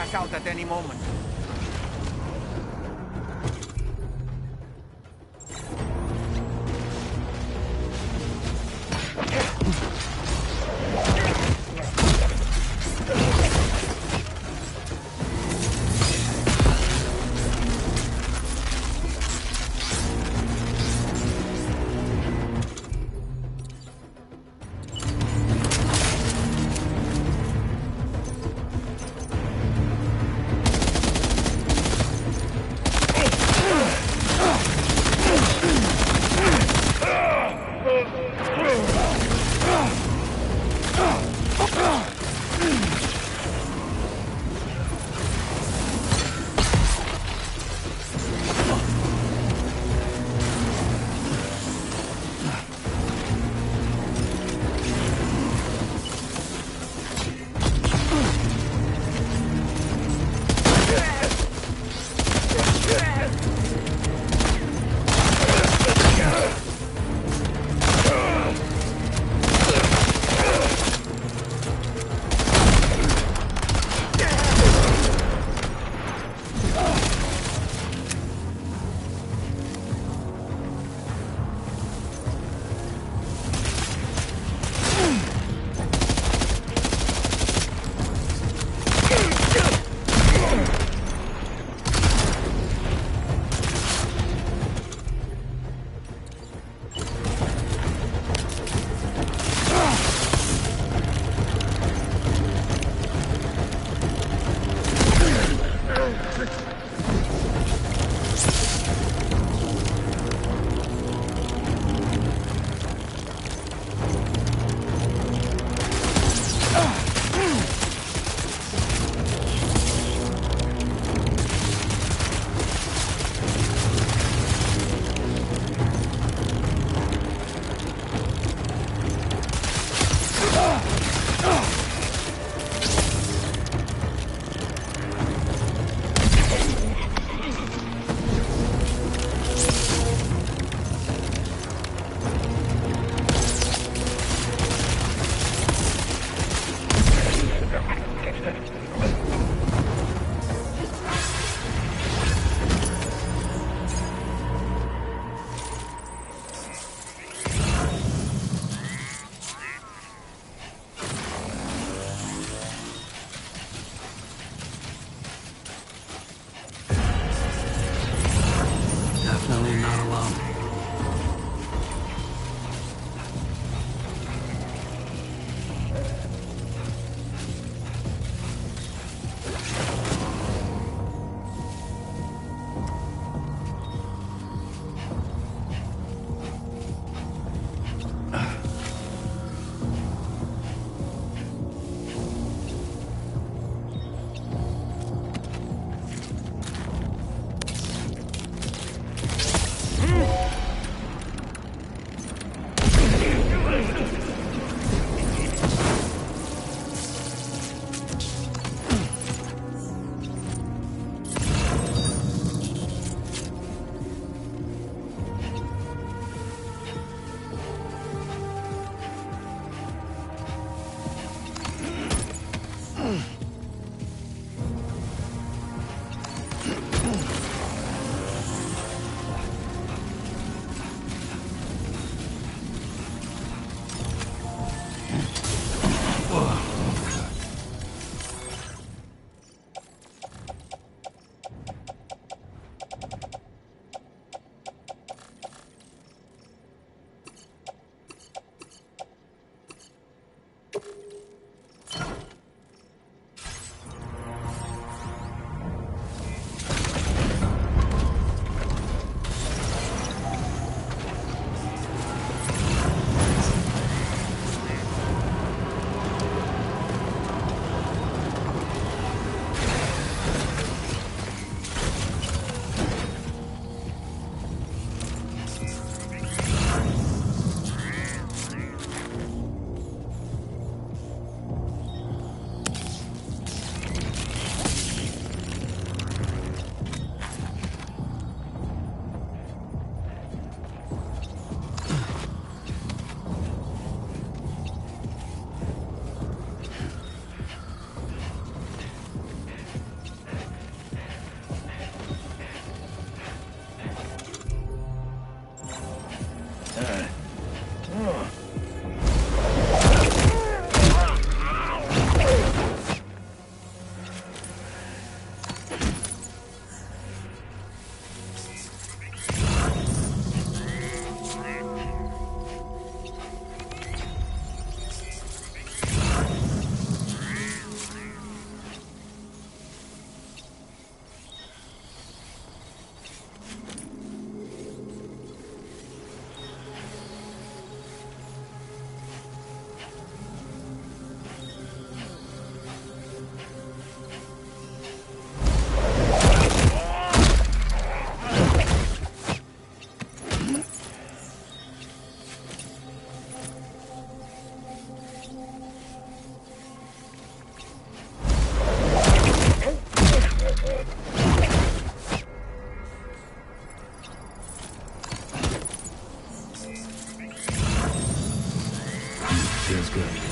crash out at any moment. Sounds good.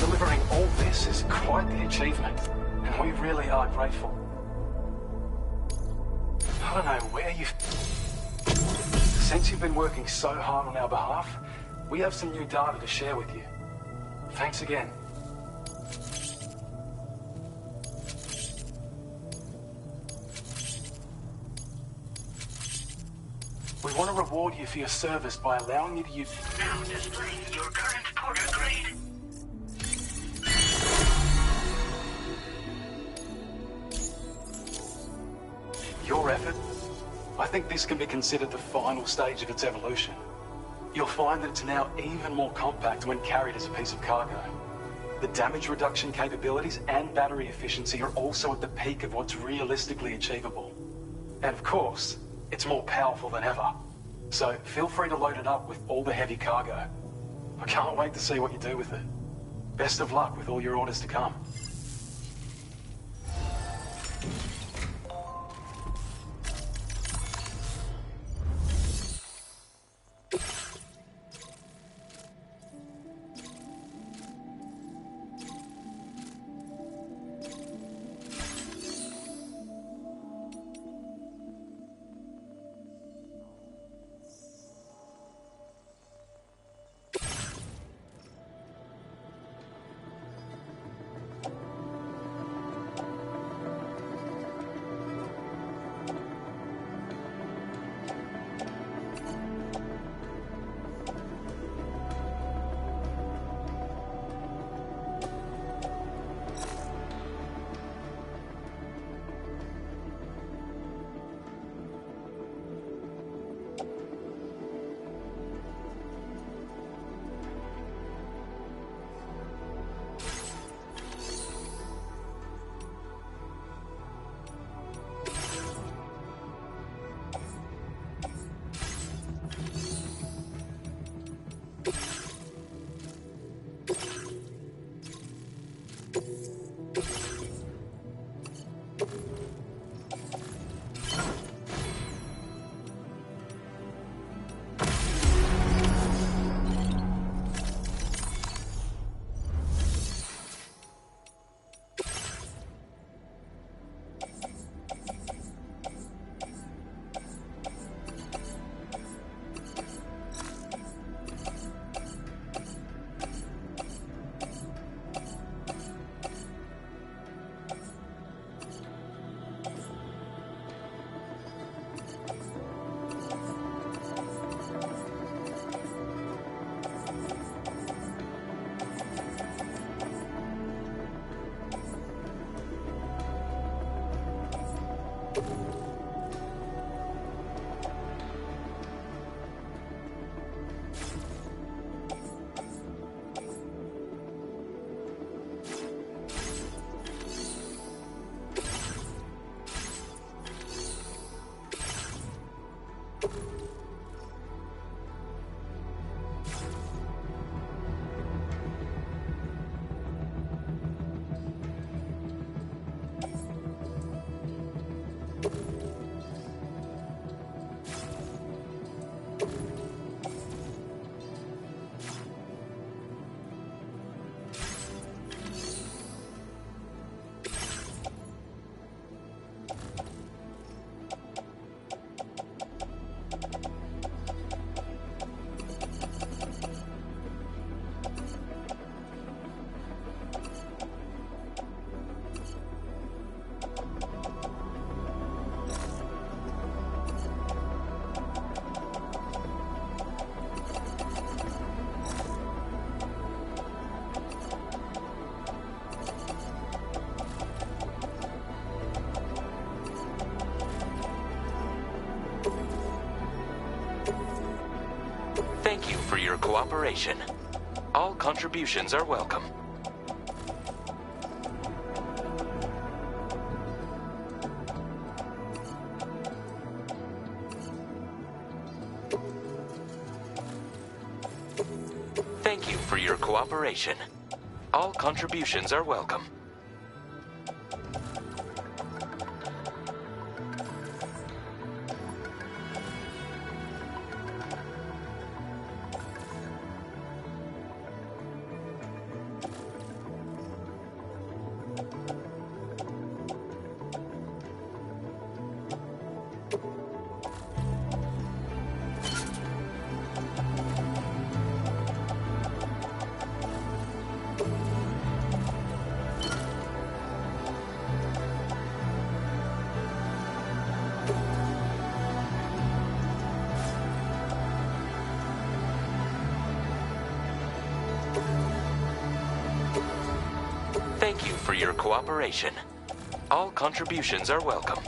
Delivering all this is quite the achievement, and we really are grateful. I don't know where you've... Since you've been working so hard on our behalf, we have some new data to share with you. Thanks again. We want to reward you for your service by allowing you to use... Now display your current porter grade. Your effort, I think this can be considered the final stage of its evolution. You'll find that it's now even more compact when carried as a piece of cargo. The damage reduction capabilities and battery efficiency are also at the peak of what's realistically achievable. And of course, it's more powerful than ever. So feel free to load it up with all the heavy cargo. I can't wait to see what you do with it. Best of luck with all your orders to come. Thank you for your cooperation. All contributions are welcome. Thank you for your cooperation. All contributions are welcome. Thank you for your cooperation. All contributions are welcome.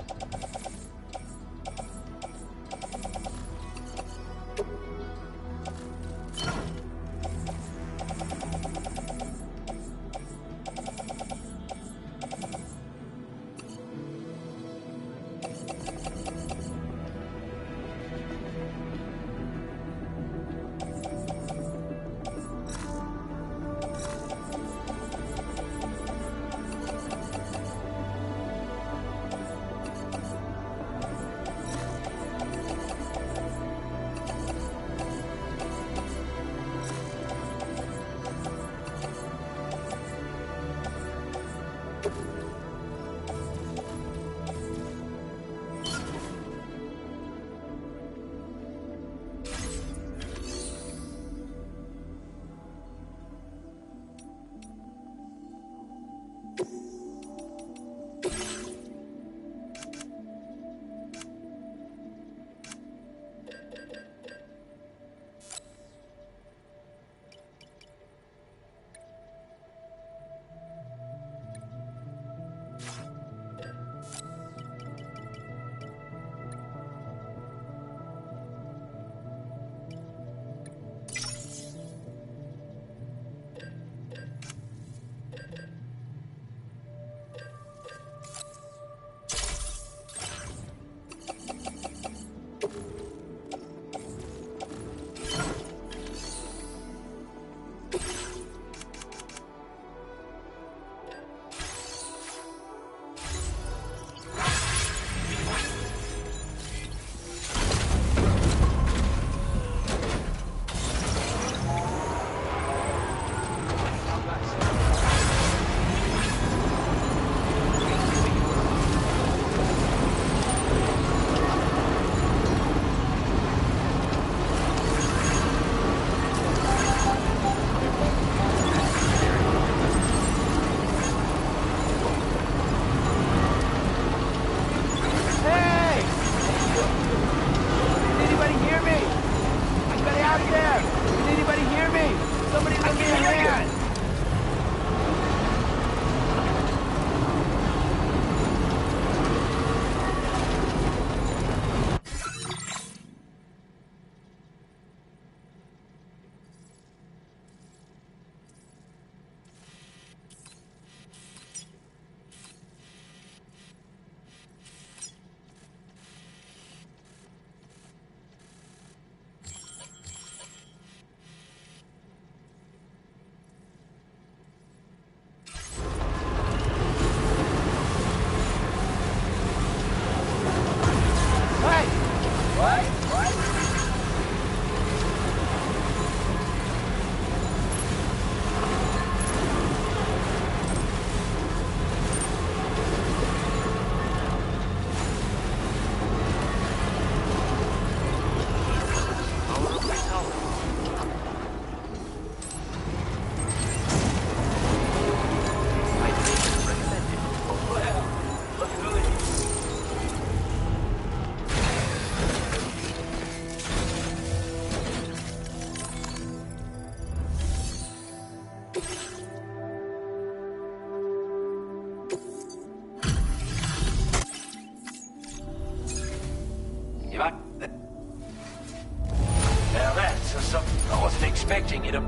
Expecting you to...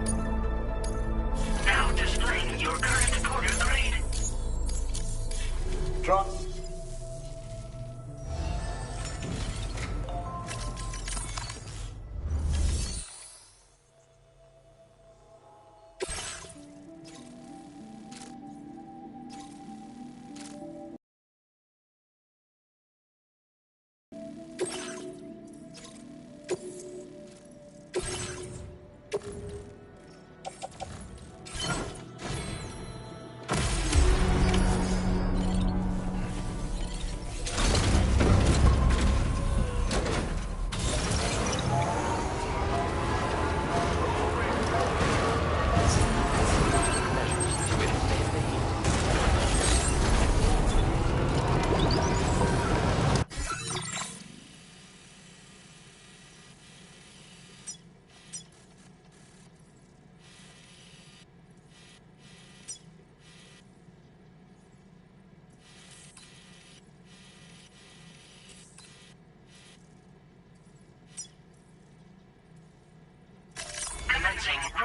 Now displaying your current quarter grade. Drop.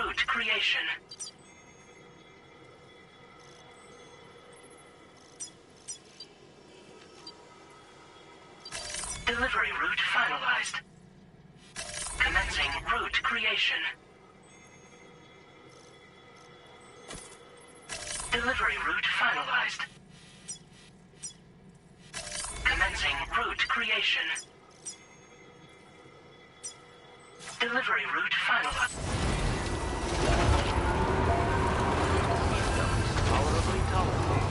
route creation. Delivery route finalized. Commencing route creation. Delivery route finalized. Commencing route creation. Delivery route finalized. Tolerably tolerable.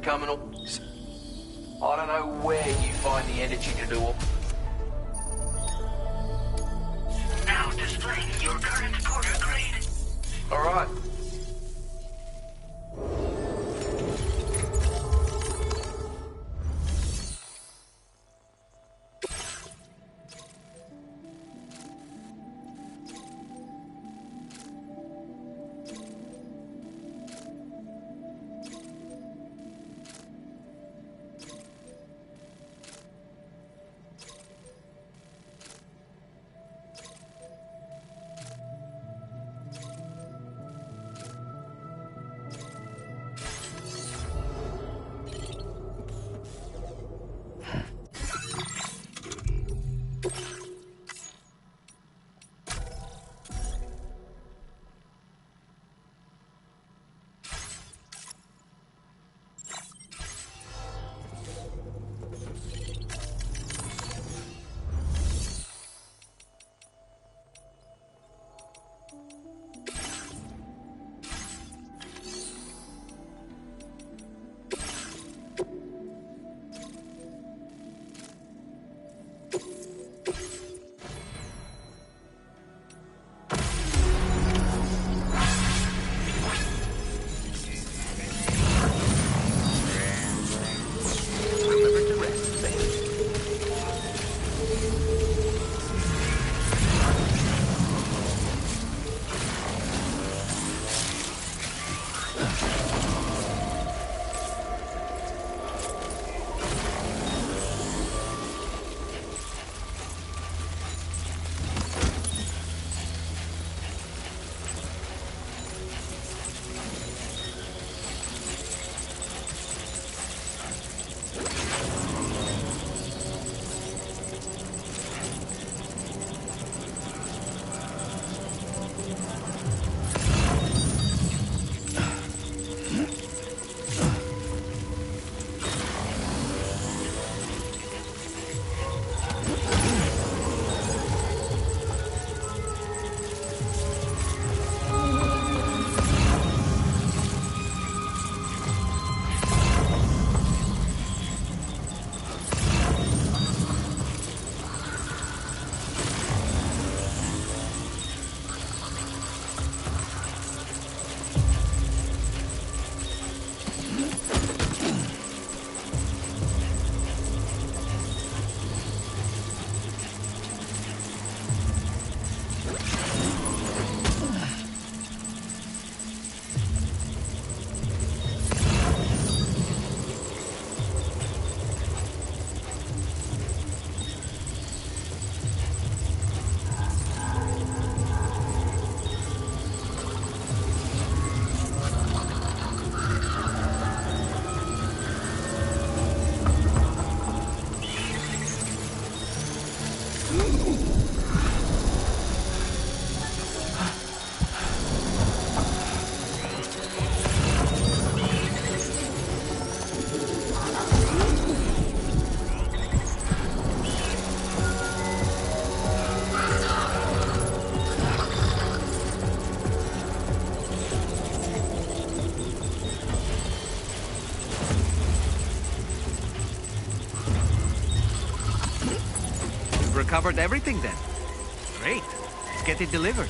becoming all... I don't know where you find the energy to do all... Now displaying your current porter grade. All right. Recovered everything then. Great. Let's get it delivered.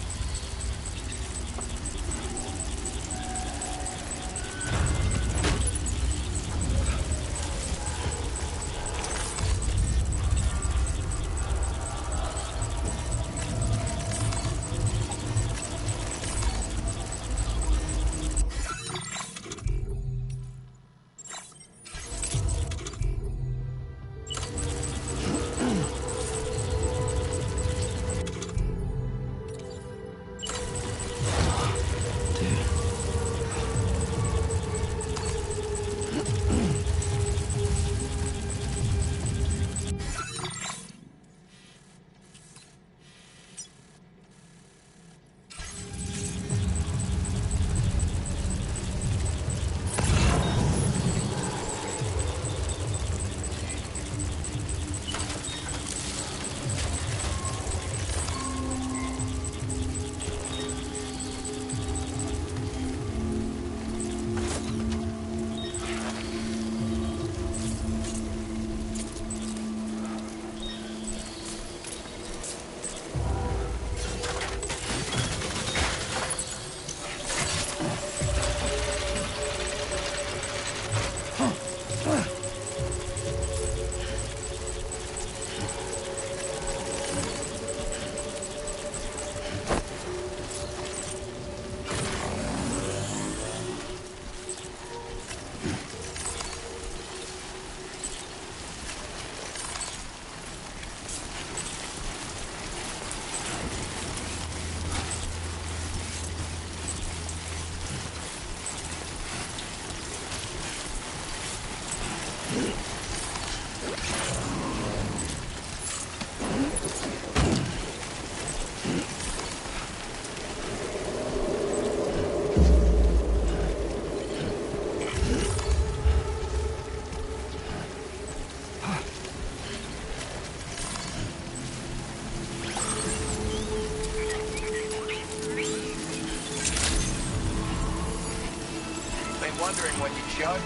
show?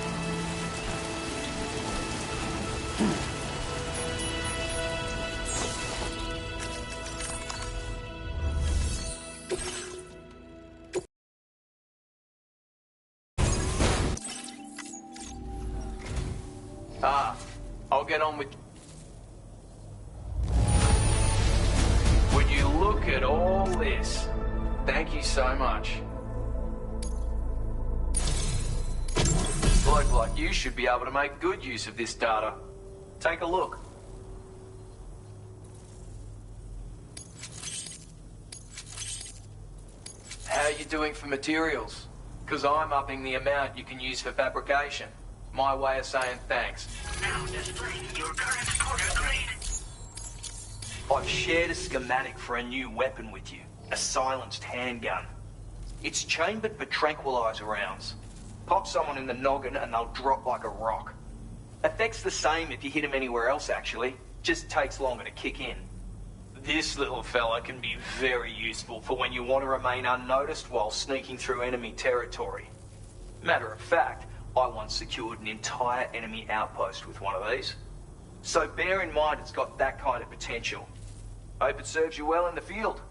I'll get on with... Would you look at all this? Thank you so much. A bloke like you should be able to make good use of this data. Take a look. How are you doing for materials? Because I'm upping the amount you can use for fabrication. My way of saying thanks. Now displaying your current quarter grade. I've shared a schematic for a new weapon with you. A silenced handgun. It's chambered for tranquilizer rounds. Pop someone in the noggin and they'll drop like a rock. Effect's the same if you hit them anywhere else, actually. Just takes longer to kick in. This little fella can be very useful for when you want to remain unnoticed while sneaking through enemy territory. Matter of fact, I once secured an entire enemy outpost with one of these. So bear in mind it's got that kind of potential. Hope it serves you well in the field.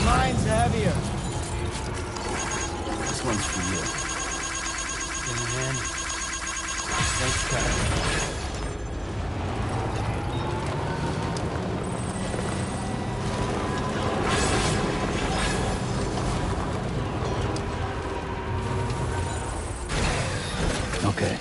Mine's heavier. This one's for you. Man. Thanks, Kyle. Okay.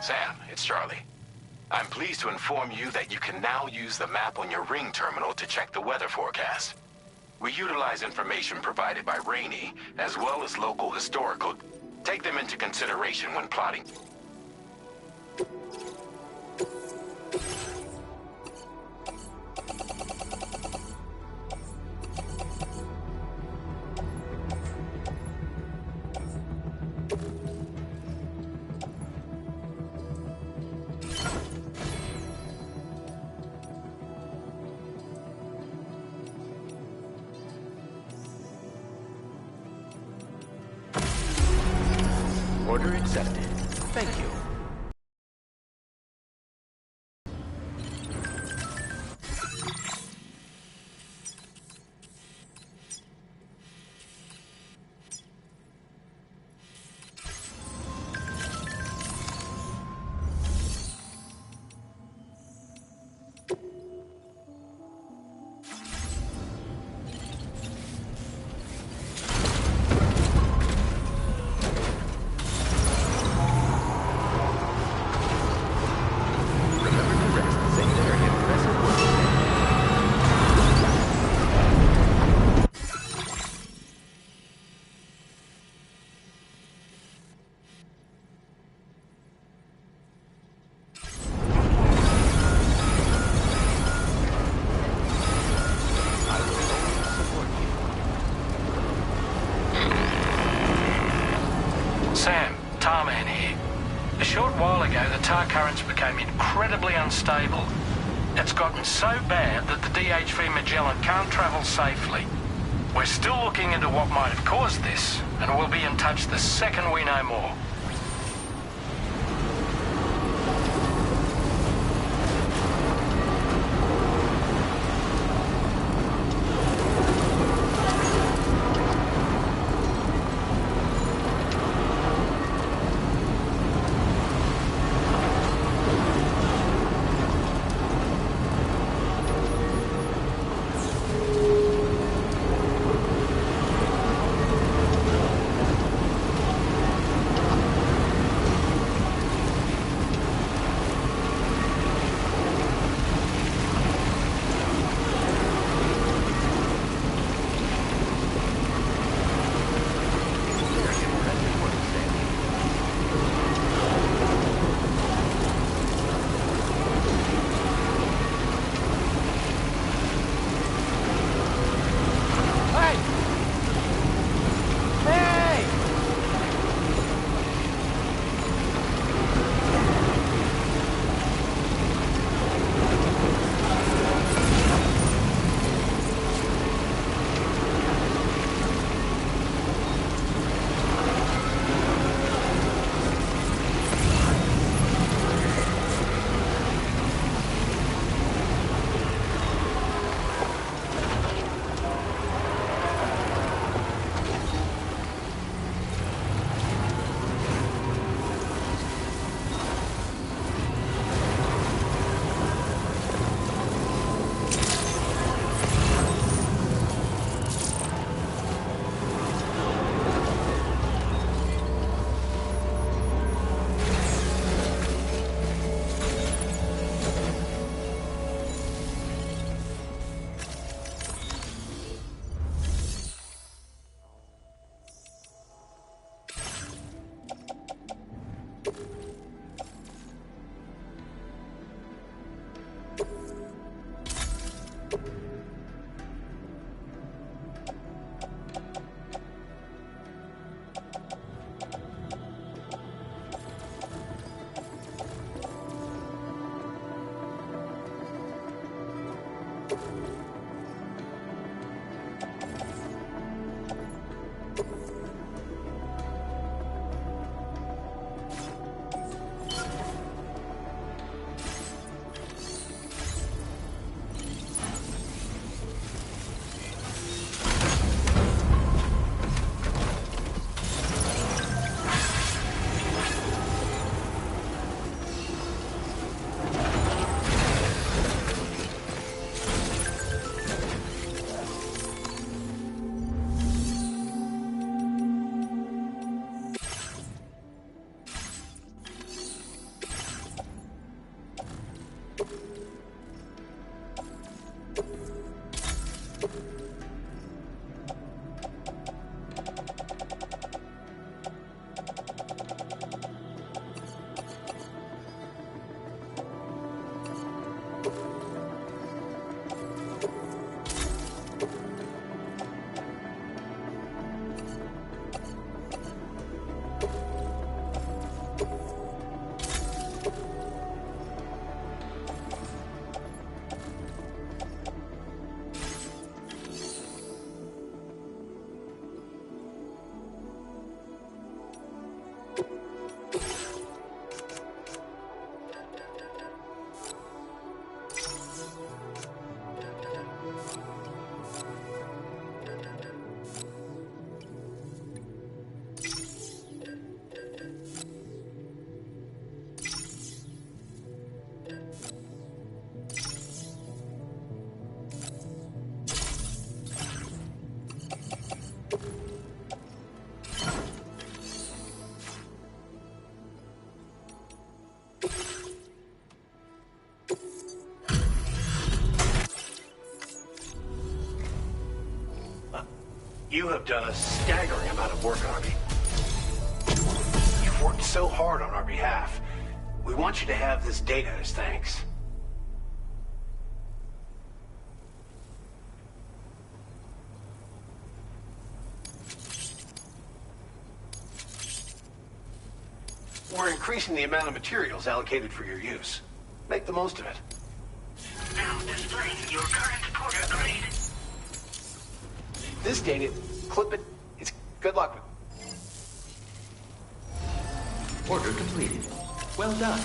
Sam, it's Charlie. I'm pleased to inform you that you can now use the map on your ring terminal to check the weather forecast. We utilize information provided by Rainey, as well as local historical. Take them into consideration when plotting. Order accepted. Thank you. Sam, Tarman here. A short while ago, the tar currents became incredibly unstable. It's gotten so bad that the DHV Magellan can't travel safely. We're still looking into what might have caused this, and we'll be in touch the second we know more. You have done a staggering amount of work, Arby. You've worked so hard on our behalf. We want you to have this data as thanks. We're increasing the amount of materials allocated for your use. Make the most of it. Now displaying your current Porter grade. This data, clip it. It's good luck with. Order completed. Well done.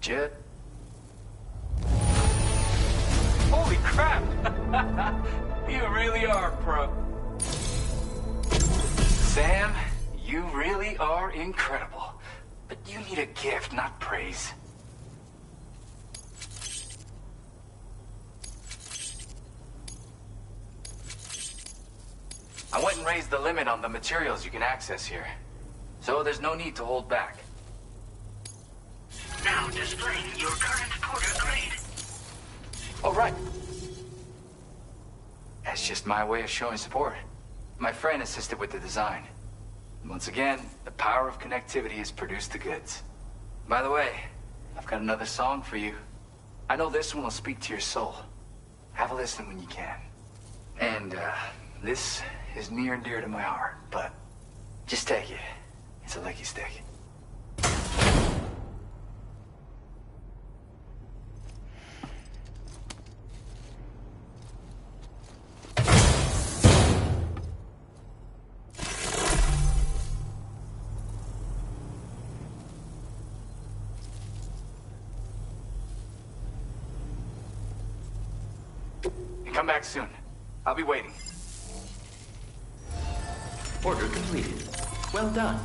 Jet? Holy crap! You really are pro. Sam, you really are incredible. But you need a gift, not praise. I went and raised the limit on the materials you can access here. So there's no need to hold back. Now displaying your current Porter grade. Oh, right. That's just my way of showing support. My friend assisted with the design. And once again, the power of connectivity has produced the goods. By the way, I've got another song for you. I know this one will speak to your soul. Have a listen when you can. And, this is near and dear to my heart, but just take it. It's a licky stick. Come back soon. I'll be waiting. Order completed. Well done.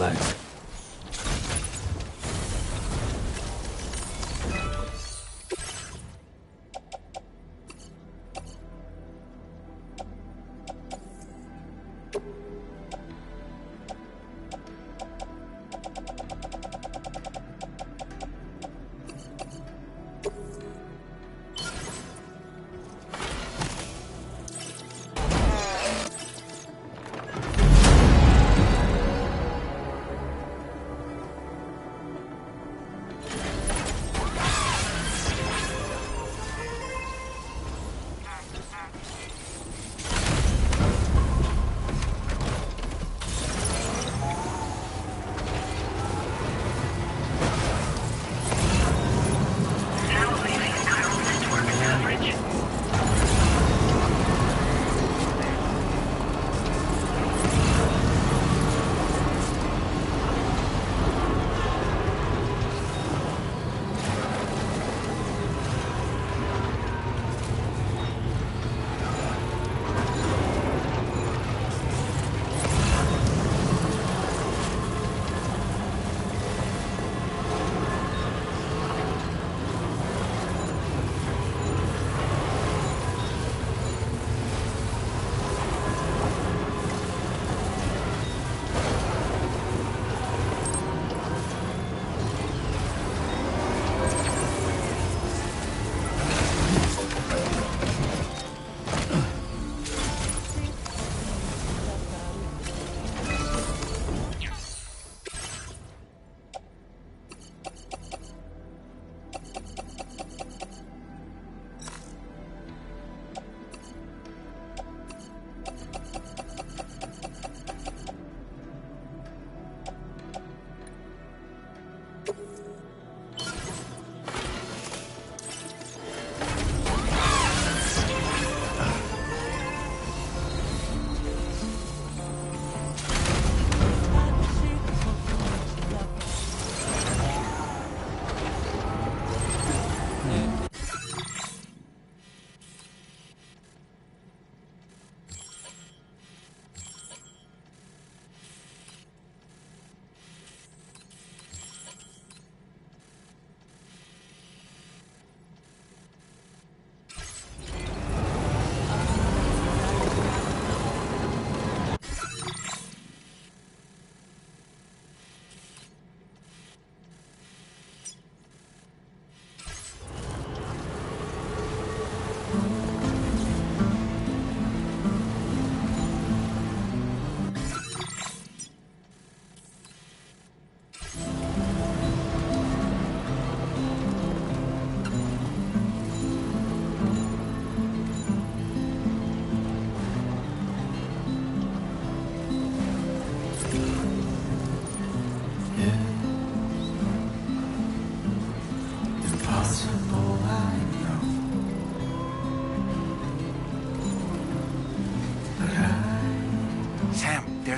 legs.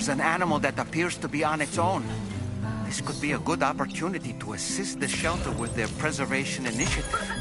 There's an animal that appears to be on its own. This could be a good opportunity to assist the shelter with their preservation initiative.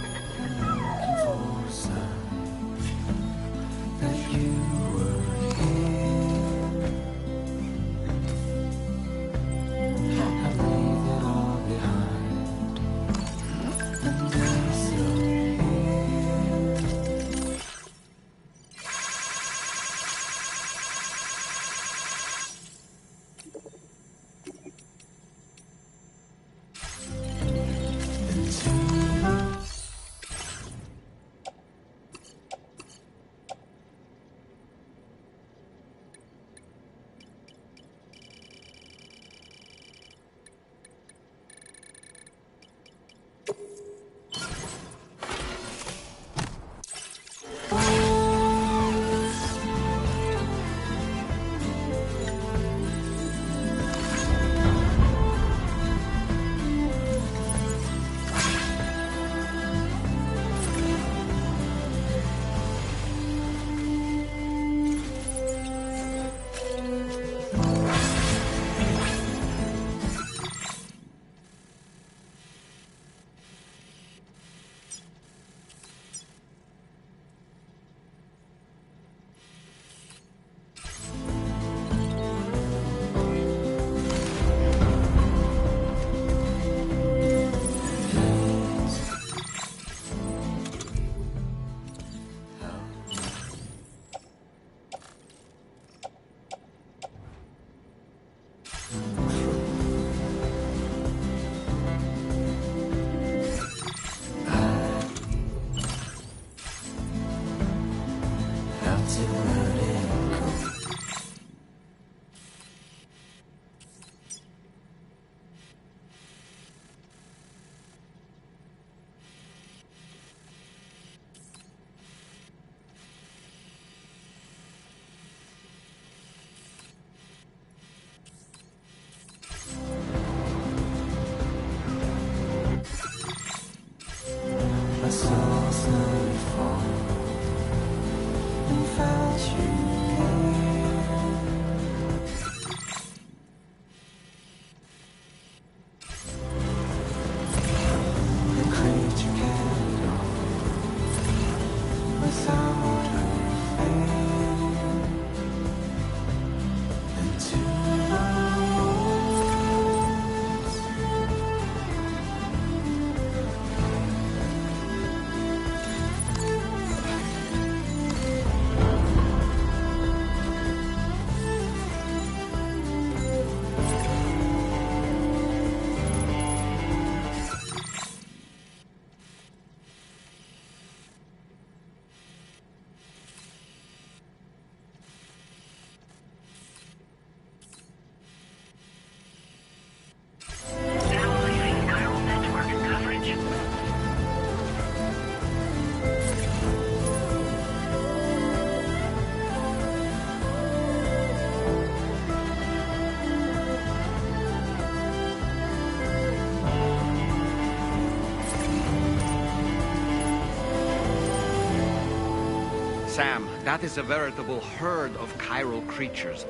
Sam, that is a veritable herd of chiral creatures.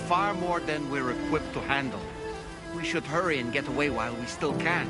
Far more than we're equipped to handle. We should hurry and get away while we still can.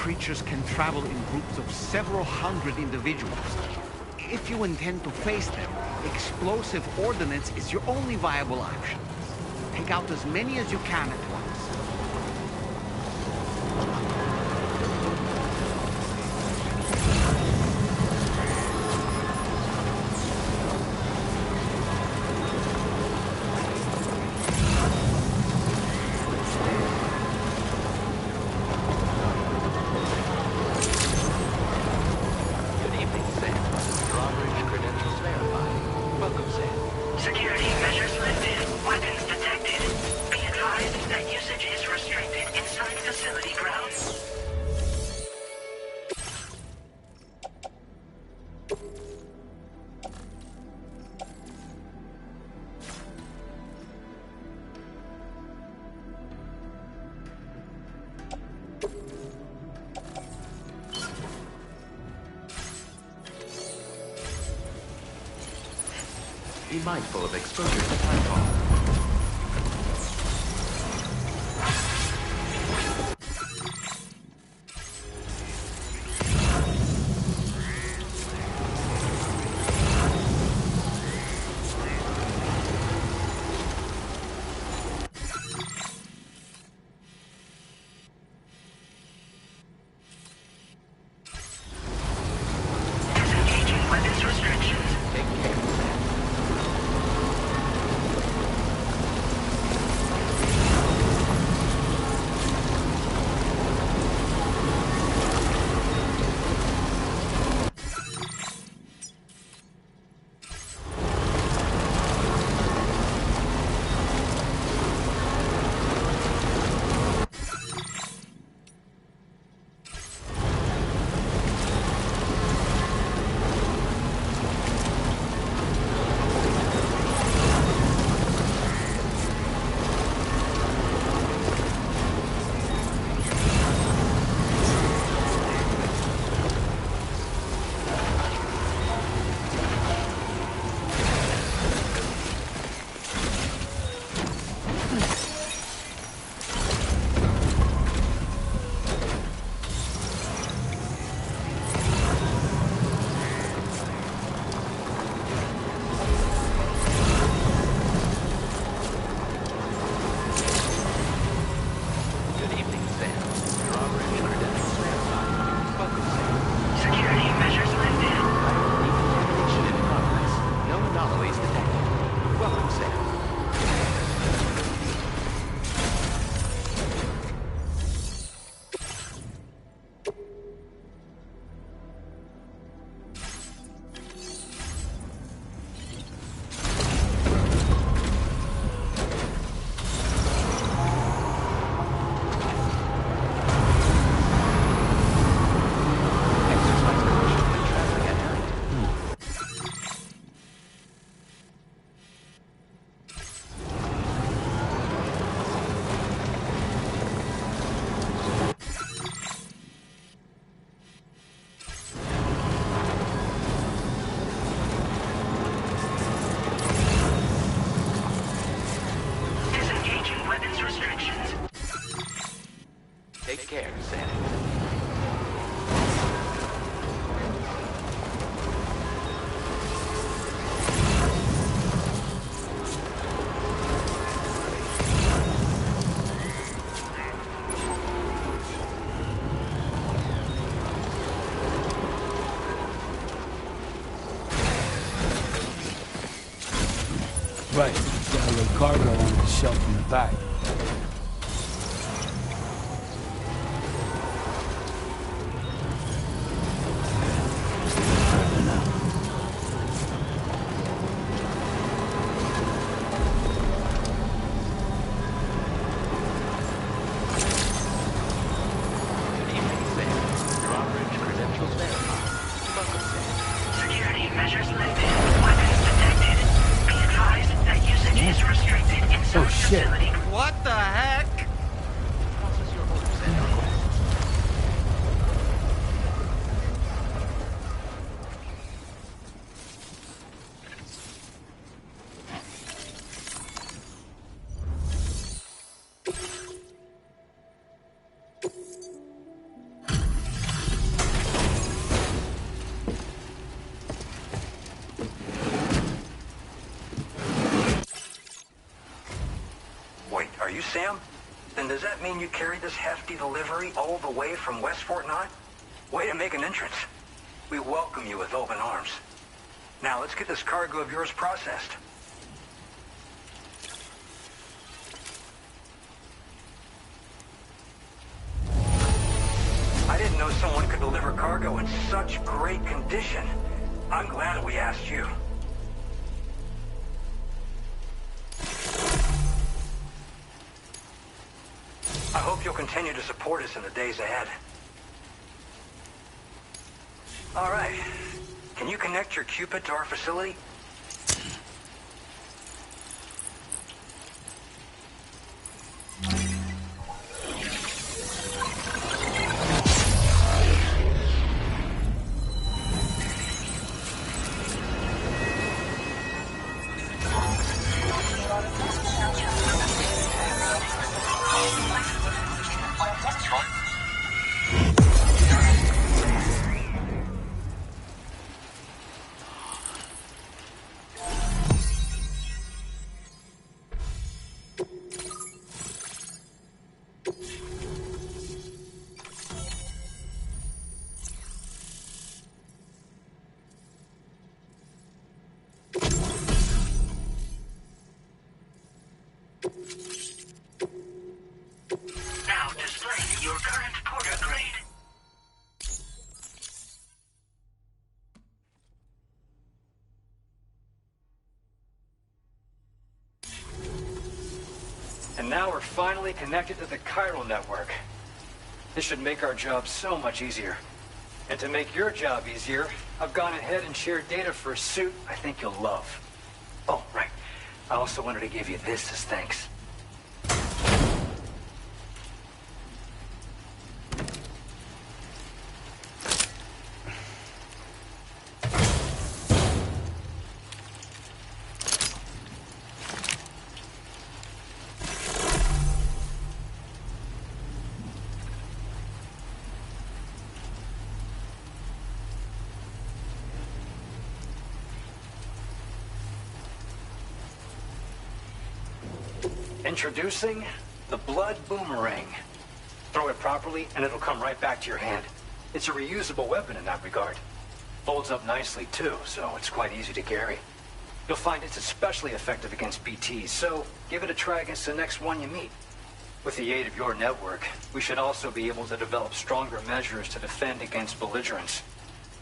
creatures can travel in groups of several hundred individuals. If you intend to face them, explosive ordnance is your only viable option. Take out as many as you can at once. Be mindful of exposure to timefall. Take care, Sam. Right, got a little cargo on the shelf in the back. Oh shit. What the heck? you, Sam? Then does that mean you carried this hefty delivery all the way from West Fort Knott? Way to make an entrance. We welcome you with open arms. Now let's get this cargo of yours processed. I didn't know someone could deliver cargo in such great condition. I'm glad we asked you. I hope you'll continue to support us in the days ahead. All right. Can you connect your Cupid to our facility? Now displaying your current porter grade. And now we're finally connected to the chiral network. This should make our job so much easier. And to make your job easier, I've gone ahead and shared data for a suit I think you'll love. Oh, right. I also wanted to give you this as thanks. Introducing the Blood Boomerang. Throw it properly and it'll come right back to your hand. It's a reusable weapon in that regard. Folds up nicely too, so it's quite easy to carry. You'll find it's especially effective against BTs, so give it a try against the next one you meet. With the aid of your network, we should also be able to develop stronger measures to defend against belligerents,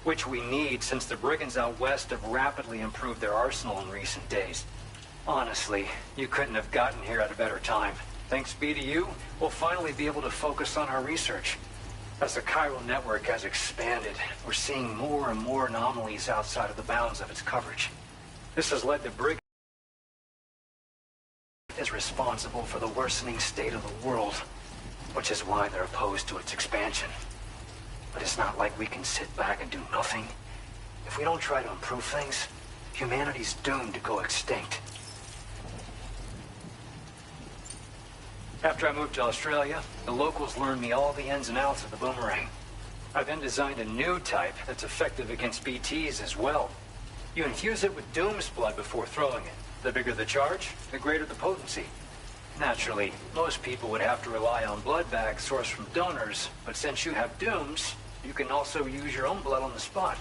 which we need since the brigands out west have rapidly improved their arsenal in recent days. Honestly, you couldn't have gotten here at a better time. Thanks be to you, we'll finally be able to focus on our research. As the chiral network has expanded, we're seeing more and more anomalies outside of the bounds of its coverage. This has led to brigands is responsible for the worsening state of the world, which is why they're opposed to its expansion. But it's not like we can sit back and do nothing. If we don't try to improve things, humanity's doomed to go extinct. After I moved to Australia, the locals learned me all the ins and outs of the boomerang. I then designed a new type that's effective against BTs as well. You infuse it with Doom's blood before throwing it. The bigger the charge, the greater the potency. Naturally, most people would have to rely on blood bags sourced from donors, but since you have Doom's, you can also use your own blood on the spot.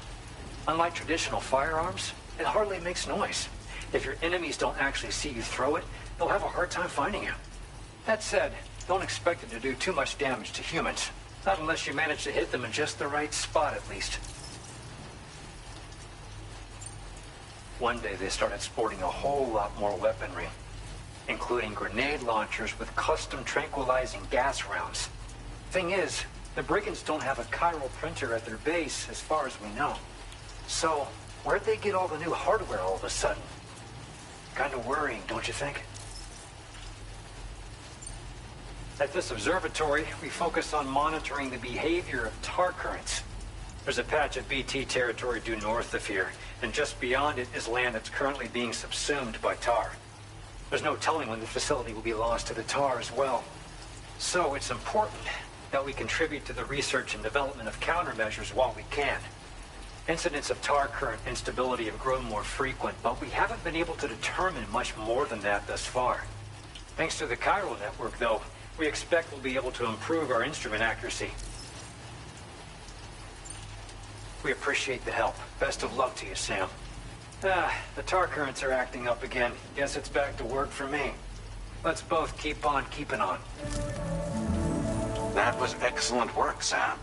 Unlike traditional firearms, it hardly makes noise. If your enemies don't actually see you throw it, they'll have a hard time finding you. That said, don't expect it to do too much damage to humans. Not unless you manage to hit them in just the right spot, at least. One day they started sporting a whole lot more weaponry, including grenade launchers with custom tranquilizing gas rounds. Thing is, the brigands don't have a chiral printer at their base, as far as we know. So, where'd they get all the new hardware all of a sudden? Kind of worrying, don't you think? At this observatory, we focus on monitoring the behavior of tar currents. There's a patch of BT territory due north of here, and just beyond it is land that's currently being subsumed by tar. There's no telling when the facility will be lost to the tar as well. So it's important that we contribute to the research and development of countermeasures while we can. Incidents of tar current instability have grown more frequent, but we haven't been able to determine much more than that thus far. Thanks to the chiral network, though, we expect we'll be able to improve our instrument accuracy. We appreciate the help. Best of luck to you, Sam. The tar currents are acting up again. Guess it's back to work for me. Let's both keep on keeping on. That was excellent work, Sam.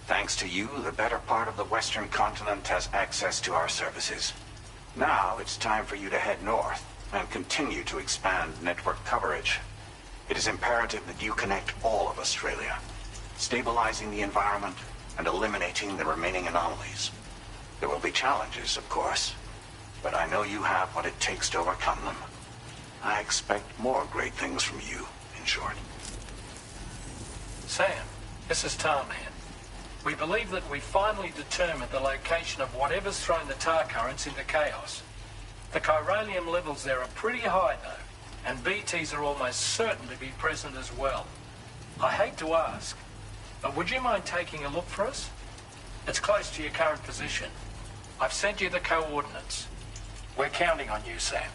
Thanks to you, the better part of the Western continent has access to our services. Now it's time for you to head north and continue to expand network coverage. It is imperative that you connect all of Australia, stabilizing the environment and eliminating the remaining anomalies. There will be challenges, of course, but I know you have what it takes to overcome them. I expect more great things from you, in short. Sam, this is Tarman. We believe that we finally determined the location of whatever's thrown the tar currents into chaos. The chiralium levels there are pretty high, though, and BTs are almost certain to be present as well. I hate to ask, but would you mind taking a look for us? It's close to your current position. I've sent you the coordinates. We're counting on you, Sam.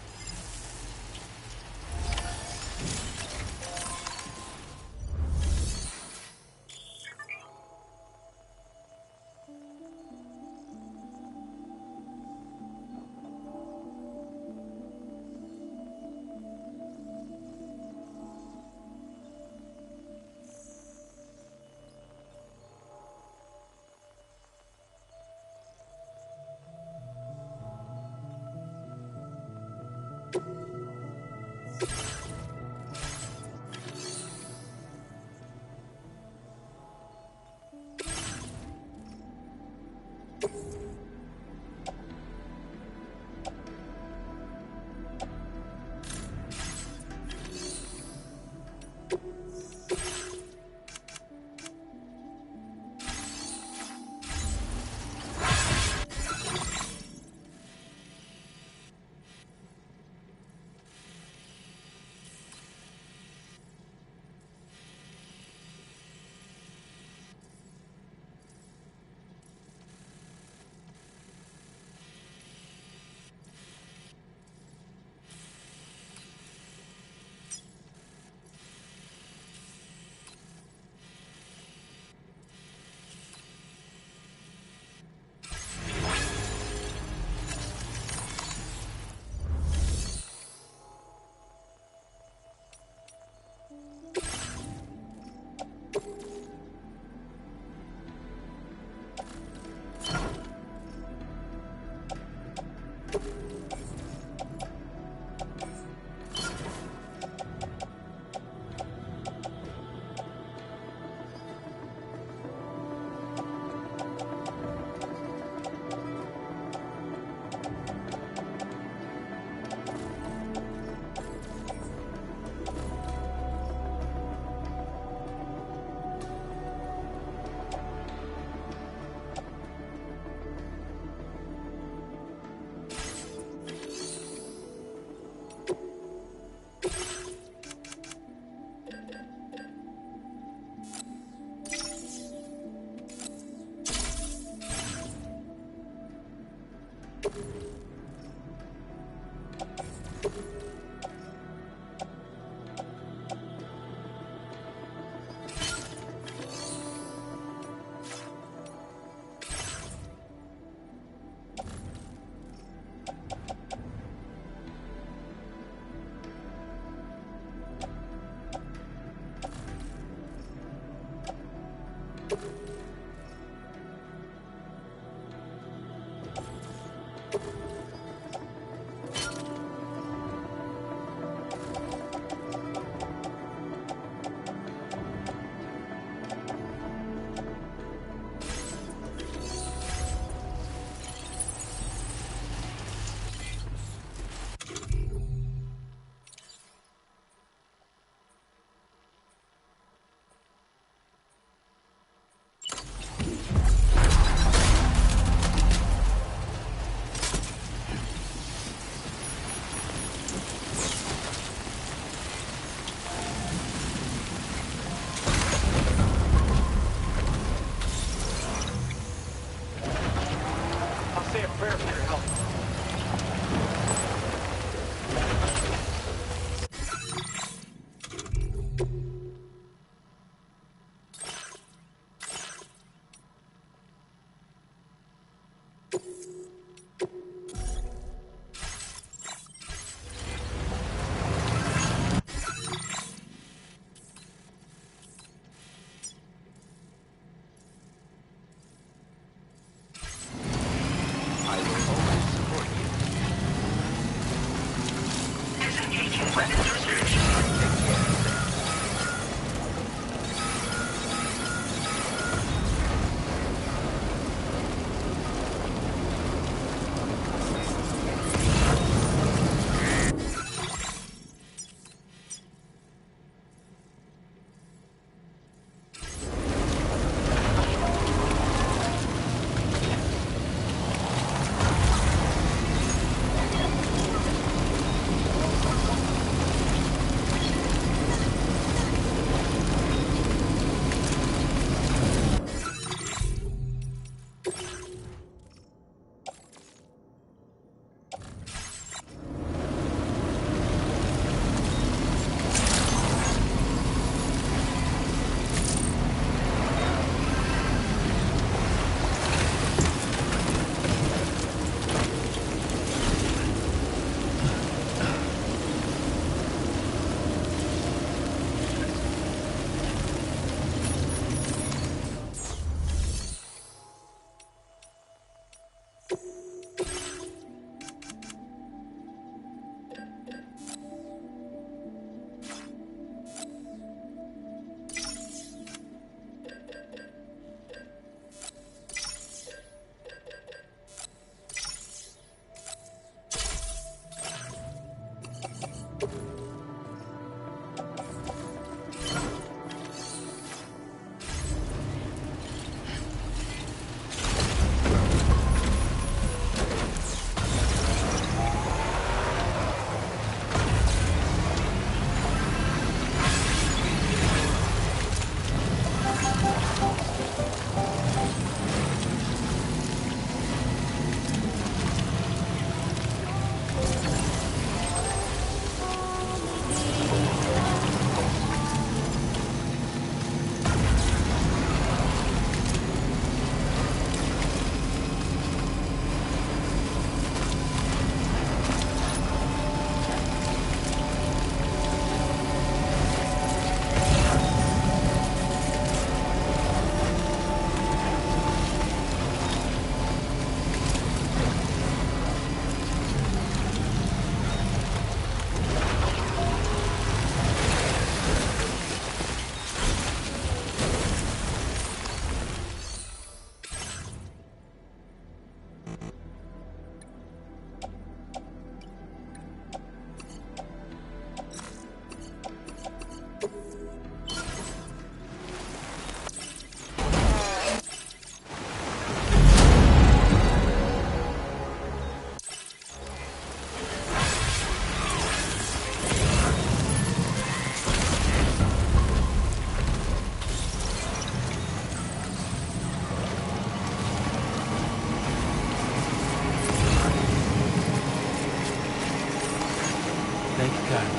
Take it, got it.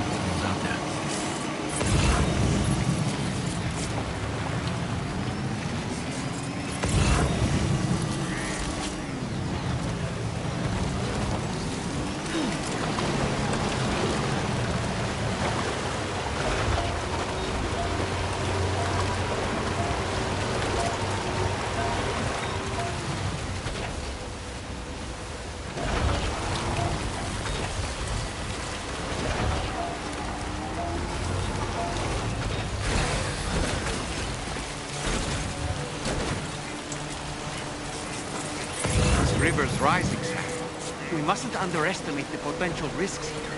Someone's out there. River's rising, Sam. We mustn't underestimate the potential risks here.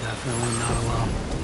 Definitely not alone.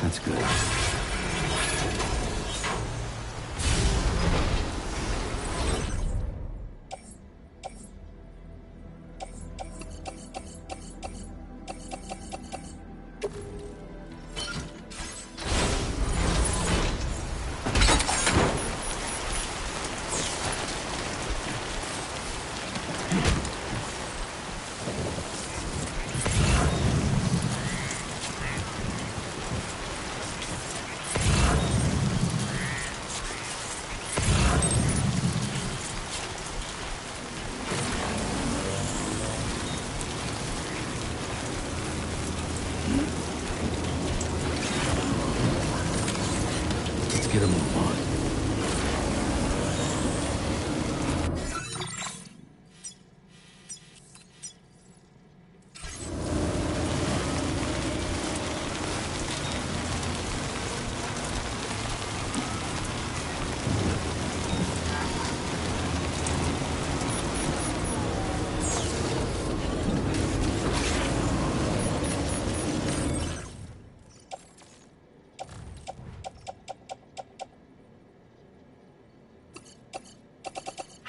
That's good. Get a move on.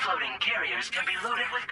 Floating carriers can be loaded with...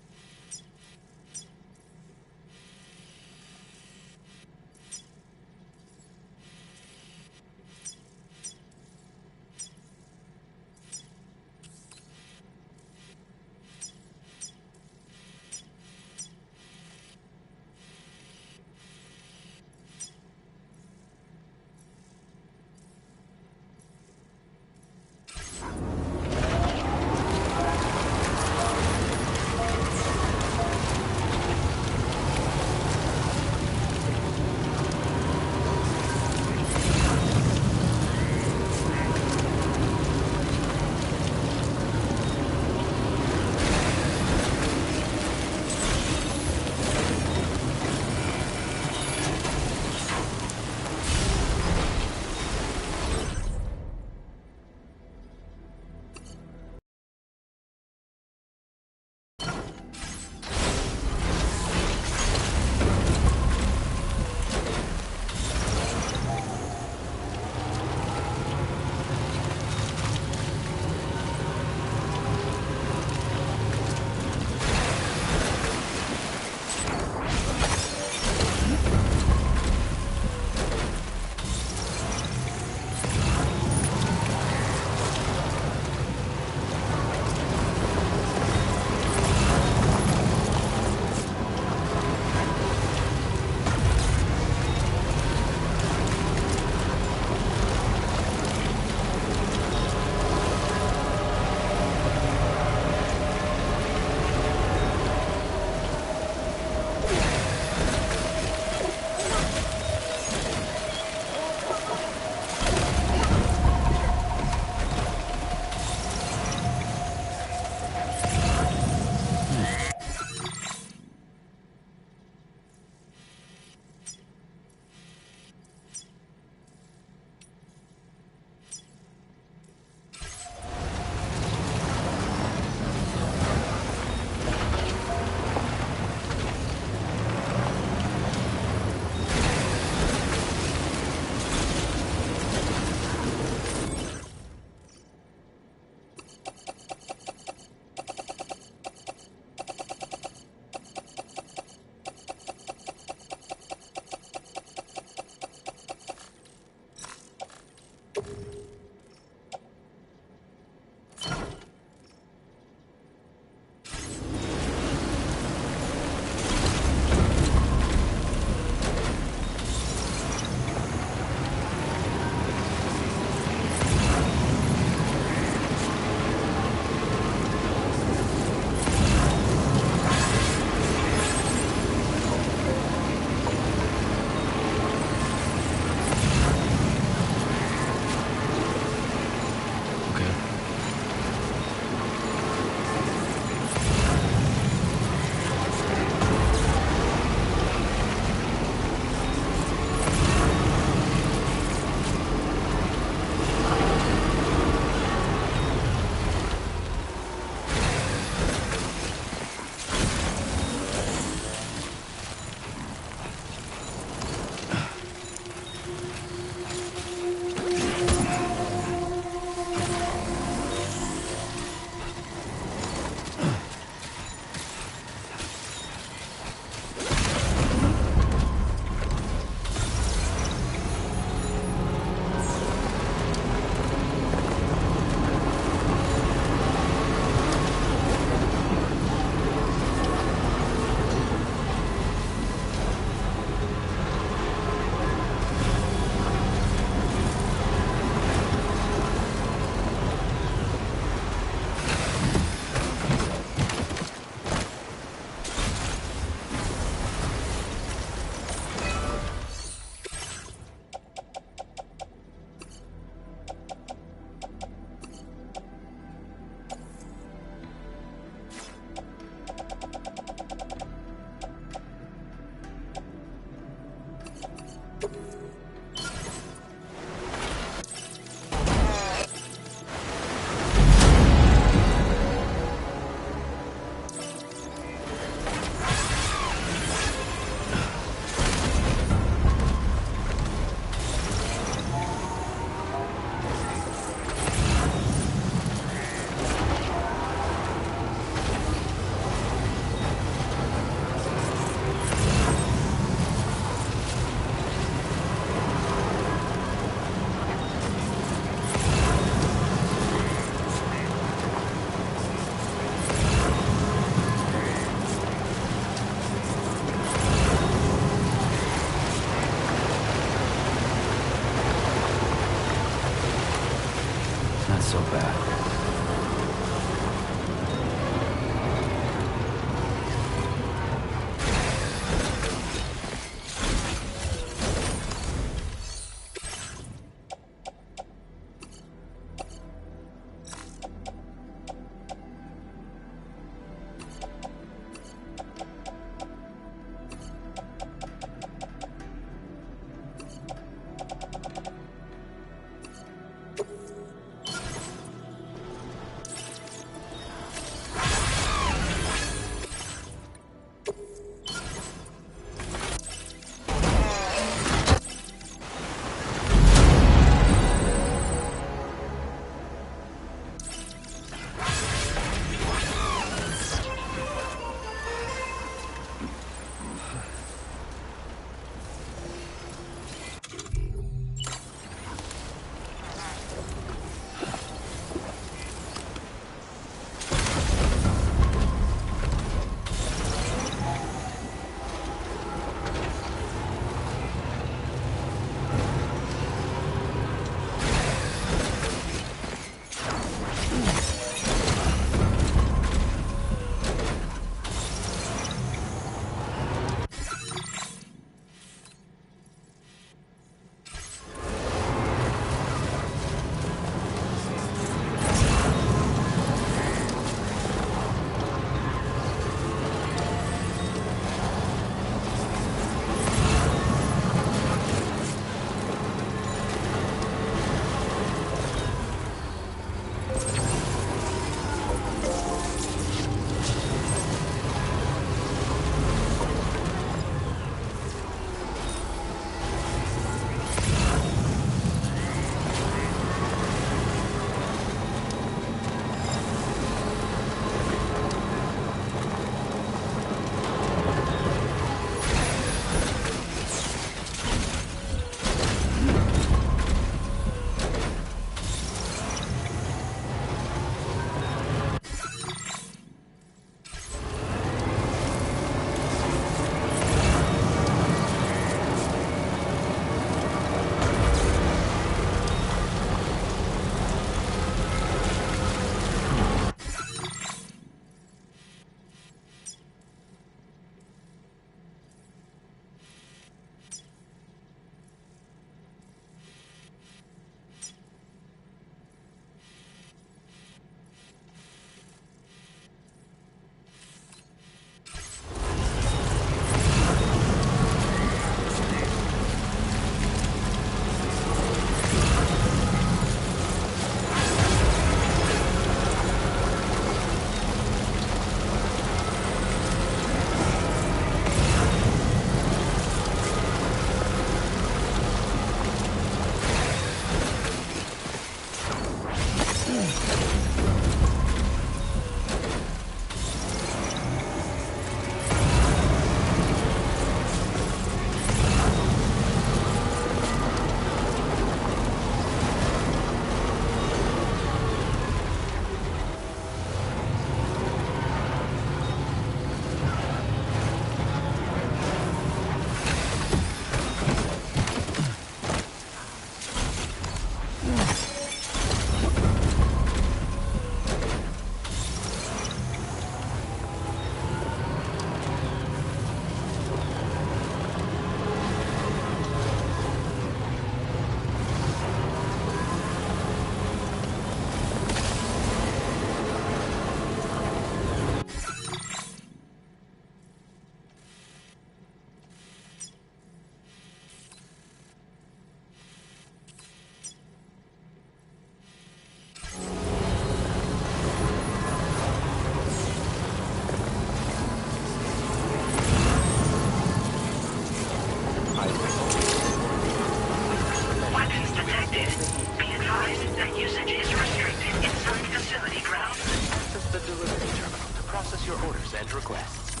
process your orders and requests.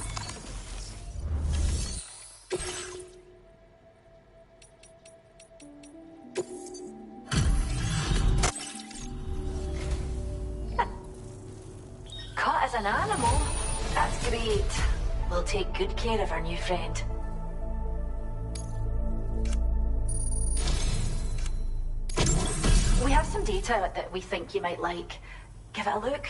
Caught as an animal? That's great. We'll take good care of our new friend. We have some data that we think you might like. Give it a look.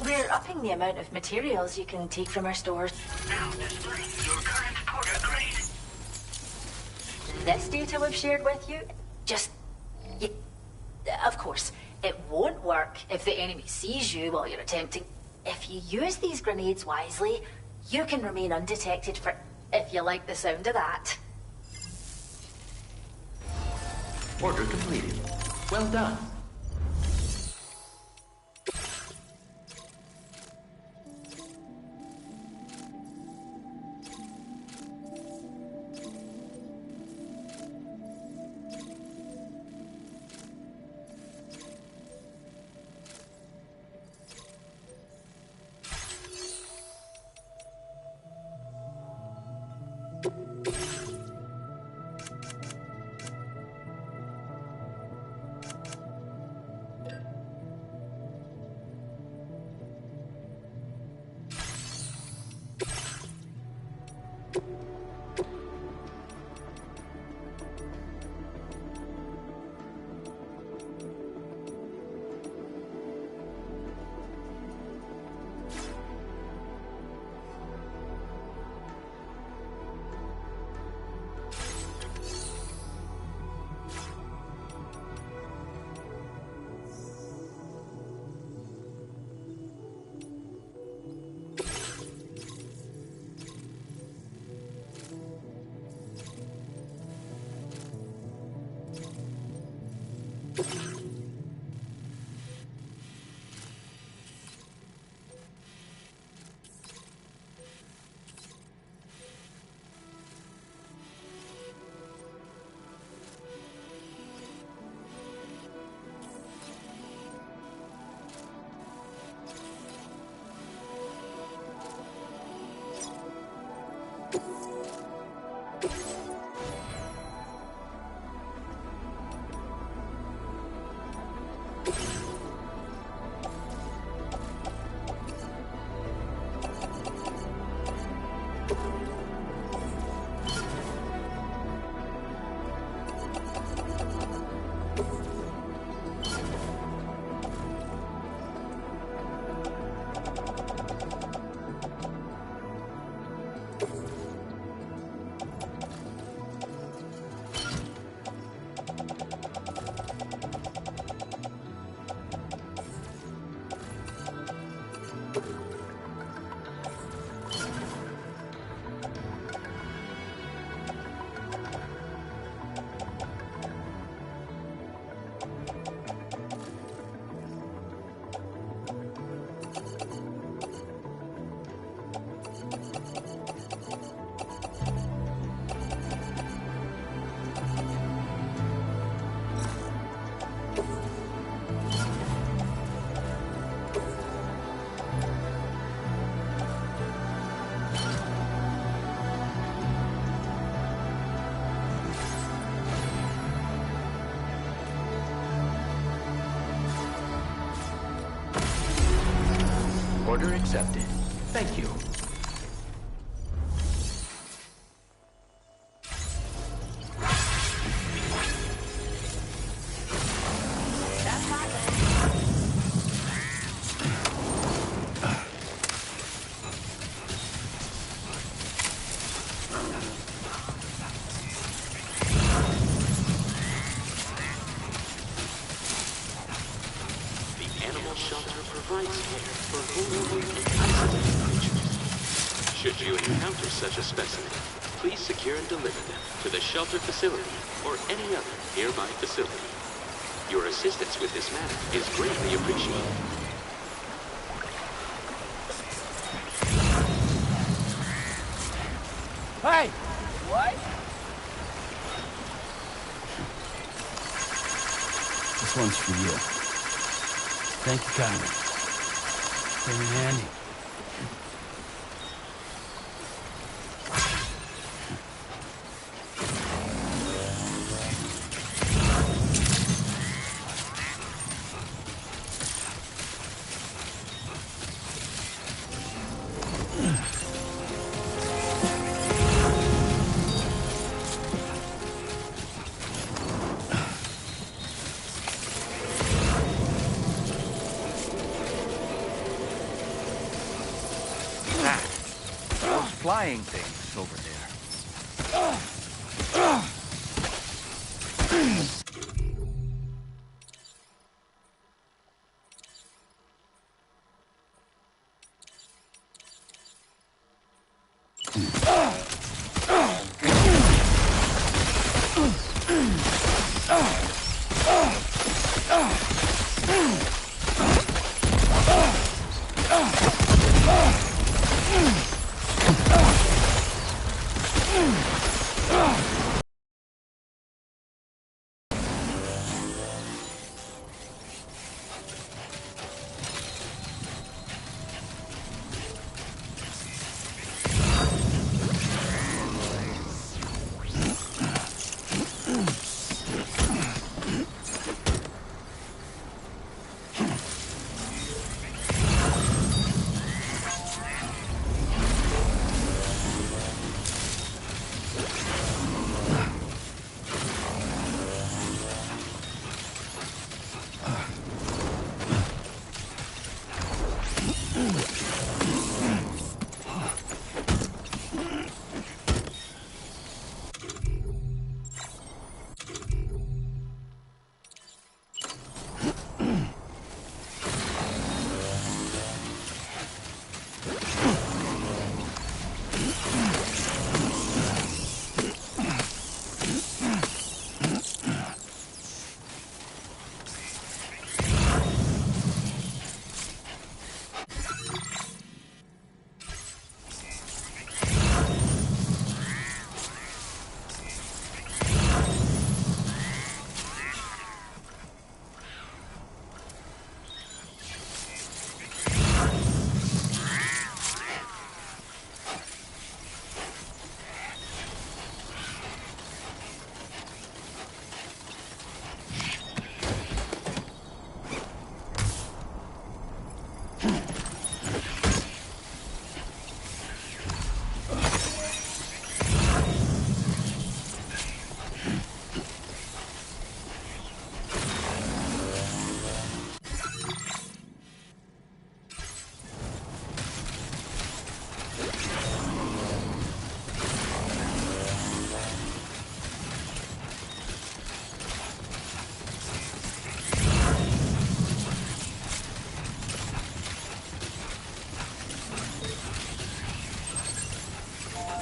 We're upping the amount of materials you can take from our stores. Now displaying your current porter grade. This data we've shared with you, of course, it won't work if the enemy sees you while you're attempting. If you use these grenades wisely, you can remain undetected for, if you like the sound of that. Order completed. Well done. Order accepted. Thank you. Should you encounter such a specimen, please secure and deliver them to the shelter facility or any other nearby facility. Your assistance with this matter is greatly appreciated. Hey! What? This one's for you. Thank you kindly. Came in handy. Flying things over there.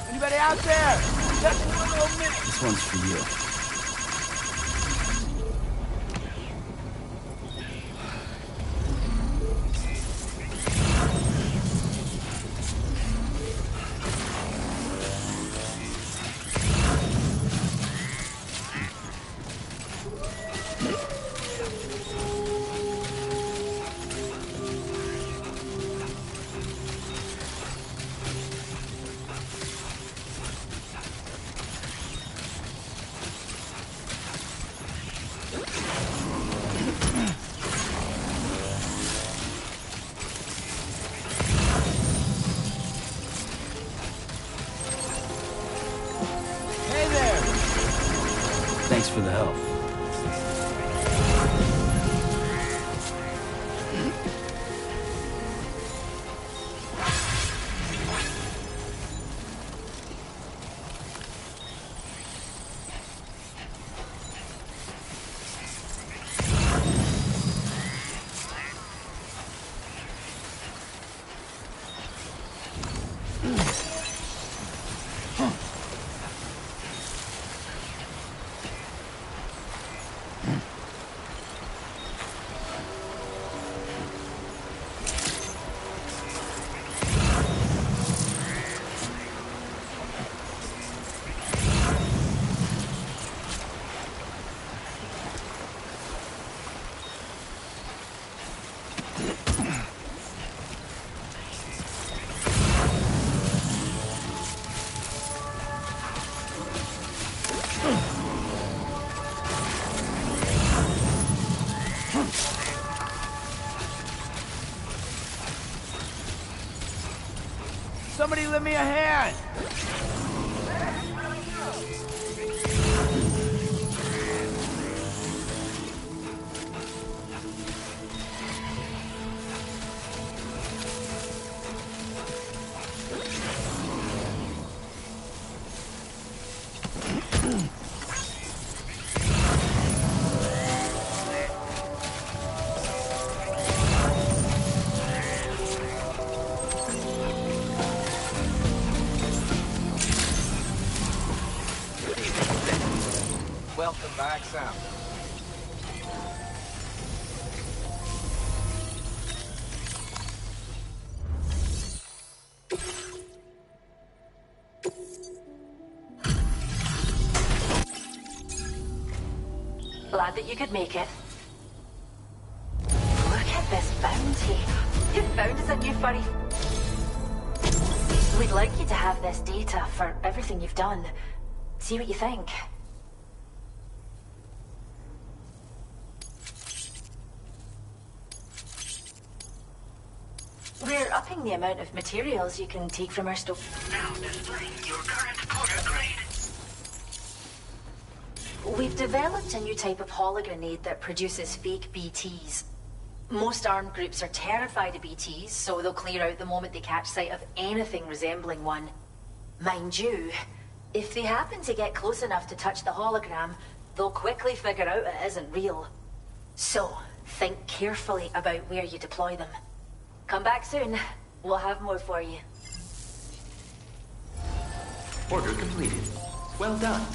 Anybody out there? This one's for you. Somebody lend me a hand! Welcome back, Sam. Glad that you could make it. Look at this bounty. You found us a new furry. We'd like you to have this data for everything you've done. See what you think. We're upping the amount of materials you can take from our stuff. Now displaying your current porter grade. We've developed a new type of hologrenade that produces fake BTs. Most armed groups are terrified of BTs, so they'll clear out the moment they catch sight of anything resembling one. Mind you, if they happen to get close enough to touch the hologram, they'll quickly figure out it isn't real. So, think carefully about where you deploy them. Come back soon. We'll have more for you. Order completed. Well done.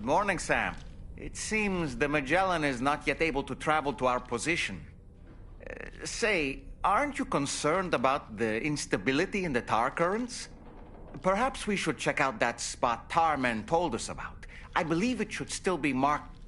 Good morning, Sam. It seems the Magellan is not yet able to travel to our position. Say, aren't you concerned about the instability in the tar currents? Perhaps we should check out that spot Tarman told us about. I believe it should still be marked.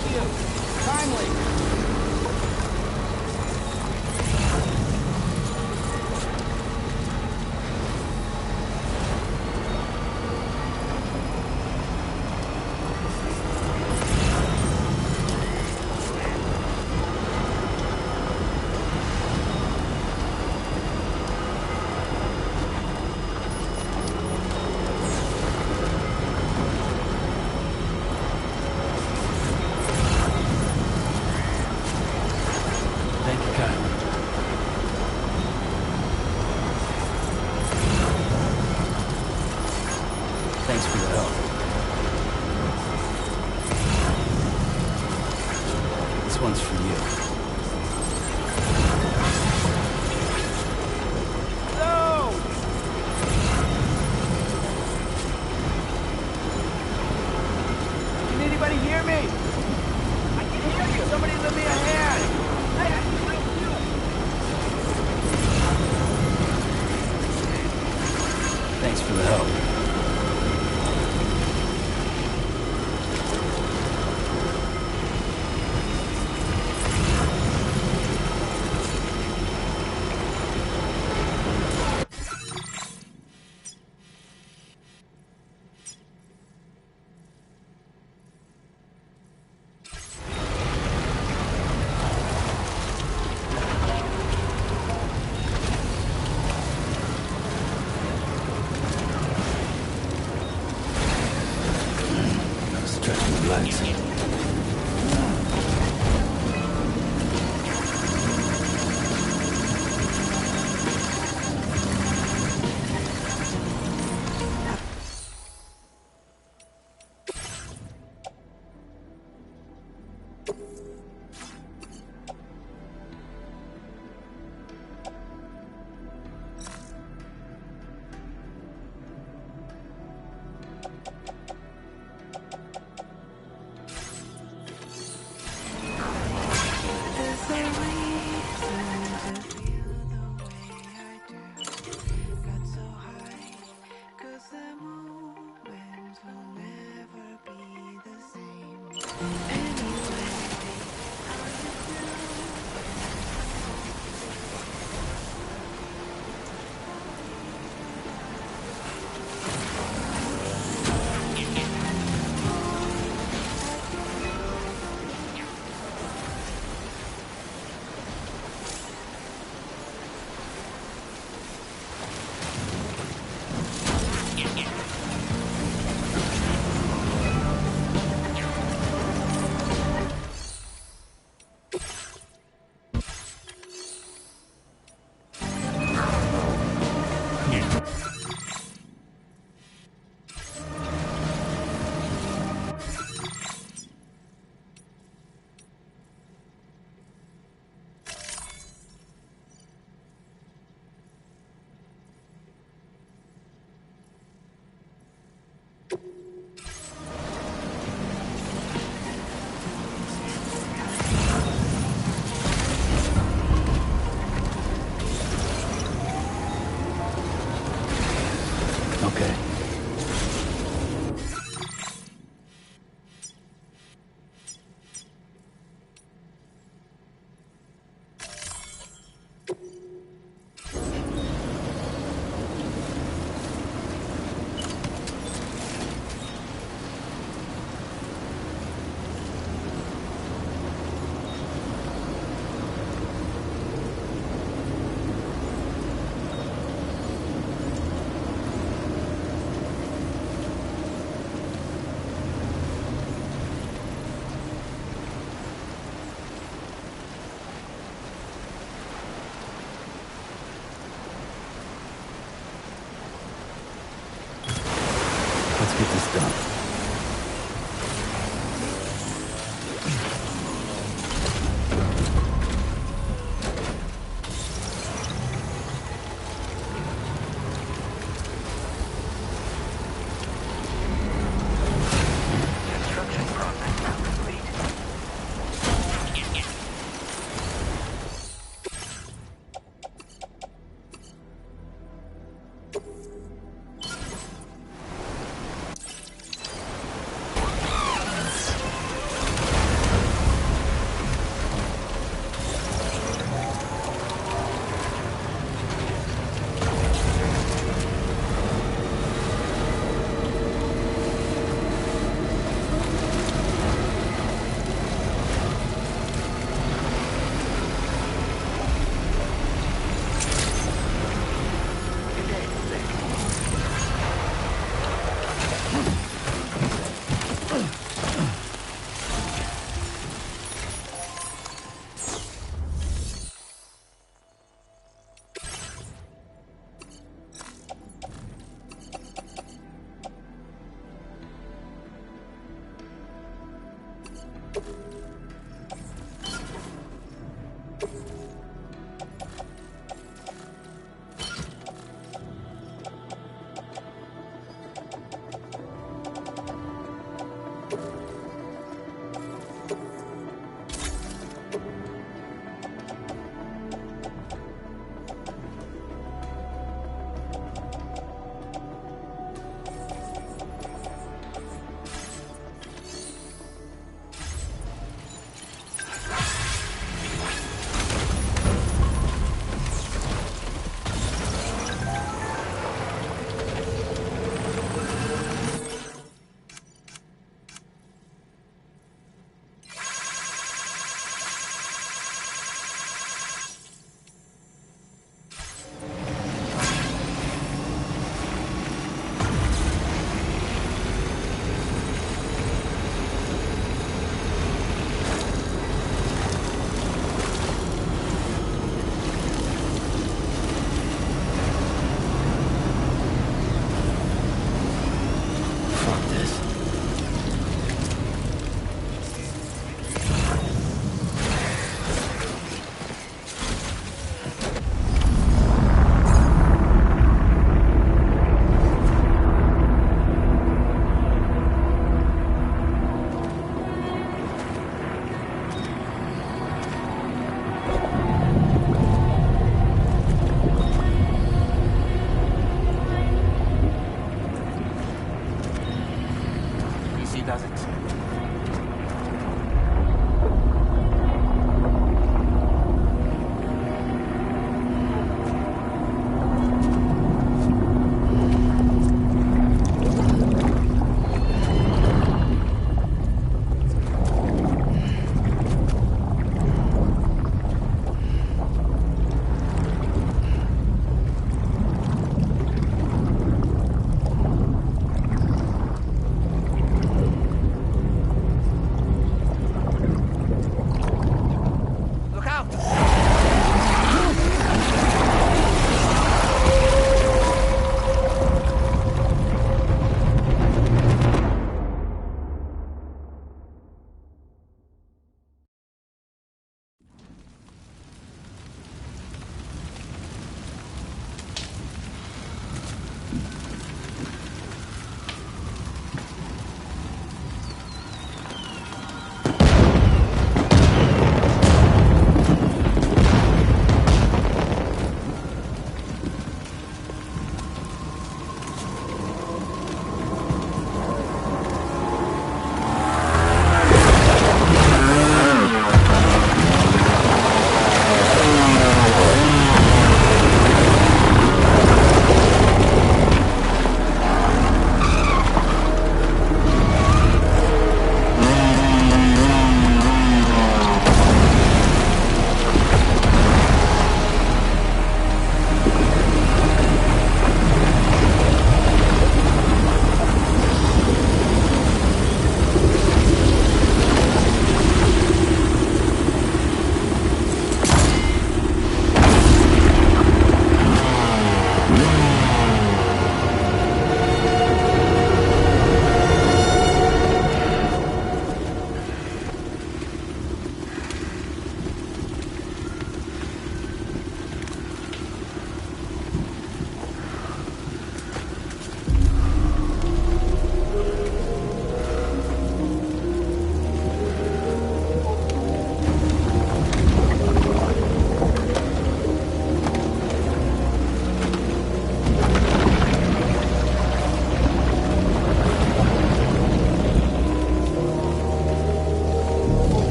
Thank you. Timely. Thanks for your help. This one's for you. No! Can anybody hear me? I can hear you. Somebody lend me a hand. Hey, I can help you. Thanks for the help.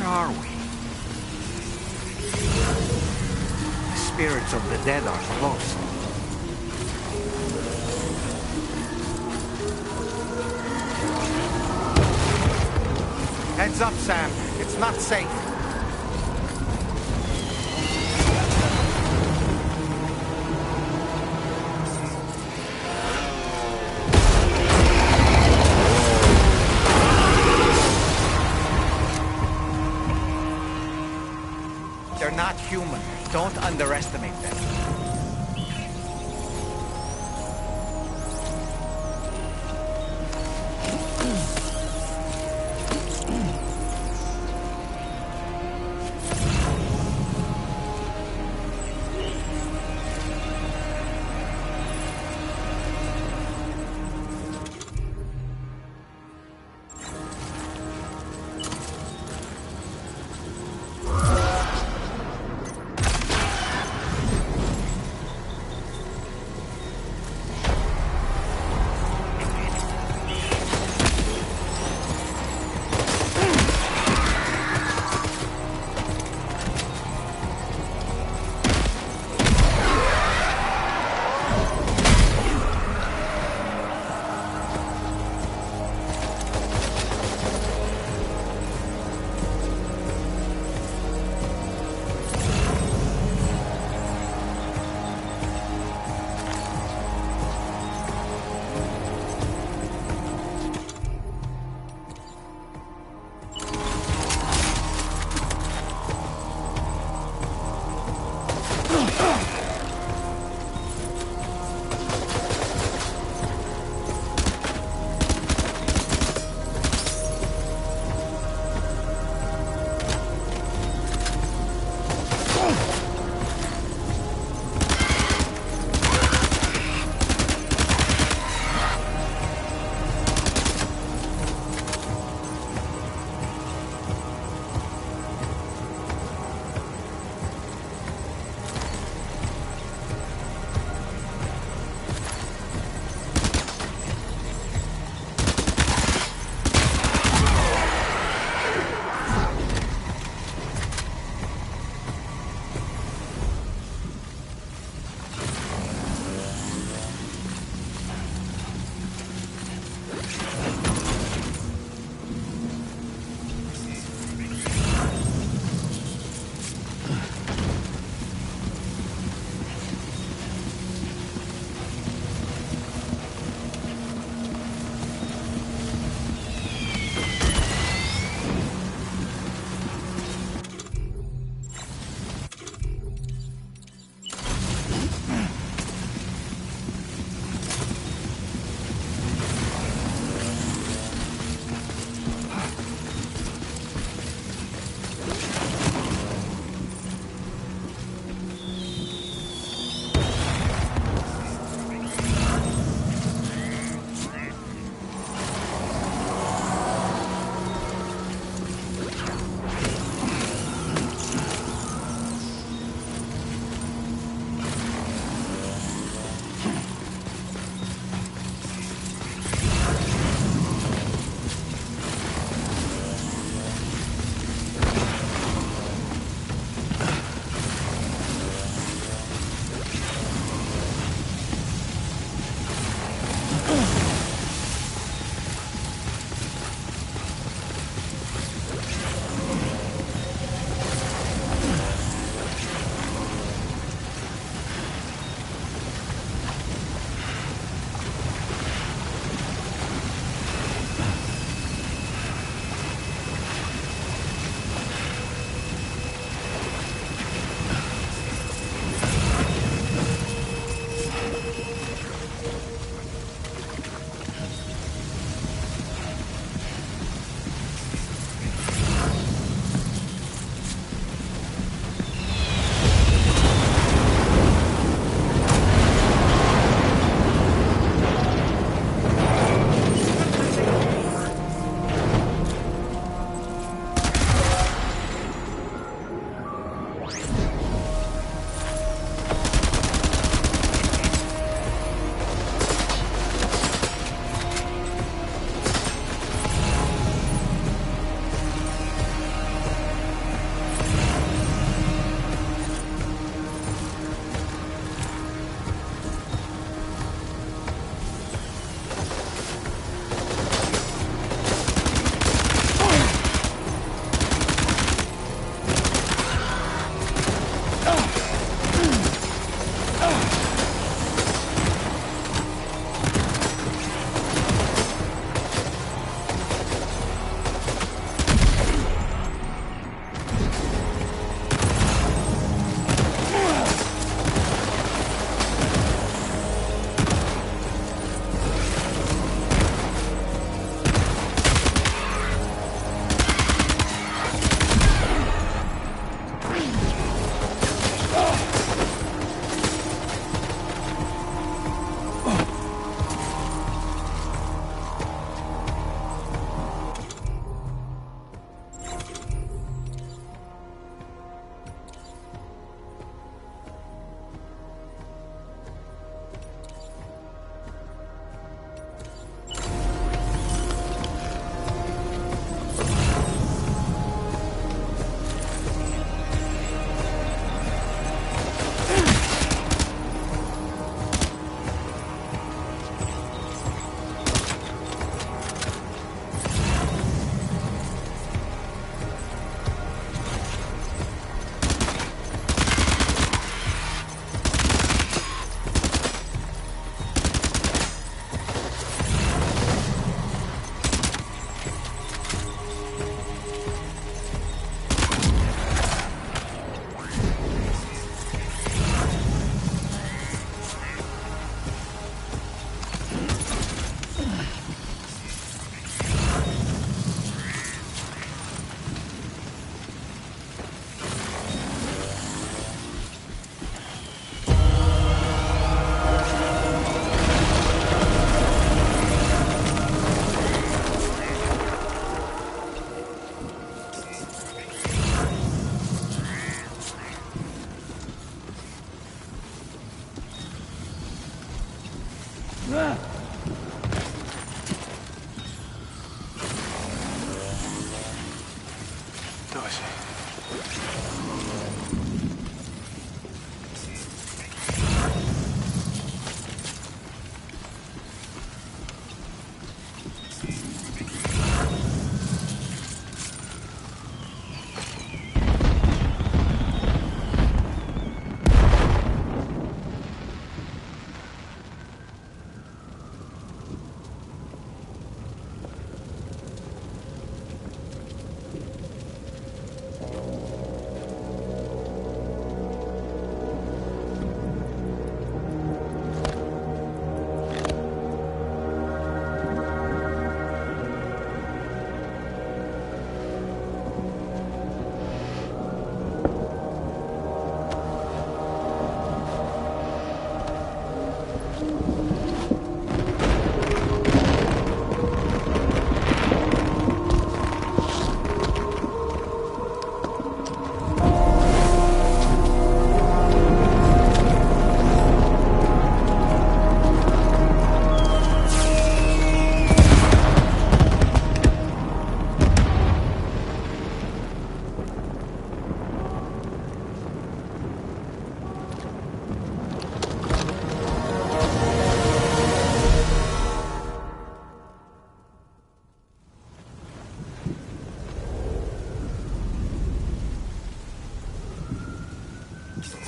are we? The spirits of the dead are close. Heads up, Sam. It's not safe. They're not human. Don't underestimate them.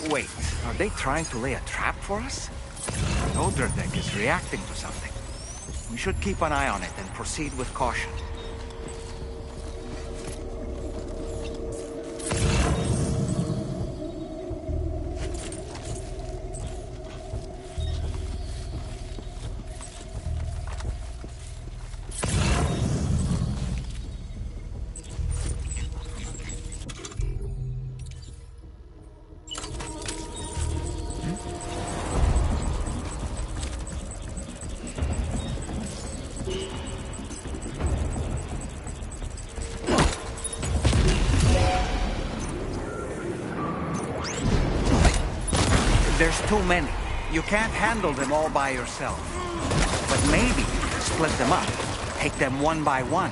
Wait, are they trying to lay a trap for us? The Odor deck is reacting to something. We should keep an eye on it and proceed with caution. There's too many. You can't handle them all by yourself. But maybe split them up. Take them one by one.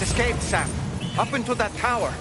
Escaped, Sam. Up into that tower.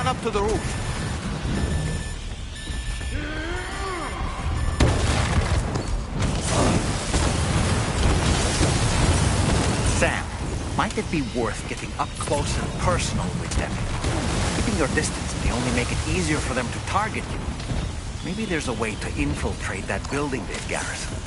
up to the roof. Sam, might it be worth getting up close and personal with them? Keeping your distance may only make it easier for them to target you. Maybe there's a way to infiltrate that building they've garrisoned.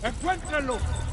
¡Encuéntrenlo!